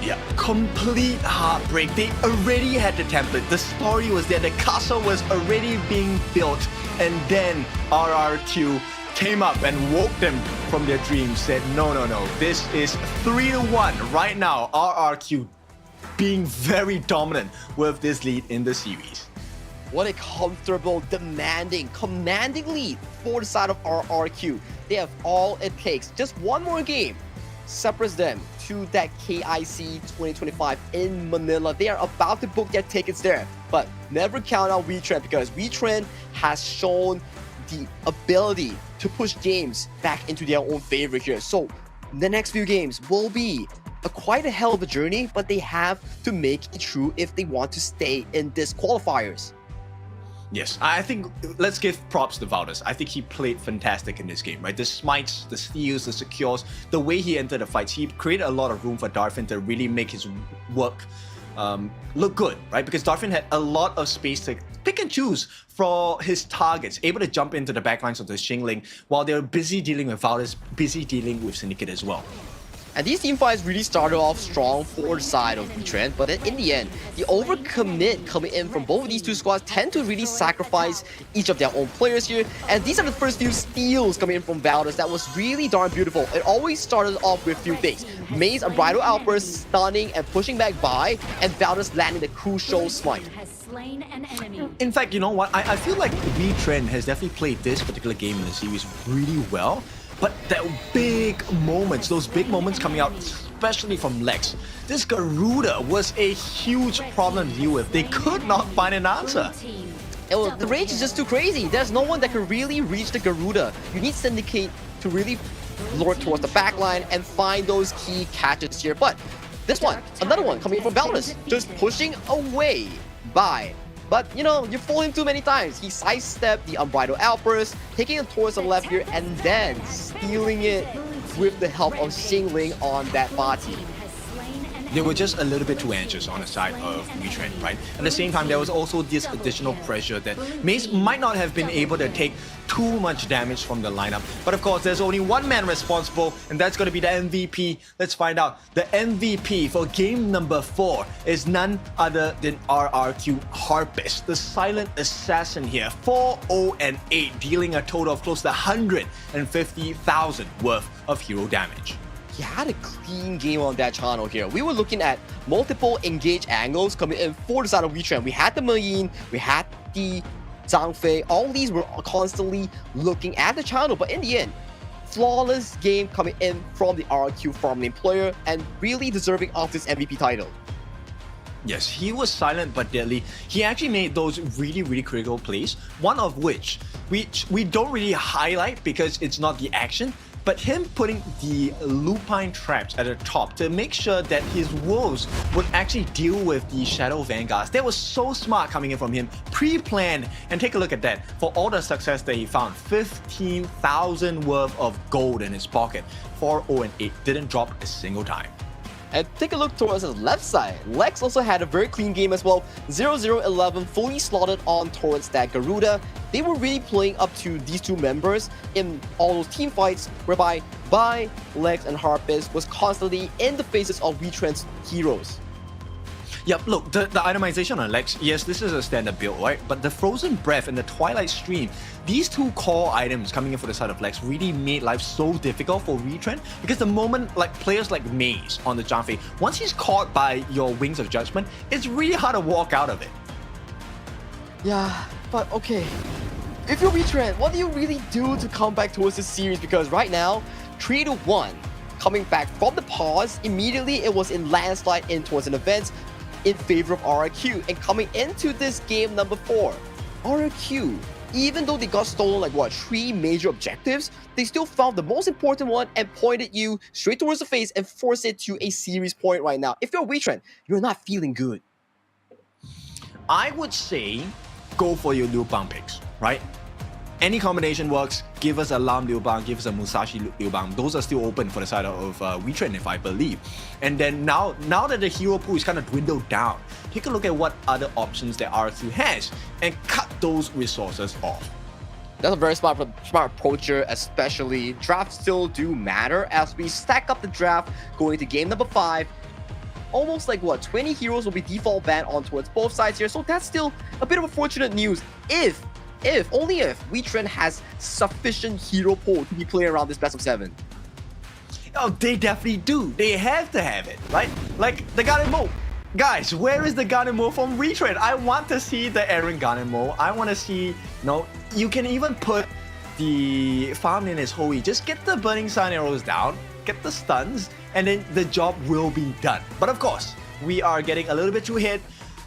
Yeah, complete heartbreak. They already had the template. The story was there. The castle was already being built. And then RRQ came up and woke them from their dreams. Said, no. This is 3-1 right now. RRQ being very dominant with this lead in the series. What a comfortable, demanding, commanding lead for the side of RRQ. They have all it takes. Just one more game separates them to that KIC2025 in Manila. They are about to book their tickets there, but never count out WETRND because WETRND has shown the ability to push games back into their own favor here. So the next few games will be quite a hell of a journey, but they have to make it through if they want to stay in this qualifiers. Yes, I think let's give props to Valdez. I think he played fantastic in this game, right? The smites, the steals, the secures, the way he entered the fights, he created a lot of room for Darfin to really make his work look good, right? Because Darfin had a lot of space to pick and choose for his targets, able to jump into the backlines of the Xingling while they were busy dealing with Valdez, busy dealing with Syndicate as well. And these team fights really started off strong for the side of WETRND, but then in the end, the overcommit coming in from both of these two squads tend to really sacrifice each of their own players here. And these are the first few steals coming in from Valdez that was really darn beautiful. It always started off with a few things. Maze Unbridled Outburst stunning and pushing back by, and Valdez landing the crucial smite. In fact, you know what? I feel like WETRND has definitely played this particular game in the series really well. But that those big moments coming out, especially from Lex, this Garuda was a huge problem to deal with. They could not find an answer. The range is just too crazy. There's no one that can really reach the Garuda. You need Syndicate to really lure towards the backline and find those key catches here. But this one, another one coming from Valdez, just pushing away bye. But, you know, you fooled him too many times. He sidestepped the unbridled outburst, taking it towards the left here, and then stealing it with the help of Xingling on that body. They were just a little bit too anxious on the side of WETRND, right? At the same time, there was also this additional pressure that Mace might not have been able to take too much damage from the lineup. But of course, there's only one man responsible, and that's going to be the MVP. Let's find out. The MVP for game number 4 is none other than RRQ Harpist, the silent assassin here. 4-0-8, dealing a total of close to 150,000 worth of hero damage. He had a clean game on that channel here. We were looking at multiple engage angles coming in for the side of WETRND. We had the Meyin, we had the Zhang Fei. All these were constantly looking at the channel, but in the end, flawless game coming in from the RRQ farm name player and really deserving of this MVP title. Yes, he was silent but deadly. He actually made those really critical plays, one of which we don't really highlight because it's not the action, but him putting the lupine traps at the top to make sure that his wolves would actually deal with the shadow vanguards. That was so smart coming in from him, pre-planned. And take a look at that. For all the success that he found, 15,000 worth of gold in his pocket. 4-0-8, didn't drop a single time. And take a look towards his left side. Lex also had a very clean game as well. 0-0-11 fully slotted on towards that Garuda. They were really playing up to these two members in all those team fights, whereby Bai, Lex, and Harpist was constantly in the faces of WETRND's heroes. Yep, look, the itemization on Lex, yes, this is a standard build, right? But the Frozen Breath and the Twilight Stream, these two core items coming in for the side of Lex really made life so difficult for WETRND, because the moment like players like Maze on the Zhang Fei, once he's caught by your Wings of Judgment, it's really hard to walk out of it. Yeah, but okay. If you're WETRND, what do you really do to come back towards this series? Because right now, 3-1, coming back from the pause, immediately it was in landslide in towards an event in favor of RRQ. And coming into this game number 4, RRQ, even though they got stolen like what, 3 major objectives, they still found the most important one and pointed you straight towards the face and forced it to a series point right now. If you're WETRND, you're not feeling good. I would say go for your Liu Bang picks, right? Any combination works. Give us a Lam Liu Bang, give us a Musashi Liu Bang. Those are still open for the side of WETRND, if I believe. And then now that the hero pool is kind of dwindled down, take a look at what other options that RRQ has and cut those resources off. That's a very smart approach here, especially drafts still do matter as we stack up the draft going to game number 5. Almost like what, 20 heroes will be default banned on towards both sides here, so that's still a bit of unfortunate news only if WETRND has sufficient hero pool to be playing around this best of 7. Oh, they definitely do. They have to have it, right? Like the Garden Mode. Guys, where is the Garden Mode from WETRND? I want to see the Aaron Garden Mode. I want to see, you can even put the farm in his Hoey. Just get the Burning Sun arrows down, get the stuns, and then the job will be done. But of course, we are getting a little bit too hit.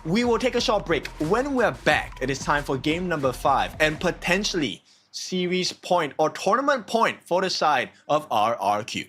We will take a short break. When we're back, it is time for game number 5 and potentially series point or tournament point for the side of RRQ.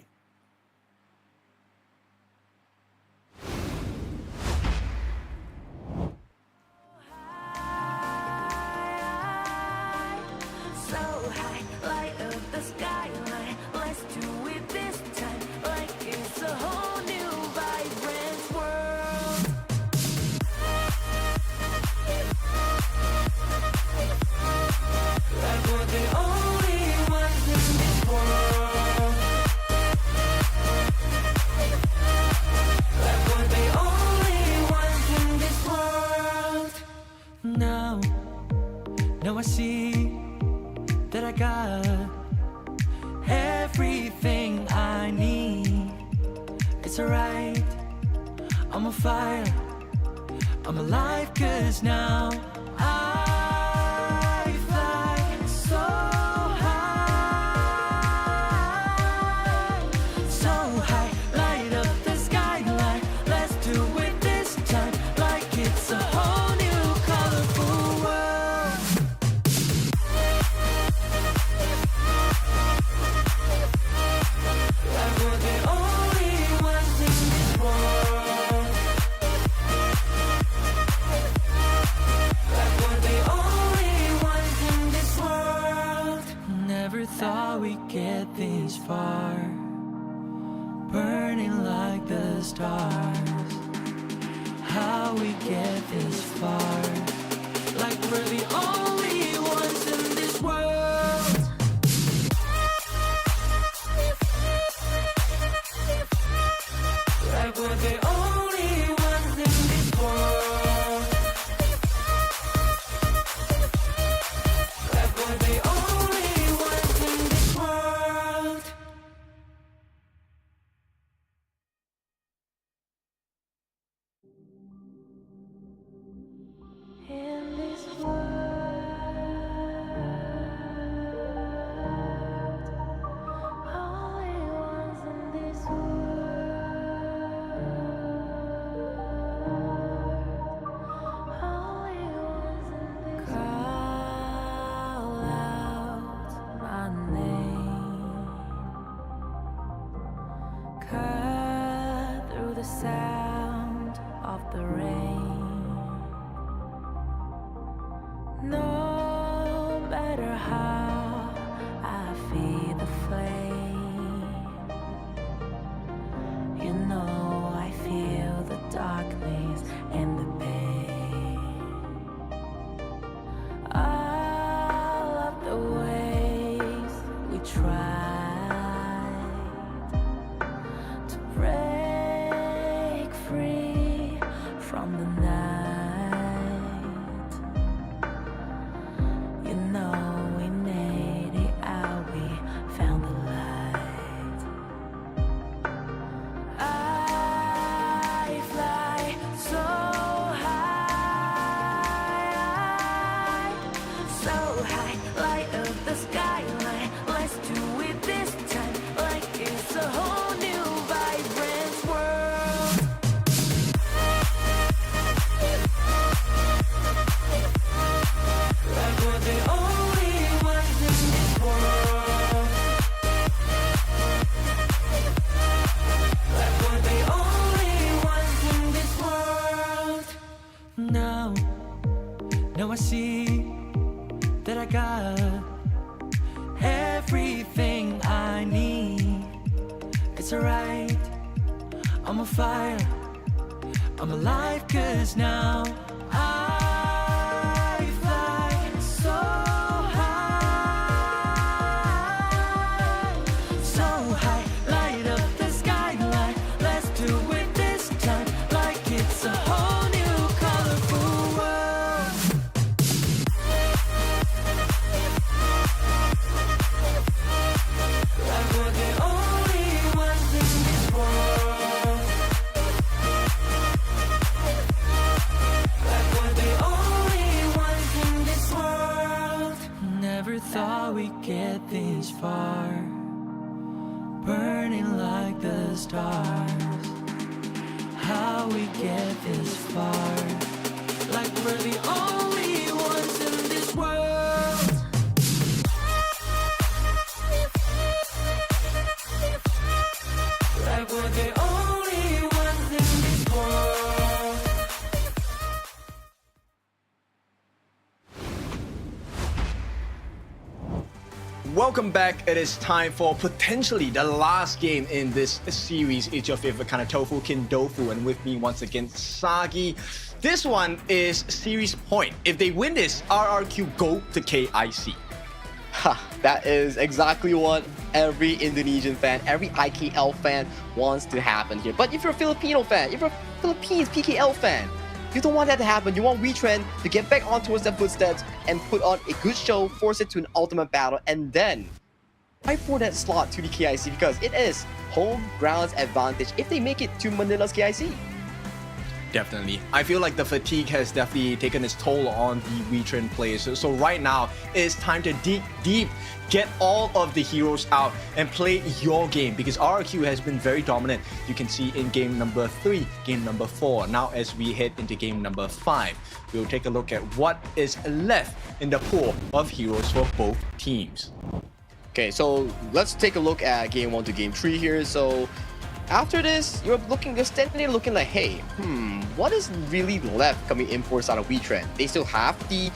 Now I see that I got everything I need. It's alright, I'm on fire, I'm alive, 'cause now I fly so high, so high, light up the skyline. Let's do it this time, like it's a whole new colorful world. Like we're the only ones in this world. stars. How we get this far, like we're the only ones in this world. Like we're the only ones in this world. Like we're the only ones in this world. In this world, only ones in this world, only ones in this call out my name, cut through the sound of the rain. No matter how I feed the flame, you know I feel the darkness and the pain. All of the ways we tried to break free from the night. You know we made it out, we found the light. I fly so high, light up the skyline. Let's do it this time, like it's a whole new vibrant world. Like we're the only ones in this world. Like we're the only ones in this world. Now I see that I got everything I need. It's alright, I'm on fire, I'm alive, 'cause now I fly so high, light up the skyline. Let's do it this time, like it's a whole new colorful world. Like we're the only ones in this world. Like we're the only ones in this world. Never thought we'd get this far, burning like the stars. How we get this far, like we're the only ones in this world. Like we're the only ones in this world. Welcome back. It is time for potentially the last game in this series. It's your favorite kind of tofu, Kindofu, and with me once again, Sagi. This one is series point. If they win this, RRQ go to KIC. That is exactly what every Indonesian fan, every IKL fan wants to happen here. But if you're a Filipino fan, if you're a Philippines PKL fan, you don't want that to happen. You want WETRND to get back on towards their footsteps and put on a good show, force it to an ultimate battle, and then fight for that slot to the KIC, because it is home grounds advantage if they make it to Manila's KIC. Definitely. I feel like the fatigue has definitely taken its toll on the WETRND players. So right now, it's time to dig deep, get all of the heroes out, and play your game, because RRQ has been very dominant. You can see in game number 3, game number 4. Now as we head into game number 5, we'll take a look at what is left in the pool of heroes for both teams. Okay, so let's take a look at game 1 to game 3 here. So after this, you're standing there looking like, hey, what is really left coming in for side of WETRND? They still have the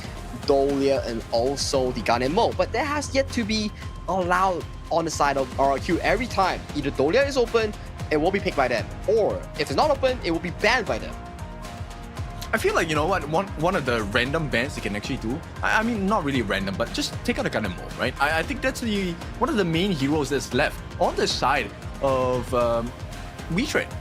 Dolia and also the Gun and Mo, but that has yet to be allowed on the side of RRQ. Every time either Dolia is open it will be picked by them. Or if it's not open, it will be banned by them. I feel like, you know what, one of the random bans they can actually do, I mean, not really random, but just take out a Gundam mode, right? I think that's one of the main heroes that's left on the side of WETRND.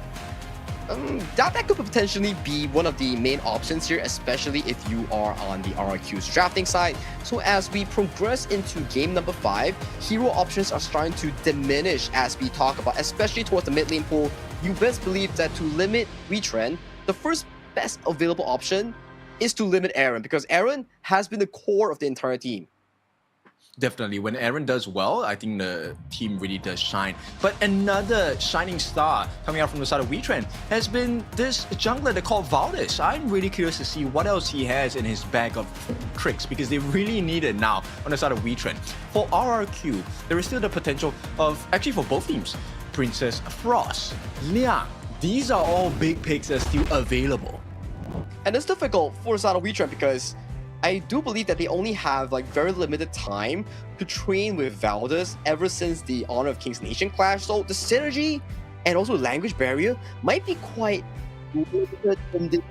That could potentially be one of the main options here, especially if you are on the RRQ's drafting side. So as we progress into game number 5, hero options are starting to diminish as we talk about, especially towards the mid lane pool. You best believe that to limit WETRND, the first best available option is to limit Aaron, because Aaron has been the core of the entire team. Definitely, when Aaron does well, I think the team really does shine. But another shining star coming out from the side of WETRND has been this jungler they call Valdez. I'm really curious to see what else he has in his bag of tricks, because they really need it now on the side of WETRND. For RRQ, there is still the potential of, actually for both teams, Princess Frost, Liang. These are all big picks that are still available. And it's difficult for the side of WETRND because I do believe that they only have like very limited time to train with Valdez ever since the Honor of Kings Nation clash. So the synergy and also language barrier might be quite limited in this.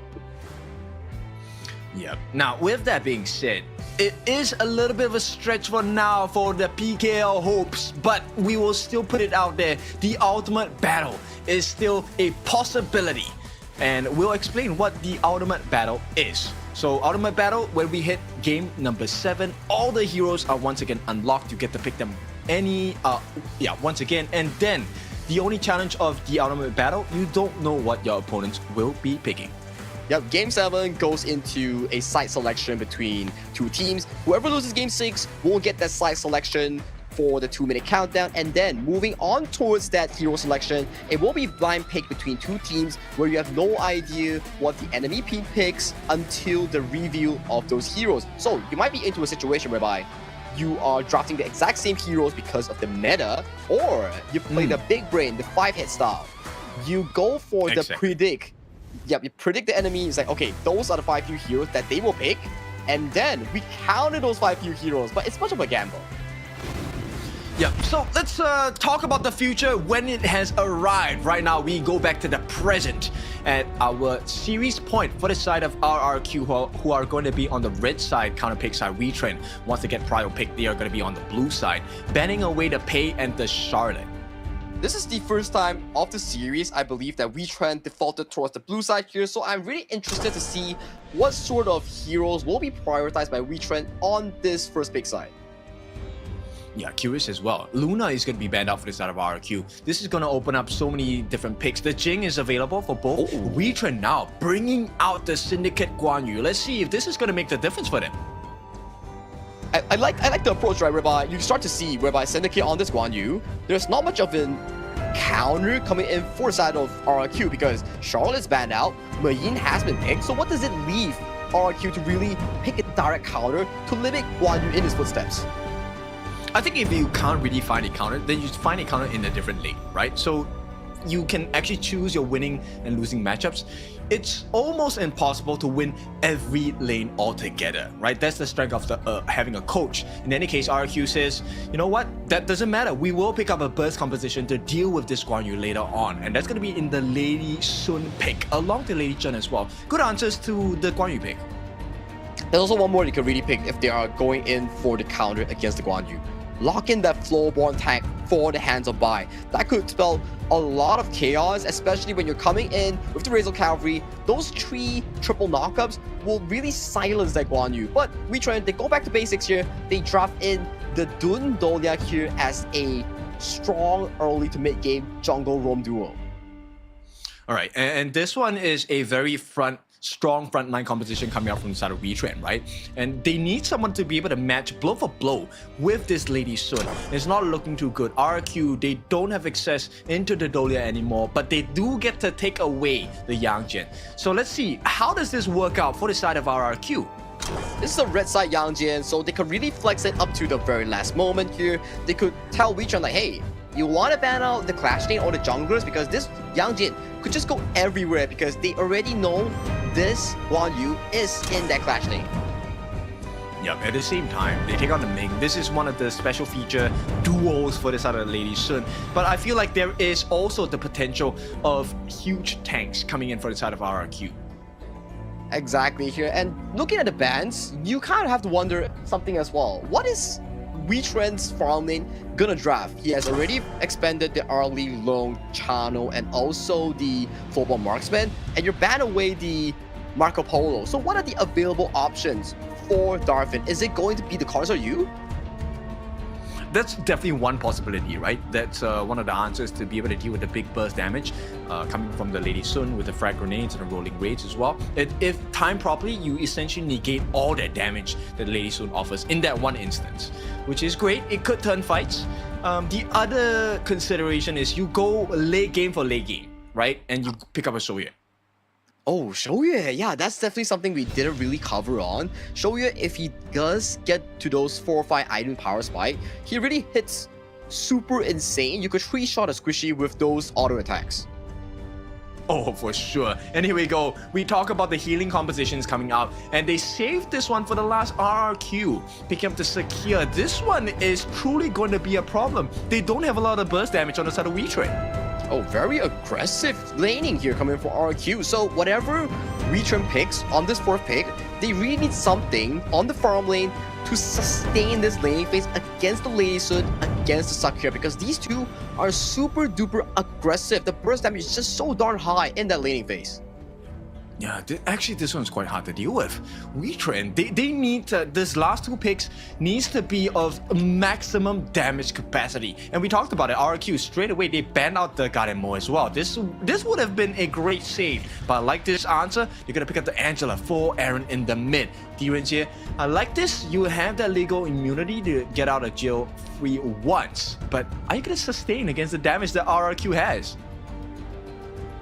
Yep. Now, with that being said, it is a little bit of a stretch for now for the PKL hopes, but we will still put it out there. The ultimate battle is still a possibility, and we'll explain what the ultimate battle is. So ultimate battle, when we hit game number 7, all the heroes are once again unlocked. You get to pick them once again, and then the only challenge of the ultimate battle, you don't know what your opponents will be picking. Yep, game 7 goes into a side selection between two teams. Whoever loses game 6 will get that side selection for the 2-minute countdown, and then moving on towards that hero selection, it will be blind pick between two teams where you have no idea what the enemy team picks until the reveal of those heroes. So you might be into a situation whereby you are drafting the exact same heroes because of the meta, or you play the big brain, the 5-hit style. You go for the predict. Yep, you predict the enemy. It's like, okay, those are the 5 few heroes that they will pick, and then we counter those 5 few heroes, but it's much of a gamble. Yeah, so let's talk about the future when it has arrived. Right now, we go back to the present at our series point for the side of RRQ, who are going to be on the red side, counter pick side WETRND. Once they get prior pick, they are going to be on the blue side, banning away the Pei and the Charlotte. This is the first time of the series, I believe, that WETRND defaulted towards the blue side here, so I'm really interested to see what sort of heroes will be prioritized by WETRND on this first pick side. Yeah, curious as well. Luna is going to be banned out for the side of RRQ. This is going to open up so many different picks. The Jing is available for both. WETRND now bringing out the Syndicate Guan Yu. Let's see if this is going to make the difference for them. I like the approach, right, whereby you start to see whereby Syndicate on this Guan Yu, there's not much of an counter coming in for the side of RRQ because Charlotte is banned out, Mayin has been picked, so what does it leave RRQ to really pick a direct counter to limit Guan Yu in his footsteps? I think if you can't really find a counter, then you find a counter in a different lane, right? So you can actually choose your winning and losing matchups. It's almost impossible to win every lane altogether, right? That's the strength of the having a coach. In any case, RRQ says, you know what? That doesn't matter. We will pick up a burst composition to deal with this Guan Yu later on. And that's going to be in the Lady Sun pick, along with Lady Chen as well. Good answers to the Guan Yu pick. There's also one more you can really pick if they are going in for the counter against the Guan Yu. Lock in that Floorborn tag for the hands of Bai. That could spell a lot of chaos, especially when you're coming in with the Razor Cavalry. Those 3 triple knockups will really silence that Guan Yu. But WETRND, they go back to basics here. They draft in the Dun Dolia here as a strong early to mid game jungle roam duo. All right, and this one is a very strong frontline competition coming out from the side of WETRND, right? And they need someone to be able to match blow for blow with this Lady Sun. It's not looking too good. RRQ, they don't have access into the Dolia anymore, but they do get to take away the Yang Jian. So let's see, how does this work out for the side of RRQ? This is a red side Yang Jian, so they could really flex it up to the very last moment here. They could tell WETRND like, hey, you want to ban out the Clash lane or the junglers because this Yang Jian could just go everywhere because they already know this Guan Yu is in that Clash lane. Yep, at the same time, they take on the Ming. This is one of the special feature duos for this side of the Lady Sun. But I feel like there is also the potential of huge tanks coming in for the side of RRQ. Exactly here. And looking at the bans, you kind of have to wonder something as well. What is WETRND's farm lane gonna draft? He has already expanded the early long channel and also the full-blown marksman, and you're ban away the Marco Polo. So what are the available options for Darfin? Is it going to be the Cars or you? That's definitely one possibility, right? That's one of the answers to be able to deal with the big burst damage coming from the Lady Sun with the frag grenades and the rolling raids as well. If timed properly, you essentially negate all that damage that the Lady Sun offers in that one instance, which is great. It could turn fights. The other consideration is you go late game for late game, right? And you pick up a Shoye. Oh, Shoye, yeah, that's definitely something we didn't really cover on. Shoye, if he does get to those 4 or 5 item power spike, he really hits super insane. You could 3-shot a squishy with those auto attacks. Oh, for sure. And here we go. We talk about the healing compositions coming out, and they saved this one for the last RRQ. Picking up the Sakir. This one is truly going to be a problem. They don't have a lot of burst damage on the side of WETRND. Oh, very aggressive laning here coming from RQ. So whatever WETRND picks on this 4th pick, they really need something on the farm lane to sustain this laning phase against the Lady Sun, against the Sakura, because these two are super duper aggressive. The burst damage is just so darn high in that laning phase. Yeah, actually this one's quite hard to deal with. WETRND, they need this last 2 picks needs to be of maximum damage capacity. And we talked about it, RQ straight away, they banned out the Garden as well. This would have been a great save. But I like this answer, you're gonna pick up the Angela for Aaron in the mid. D-Range here, I like this, you have that legal immunity to get out of jail free once. But are you gonna sustain against the damage that RRQ has?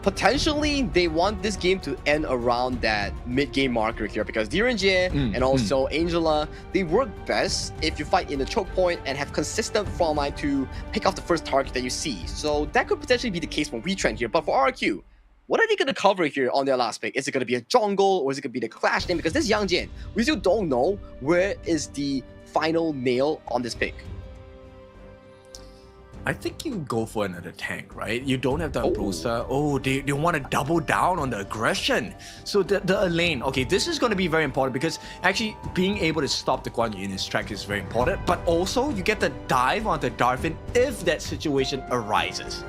Potentially, they want this game to end around that mid-game marker here because D-Range and also Angela, they work best if you fight in the choke point and have consistent front line to pick off the first target that you see. So that could potentially be the case for WETRND here. But for RQ, what are they going to cover here on their last pick? Is it going to be a jungle or is it going to be the Clash name? Because this Yang Jian, we still don't know where is the final nail on this pick. I think you go for another tank, right? You don't have the Ambrosia. Oh, they want to double down on the aggression. So the Elaine, okay, this is going to be very important because actually being able to stop the Guan Yu in his track is very important. But also, you get the dive onto Darfin if that situation arises.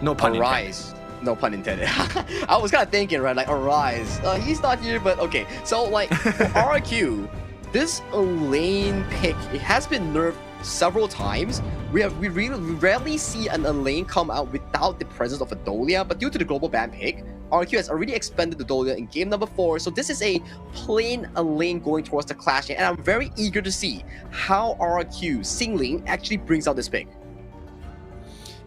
No pun intended. No pun intended. I was kind of thinking, right, like Arise. He's not here, but okay. So like for RQ, this Elaine pick, it has been nerfed several times. We rarely see an Elaine come out without the presence of a Dolia, but due to the global ban pick, RQ has already expanded the Dolia in game number 4, so this is a plain Elaine going towards the Clash, and I'm very eager to see how RQ Singling actually brings out this pick.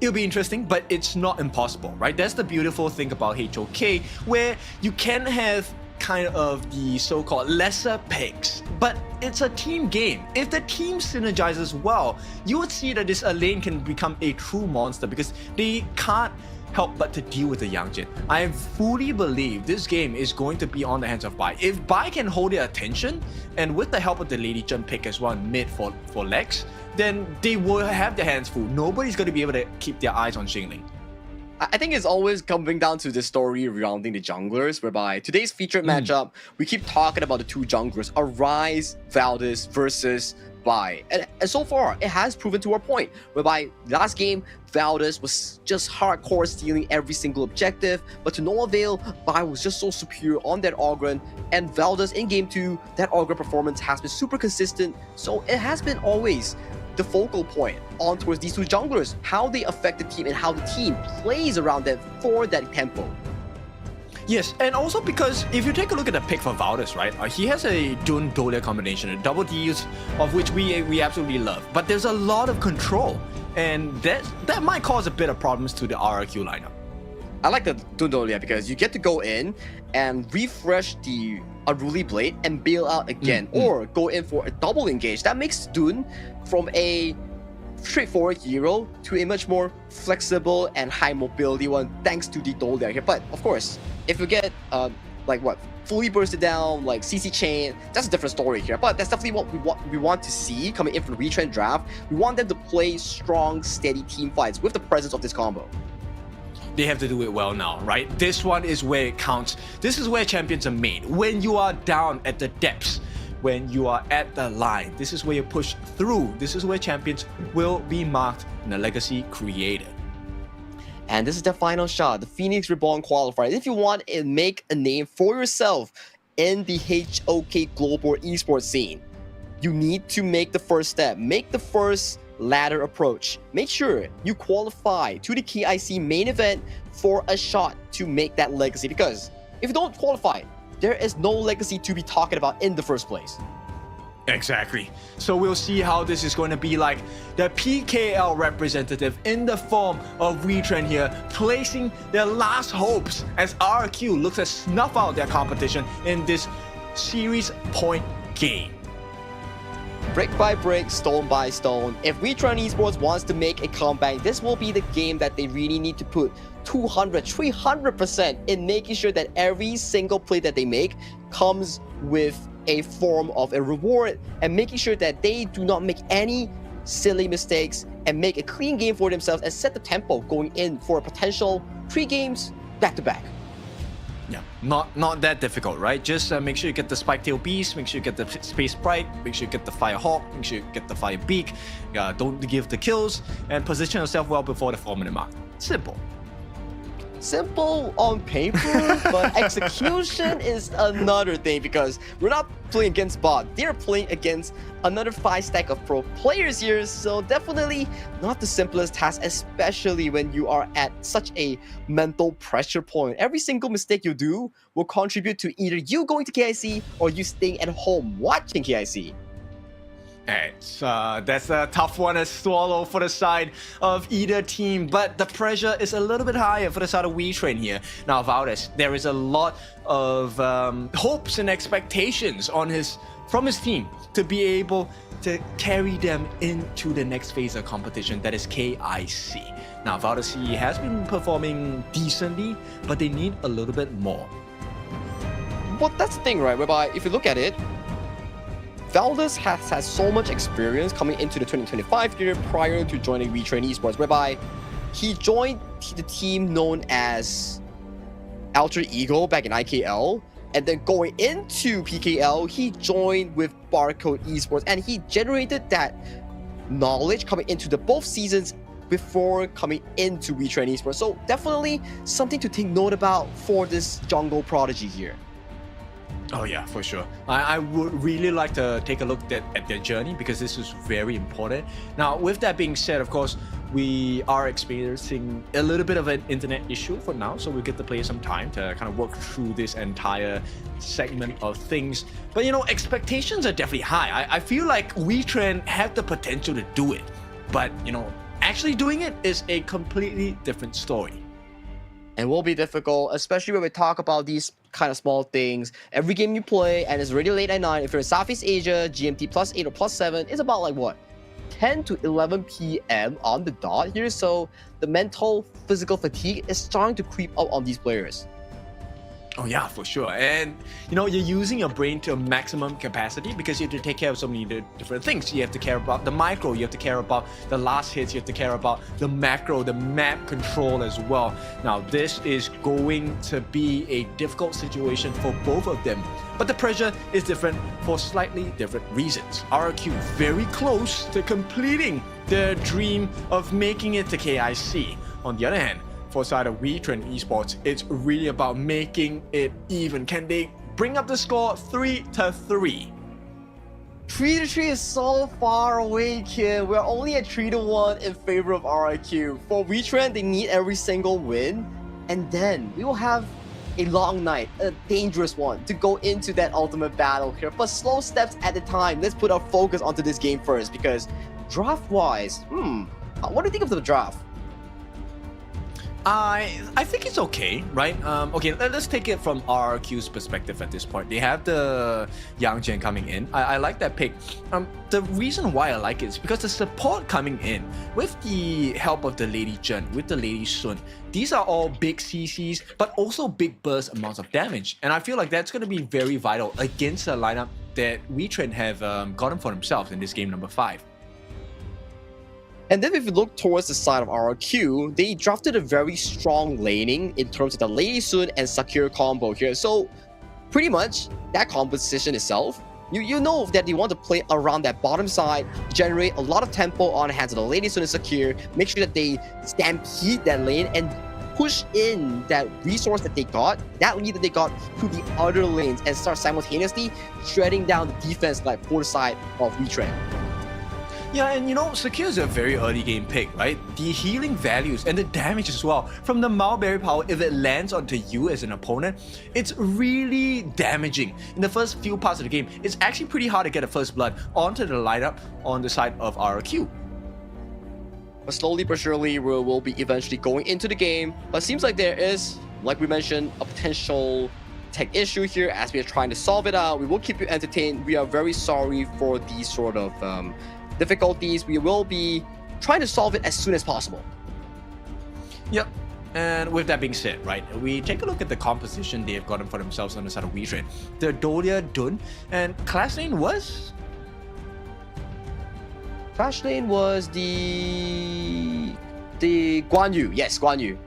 It'll be interesting, but it's not impossible, right? That's the beautiful thing about HOK, where you can have kind of the so-called lesser picks, but it's a team game. If the team synergizes well, you would see that this Elaine can become a true monster because they can't help but to deal with the Yang Jin. I fully believe this game is going to be on the hands of Bai. If Bai can hold their attention, and with the help of the Lady Jun pick as well mid for Lex, then they will have their hands full. Nobody's going to be able to keep their eyes on Xingling. I think it's always coming down to the story surrounding the junglers, whereby today's featured matchup, we keep talking about the two junglers, Arise, Valdez versus Bai. And so far, it has proven to our point, whereby last game, Valdez was just hardcore stealing every single objective, but to no avail, Bai was just so superior on that Ogren, and Valdez in game 2, that Ogren performance has been super consistent, so it has been always the focal point on towards these two junglers, how they affect the team and how the team plays around them for that tempo. Yes, and also because if you take a look at the pick for Valdez, right, he has a Dun Dolia combination, a double Ds, of which we absolutely love. But there's a lot of control, and that might cause a bit of problems to the RRQ lineup. I like the Dun Dolia because you get to go in and refresh the Unruly Blade and bail out again, or go in for a double engage. That makes Dun from a straightforward hero to a much more flexible and high mobility one thanks to the Dolia here. But of course, if you get like what, fully bursted down, like CC chain. That's a different story here, but that's definitely what we want to see coming in from the WETRND draft. We want them to play strong, steady team fights with the presence of this combo. They have to do it well now, right? This one is where it counts. This is where champions are made. When you are down at the depths, when you are at the line, this is where you push through. This is where champions will be marked and a legacy created. And this is the final shot, the Phoenix Reborn qualifier. If you want to make a name for yourself in the HOK global esports scene, you need to make the first step, make the first ladder approach. Make sure you qualify to the KIC main event for a shot to make that legacy, because if you don't qualify, there is no legacy to be talking about in the first place. Exactly. So we'll see how this is going to be like. The PKL representative in the form of WETRND here, placing their last hopes as RQ looks to snuff out their competition in this series point game. Brick by brick, stone by stone. If WETRND Esports wants to make a comeback, this will be the game that they really need to put 200, 300% in making sure that every single play that they make comes with a form of a reward, and making sure that they do not make any silly mistakes and make a clean game for themselves and set the tempo going in for a potential 3 games back-to-back. Yeah, not that difficult, right? Just make sure you get the Spiketail Beast, make sure you get the Space Sprite, make sure you get the Fire Hawk, make sure you get the Fire Beak, don't give the kills, and position yourself well before the 4-minute mark. Simple. Simple on paper, but execution is another thing, because we're not playing against bot. They're playing against another 5 stack of pro players here, so definitely not the simplest task, especially when you are at such a mental pressure point. Every single mistake you do will contribute to either you going to KIC or you staying at home watching KIC. That's a tough one to swallow for the side of either team, but the pressure is a little bit higher for the side of WETRND here. Now, Valdez, there is a lot of hopes and expectations from his team to be able to carry them into the next phase of competition, that is KIC. Now, Valdez, he has been performing decently, but they need a little bit more. Well, that's the thing, right? Whereby, if you look at it, Valdez has had so much experience coming into the 2025 year prior to joining WETRND Esports, whereby he joined the team known as Alter Ego back in IKL, and then going into PKL, he joined with Barcode Esports, and he generated that knowledge coming into the both seasons before coming into WETRND Esports. So definitely something to take note about for this jungle prodigy here. Oh yeah, for sure. I would really like to take a look at their journey, because this is very important. Now, with that being said, of course, we are experiencing a little bit of an internet issue for now, so we get to play some time to kind of work through this entire segment of things. But you know, expectations are definitely high. I feel like WETRND have the potential to do it, but you know, actually doing it is a completely different story. And will be difficult, especially when we talk about these kind of small things. Every game you play, and it's already late at night. If you're in Southeast Asia, GMT +8 or +7, it's about like what, 10 to 11 p.m. on the dot here. So the mental, physical fatigue is starting to creep up on these players. Oh yeah, for sure. And you know, you're using your brain to a maximum capacity, because you have to take care of so many different things. You have to care about the micro, you have to care about the last hits, you have to care about the macro, the map control as well. Now, this is going to be a difficult situation for both of them, but the pressure is different for slightly different reasons. RQ very close to completing their dream of making it to KIC. On the other hand, for side of WETRND Esports, it's really about making it even. Can they bring up the score 3-3? 3-3 is so far away, kid. We're only at 3-1 in favor of RIQ. For WETRND, they need every single win, and then we will have a long night, a dangerous one, to go into that ultimate battle here. But slow steps at a time. Let's put our focus onto this game first, because draft-wise, what do you think of the draft? I think it's okay, right? Okay, let's take it from RRQ's perspective at this point. They have the Yang Jian coming in. I like that pick. The reason why I like it is because the support coming in with the help of the Lady Zhen, with the Lady Sun, these are all big CCs, but also big burst amounts of damage. And I feel like that's going to be very vital against a lineup that WETRND have gotten for themselves in this game number 5. And then if you look towards the side of RRQ, they drafted a very strong laning in terms of the Lady Sun and Sakura combo here. So pretty much that composition itself, you know that they want to play around that bottom side, generate a lot of tempo on the hands of the Lady Sun and Sakura, make sure that they stampede that lane and push in that resource that they got, that lead that they got to the other lanes and start simultaneously shredding down the defense like for the side of WETRND. Yeah, and you know, Sakura is a very early game pick, right? The healing values and the damage as well from the Mulberry power, if it lands onto you as an opponent, it's really damaging. In the first few parts of the game, it's actually pretty hard to get a first blood onto the lineup on the side of RRQ. But slowly but surely, we'll be eventually going into the game. But it seems like there is, like we mentioned, a potential tech issue here as we are trying to solve it out. We will keep you entertained. We are very sorry for these sort of difficulties. We will be trying to solve it as soon as possible. Yep. And with that being said, right, we take a look at the composition they have gotten for themselves on the side of WETRND. The Dolia Dun, and class lane was? Clash lane was the Guan Yu. Yes, Guan Yu.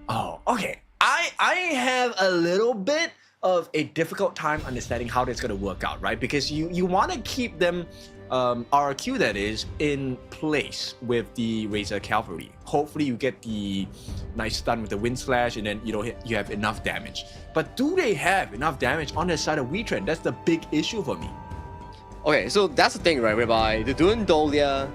Oh, okay. I have a little bit of a difficult time understanding how that's going to work out, right? Because you want to keep them, RRQ that is, in place with the Razor Cavalry. Hopefully you get the nice stun with the Wind Slash and then, you know, you have enough damage. But do they have enough damage on the side of WETRND? That's the big issue for me. Okay, so that's the thing, right? Whereby the Dun Dolia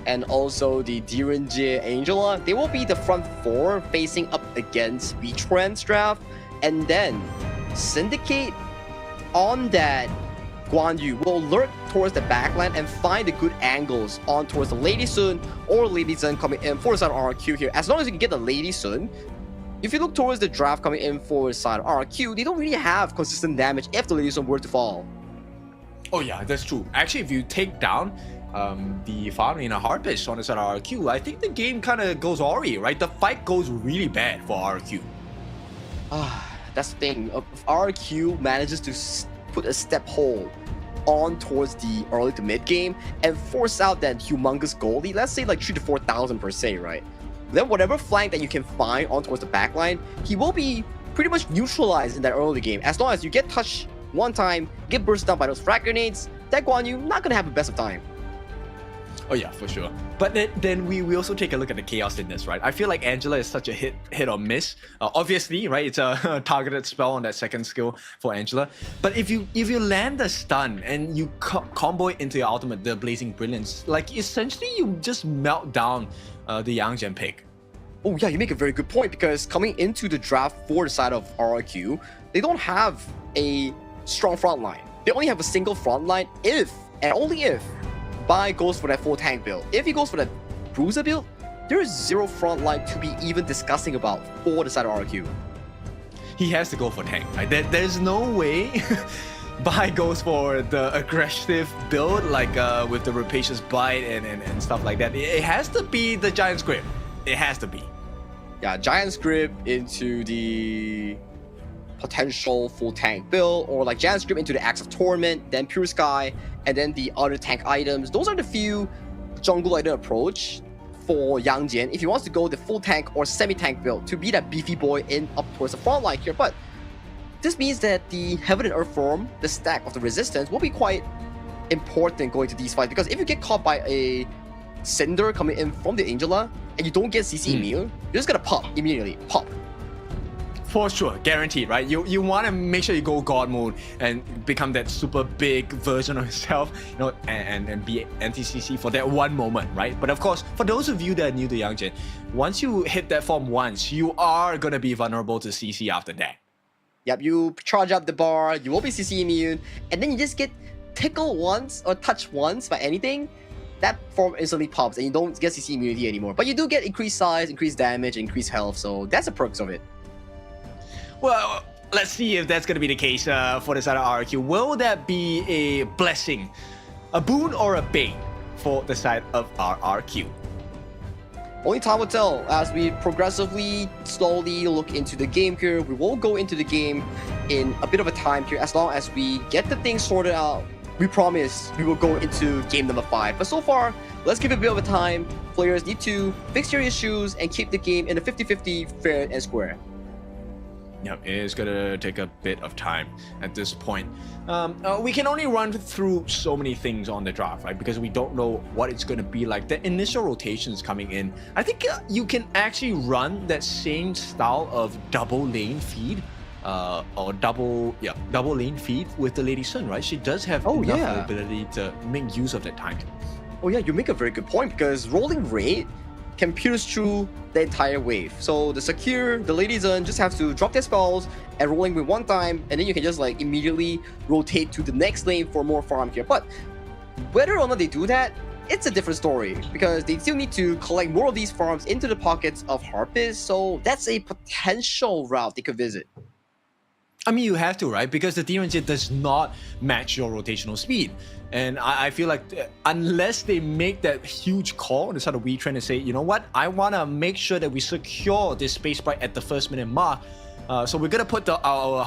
and also the Direnjie Angela, they will be the front 4 facing up against WETRND's draft, and then Syndicate on that Guan Yu will lurk towards the backline and find the good angles on towards the Lady Sun or Lady Zhen coming in for the side of RRQ here. As long as you can get the Lady Sun, if you look towards the draft coming in for the side of RRQ, they don't really have consistent damage if the Lady Sun were to fall. Oh yeah, that's true. Actually, if you take down the Farina Harpish on the side of RRQ, I think the game kind of goes awry, right? The fight goes really bad for RRQ. That's the thing. If RRQ manages to put a step hold on towards the early to mid game and force out that humongous goalie, let's say like 3,000 to 4,000 per se, right? Then whatever flank that you can find on towards the backline, he will be pretty much neutralized in that early game. As long as you get touched one time, get burst down by those frag grenades, that Guan Yu not gonna have the best of time. Oh yeah, for sure. But then we also take a look at the chaos in this, right? I feel like Angela is such a hit or miss. Obviously, right? It's a targeted spell on that second skill for Angela. But if you land the stun and you combo it into your ultimate, the Blazing Brilliance, like essentially you just melt down the Yang Jian pick. Oh yeah, you make a very good point, because coming into the draft for the side of RRQ, they don't have a strong front line. They only have a single front line if, and only if, Bai goes for that full tank build. If he goes for that bruiser build, there is zero front line to be even discussing about for the side of RRQ. He has to go for tank, right? There's no way Bai goes for the aggressive build, like with the Rapacious Bite and stuff like that. It has to be the Giant's Grip. It has to be. Yeah, Giant's Grip into the potential full tank build, or like Giant's Grip into the Axe of Torment, then Pure Sky, and then the other tank items. Those are the few jungle item approach for Yang Jian if he wants to go the full tank or semi-tank build to be that beefy boy in up towards the front line here. But this means that the Heaven and Earth form, the stack of the resistance, will be quite important going to these fights, because if you get caught by a Cinder coming in from the Angela and you don't get CC immune, you're just gonna pop immediately. Pop. For sure, guaranteed, right? You want to make sure you go God mode and become that super big version of yourself, you know, and be anti-CC for that one moment, right? But of course, for those of you that are new to Yang Jian, once you hit that form once, you are gonna be vulnerable to CC after that. Yep, you charge up the bar, you will be CC immune, and then you just get tickled once or touched once by anything, that form instantly pops and you don't get CC immunity anymore. But you do get increased size, increased damage, increased health, so that's the perks of it. Well, let's see if that's going to be the case for the side of RRQ. Will that be a blessing, a boon, or a bane for the side of RRQ? Only time will tell as we progressively, slowly look into the game here. We will go into the game in a bit of a time here. As long as we get the things sorted out, we promise we will go into game number 5. But so far, let's give it a bit of a time. Players need to fix their issues and keep the game in a 50-50 fair and square. Yep, it is gonna take a bit of time at this point. We can only run through so many things on the draft, right? Because we don't know what it's gonna be like. The initial rotations coming in, I think you can actually run that same style of double lane feed, or double lane feed with the Lady Sun, right? She does have enough ability to make use of that time. Oh yeah, you make a very good point because rolling raid can pierce through the entire wave. So the secure, the Lady Sun just have to drop their spells and rolling with one time, and then you can just like immediately rotate to the next lane for more farm here. But whether or not they do that, it's a different story because they still need to collect more of these farms into the pockets of Harpist. So that's a potential route they could visit. I mean, you have to, right? Because the DRNG does not match your rotational speed. And I feel like unless they make that huge call on the side of WETRND to say, you know what, I want to make sure that we secure this space sprite at the first minute mark. So we're going to put our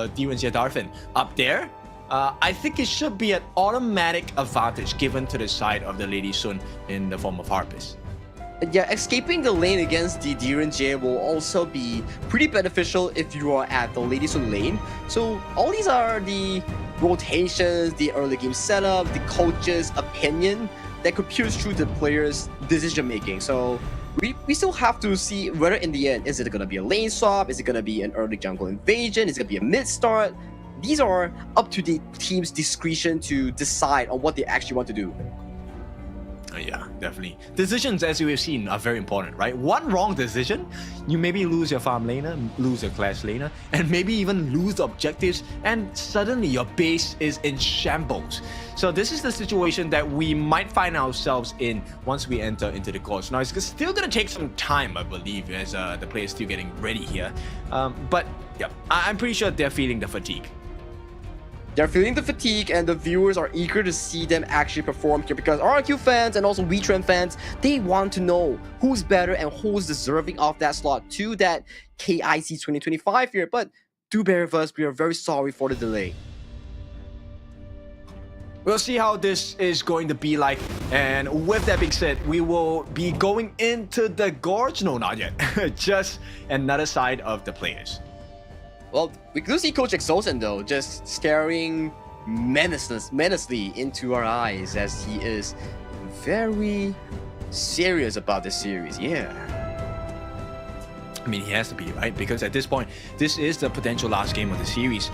DRNG Darfin up there. I think it should be an automatic advantage given to the side of the Lady Sun in the form of Harpist. Yeah, escaping the lane against the DRNG will also be pretty beneficial if you are at the Lady Sun lane. So all these are the rotations, the early game setup, the coach's opinion that could pierce through the player's decision making. So we still have to see whether in the end, is it going to be a lane swap? Is it going to be an early jungle invasion? Is it going to be a mid start? These are up to the team's discretion to decide on what they actually want to do. Yeah, definitely. Decisions, as you have seen, are very important, right? One wrong decision, you maybe lose your farm laner, lose your clash laner, and maybe even lose the objectives, and suddenly your base is in shambles. So this is the situation that we might find ourselves in once we enter into the course. Now, it's still going to take some time, I believe, as the players still getting ready here. But yeah, I'm pretty sure they're feeling the fatigue. They're feeling the fatigue and the viewers are eager to see them actually perform here because RRQ fans and also WETRND fans, they want to know who's better and who's deserving of that slot to that KIC 2025 here. But do bear with us, we are very sorry for the delay. We'll see how this is going to be like, and with that being said, we will be going into the Gorge. No, not yet. Just another side of the players. Well, we do see Coach Exosen though, just staring menacingly into our eyes as he is very serious about this series. Yeah. I mean, he has to be, right? Because at this point, this is the potential last game of the series.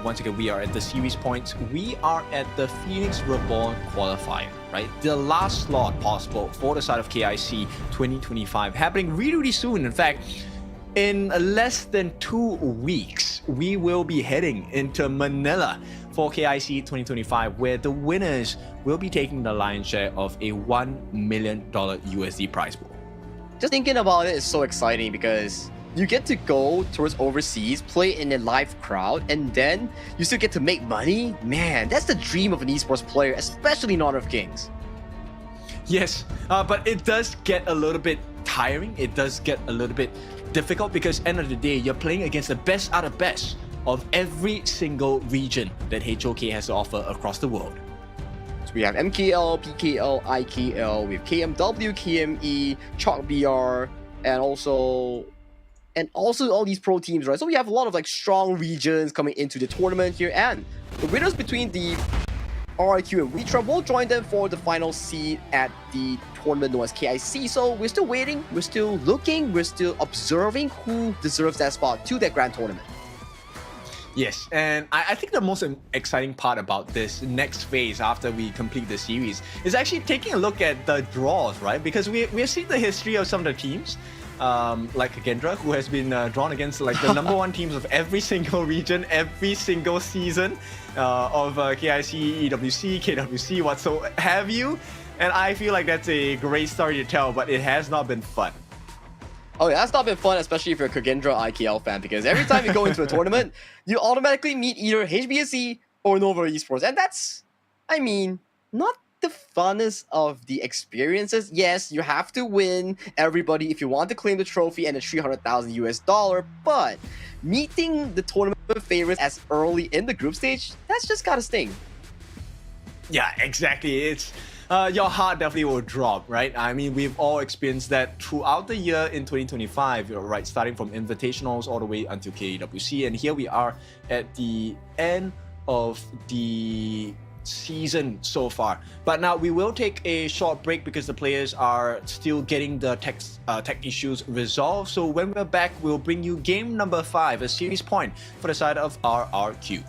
Once again, we are at the series points. We are at the Phoenix Reborn Qualifier, right? The last slot possible for the side of KIC 2025, happening really, really soon. In fact, in less than 2 weeks, we will be heading into Manila for KIC 2025, where the winners will be taking the lion's share of a $1 million USD prize pool. Just thinking about it is so exciting because you get to go towards overseas, play in a live crowd, and then you still get to make money. Man, that's the dream of an esports player, especially in Honor of Kings. Yes, but it does get a little bit tiring. It does get a little bit difficult because end of the day, you're playing against the best out of best of every single region that HOK has to offer across the world. So we have MKL, PKL, IKL, we have KMW, KME, Chalk BR, and also all these pro teams, right? So we have a lot of like strong regions coming into the tournament here, and the winners between the RRQ and WETRND will join them for the final seed at the tournament known as KIC. So we're still waiting, we're still looking, we're still observing who deserves that spot to that grand tournament. Yes, and I think the most exciting part about this next phase after we complete the series is actually taking a look at the draws, right? Because we have seen the history of some of the teams, like Gendra, who has been drawn against like the number one teams of every single region, every single season of KIC, EWC, KWC, whatsoever have you. And I feel like that's a great story to tell, but it has not been fun. Oh yeah, that's not been fun, especially if you're a Kagendra IKL fan, because every time you go into a tournament, you automatically meet either HBSC or Nova Esports. And that's, I mean, not the funnest of the experiences. Yes, you have to win everybody if you want to claim the trophy and the $300,000 US, but meeting the tournament favorites as early in the group stage, that's just gotta sting. Yeah, exactly. It's your heart definitely will drop, right? I mean, we've all experienced that throughout the year in 2025, right? Starting from invitationals all the way until KWC, and here we are at the end of the season so far. But now we will take a short break because the players are still getting the tech issues resolved. So when we're back, we'll bring you game number 5, a series point for the side of RRQ.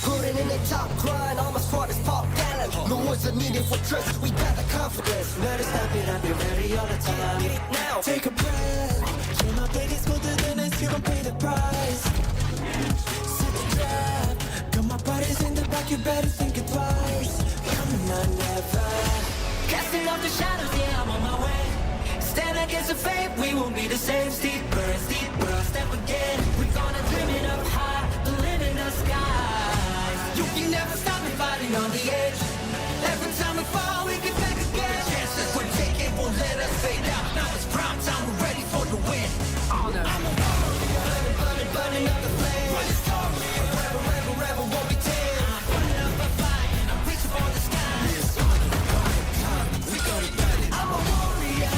Putting in the top grind, all my squad is pop talent. No one's a needed for trust, we got the confidence. Let us step it up, be ready all the time. Get it now, take a breath. You know that it's colder than us, you gon' pay the price. Set the trap, got my bodies in the back, you better think it twice. Coming on, never. Casting off the shadows, yeah, I'm on my way. Stand against the fate, we won't be the same. Steeper, step again. We're gonna dream it up high, the limit in the skies. You can never stop me fighting on the edge. Every time we fall, we get back again. The chances we're taking won't let us fade out. Now it's prime time, we're ready for the win. I'm a burning up the flame. Rebel, won't be tamed. I'm burning up a fight, and I'm reaching for the sky. We got it, I'm a warrior.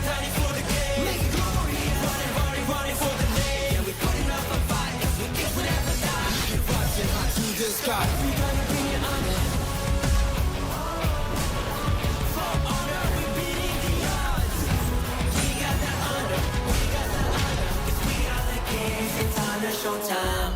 Fighting for the game. Make it glorious. Running for the name. Yeah, we're putting up a fight, 'cause we kids will never die. We're rising high to the sky. We gonna bring it on it. For honor, we're beating the odds. We got the honor. 'Cause we are the kings. It's honor showtime.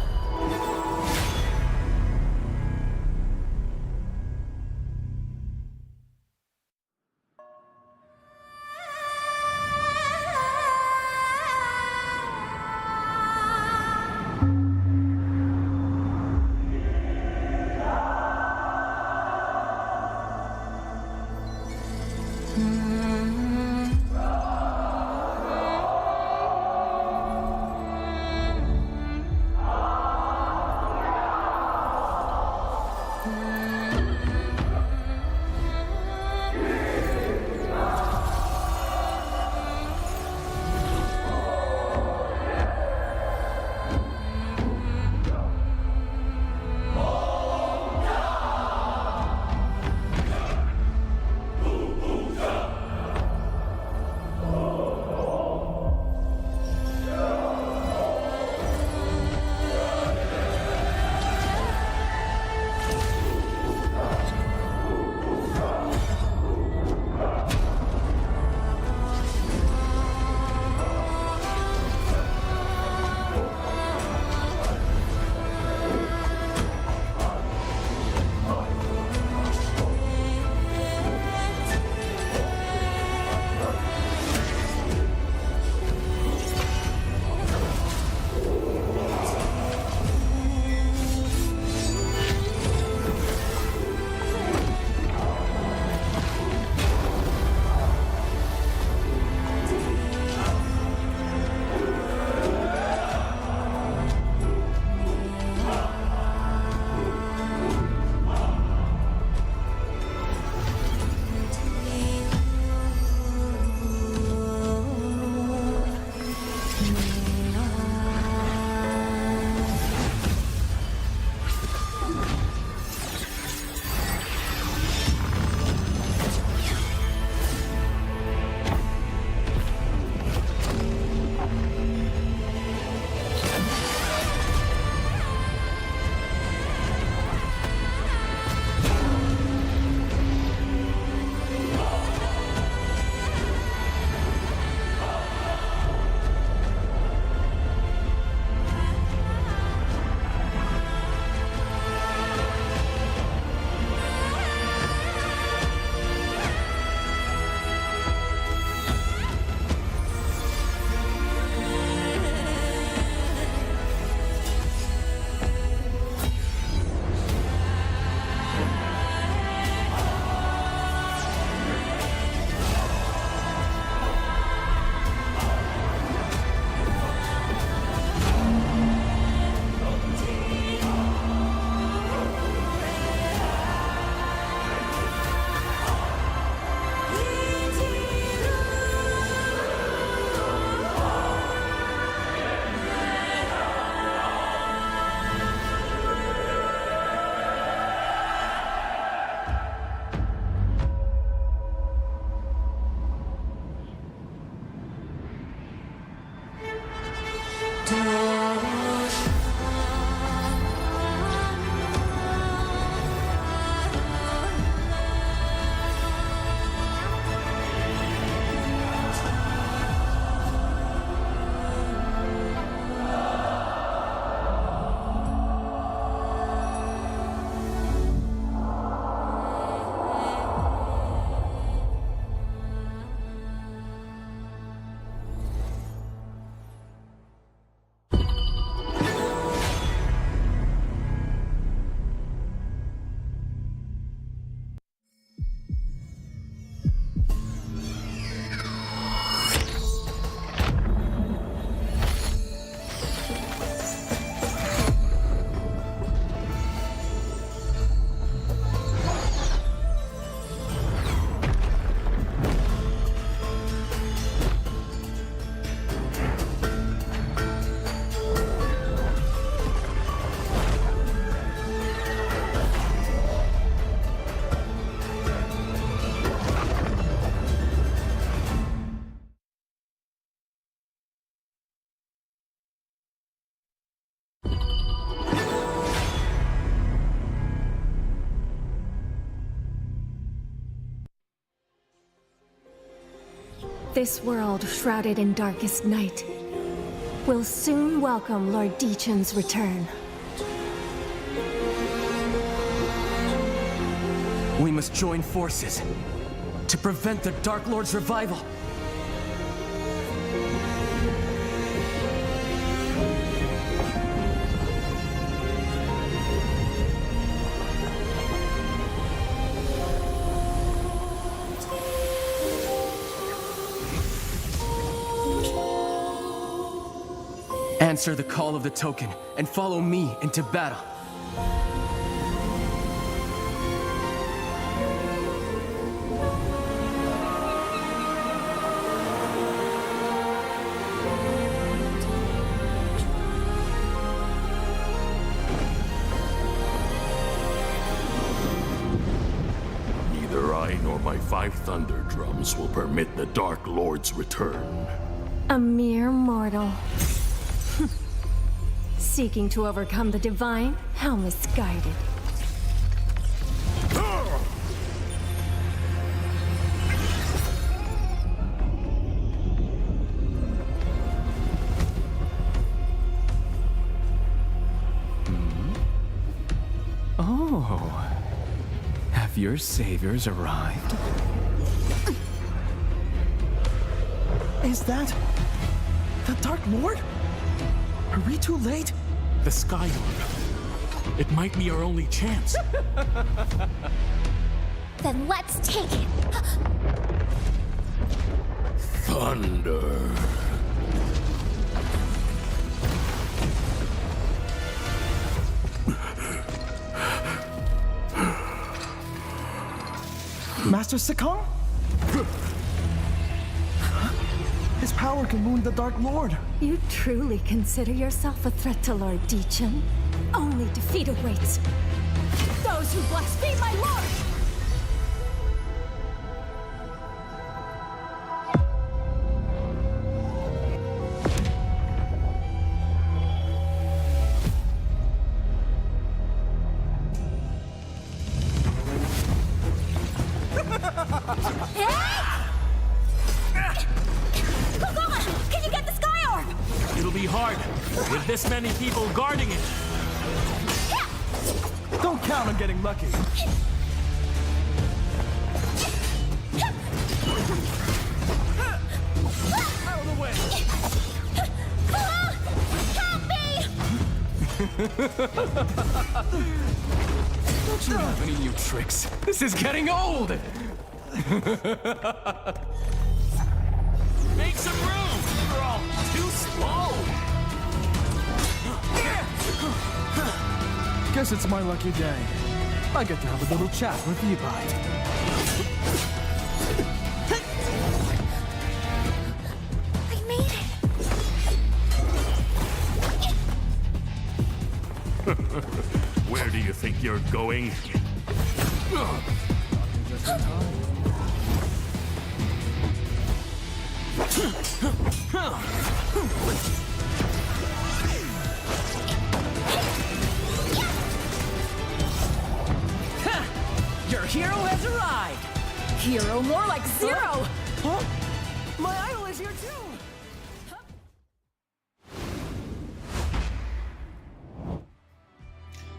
This world shrouded in darkest night will soon welcome Lord Qeon's return. We must join forces to prevent the Dark Lord's revival. Answer the call of the token and follow me into battle. Neither I nor my 5 thunder drums will permit the Dark Lord's return. A mere mortal. Seeking to overcome the divine? How misguided. Oh, have your saviors arrived? Is that the Dark Lord? Are we too late? The Sky Orb. It might be our only chance. Then let's take it. Thunder. Master Sekong? His power can wound the Dark Lord. You truly consider yourself a threat to Lord Qeon? Only defeat awaits those who blaspheme my lord! Can you get the Sky Orb? It'll be hard, with this many people guarding it. Don't count on getting lucky. Out of the way! Help me! Don't you have any new tricks? This is getting old! Make some room! You're all too slow! Guess it's my lucky day. I get to have a little chat with Levi. I made it. Where do you think you're going? Your hero has arrived! Hero more like zero! Huh? My idol is here too!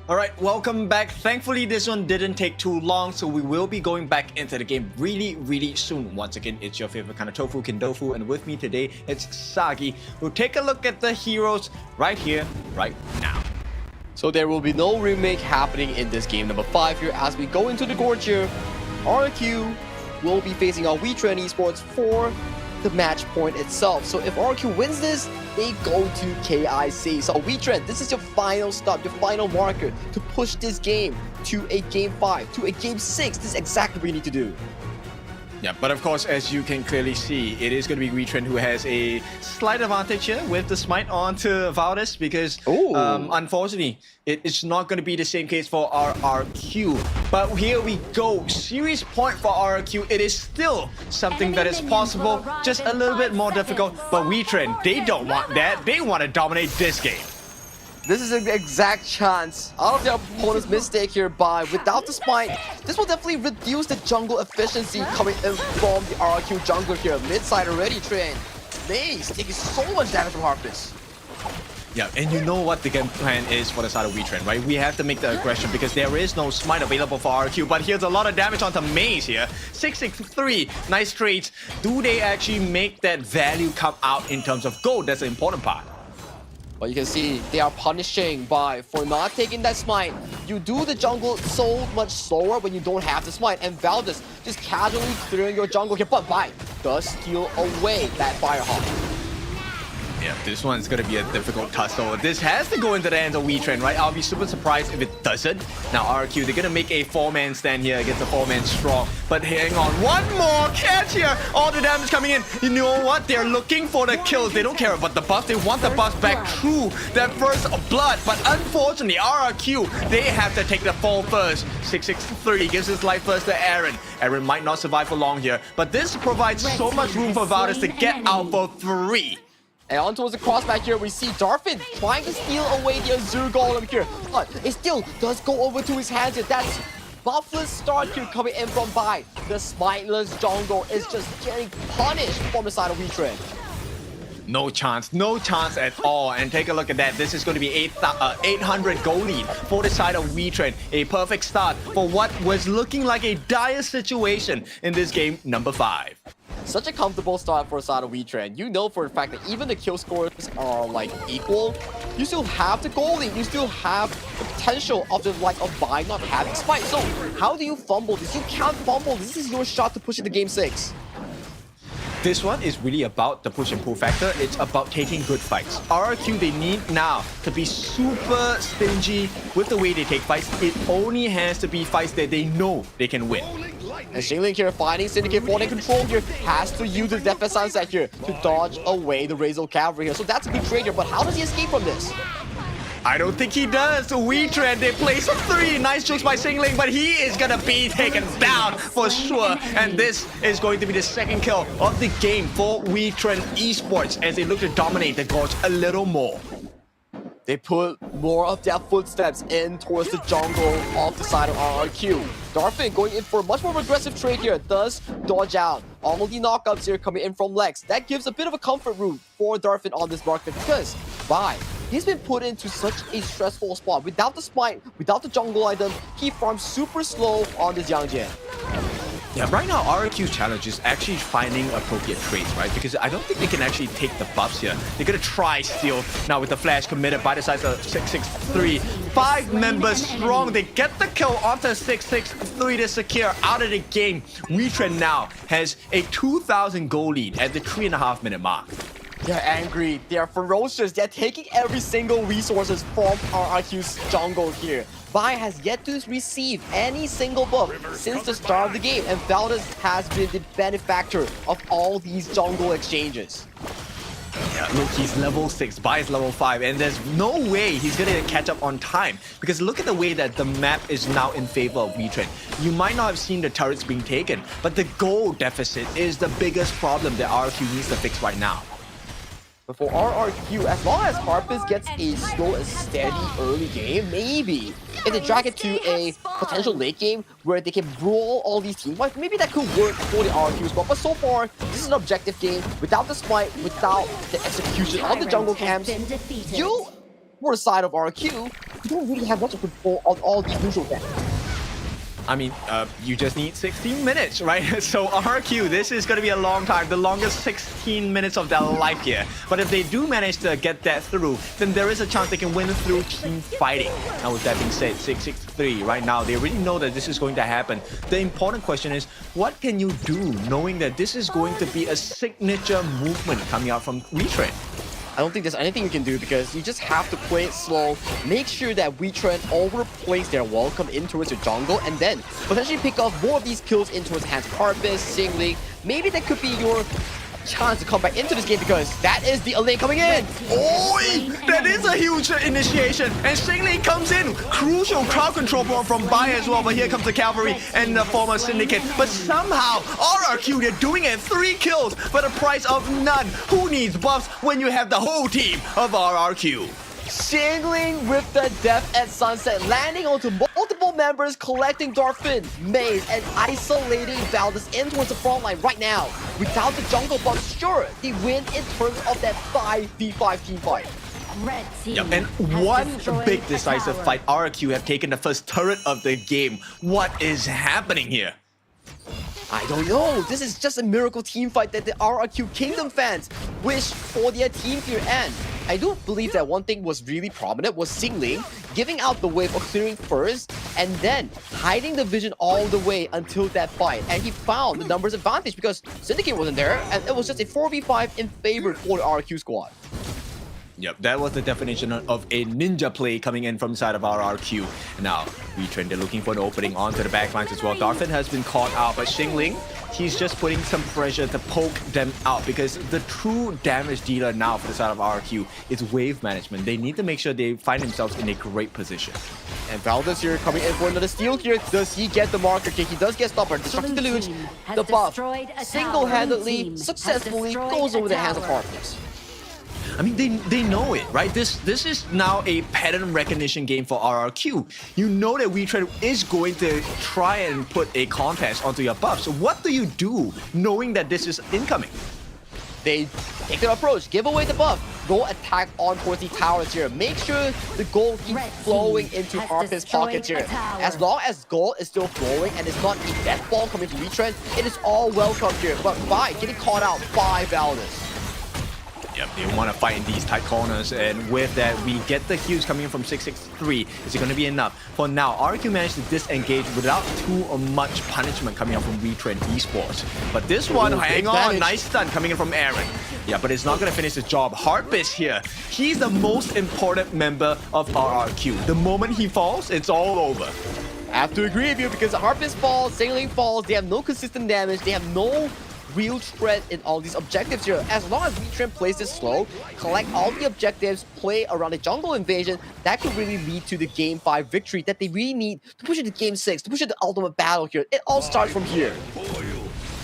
Alright, welcome back. Thankfully, this one didn't take too long, so we will be going back into the game really soon. Once again, it's your favorite kind of tofu, Kindofu, and with me today, it's Sagi. We'll take a look at the heroes right here, right now. So there will be no remake happening in this game number 5 here. As we go into the Gorge here, RQ will be facing our WETRND Esports for the match point itself. So if RQ wins this, they go to KIC. So WETRND, this is your final stop, your final marker to push this game to a game 5, to a game 6. This is exactly what you need to do. Yeah, but of course, as you can clearly see, it is going to be WETRND who has a slight advantage here with the smite onto Valdez because, unfortunately, it's not going to be the same case for our RQ. But here we go. Series point for RQ. It is still something that is possible, just a little bit more difficult. But WETRND, they don't want that. They want to dominate this game. This is an exact chance out of their opponent's mistake here by without the smite. This will definitely reduce the jungle efficiency coming in from the RRQ jungler here. Mid side already trained. Maze taking so much damage from Harpus. Yeah, and you know what the game plan is for the side of WETRND, right? We have to make the aggression because there is no smite available for RQ, but here's a lot of damage onto Maze here. 663, nice trades. Do they actually make that value come out in terms of gold? That's the important part. But you can see they are punishing by for not taking that smite. You do the jungle so much slower when you don't have the smite, and Valdez just casually clearing your jungle here, but Bai does steal away that Firehawk. Yeah, this one's gonna be a difficult tussle. This has to go into the hands of WETRND, right? I'll be super surprised if it doesn't. Now RQ, they're gonna make a 4-man stand here against a 4-man strong. But hang on, one more catch here! All the damage coming in. You know what? They're looking for the kills. They don't care about the buff. They want the buff back through that first blood. But unfortunately, RRQ, they have to take the fall first. 663 gives his life first to Aaron. Aaron might not survive for long here. But this provides so much room for Valdez to get out for 3. And on towards the crossback here, we see Darfin trying to steal away the Azure Golem here. But it still does go over to his hands here. That's buffless start here coming in from Bai. The smiteless jungle is just getting punished from the side of WETRND. No chance at all. And take a look at that. This is going to be 800 gold lead for the side of WETRND. A perfect start for what was looking like a dire situation in this game number 5. Such a comfortable start for a side of WETRND. You know for a fact that even the kill scores are like equal, you still have the goal lead. You still have the potential of the like of Bai not having spike. So how do you fumble this? You can't fumble. This is your shot to push into game 6. This one is really about the push and pull factor. It's about taking good fights. RRQ, they need now to be super stingy with the way they take fights. It only has to be fights that they know they can win. And Xingling here finding Syndicate 4 control here, has to use his Death Sunset here to dodge away the Razor Cavalry here. So that's a good trade here, but how does he escape from this? I don't think he does. WETRND, they place 3. Nice jokes by Xingling, but he is gonna be taken down for sure. And this is going to be the second kill of the game for WETRND Esports as they look to dominate the Gorge a little more. They put more of their footsteps in towards the jungle off the side of RRQ. Darfin going in for a much more aggressive trade here. Does dodge out all of the knockups here coming in from Lex. That gives a bit of a comfort room for Darfin on this market because Bai, he's been put into such a stressful spot. Without the smite, without the jungle item, he farms super slow on this Yang Jian. Yeah, right now RRQ's challenge is actually finding appropriate trades, right? Because I don't think they can actually take the buffs here. They're gonna try steal now with the flash committed by the side of 663. 5 members strong. They get the kill onto 663 to secure out of the game. WETRND now has a 2,000 goal lead at the 3.5-minute mark. They're angry, they're ferocious, they're taking every single resources from RRQ's jungle here. Bai has yet to receive any single buff since the start of the game, and Valdez has been the benefactor of all these jungle exchanges. Yeah, look, he's level 6, Bai is level 5, and there's no way he's gonna catch up on time. Because look at the way that the map is now in favor of WETRND. You might not have seen the turrets being taken, but the gold deficit is the biggest problem that RRQ needs to fix right now. But for RRQ, as long as Harpus gets a slow and steady early game, maybe if they drag it to a potential late game where they can brawl all these teams, like maybe that could work for the RRQ squad. But so far, this is an objective game without the smite, without the execution of the jungle camps. You, for the side of RRQ, you don't really have much of control on all these neutral camps. I mean, you just need 16 minutes, right? So RRQ, this is going to be a long time, the longest 16 minutes of their life here. But if they do manage to get that through, then there is a chance they can win through team fighting. Now with that being said, 663 right now, they already know that this is going to happen. The important question is, what can you do knowing that this is going to be a signature movement coming out from WETRND? I don't think there's anything you can do because you just have to play it slow. Make sure that WETRND overplays their welcome in towards the jungle and then potentially pick up more of these kills in towards Hans Harpus, Xingling. Maybe that could be your chance to come back into this game because that is the Elaine coming in. Oi! That is a huge initiation. And Xingling comes in. Crucial crowd control from Bai as well. But here comes the Cavalry and the former Syndicate. But somehow, RRQ, they're doing it. 3 kills for the price of none. Who needs buffs when you have the whole team of RRQ? Shingling with the Death at Sunset, landing onto multiple members, collecting Dolphin, Maze, and isolating Valdez in towards the front line right now. Without the jungle buff, sure, they win in terms of that 5v5 team fight. Red team Yep, and one big decisive fight. RRQ have taken the first turret of the game. What is happening here? I don't know. This is just a miracle team fight that the RRQ Kingdom fans wish for their team here. And I do believe that one thing was really prominent was Xingling giving out the wave of clearing first and then hiding the vision all the way until that fight. And he found the numbers advantage because Syndicate wasn't there and it was just a 4v5 in favor for the RRQ squad. Yep, that was the definition of a ninja play coming in from the side of RRQ. Now, WETRND, they're looking for an opening onto the backlines as well. Darfin has been caught out, but Xingling, he's just putting some pressure to poke them out because the true damage dealer now for the side of RRQ is wave management. They need to make sure they find themselves in a great position. And Valdez here coming in for another steal here. Does he get the marker kick? He does get stopper. Destructing Deluge. The buff single-handedly, successfully goes over the hands of Harpers. I mean, they know it, right? This is now a pattern recognition game for RRQ. You know that WETRND is going to try and put a contest onto your buff. So what do you do knowing that this is incoming? They take their approach, give away the buff, go attack on towards the towers here. Make sure the gold keeps flowing into Harpin's pockets here. As long as gold is still flowing and it's not a death ball coming from WETRND, it is all welcome here. But by getting caught out by Valdez. Yep, they want to fight in these tight corners, and with that, we get the heals coming in from 663. Is it going to be enough? For now, RQ managed to disengage without too much punishment coming out from WETRND Esports. But this one, hang on, nice stun coming in from Aaron. Yeah, but it's not going to finish the job. Harpist here, he's the most important member of RRQ. The moment he falls, it's all over. I have to agree with you because Harpist falls, Xingling falls, they have no consistent damage, they have no real threat in all these objectives here. As long as WETRND plays this slow, collect all the objectives, play around the jungle invasion, that could really lead to the Game 5 victory that they really need to push into Game 6, to push into the ultimate battle here. It all starts from here.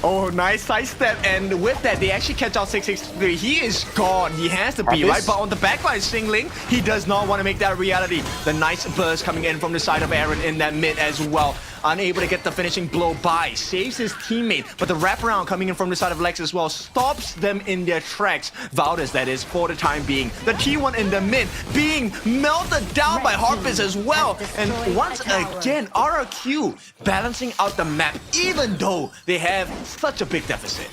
Oh, nice sidestep, and with that, they actually catch out 663. He is gone. He has to be, right? But on the backline, Xingling, he does not want to make that a reality. The nice burst coming in from the side of Aaron in that mid as well. Unable to get the finishing blow by, saves his teammate, but the wraparound coming in from the side of Lex as well stops them in their tracks. Valdez, that is, for the time being. The T1 in the mid being melted down by Harpist as well. And once again, RRQ balancing out the map, even though they have such a big deficit.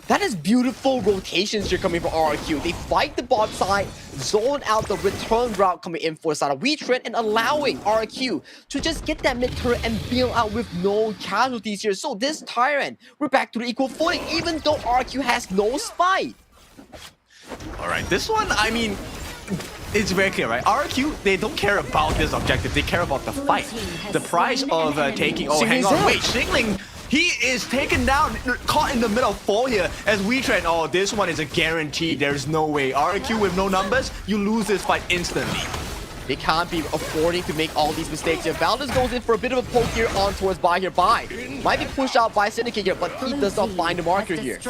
That is beautiful rotations here coming from RRQ. They fight the bot side, zone out the return route coming in for the side of WETRND and allowing RRQ to just get that mid turret and bail out with no casualties here. So this Tyrant, we're back to the equal footing, even though RRQ has no spite. Alright, this one, I mean, it's very clear, right? RRQ, they don't care about this objective, they care about the fight. The price of taking... Oh, hang on, wait, Xingling... He is taken down, caught in the middle of 4 here as WETRND. Oh, this one is a guarantee. There's no way. RRQ with no numbers, you lose this fight instantly. They can't be affording to make all these mistakes here. Valdez goes in for a bit of a poke here on towards Bai here. Bai might be pushed out by Syndicate here, but he does not find the marker here.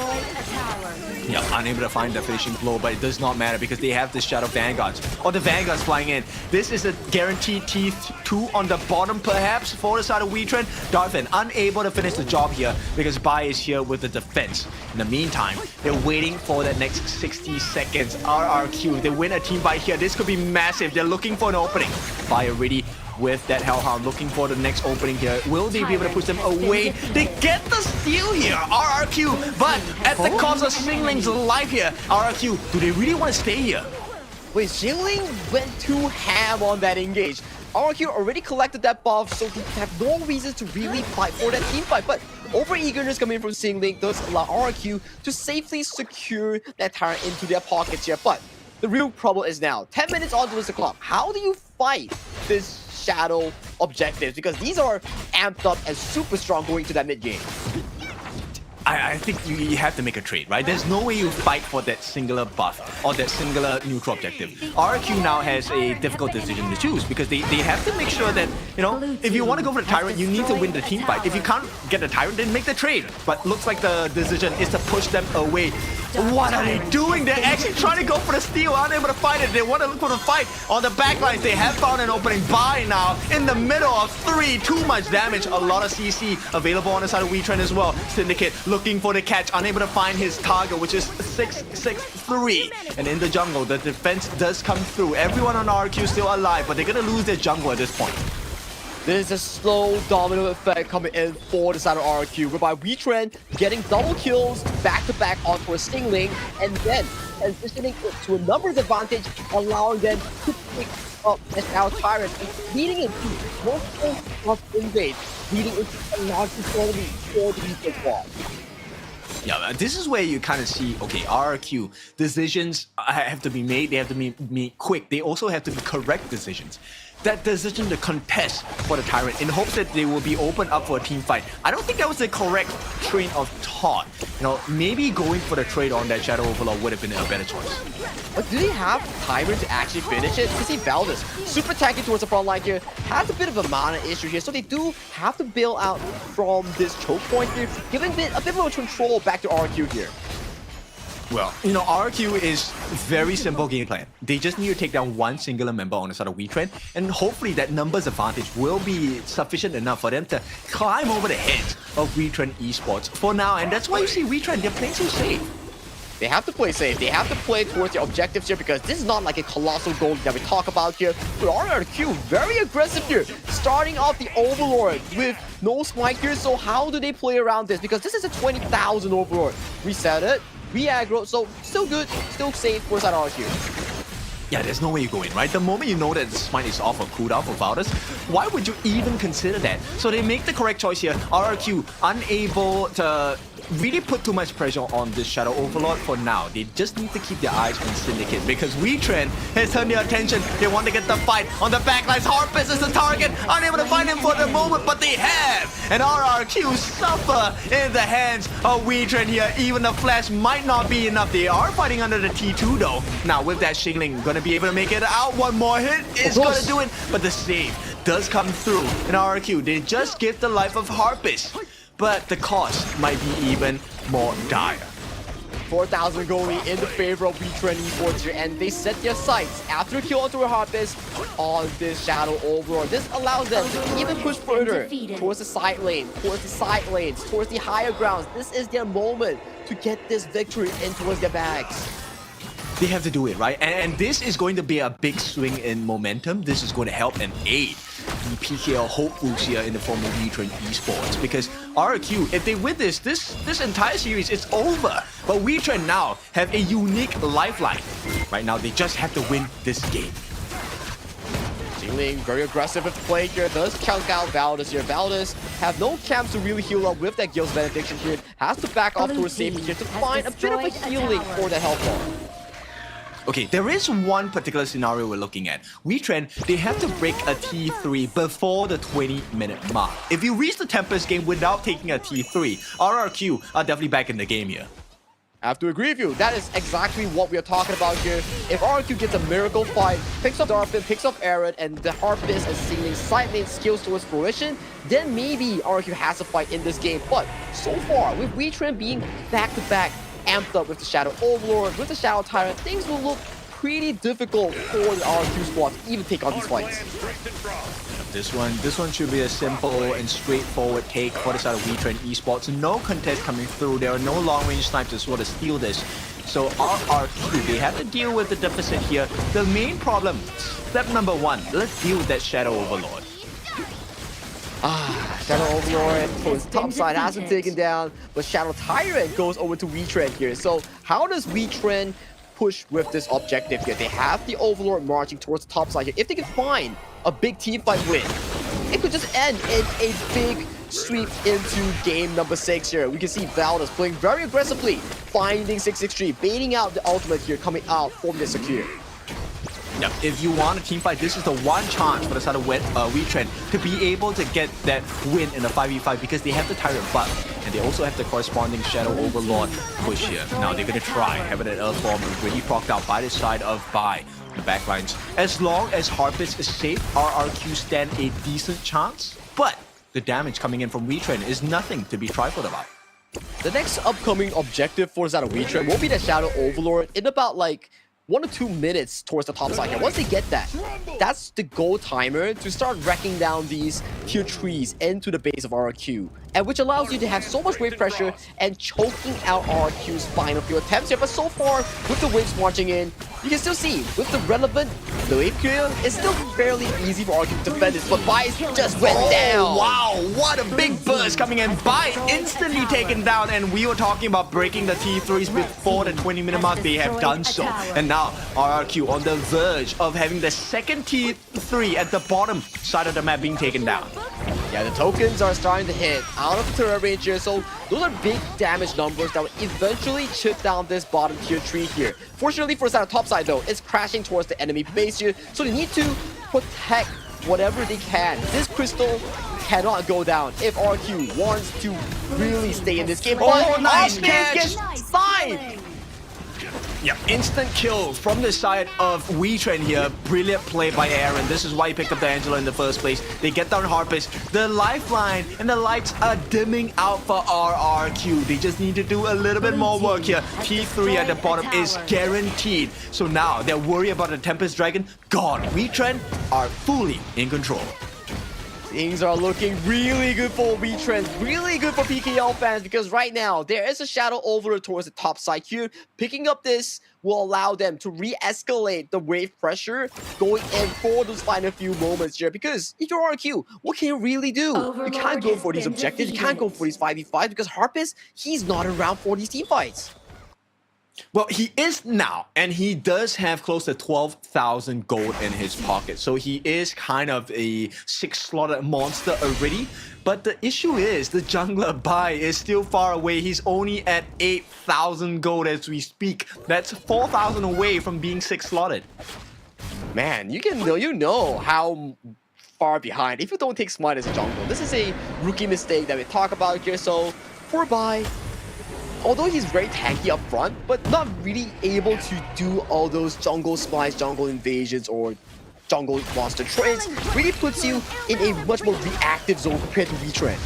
Yeah, unable to find the finishing blow, but it does not matter because they have the Shadow Vanguards. Or the Vanguards flying in. This is a guaranteed T2 on the bottom, perhaps, for the side of WETRND. Darfin unable to finish the job here because Bai is here with the defense. In the meantime, they're waiting for that next 60 seconds. RRQ, they win a team fight here. This could be massive. They're looking for an opening. Bai already with that Hellhound looking for the next opening here. Will they be able to push them away? They get the steal here, RRQ, but at the cost of Xingling's life here. RRQ, do they really want to stay here? Wait, Xingling went too ham on that engage. RRQ already collected that buff, so they have no reason to really fight for that team fight, but over-eagerness coming from Xingling does allow RRQ to safely secure that Tyrant into their pockets here, but the real problem is now, 10 minutes onto the clock, how do you fight this shadow objectives? Because these are amped up and super strong going to that mid game. I think you have to make a trade, right? There's no way you fight for that singular buff or that singular neutral objective. RRQ now has a difficult decision to choose because they have to make sure that, you know, if you want to go for the Tyrant, you need to win the team fight. If you can't get the Tyrant, then make the trade. But looks like the decision is to push them away. What are they doing? They're actually trying to go for the steal, aren't able to fight it. They want to look for the fight on the backlines. They have found an opening by now in the middle of 3. Too much damage. A lot of CC available on the side of WETRND as well. Syndicate looking for the catch, unable to find his target, which is 663. And in the jungle, the defense does come through. Everyone on RQ still alive, but they're gonna lose their jungle at this point. There's a slow domino effect coming in for the side of RQ, whereby WETRND getting double kills back-to-back onto a Stingling, and then transitioning it to a numbers advantage, allowing them to pick up as our Tyrant, and leading into multiple of invades, leading into a large quality for the Esports squad. Yeah, this is where you kind of see, okay, RRQ, decisions have to be made, they have to be made quick, they also have to be correct decisions. That decision to contest for the Tyrant in hopes that they will be open up for a team fight. I don't think that was the correct train of thought. You know, maybe going for the trade on that Shadow Overlord would have been a better choice. But do they have Tyrant to actually finish it? You see Valdez super tanky towards the front line here, has a bit of a mana issue here, so they do have to bail out from this choke point here, giving a bit more control back to RQ here. Well, you know, RQ is very simple game plan. They just need to take down one singular member on the side of WETRND, and hopefully that numbers advantage will be sufficient enough for them to climb over the heads of WETRND Esports for now, and that's why you see WETRND, they're playing so safe. They have to play safe. They have to play towards their objectives here because this is not like a colossal goal that we talk about here. But RRQ, very aggressive here. Starting off the Overlord with no smite here. So how do they play around this? Because this is a 20,000 Overlord. Reset it. Re-aggro, so still good, still safe for side RQ. Yeah, there's no way you go in, right? The moment you know that the smite is off of cooldown for Valdez, why would you even consider that? So they make the correct choice here. RRQ unable to really put too much pressure on this Shadow Overlord for now. They just need to keep their eyes on Syndicate because WETRND has turned their attention. They want to get the fight on the backlines. Harpus is the target, unable to find him for the moment, but they have. And RRQ suffer in the hands of WETRND here. Even the flash might not be enough. They are fighting under the T2 though. Now with that Shingling, gonna be able to make it out. One more hit is gonna do it, but the save does come through. And RRQ, they just give the life of Harpus, but the cost might be even more dire. 4,000 goalie in the favor of WETRND Esports here, and they set their sights after kill onto a Harpus on this Shadow Overlord. This allows them to even push further towards the side lane, towards the side lanes, towards the higher grounds. This is their moment to get this victory in towards their bags. They have to do it, right? And this is going to be a big swing in momentum. This is going to help and aid the PKL hope boost here in the form of WETRND Esports. Because RQ, if they win this entire series, it's over. But WETRND now have a unique lifeline. Right now, they just have to win this game. Stingling very aggressive with the play here. Does chunk out Valdez here. Valdez have no camps to really heal up with that Gill's Benediction here. Has to back off to a safety here to find a bit of a healing for the health bar. Okay, there is one particular scenario we're looking at. WETRND, they have to break a T3 before the 20-minute mark. If you reach the Tempest game without taking a T3, RRQ are definitely back in the game here. I have to agree with you. That is exactly what we are talking about here. If RQ gets a miracle fight, picks up Darfin, picks up Aaron, and the Harpus and Stingling side lane skills towards fruition, then maybe RQ has a fight in this game. But so far, with WETRND being back-to-back, amped up with the Shadow Overlord, with the Shadow Tyrant, things will look pretty difficult for the RQ squad to even take on these fights. This one should be a simple and straightforward take for the side of WETRND Esports. No contest coming through. There are no long-range snipers to sort of steal this. So RRQ, they have to deal with the deficit here. The main problem, step number one, let's deal with that Shadow Overlord. Shadow Overlord towards the top side has been taken down, but Shadow Tyrant goes over to WETRND here. So how does WETRND push with this objective here? They have the Overlord marching towards the top side here. If they can find a big team fight win, it could just end in a big sweep into game number 6 here. We can see Valdez playing very aggressively, finding 663, baiting out the ultimate here, coming out from the secure. Yep, if you want a team fight, this is the one chance for the side of WETRND to be able to get that win in the 5v5 because they have the Tyrant buff and they also have the corresponding Shadow Overlord push here. Now they're going to try having an Earth Bomb really procced out by the side of Bai. The backlines. As long as Harpist is safe, RRQ stand a decent chance, but the damage coming in from WETRND is nothing to be trifled about. The next upcoming objective for Zeta WETRND will be the Shadow Overlord in about like 1 or 2 minutes towards the top side here. Once they get that, that's the goal timer to start wrecking down these tier 3s into the base of RRQ, and which allows you to have so much wave pressure and choking out RRQ's final few attempts here. But so far, with the waves marching in, you can still see with the relevant wave clear, it's still fairly easy for RRQ to defend this, but Bai just went down. Wow, what a big burst coming in. Bai instantly taken down, and we were talking about breaking the T3s before the 20-minute mark. They have done so, and now RRQ on the verge of having the second T3 at the bottom side of the map being taken down. Yeah, the tokens are starting to hit out of the turret range here, so those are big damage numbers that will eventually chip down this bottom tier 3 here. Fortunately for the top side though, it's crashing towards the enemy base here, so they need to protect whatever they can. This crystal cannot go down if RQ wants to really stay in this game. Oh, nice catch! Gets sniped! Yeah, instant kill from the side of WETRND here. Brilliant play by Aaron. This is why he picked up the Angela in the first place. They get down Harpist. The lifeline and the lights are dimming out for RRQ. They just need to do a little bit more work here. T3 at the bottom is guaranteed. So now they're worried about the Tempest Dragon. Gone. WETRND are fully in control. Things are looking really good for WETRND, really good for PKL fans, because right now there is a Shadow Overlord towards the top side here. Picking up this will allow them to re-escalate the wave pressure going in for those final few moments here, because if you're RQ, what can you really do? You can't go for these objectives, you can't go for these 5v5 because Harpist, he's not around for these team fights. Well, he is now, and he does have close to 12,000 gold in his pocket. So he is kind of a 6-slotted monster already. But the issue is the jungler Bai is still far away. He's only at 8,000 gold as we speak. That's 4,000 away from being 6-slotted. Man, you know how far behind if you don't take Smite as a jungle. This is a rookie mistake that we talk about here. So for Bai, although he's very tanky up front, but not really able to do all those jungle splice, jungle invasions, or jungle monster trades, really puts you in a much more reactive zone compared to WETRND.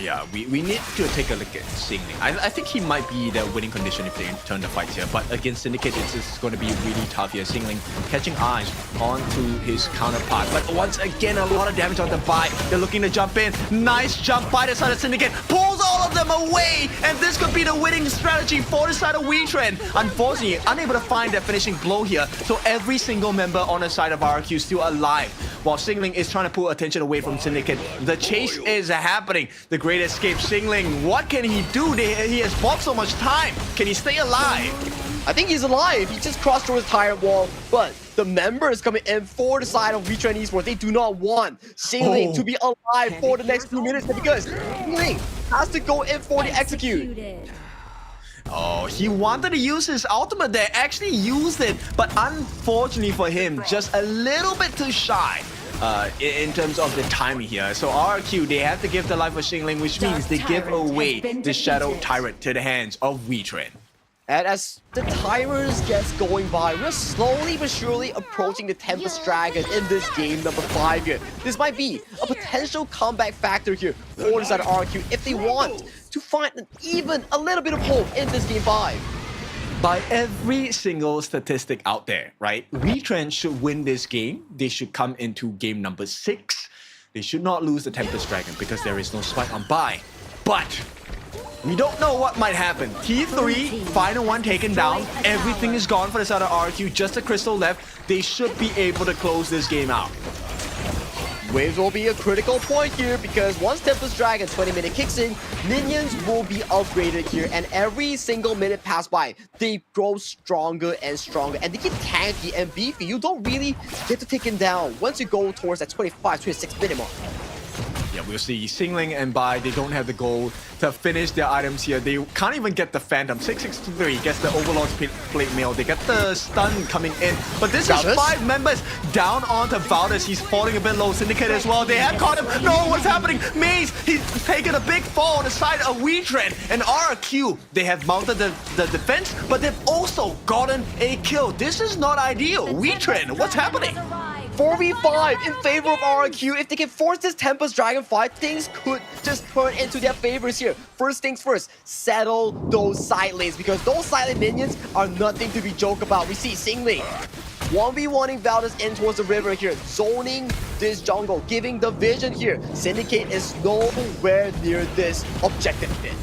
Yeah, we need to take a look at Singling. I think he might be the winning condition if they turn the fights here, but against Syndicate, it's just going to be really tough here. Singling catching eyes onto his counterpart, but once again, a lot of damage on the Bai. They're looking to jump in. Nice jump by the side of Syndicate. Pulls all of them away, and this could be the winning strategy for the side of WETRND. Unfortunately, unable to find that finishing blow here, so every single member on the side of RRQ is still alive, while Singling is trying to pull attention away from Syndicate. The chase is happening. The Great Escape. Singling, what can he do? He has bought so much time. Can he stay alive? I think he's alive. He just crossed through his tyrant wall, but the members coming in for the side of WETRND Esports, they do not want Singling to be alive for the next 2 minutes because Singling has to go in for the execute. Oh, he wanted to use his ultimate there, actually used it, but unfortunately for him, just a little bit too shy in terms of the timing here. So RRQ, they have to give the life of Singling, which means they give away the Shadow Tyrant to the hands of WETRND. And as the timers gets going by, we're slowly but surely approaching the Tempest Dragon in this game number 5 here. This might be a potential comeback factor here for the side of RRQ if they want to find even a little bit of hope in this game 5. By every single statistic out there, right? WETRND should win this game. They should come into game number 6. They should not lose the Tempest Dragon because there is no spike on Bai. But we don't know what might happen. T3, final one taken down. Everything is gone for the side of RRQ. Just a crystal left. They should be able to close this game out. Waves will be a critical point here because once Tempest Dragon 20-minute kicks in, minions will be upgraded here, and every single minute passed by, they grow stronger and stronger, and they get tanky and beefy. You don't really get to take him down once you go towards that 25-26 minute mark. Yeah, we'll see Singling and Bai, they don't have the gold to finish their items here. They can't even get the Phantom. 663 gets the Overlord's plate mail. They get the stun coming in. But this is 5 members down onto Valdez. He's falling a bit low. Syndicate as well. They have caught him. No, what's happening? Maze, he's taken a big fall on the side of WETRND. And RRQ, they have mounted the defense, but they've also gotten a kill. This is not ideal. WETRND, what's happening? 4v5 in favor of RRQ. If they can force this Tempest Dragon fight, things could just turn into their favors here. First things first, settle those side lanes, because those side lane minions are nothing to be joked about. We see Singling 1v1ing Valdez in towards the river here, zoning this jungle, giving the vision here. Syndicate is nowhere near this objective pit.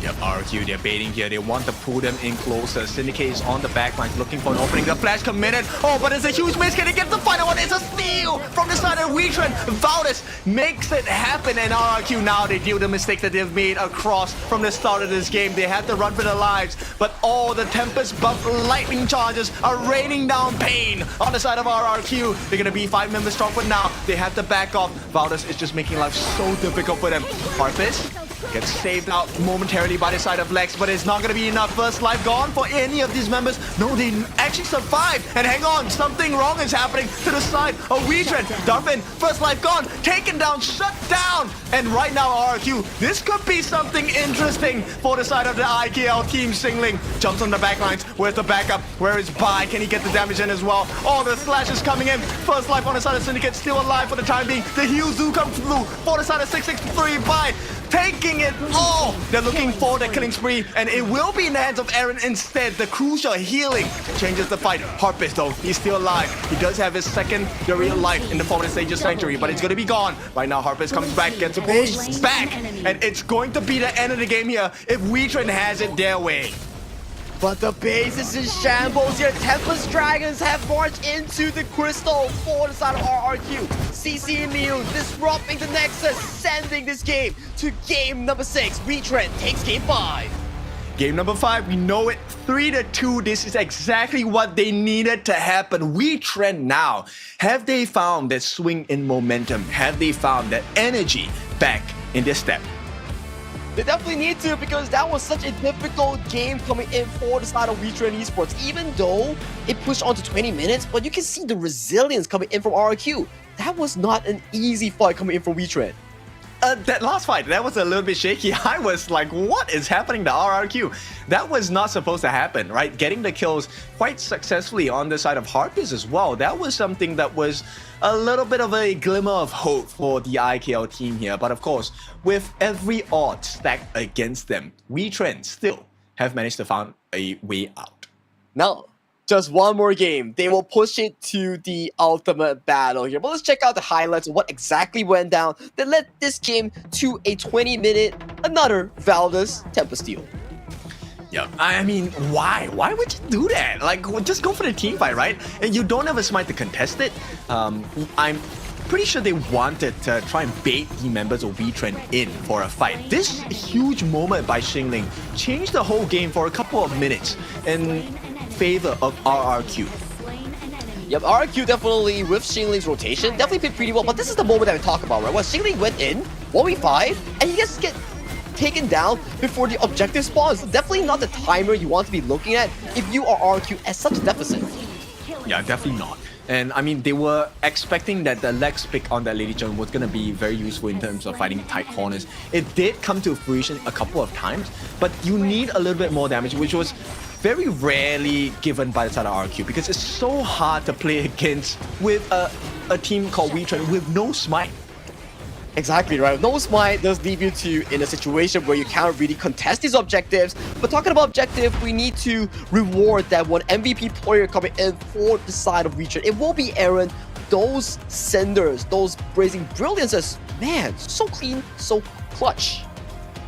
Yep, RQ, they're baiting here. They want to pull them in closer. Syndicate is on the backlines looking for an opening. The flash committed. Oh, but it's a huge miss. Can they get the final one? It's a steal from the side of WETRND. Valdez makes it happen, and RQ now they do the mistake that they've made across from the start of this game. They had to run for their lives, but all the Tempest buff lightning charges are raining down pain on the side of RRQ. They're gonna be 5 members strong, but now they have to back off. Valdez is just making life so difficult for them. Harpist gets saved out momentarily by the side of Lex, but it's not going to be enough. First life gone for any of these members. No, they actually survived. And hang on, something wrong is happening to the side of WETRND. Darfin, first life gone, taken down, shut down. And right now, RRQ, this could be something interesting for the side of the IKL team. Singling jumps on the backlines. Where's the backup? Where is Bai? Can he get the damage in as well? Oh, the slash is coming in. First life on the side of Syndicate, still alive for the time being. The heal zoo comes through for the side of 663. Bai taking it all. They're looking for the killing spree, and it will be in the hands of Aaron instead. The crucial healing changes the fight. Harpist, though, he's still alive. He does have his secondary life in the form of the Sage's Sanctuary, but it's going to be gone. Right now, Harpist comes back, gets a push back, and it's going to be the end of the game here if WETRND has it their way. But the base is in shambles here. Tempest Dragons have marched into the crystal for the side of RRQ. CC immune, disrupting the Nexus, sending this game to game number 6. WETRND takes game 5. Game number 5, we know it, 3-2. This is exactly what they needed to happen. WETRND now. Have they found that swing in momentum? Have they found that energy back in their step? They definitely need to, because that was such a difficult game coming in for the side of WETRND Esports. Even though it pushed on to 20 minutes, but you can see the resilience coming in from RRQ. That was not an easy fight coming in from WETRND. That last fight, that was a little bit shaky. I was like, what is happening to RRQ? That was not supposed to happen, right? Getting the kills quite successfully on the side of Harpist as well. That was something that was a little bit of a glimmer of hope for the IKL team here. But of course, with every odd stacked against them, WETRND still have managed to find a way out. Now, just one more game. They will push it to the ultimate battle here. But let's check out the highlights of what exactly went down that led this game to a 20-minute, another Valdez Tempest steal. Yeah, I mean, why? Why would you do that? Like, just go for the team fight, right? And you don't have a smite to contest it. I'm pretty sure they wanted to try and bait the members of WETRND in for a fight. This huge moment by Xingling changed the whole game for a couple of minutes in favor of RRQ. Yep, RRQ definitely, with Xingling's rotation, definitely played pretty well. But this is the moment that we talk about, right? When Xingling went in, 1v5, and he just get taken down before the objective spawns. Definitely not the timer you want to be looking at if you are RRQ at such a deficit. Yeah, definitely not. And I mean, they were expecting that the Lex pick on that Lady Chun was going to be very useful in terms of fighting tight corners. It did come to fruition a couple of times, but you need a little bit more damage, which was very rarely given by the side of RQ, because it's so hard to play against with a team called WETRND with no smite. Exactly right. No smite does leave you in a situation where you can't really contest these objectives. But talking about objective, we need to reward that one MVP player coming in for the side of WETRND. It will be Aaron. Those senders, those blazing brilliances, man, so clean, so clutch.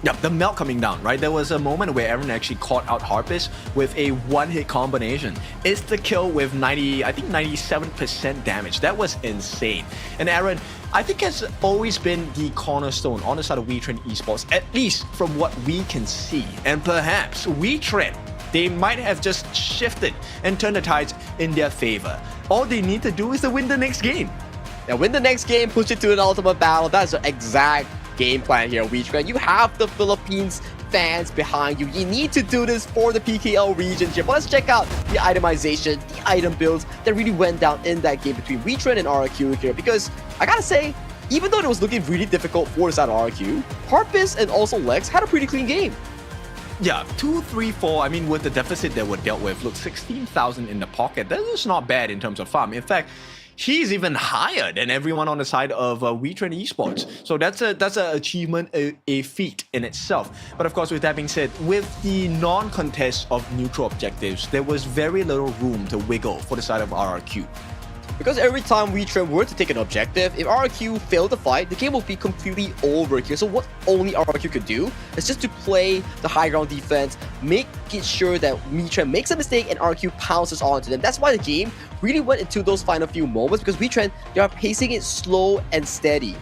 Yep, the melt coming down, right? There was a moment where Aaron actually caught out Harpist with a one-hit combination. It's the kill with 97% damage. That was insane. And Aaron, I think, has always been the cornerstone on the side of WETRND Esports, at least from what we can see. And perhaps WETRND, they might have just shifted and turned the tides in their favor. All they need to do is to win the next game. Now win the next game, push it to an ultimate battle. That's the exact game plan here, WETRND. You have the Philippines fans behind you. You need to do this for the PKL region here. But let's check out the itemization, the item builds that really went down in that game between WETRND and RRQ here. Because I gotta say, even though it was looking really difficult for the side of RRQ, Harpist and also Lex had a pretty clean game. Yeah, 2, 3, 4. I mean, with the deficit that were dealt with, look, 16,000 in the pocket. That is not bad in terms of farm. In fact, he's even higher than everyone on the side of WETRND Esports. So that's an achievement, a feat in itself. But of course, with that being said, with the non-contest of neutral objectives, there was very little room to wiggle for the side of RRQ. Because every time WETRND were to take an objective, if RRQ failed to fight, the game will be completely over here. So what only RRQ could do is just to play the high ground defense, make it sure that WETRND makes a mistake and RRQ pounces onto them. That's why the game really went into those final few moments, because WETRND, they are pacing it slow and steady.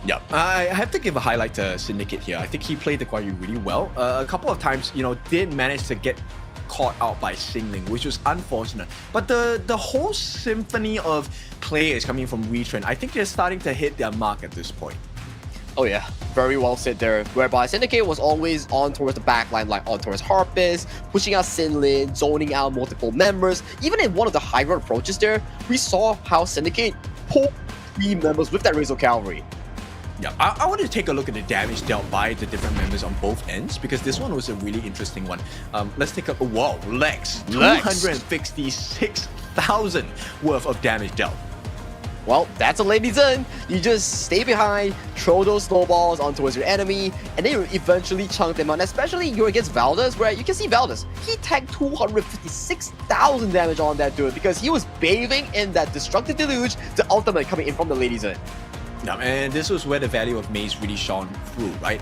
Yeah, I have to give a highlight to Syndicate here. I think he played the Guan Yu really well. A couple of times, did manage to get caught out by Singling, which was unfortunate. But the whole symphony of players coming from WETRND, I think they're starting to hit their mark at this point. Oh yeah, very well said there. Whereby Syndicate was always on towards the backline, like on towards Harpist, pushing out Sinlin, zoning out multiple members. Even in one of the high ground approaches there, we saw how Syndicate pulled 3 members with that Razor Cavalry. Yeah, I want to take a look at the damage dealt by the different members on both ends, because this one was a really interesting one. Let's take a... Whoa, Lex. 256,000 worth of damage dealt. Well, that's a ladies in. You just stay behind, throw those snowballs on towards your enemy, and then you eventually chunk them out. Especially you're against Valdez, where you can see Valdez. He tanked 256,000 damage on that dude because he was bathing in that destructive deluge, the ultimate coming in from the ladies in. Yeah, and this was where the value of Maze really shone through, right?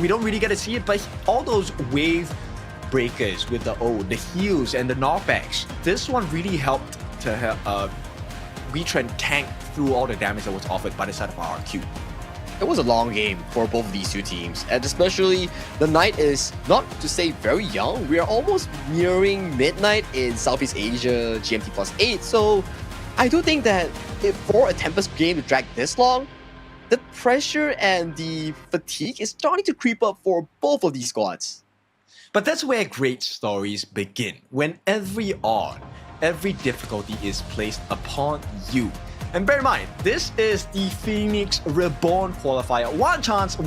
We don't really get to see it, but all those wave breakers with the the heals and the knockbacks, this one really helped to help WETRND tank through all the damage that was offered by the side of RRQ. It was a long game for both of these two teams, and especially the night is, not to say very young, we are almost nearing midnight in Southeast Asia, GMT +8, so I do think that for a Tempest game to drag this long, the pressure and the fatigue is starting to creep up for both of these squads. But that's where great stories begin, when every odd, every difficulty is placed upon you. And bear in mind, this is the Phoenix Reborn qualifier. One chance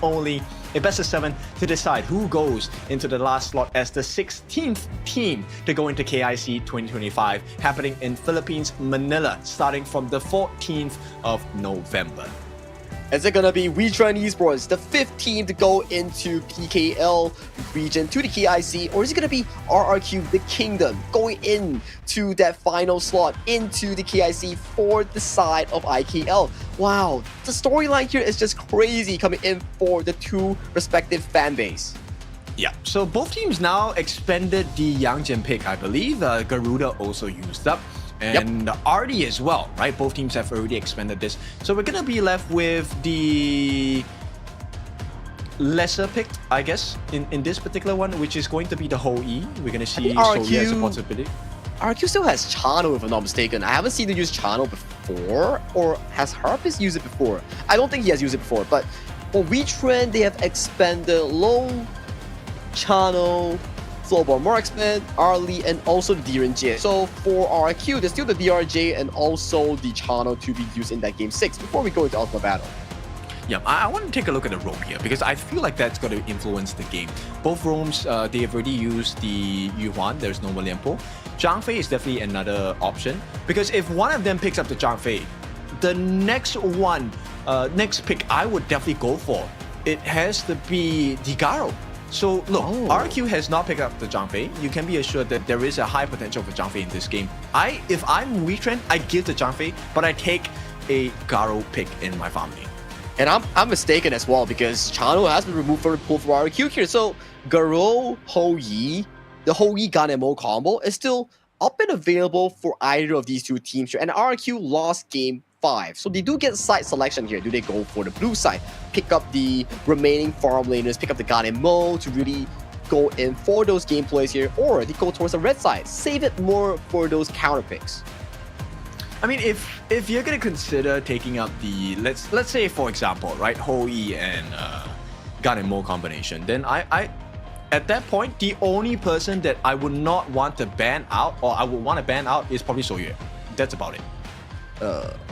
only, a best of 7 to decide who goes into the last slot as the 16th team to go into KIC 2025, happening in Philippines, Manila, starting from the 14th of November. Is it gonna be WETRND Esports, the 5th team to go into PKL region to the KIC, or is it gonna be RRQ, the Kingdom, going into that final slot into the KIC for the side of IKL? Wow, the storyline here is just crazy coming in for the two respective fan base. Yeah, so both teams now expended the Yangjin pick, I believe. Garuda also used up. And Artie as well, right? Both teams have already expended this. So we're going to be left with the lesser pick, I guess, in this particular one, which is going to be the Ho E. We're going to see Solia as a possibility. RQ still has Chano, if I'm not mistaken. I haven't seen him use Chano before, or has Harpist used it before? I don't think he has used it before, but for WETRND, they have expended Long, Chano, Flowball Marksman, Arlie, and also the DRJ. So for RQ, there's still the DRJ and also the Chano to be used in that game 6 before we go into Ultimate Battle. Yeah, I want to take a look at the roam here because I feel like that's going to influence the game. Both roams, they have already used the Yuhuan. There's no Lianpo. Zhang Fei is definitely another option because if one of them picks up the Zhang Fei, the next one, next pick I would definitely go for, it has to be the Garo. So look, RQ has not picked up the Zhang Fei. You can be assured that there is a high potential for Zhang Fei in this game. If I'm WETRND, I give the Zhang Fei, but I take a Garo pick in my family. And I'm mistaken as well because Chano has been removed from the pool for RQ here. So Garo, Ho Yi, the Ho Yi Gun MO combo is still up and available for either of these two teams here. And RQ lost game 5. So they do get side selection here. Do they go for the blue side, pick up the remaining farm laners, pick up the God and Mo to really go in for those gameplays here, or they go towards the red side, save it more for those counter picks? I mean, if you're gonna consider taking up the let's say for example, right, Hoi and Gun and Mo combination, then I at that point the only person that I would not want to ban out, or I would want to ban out, is probably Soyue. That's about it.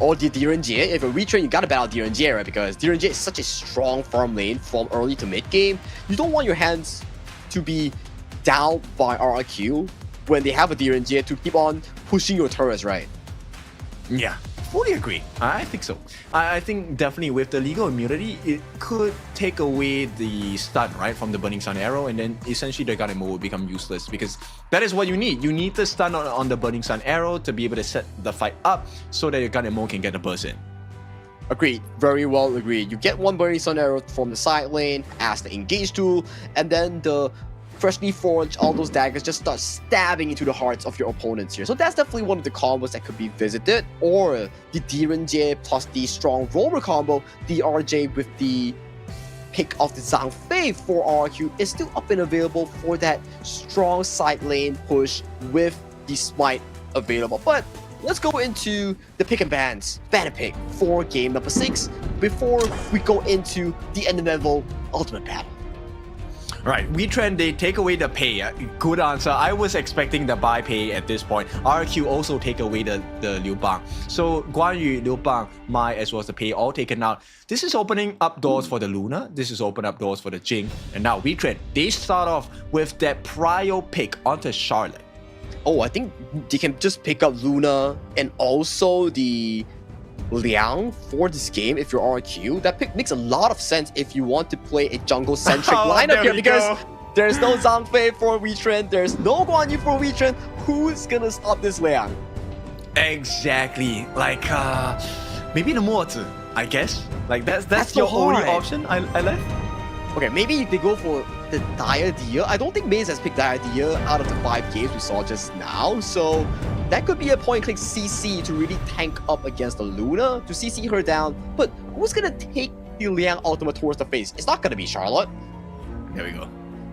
Or the WETRND. If you're retrain, you gotta ban out WETRND, right? Because WETRND is such a strong farm lane from early to mid game. You don't want your hands to be down by RRQ when they have a WETRND to keep on pushing your turrets, right? Yeah, fully agree. I think so. I think definitely with the legal immunity, it could take away the stun, right, from the Burning Sun arrow, and then essentially the Gun and Mo will become useless, because that is what you need. You need the stun on the Burning Sun arrow to be able to set the fight up so that your Gun and Mo can get the burst in. Agreed. Very well agreed. You get one Burning Sun arrow from the side lane as the engage tool, and then the freshly forged, all those daggers just start stabbing into the hearts of your opponents here. So that's definitely one of the combos that could be visited. Or the WETRND plus the strong roller combo, the RJ with the pick of the Zhang Fei for RRQ is still up and available for that strong side lane push with the smite available. But let's go into the pick and bans, ban and pick for game number 6 before we go into the end level ultimate battle. Right, WETRND, they take away the pay. Good answer. I was expecting the buy pay at this point. RQ also take away the Liu Bang. So Guan Yu, Liu Bang, Mai, as well as the pay all taken out. This is opening up doors for the Luna. This is opening up doors for the Jing. And now WETRND, they start off with that prio pick onto Charlotte. Oh, I think they can just pick up Luna and also the Liang for this game if you're RQ. That pick makes a lot of sense if you want to play a jungle-centric lineup here, because there's no Zhang Fei for WETRND, there's no Guan Yu for WETRND. Who's gonna stop this Liang? Exactly. Like, maybe the Mozi, I guess. Like, that's so your only hard. option I left. Okay, maybe they go for the Diadea. I don't think Maze has picked Diadea out of the 5 games we saw just now, so that could be a point-and-click CC to really tank up against the Luna, to CC her down. But who's gonna take the Liang ultimate towards the face? It's not gonna be Charlotte. There we go.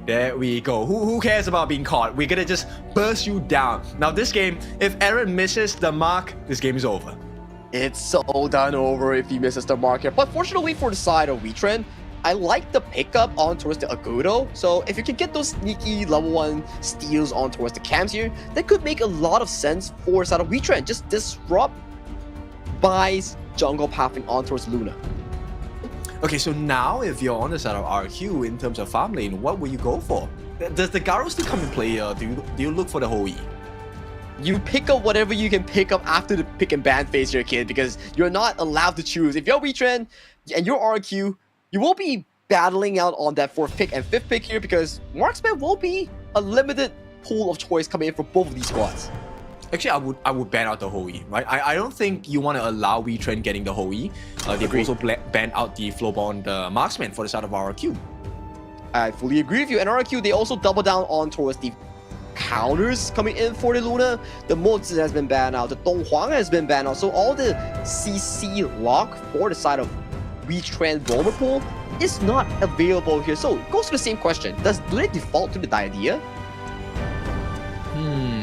There we go. Who cares about being caught? We're gonna just burst you down. Now this game, if Aaron misses the mark, this game is over. It's so done over if he misses the mark here. But fortunately for the side of WETRND, I like the pickup on towards the Agudo. So if you can get those sneaky level 1 steals on towards the camps here, that could make a lot of sense for side of WETRND. Just disrupt buys jungle pathing on towards Luna. Okay, so now if you're on the side of RQ in terms of farm lane, what will you go for? Does the Garo still come in play? Do you look for the Hoi? You pick up whatever you can pick up after the pick and ban phase here, kid, because you're not allowed to choose. If you're WETRND and you're RQ, you will be battling out on that 4th pick and 5th pick here, because Marksman will be a limited pool of choice coming in for both of these squads. Actually, I would ban out the Hoi, right? I don't think you want to allow WETRND getting the Hoi. They've also banned out the Flowborn, the Marksman for the side of RQ. I fully agree with you. And RQ, they also double down on towards the counters coming in for the Luna. The Mozi has been banned out. The Donghuang has been banned out. So all the CC lock for the side of WETRND roller pool is not available here. So it goes to the same question. Do they default to the Diadea?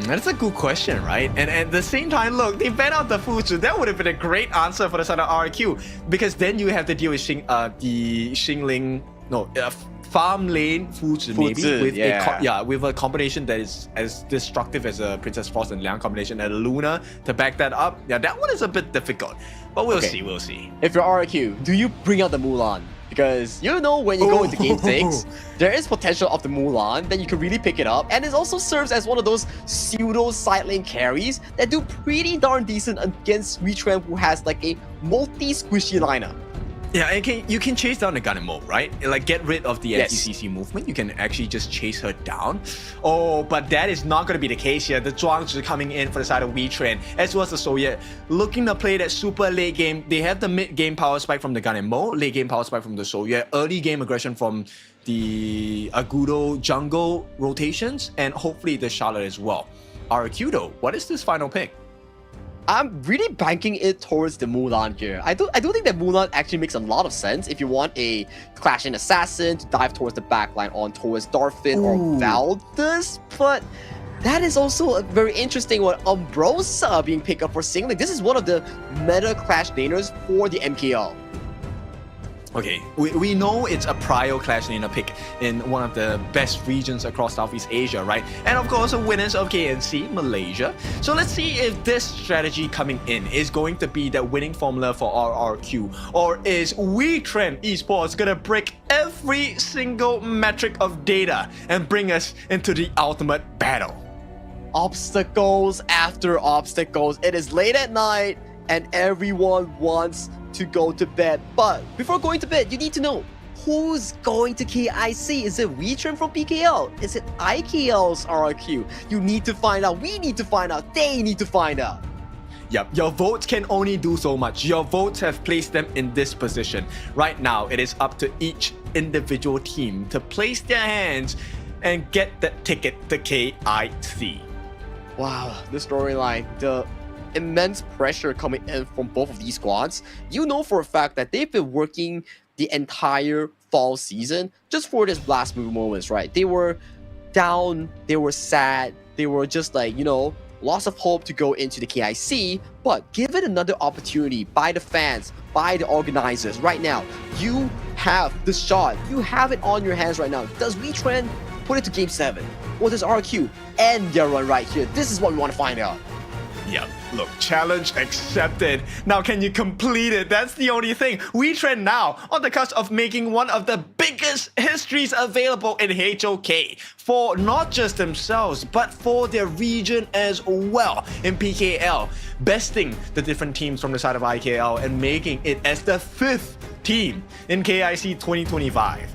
That's a good question, right? And at the same time, look, they banned out the Fuzu. That would have been a great answer for the side of RQ, because then you have to deal with the Xingling, farm lane Fuzu maybe with with a combination that is as destructive as a Princess Frost and Liang combination and Luna to back that up. Yeah, that one is a bit difficult, but we'll see. If you're RQ, do you bring out the Mulan? Because you know when you go into game 6, there is potential of the Mulan, then you can really pick it up. And it also serves as one of those pseudo side lane carries that do pretty darn decent against WETRND, who has like a multi-squishy lineup. Yeah, and you can chase down the Gun and Mo, right? Like, get rid of the anti-CC movement. You can actually just chase her down. Oh, but that is not going to be the case here. The Zhuangzi coming in for the side of WETRND, as well as the Soyue, looking to play that super late game. They have the mid-game power spike from the Gun and Mo, late-game power spike from the Soyue, early game aggression from the Agudo jungle rotations, and hopefully the Charlotte as well. RQ though, what is this final pick? I'm really banking it towards the Mulan here. I do think that Mulan actually makes a lot of sense if you want a Clashing Assassin to dive towards the backline on towards Darfin or Valdez, but That is also a very interesting one. Umbrosa being picked up for Singling. This is one of the meta Clash laners for the MKL. Okay, we know it's a prior Clash laner pick in one of the best regions across Southeast Asia, right? And of course, the winners of KNC, Malaysia. So let's see if this strategy coming in is going to be the winning formula for RRQ, or is WETRND Esports gonna break every single metric of data and bring us into the ultimate battle? Obstacles after obstacles. It is late at night and everyone wants to go to bed. But before going to bed, you need to know who's going to KIC. Is it WETRND from PKL? Is it IKL's RRQ? You need to find out. We need to find out. They need to find out. Yep, your votes can only do so much. Your votes have placed them in this position. Right now, it is up to each individual team to place their hands and get the ticket to KIC. Wow, the storyline, the immense pressure coming in from both of these squads. You know for a fact that they've been working the entire fall season just for this last move moments, right? They were down, they were sad, they were just like, you know, loss of hope to go into the KIC, but give it another opportunity by the fans, by the organizers. Right now, you have the shot, you have it on your hands right now. Does WETRND put it to Game 7? Or does RQ end their run right here? This is what we want to find out. Yep, look, challenge accepted. Now can you complete it? That's the only thing. WETRND now on the cusp of making one of the biggest histories available in HOK for not just themselves, but for their region as well in PKL. Besting the different teams from the side of IKL and making it as the 5th team in KIC 2025.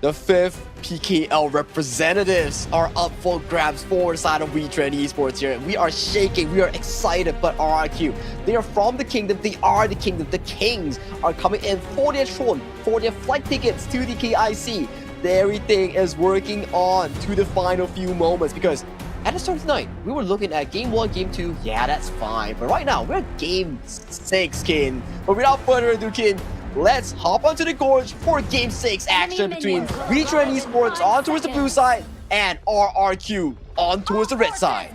The 5th PKL representatives are up for grabs for the side of WETRND Esports here. We are shaking, we are excited, but RRQ, they are from the kingdom, they are the kingdom. The kings are coming in for their throne, for their flight tickets to the KIC. Everything is working on to the final few moments, because at the start of the night, we were looking at Game 1, Game 2, yeah, that's fine. But right now, we're at Game 6, Kin. But without further ado, Kin, let's hop onto the gorge for Game 6 action between WETRND Esports on towards the blue side and RRQ on towards the red side.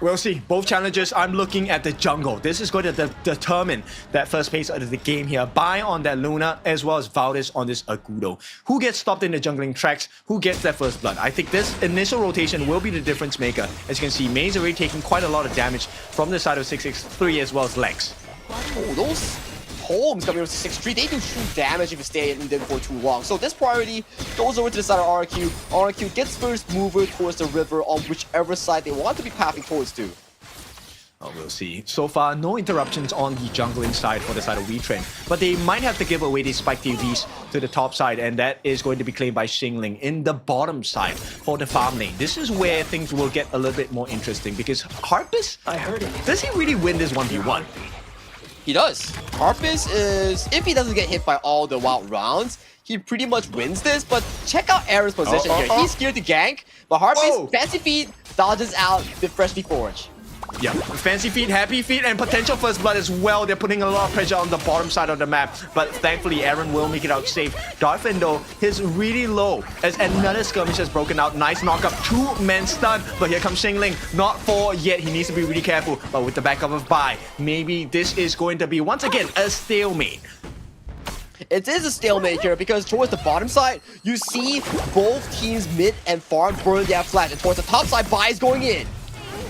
We'll see. Both challenges, I'm looking at the jungle. This is going to determine that first pace of the game here. Bai on that Luna, as well as Valdez on this Agudo. Who gets stopped in the jungling tracks? Who gets that first blood? I think this initial rotation will be the difference maker. As you can see, Mei's already taking quite a lot of damage from the side of 663 as well as Lex. Oh, those Holmes coming over to 6-3, they do true damage if you stay in them for too long. So this priority goes over to the side of RRQ. RRQ gets first mover towards the river on whichever side they want to be pathing towards to. Oh, we'll see. So far, no interruptions on the jungling side for the side of WETRND, but they might have to give away these spike TVs to the top side, and that is going to be claimed by Xingling in the bottom side for the farm lane. This is where things will get a little bit more interesting, because Harpus, I heard it. Does he really win this 1v1? He does. Harpus is, if he doesn't get hit by all the wild rounds, he pretty much wins this, but check out Aaron's position here. He's scared to gank, but Harpus, fancy feet, dodges out the freshly forged. Yeah, fancy feet, happy feet, and potential first blood as well. They're putting a lot of pressure on the bottom side of the map, but thankfully Aaron will make it out safe. Darfin though, he's really low as another skirmish has broken out. Nice knock-up, 2-man stun, but here comes Xingling. Not 4 yet, he needs to be really careful, but with the backup of Bai, maybe this is going to be once again a stalemate. It is a stalemate here because towards the bottom side, you see both teams mid and farm burn their flash, and towards the top side, Bai is going in.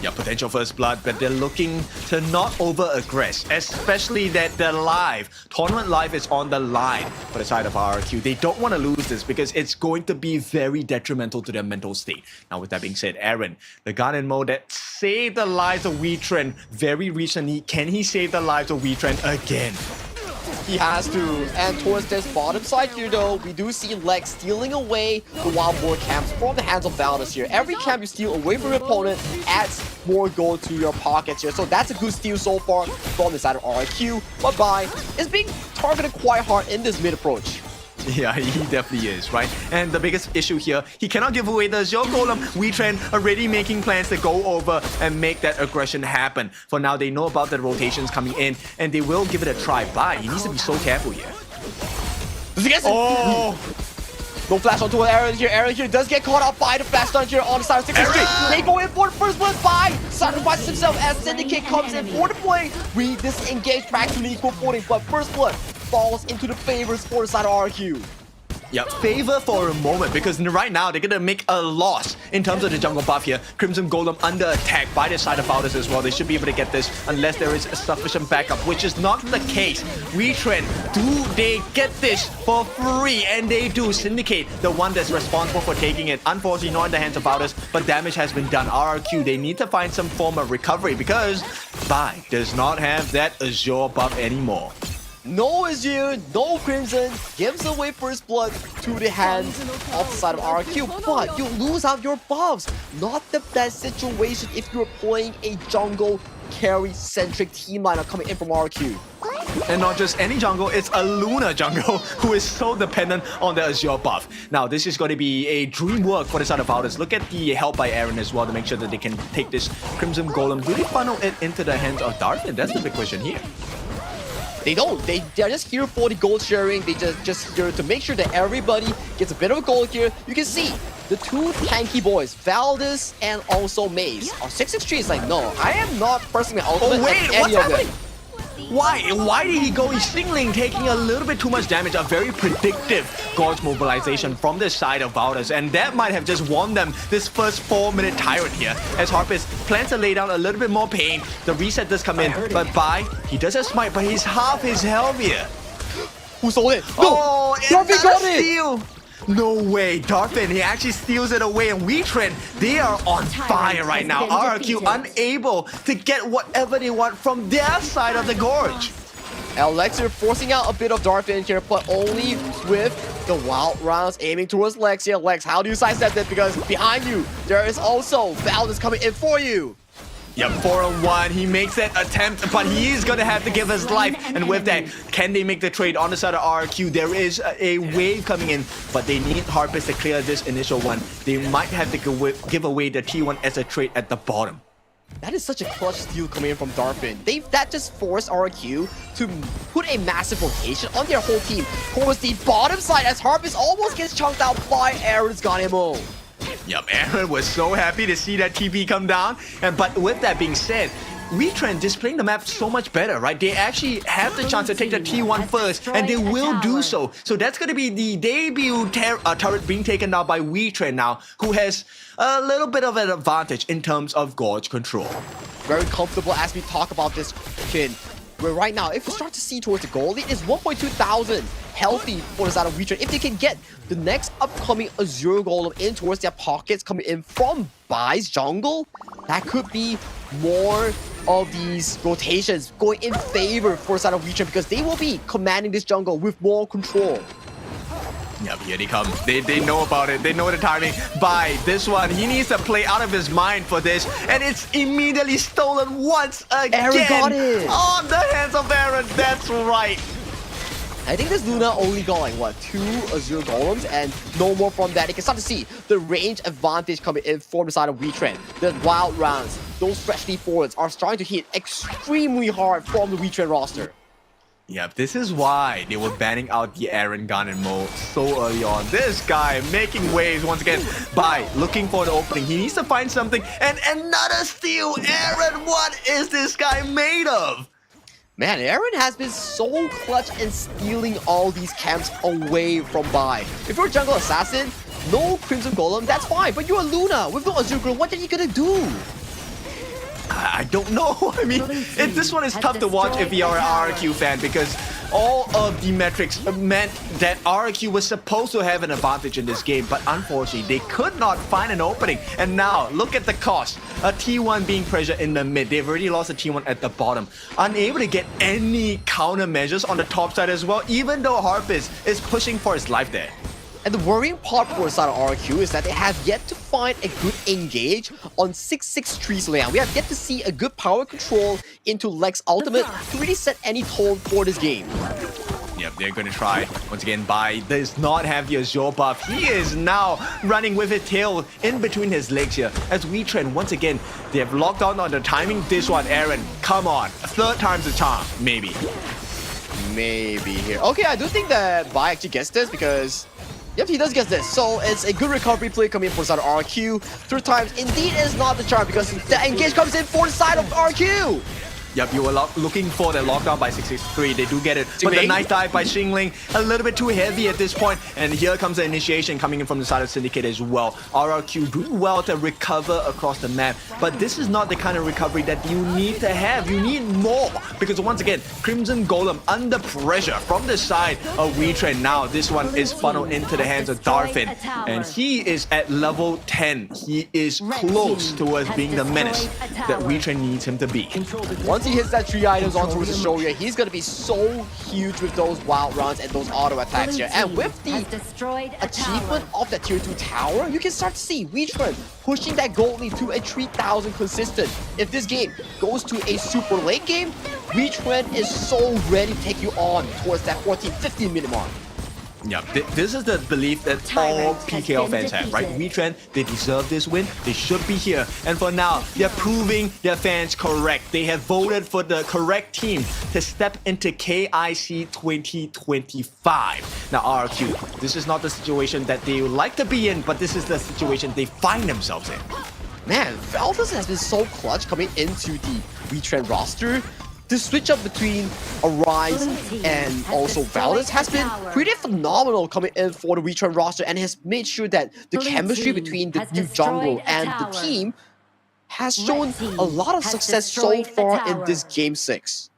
Yeah, potential first blood, but they're looking to not over-aggress, especially that the tournament life is on the line for the side of RRQ. They don't want to lose this because it's going to be very detrimental to their mental state. Now, with that being said, Aaron, the gun in mode that saved the lives of WETRND very recently, can he save the lives of WETRND again? He has to. And towards this bottom side here though, we do see Lex stealing away the wild boar camps from the hands of Valdez here. Every camp you steal away from your opponent adds more gold to your pockets here. So that's a good steal so far from the side of RRQ. But Bai is being targeted quite hard in this mid approach. Yeah, he definitely is, right? And the biggest issue here, he cannot give away the Zero Golem. WETRND already making plans to go over and make that aggression happen. For now, they know about the rotations coming in, and they will give it a try. But he needs to be so careful here. Oh! No flash onto Aaron here. Aaron here does get caught out by the flash stun here on the side of 6-3. They go in for the first blood by sacrifices himself as Syndicate comes in for the play. We disengage back to the equal footing, but first blood falls into the favors for the side of RQ. Yeah, favor for a moment because right now they're gonna make a loss in terms of the jungle buff here. Crimson Golem under attack by the side of Aldous as well. They should be able to get this unless there is a sufficient backup, which is not the case. WETRND, do they get this for free? And they do. Syndicate, the one that's responsible for taking it. Unfortunately, not in the hands of Aldous, but damage has been done. RRQ, they need to find some form of recovery because Bai does not have that Azure buff anymore. No Azure, no Crimson, gives away first blood to the hands of the side of RQ, but you lose out your buffs. Not the best situation if you're playing a jungle carry-centric team lineup coming in from RQ. And not just any jungle, it's a Luna jungle who is so dependent on the Azure buff. Now, this is going to be a dream work for the side of Aldous. Look at the help by Aaron as well to make sure that they can take this Crimson Golem. Do they funnel it into the hands of Darfin? That's the big question here. They don't. They're just here for the gold sharing. They just here to make sure that everybody gets a bit of a gold here. You can see the two tanky boys, Valdez and also Maze. Our 663 is like, no, I am not pressing my ultimate at any of them. Why did he go Stingling, taking a little bit too much damage? A very predictive Gorge mobilization from the side of Valdez, and that might have just won them this first 4-minute tyrant here. As Harpist plans to lay down a little bit more pain, the reset does come in, but Bai, he does have smite, but he's half his health here. Who stole it? Oh, Darfin got it! Steal. No way, Darfin, he actually steals it away, and WETRND, they are on fire right now. RRQ unable to get whatever they want from their side of the gorge. Lexia forcing out a bit of Darfin here, but only with the wild rounds aiming towards Lexia. Lex, how do you sidestep it? Because behind you, there is also Valdez coming in for you. Yep, 4-on-1, he makes that attempt, but he is going to have to give his life. And with that, can they make the trade on the side of RRQ? There is a wave coming in, but they need Harpist to clear this initial one. They might have to give away the T1 as a trade at the bottom. That is such a clutch steal coming in from Darfin. That just forced RQ to put a massive rotation on their whole team towards the bottom side as Harpist almost gets chunked out by Aaron's gun ammo. Yep, Aaron was so happy to see that TP come down. But with that being said, WETRND displaying the map so much better, right? They actually have the chance to take the T1 first, and they will do so. So that's going to be the debut turret being taken now by WETRND now, who has a little bit of an advantage in terms of Gorge control. Very comfortable as we talk about this, Qeon. Where right now, if you start to see towards the goal lead, it's 1.2 thousand healthy for the side of WETRND. If they can get the next upcoming Azure Golem in towards their pockets coming in from Bai's jungle, that could be more of these rotations going in favor for the side of WETRND because they will be commanding this jungle with more control. Yep, here they come. They know about it. They know the timing. Bai, this one, he needs to play out of his mind for this. And it's immediately stolen once again. Aaron got it. On the hands of Aaron. That's right. I think this Luna only got like, what, 2 Azure Golems and no more from that. You can start to see the range advantage coming in from the side of WETRND. The wild rounds, those freshly forwards are starting to hit extremely hard from the WETRND roster. Yep, this is why they were banning out the Aaron gun and mode so early on. This guy making waves once again by looking for the opening. He needs to find something. And another steal. Aaron, what is this guy made of? Man, Aaron has been so clutch in stealing all these camps away from Bai. If you're a jungle assassin, no Crimson Golem, that's fine. But you're a Luna with no Azure Golem, what are you gonna do? I don't know. I mean, this one is tough to watch if you are an RRQ fan because all of the metrics meant that RRQ was supposed to have an advantage in this game, but unfortunately, they could not find an opening. And now, look at the cost. A T1 being pressured in the mid. They've already lost a T1 at the bottom. Unable to get any countermeasures on the top side as well, even though Harpist is pushing for his life there. And the worrying part for the side of RQ is that they have yet to find a good engage on 6-6-3's layout. We have yet to see a good power control into Lex Ultimate to really set any tone for this game. Yep, they're going to try. Once again, Bai does not have the Azure buff. He is now running with his tail in between his legs here. As WETRND, once again, they have locked down on the timing. This one, Aaron, come on. 3rd time's the charm, maybe. Maybe here. Okay, I do think that Bai actually gets this because Yep, he does get this. So it's a good recovery play coming in for the side of RQ. Third time indeed is not the charm because the engage comes in for the side of RQ. Yep, you were looking for the lockdown by 663. They do get it. But the nice dive by Xingling, a little bit too heavy at this point. And here comes the initiation coming in from the side of Syndicate as well. RRQ doing well to recover across the map. But this is not the kind of recovery that you need to have. You need more. Because once again, Crimson Golem under pressure from the side of WETRND. Now this one is funneled into the hands of Darfin. And he is at level 10. He is close towards being the menace that WETRND needs him to be. Once he hits that 3 items on towards the Shoya, he's going to be so huge with those wild runs and those auto attacks here. And with the achievement of that tier 2 tower, you can start to see WETRND pushing that gold lead to a 3,000 consistent. If this game goes to a super late game, WETRND is so ready to take you on towards that 14-15 minute mark. Yeah, this is the belief that all PKL fans have, right? WETRND, they deserve this win. They should be here. And for now, they're proving their fans correct. They have voted for the correct team to step into KIC 2025. Now, RRQ, this is not the situation that they would like to be in, but this is the situation they find themselves in. Man, Valdez has been so clutch coming into the WETRND roster. The switch up between Arise and also Valdez has been pretty phenomenal coming in for the WETRND roster and has made sure that the chemistry between the new jungle and the team has shown a lot of success so far in this Game 6.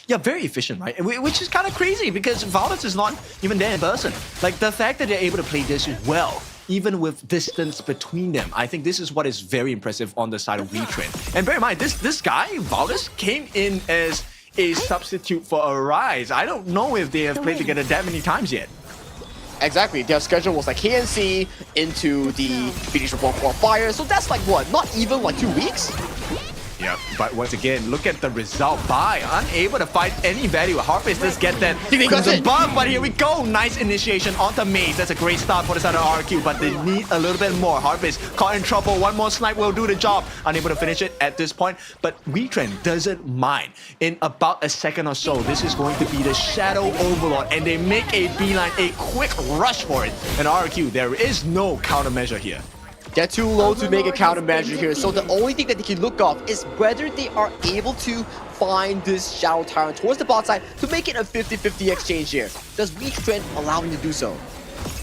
Yeah, very efficient, right? Which is kind of crazy because Valdez is not even there in person. Like, the fact that they're able to play this well, even with distance between them, I think this is what is very impressive on the side of WETRND. And bear in mind, this guy, Valdez, came in as a substitute for Arise. I don't know if they have played together that many times yet. Exactly, their schedule was like KNC into the Phoenix Reborn Qualifier, so that's like what, not even like 2 weeks? Yeah, but once again, look at the result. Bai unable to find any value. Harvest does get that crimson buff, but here we go. Nice initiation onto Maze. That's a great start for the side of RQ, but they need a little bit more. Harvest caught in trouble. One more snipe will do the job. Unable to finish it at this point, but WETRND doesn't mind. In about a second or so, this is going to be the Shadow Overlord, and they make a beeline, a quick rush for it. And RQ, there is no countermeasure here. They're too low to make a countermeasure here, so the only thing that they can look off is whether they are able to find this Shadow Tyrant towards the bot side to make it a 50-50 exchange here. Does WETRND allow them to do so?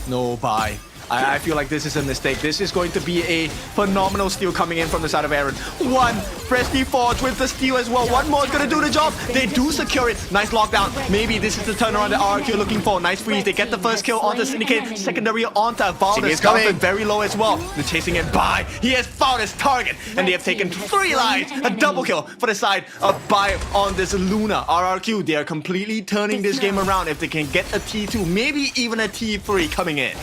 No, bye. I feel like this is a mistake. This is going to be a phenomenal steal coming in from the side of Aaron. One, Freshly Forged with the steal as well. One more is going to do the job. They do secure it. Nice lockdown. Maybe this is the turnaround that RQ are looking for. Nice freeze. They get the first kill onto Syndicate. Secondary onto Valdez. Very low as well. They're chasing it by. He has found his target. And they have taken 3 lives. A double kill for the side of Bai on this Luna. RRQ, they are completely turning this game around if they can get a T2. Maybe even a T3 coming in.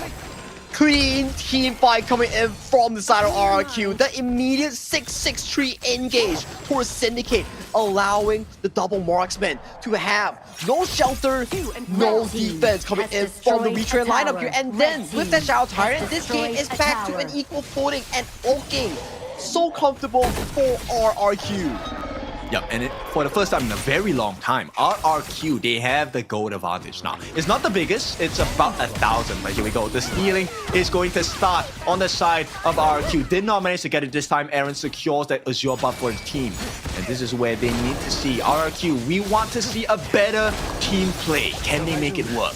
Clean team fight coming in from the side of RRQ. The immediate 6-6-3 engage towards Syndicate, allowing the double marksman to have no shelter, no defense coming in from the WETRND lineup here. And then with the Shadow Tyrant, this game is back to an equal footing and ulking. So comfortable for RRQ. Yep, and for the first time in a very long time, RRQ, they have the gold advantage now. It's not the biggest, it's about 1,000, but here we go. The stealing is going to start on the side of RRQ. Did not manage to get it this time. Aaron secures that Azure buff for his team. And this is where they need to see. RRQ, we want to see a better team play. Can they make it work?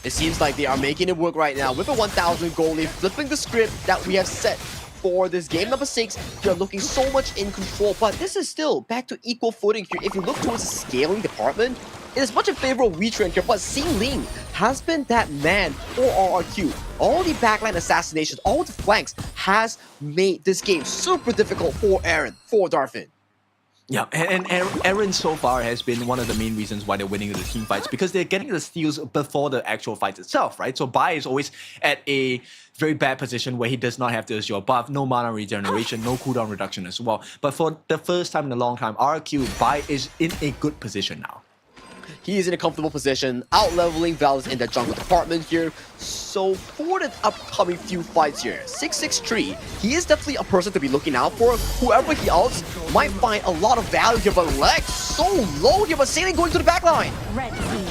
It seems like they are making it work right now with a 1,000 gold lead, flipping the script that we have set for this game number 6. They're looking so much in control, but this is still back to equal footing here. If you look towards the scaling department, it is much in favor of WETRND here, but Xingling has been that man for RRQ. All the backline assassinations, all the flanks has made this game super difficult for Aaron, for Darfin. Yeah, and Aaron so far has been one of the main reasons why they're winning the team fights, because they're getting the steals before the actual fights itself, right? So Bai is always at a very bad position where he does not have the Azure buff, no mana regeneration, no cooldown reduction as well. But for the first time in a long time, RQ, Bai is in a good position now. He is in a comfortable position, out-leveling Valdez in the jungle department here. So for the upcoming few fights here, 663, he is definitely a person to be looking out for. Whoever he ults might find a lot of value here, but Lex so low here, but Sailing going to the back line.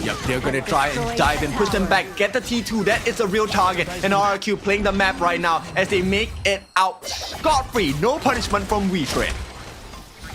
Yep, they're gonna try and dive in, push them back, get the T2. That is a real target. And RRQ playing the map right now as they make it out scot-free. No punishment from WETRND.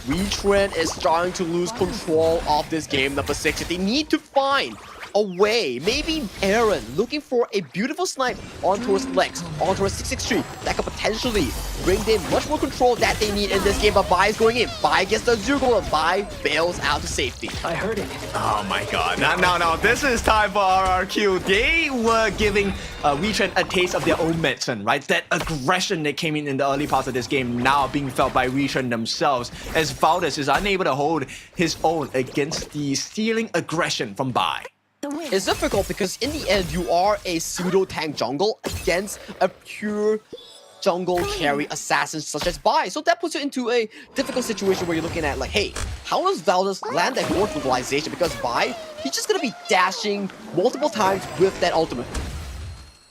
WETRND is starting to lose control of this game, number 6. They need to find a way. Maybe Aaron looking for a beautiful snipe on towards Lex, on towards 663. That could potentially bring them much more control that they need in this game. But Bai is going in. Bai gets the Zergo and Bai bails out to safety. I heard it. Oh my god. No. This is time for RRQ. They were giving WETRND a taste of their own medicine, right? That aggression that came in the early parts of this game now being felt by WETRND themselves as Valdez is unable to hold his own against the stealing aggression from Bai. It's difficult because in the end, you are a pseudo-tank jungle against a pure jungle carry assassin such as Bai. So that puts you into a difficult situation where you're looking at like, hey, how does Valdez land that force mobilization? Because Bai, he's just gonna be dashing multiple times with that ultimate.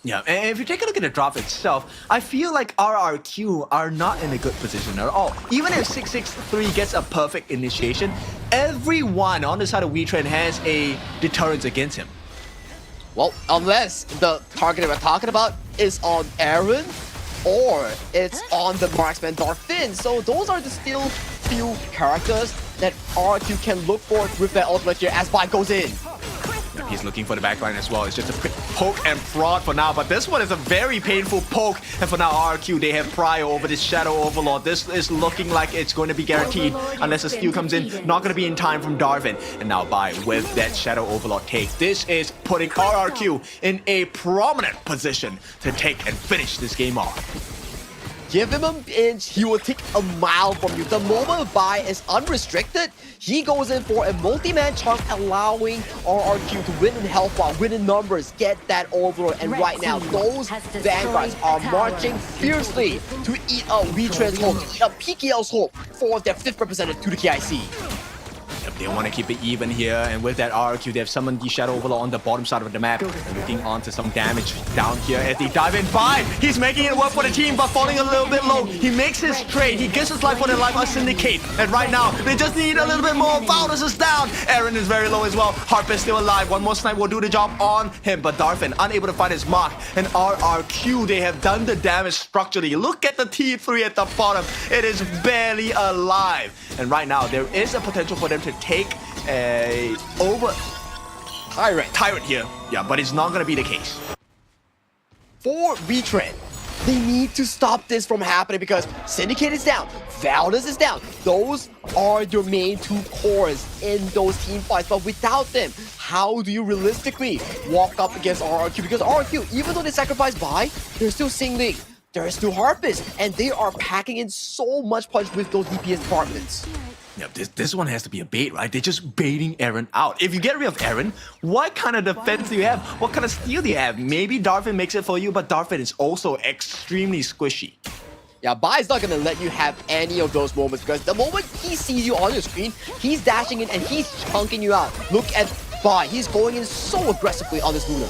Yeah, and if you take a look at the draft itself, I feel like RRQ are not in a good position at all. Even if 663 gets a perfect initiation, everyone on the side of WETRND has a deterrence against him. Well, unless the target that we're talking about is on Aaron, or it's on the marksman Darfin. So those are the still few characters that RRQ can look for with their ultimate here as Bai goes in. He's looking for the backline as well. It's just a quick poke and fraud for now, but this one is a very painful poke. And for now, RRQ, they have Prio over this Shadow Overlord. This is looking like it's going to be guaranteed unless a steal comes in. Not going to be in time from Darwin. And now Bai with that Shadow Overlord take. This is putting RRQ in a prominent position to take and finish this game off. Give him an inch, he will take a mile from you. The moment Bai is unrestricted, he goes in for a multi-man chunk, allowing RRQ to win in health while win in numbers, get that overlord. And right now, those Vanguards are marching fiercely to eat up WETRND's hope, to eat up PKL's hope for their 5th representative to the KIC. They want to keep it even here, and with that RRQ, they have summoned the Shadow Overlord on the bottom side of the map, looking onto some damage down here as they dive in. Bai, he's making it work for the team, but falling a little bit low. He makes his trade, he gives his life for the life of Syndicate, and right now, they just need a little bit more. Valdez is down, Aaron is very low as well, Harp is still alive, one more snipe will do the job on him, but Darfin unable to find his mark, and RRQ, they have done the damage structurally. Look at the T3 at the bottom, it is barely alive, and right now, there is a potential for them to take a Tyrant here. Yeah, but it's not going to be the case. For WETRND, they need to stop this from happening because Syndicate is down, Valdez is down. Those are your main two cores in those team fights. But without them, how do you realistically walk up against RRQ? Because RRQ, even though they sacrifice Bai, they're still Singling, they're still Harpist, and they are packing in so much punch with those DPS departments. Yeah, this one has to be a bait, right? They're just baiting Aaron out. If you get rid of Aaron, what kind of defense do you have? What kind of steal do you have? Maybe Darfin makes it for you, but Darfin is also extremely squishy. Yeah, Bai is not going to let you have any of those moments because the moment he sees you on your screen, he's dashing in and he's chunking you out. Look at Bai. He's going in so aggressively on this Luna.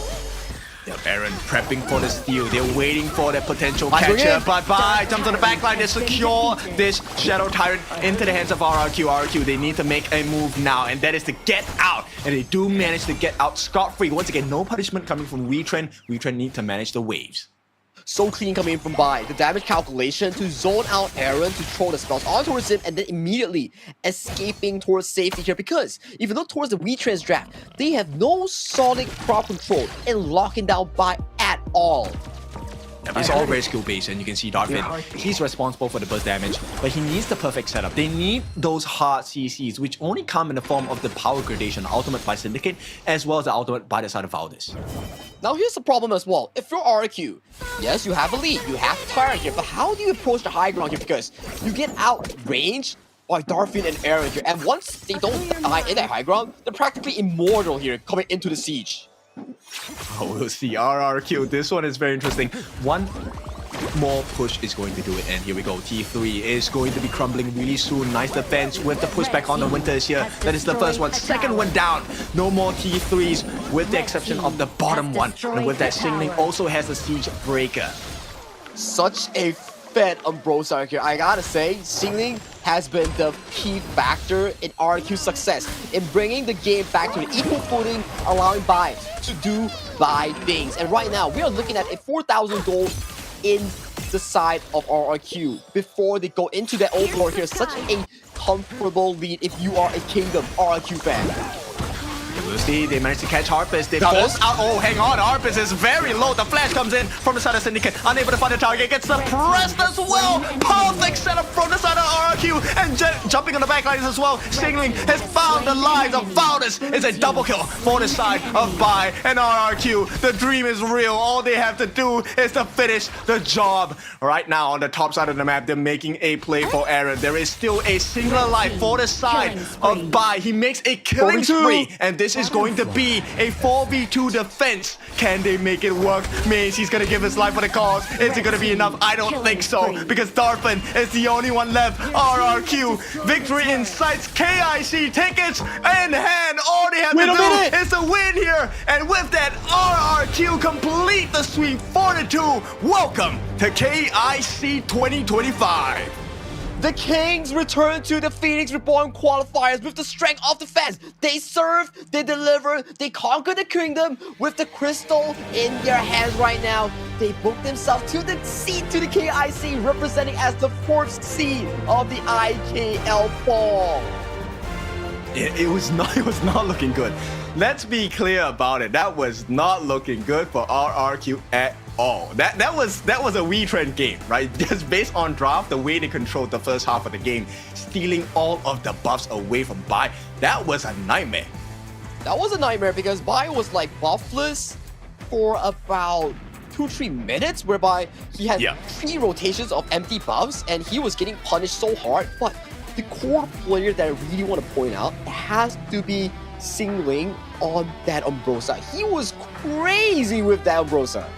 Yeah, Aaron prepping for the steal. They're waiting for that potential catcher. But Bai jumps on the backline. They secure this Shadow Tyrant into the hands of RRQ. RRQ, they need to make a move now, and that is to get out. And they do manage to get out scot-free. Once again, no punishment coming from WETRND. WETRND need to manage the waves. So clean coming in from Bai. The damage calculation to zone out Aaron to throw the spells on towards him and then immediately escaping towards safety here. Because if you look towards the WETRND's draft, they have no solid crowd control in locking down Bai at all. Yeah, it's all very skill based, and you can see Darfin, he's responsible for the burst damage, but he needs the perfect setup. They need those hard CCs, which only come in the form of the power gradation, ultimate by Syndicate, as well as the ultimate by the side of Valdez. Now here's the problem as well. If you're RQ, yes, you have a lead, you have Tyrant here, but how do you approach the high ground here? Because you get outranged by Darfin and Aaron here, and once they don't die in that high ground, they're practically immortal here coming into the siege. Oh, we'll see. RRQ, this one is very interesting. One more push is going to do it. And here we go. T3 is going to be crumbling really soon. Nice defense with the pushback on the Winters here. That is the first one. Second one down. No more T3s with the exception of the bottom one. And with that, Xingling also has a siege breaker. Such a fed Umbrosa here. I gotta say, Xingling has been the key factor in RRQ's success in bringing the game back to an equal footing, allowing Bai to do Bai things. And right now, we are looking at a 4,000 gold in the side of RRQ before they go into their own floor here. Such a comfortable lead if you are a Kingdom RRQ fan. We'll see, they managed to catch Harpus. They force out. Oh, hang on. Harpus is very low. The flash comes in from the side of Syndicate. Unable to find the target. Gets suppressed as well. Perfect setup from the side of RRQ. And jumping on the back lines as well. Xingling has found the lives of Valdez. It's a double kill for the side of Bai and RRQ. The dream is real. All they have to do is to finish the job. Right now, on the top side of the map, they're making a play for Aaron. There is still a singular life for the side of Bai. He makes a killing spree. And this is going to be a 4v2 defense. Can they make it work? Maze, he's going to give his life for the cause. Is it going to be enough? I don't think so, because Darpin is the only one left. RRQ, victory in sights. KIC tickets in hand. All they have to do is to win here. And with that, RRQ complete the sweep 4-2. Welcome to KIC 2025. The Kings return to the Phoenix Reborn qualifiers with the strength of the fans. They serve, they deliver, they conquer the kingdom with the crystal in their hands right now. They book themselves to the seat to the KIC, representing as the 4th seed of the IKL fall. It was not looking good. Let's be clear about it. That was not looking good for RRQ at all. That was a WETRND game, right? Just based on draft, the way they controlled the first half of the game, stealing all of the buffs away from Bai. That was a nightmare. That was a nightmare because Bai was like buffless for about 2-3 minutes, whereby he had 3 rotations of empty buffs and he was getting punished so hard. But the core player that I really want to point out has to be Xingling on that Umbrosa. He was crazy with that Umbrosa.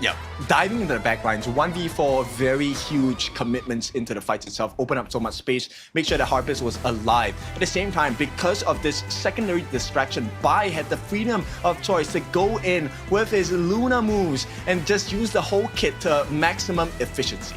Yeah, diving into the backlines, 1v4, very huge commitments into the fights itself, open up so much space, make sure that Harpus was alive. At the same time, because of this secondary distraction, Bai had the freedom of choice to go in with his Luna moves and just use the whole kit to maximum efficiency.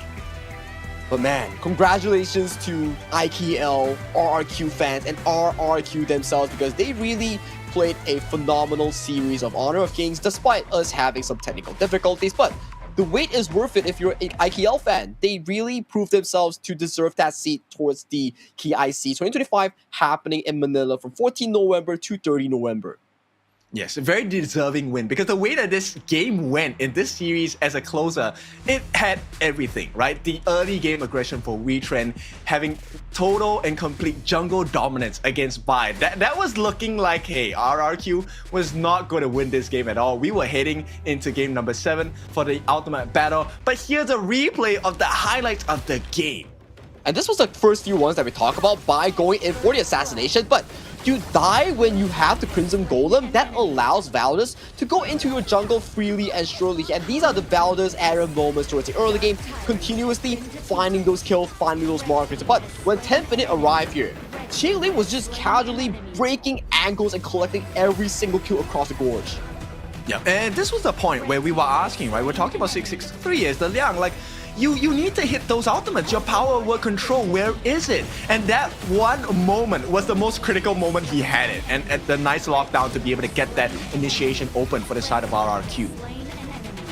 But man, congratulations to IKL, RRQ fans, and RRQ themselves, because they really played a phenomenal series of Honor of Kings despite us having some technical difficulties. But the wait is worth it if you're an IKL fan. They really proved themselves to deserve that seat towards the KIC 2025 happening in Manila from 14 November to 30 November. Yes, a very deserving win, because the way that this game went in this series as a closer, it had everything, right? The early game aggression for WETRND, having total and complete jungle dominance against Bai. That was looking like, hey, RRQ was not going to win this game at all. We were heading into game number 7 for the ultimate battle, but here's a replay of the highlights of the game. And this was the first few ones that we talk about, Bai going in for the assassination, but you die when you have the Crimson Golem. That allows Valdez to go into your jungle freely and surely. And these are the Valdez era moments towards the early game, continuously finding those kills, finding those markers. But when 10th minute arrived here, Xingling was just casually breaking angles and collecting every single kill across the gorge. Yeah, and this was the point where we were asking, right? We're talking about 663 as the Liang, like, you need to hit those ultimates. Your power word control, where is it? And that one moment was the most critical moment he had it. And the nice lockdown to be able to get that initiation open for the side of RRQ.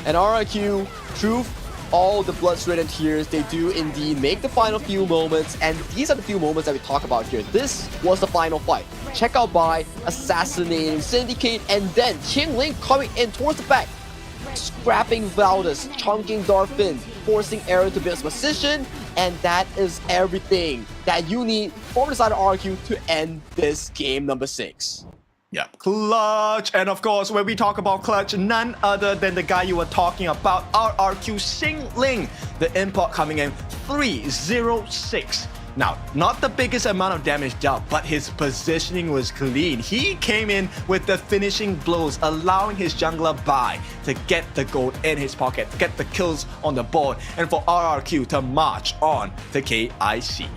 And RRQ, through all the blood, sweat, and tears, they do indeed make the final few moments. And these are the few moments that we talk about here. This was the final fight. Check out Bai assassinating Syndicate, and then Xingling coming in towards the back, scrapping Valdez, chunking Darpin, forcing Aaron to be his position, and that is everything that you need from the side of RRQ to end this game number 6. Yeah, clutch. And of course, when we talk about clutch, none other than the guy you were talking about, RRQ Xingling, the import coming in 306. Now, not the biggest amount of damage dealt, but his positioning was clean. He came in with the finishing blows, allowing his jungler Bai to get the gold in his pocket, get the kills on the board, and for RRQ to march on to KIC.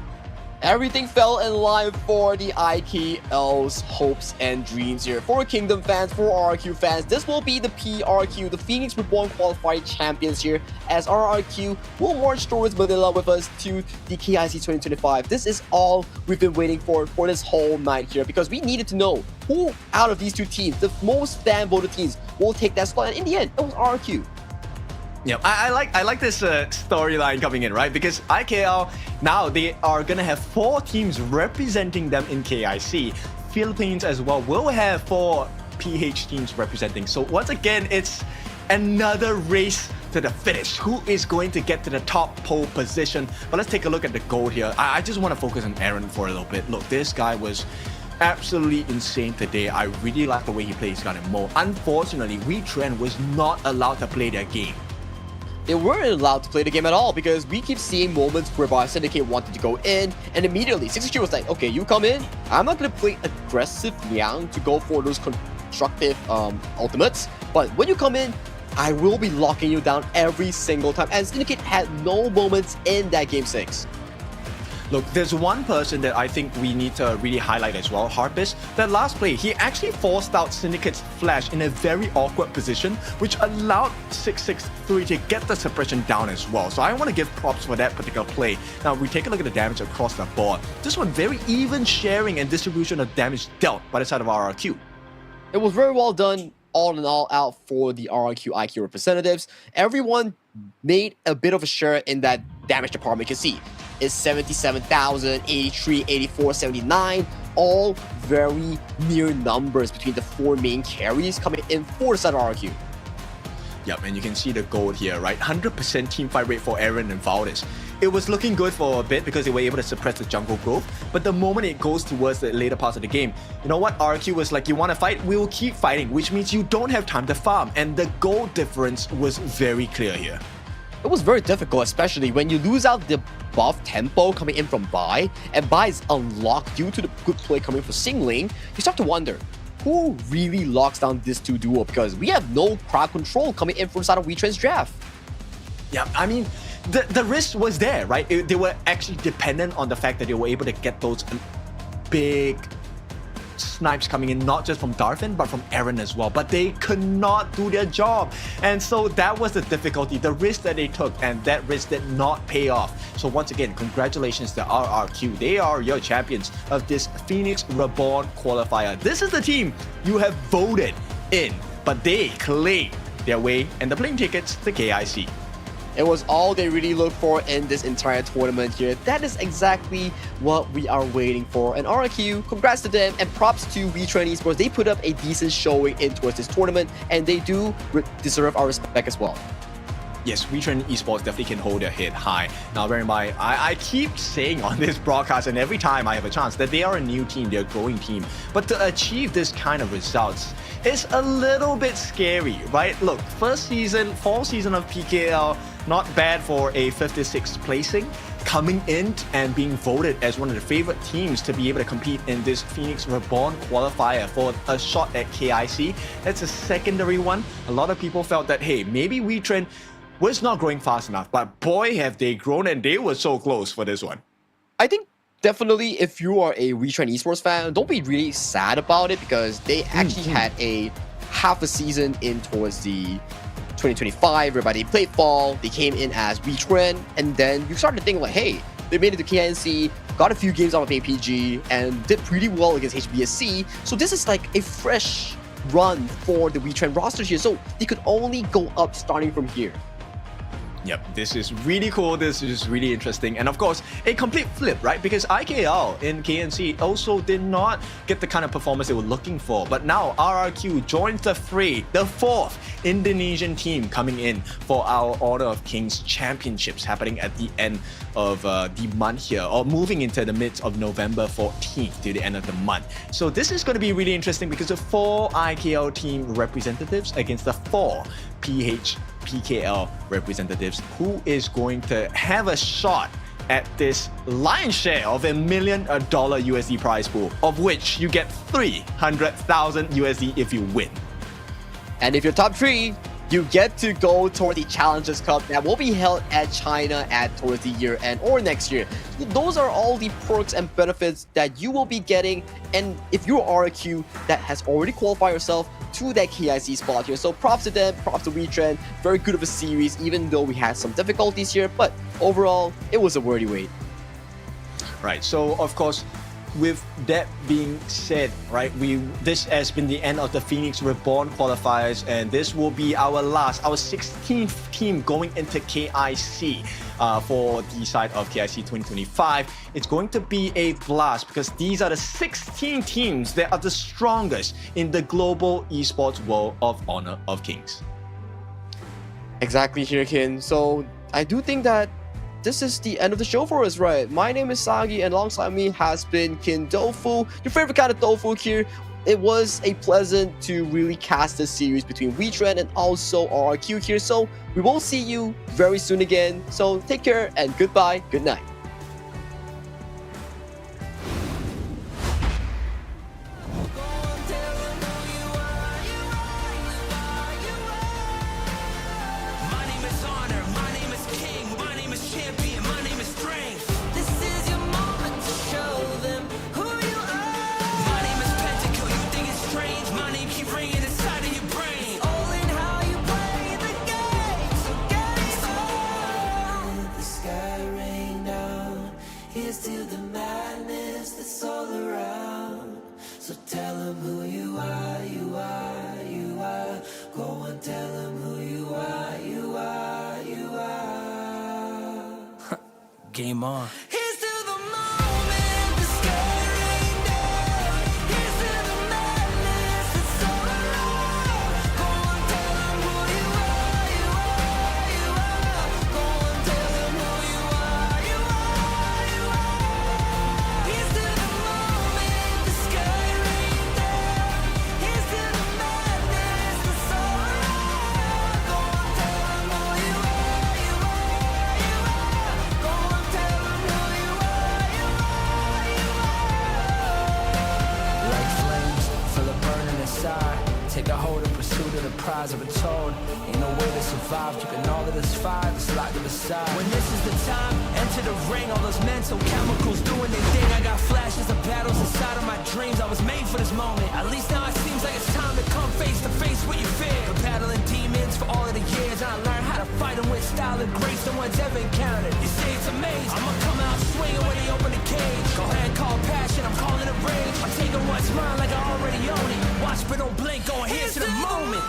Everything fell in line for the IKL's hopes and dreams here. For Kingdom fans, for RRQ fans, this will be the PRQ, the Phoenix Reborn Qualifier champions here, as RRQ will march towards Manila with us to the KIC 2025. This is all we've been waiting for this whole night here, because we needed to know who out of these two teams, the most fan-voted teams, will take that spot. And in the end, it was RRQ. Yeah, I like this storyline coming in, right? Because IKL, now they are going to have 4 teams representing them in KIC. Philippines as well will have 4 PH teams representing. So once again, it's another race to the finish. Who is going to get to the top pole position? But let's take a look at the gold here. I just want to focus on Aaron for a little bit. Look, this guy was absolutely insane today. I really like the way he plays God and Mo. Unfortunately, WETRND was not allowed to play their game. They weren't allowed to play the game at all, because we keep seeing moments whereby Syndicate wanted to go in, and immediately 62 was like, okay, you come in, I'm not going to play aggressive Liang to go for those constructive ultimates, but when you come in, I will be locking you down every single time. And Syndicate had no moments in that game 6. Look, there's one person that I think we need to really highlight as well, Harpist. That last play, he actually forced out Syndicate's flash in a very awkward position, which allowed 663 to get the suppression down as well. So I want to give props for that particular play. Now, we take a look at the damage across the board. This one, very even sharing and distribution of damage dealt by the side of RRQ. It was very well done, all in all out for the RRQ IQ representatives. Everyone made a bit of a share in that damage department. You can see it's 77,000, 83, 84, 79, all very near numbers between the 4 main carries coming in for the side of RRQ. Yep, and you can see the gold here, right? 100% teamfight rate for Aaron and Valdez. It was looking good for a bit because they were able to suppress the jungle growth, but the moment it goes towards the later parts of the game, you know what? RRQ was like, you want to fight? We will keep fighting, which means you don't have time to farm, and the gold difference was very clear here. It was very difficult, especially when you lose out the buff tempo coming in from Bai, and Bai is unlocked due to the good play coming from Singling. You start to wonder, who really locks down this 2 duo? Because we have no crowd control coming in from the side of WETRND's draft. Yeah, I mean, the risk was there, right? They were actually dependent on the fact that they were able to get those big snipes coming in, not just from Darfin, but from Aaron as well. But they could not do their job. And so that was the difficulty, the risk that they took, and that risk did not pay off. So once again, congratulations to RRQ. They are your champions of this Phoenix Reborn Qualifier. This is the team you have voted in, but they claimed their way and the plane tickets to KIC. It was all they really looked for in this entire tournament here. That is exactly what we are waiting for. And RRQ, congrats to them, and props to WETRND Esports. They put up a decent showing in towards this tournament, and they do deserve our respect as well. Yes, WETRND Esports definitely can hold their head high. Now, bear in mind, I keep saying on this broadcast and every time I have a chance that they are a new team, they're a growing team. But to achieve this kind of results, it's a little bit scary, right? Look, fall season of PKL, not bad for a 56th placing. Coming in and being voted as one of the favorite teams to be able to compete in this Phoenix Reborn Qualifier for a shot at KIC. That's a secondary one. A lot of people felt that, hey, maybe WETRND was not growing fast enough, but boy, have they grown, and they were so close for this one. I think definitely if you are a WETRND Esports fan, don't be really sad about it, because they actually had a half a season in towards the 2025 whereby they played fall, they came in as WETRND, and then you start to think like, hey, they made it to KNC, got a few games out of APG, and did pretty well against HBSC. So this is like a fresh run for the WETRND roster here, so they could only go up starting from here. Yep, this is really cool, this is really interesting, and of course, a complete flip, right? Because IKL in KNC also did not get the kind of performance they were looking for, but now RRQ joins the fray, the 4th Indonesian team coming in for our Honor of Kings Championships happening at the end of the month here, or moving into the midst of November 14th to the end of the month. So this is going to be really interesting because the 4 IKL team representatives against the 4 PKL representatives. Who is going to have a shot at this lion's share of $1 million USD prize pool, of which you get 300,000 USD if you win. And if you're top 3, you get to go toward the Challengers Cup that will be held at China towards the year end or next year. Those are all the perks and benefits that you will be getting. And if you are a queue that has already qualified yourself to that KIC spot here, so props to them, props to WETRND. Very good of a series, even though we had some difficulties here, but overall, it was a worthy wait. Right, so of course, with that being said, right, this has been the end of the Phoenix Reborn qualifiers, and this will be our 16th team going into KIC for the side of KIC 2025. It's going to be a blast because these are the 16 teams that are the strongest in the global esports world of Honor of Kings. Exactly here, Kin. So I do think that this is the end of the show for us, right? My name is Sagi, and alongside me has been Kin Dofu, your favorite kind of Dofu here. It was a pleasant to really cast this series between WETRND and also RRQ here. So we will see you very soon again. So take care and goodbye, good night. To the madness that's all around. So tell them who you are, you are, you are. Go and tell them who you are, you are, you are. Game on. Here's to the moment the sky rained down. Here's to the madness that's all around. Go and tell them who you are, you are, you are. Go and tell them who you are, you are, you are. Here's to the moment the sky rained down. Here's to the madness that's all around. Go and tell them who you are, you are, you are. Go and tell them who you are, you are, you are. Like flames, feel it burning inside. Take a hold in pursuit of the prize of a toad. Ain't no way to survive, keeping all of this fire, it's locked to the side. When this is the time, enter the ring, all those mental chemicals doing their thing. I got flashes of battles inside of my dreams. I was made for this moment. At least now it seems like it's time to come face to face with your fear. Been battling demons for all of the years, and I learned how to fight them with style and grace no one's ever encountered. You say it's amazing, I'ma come out swinging when they open the cage. Go ahead, call passion, I'm calling it rage. I'm taking what's mine like I already own it. Watch but don't blink, going here to the moment.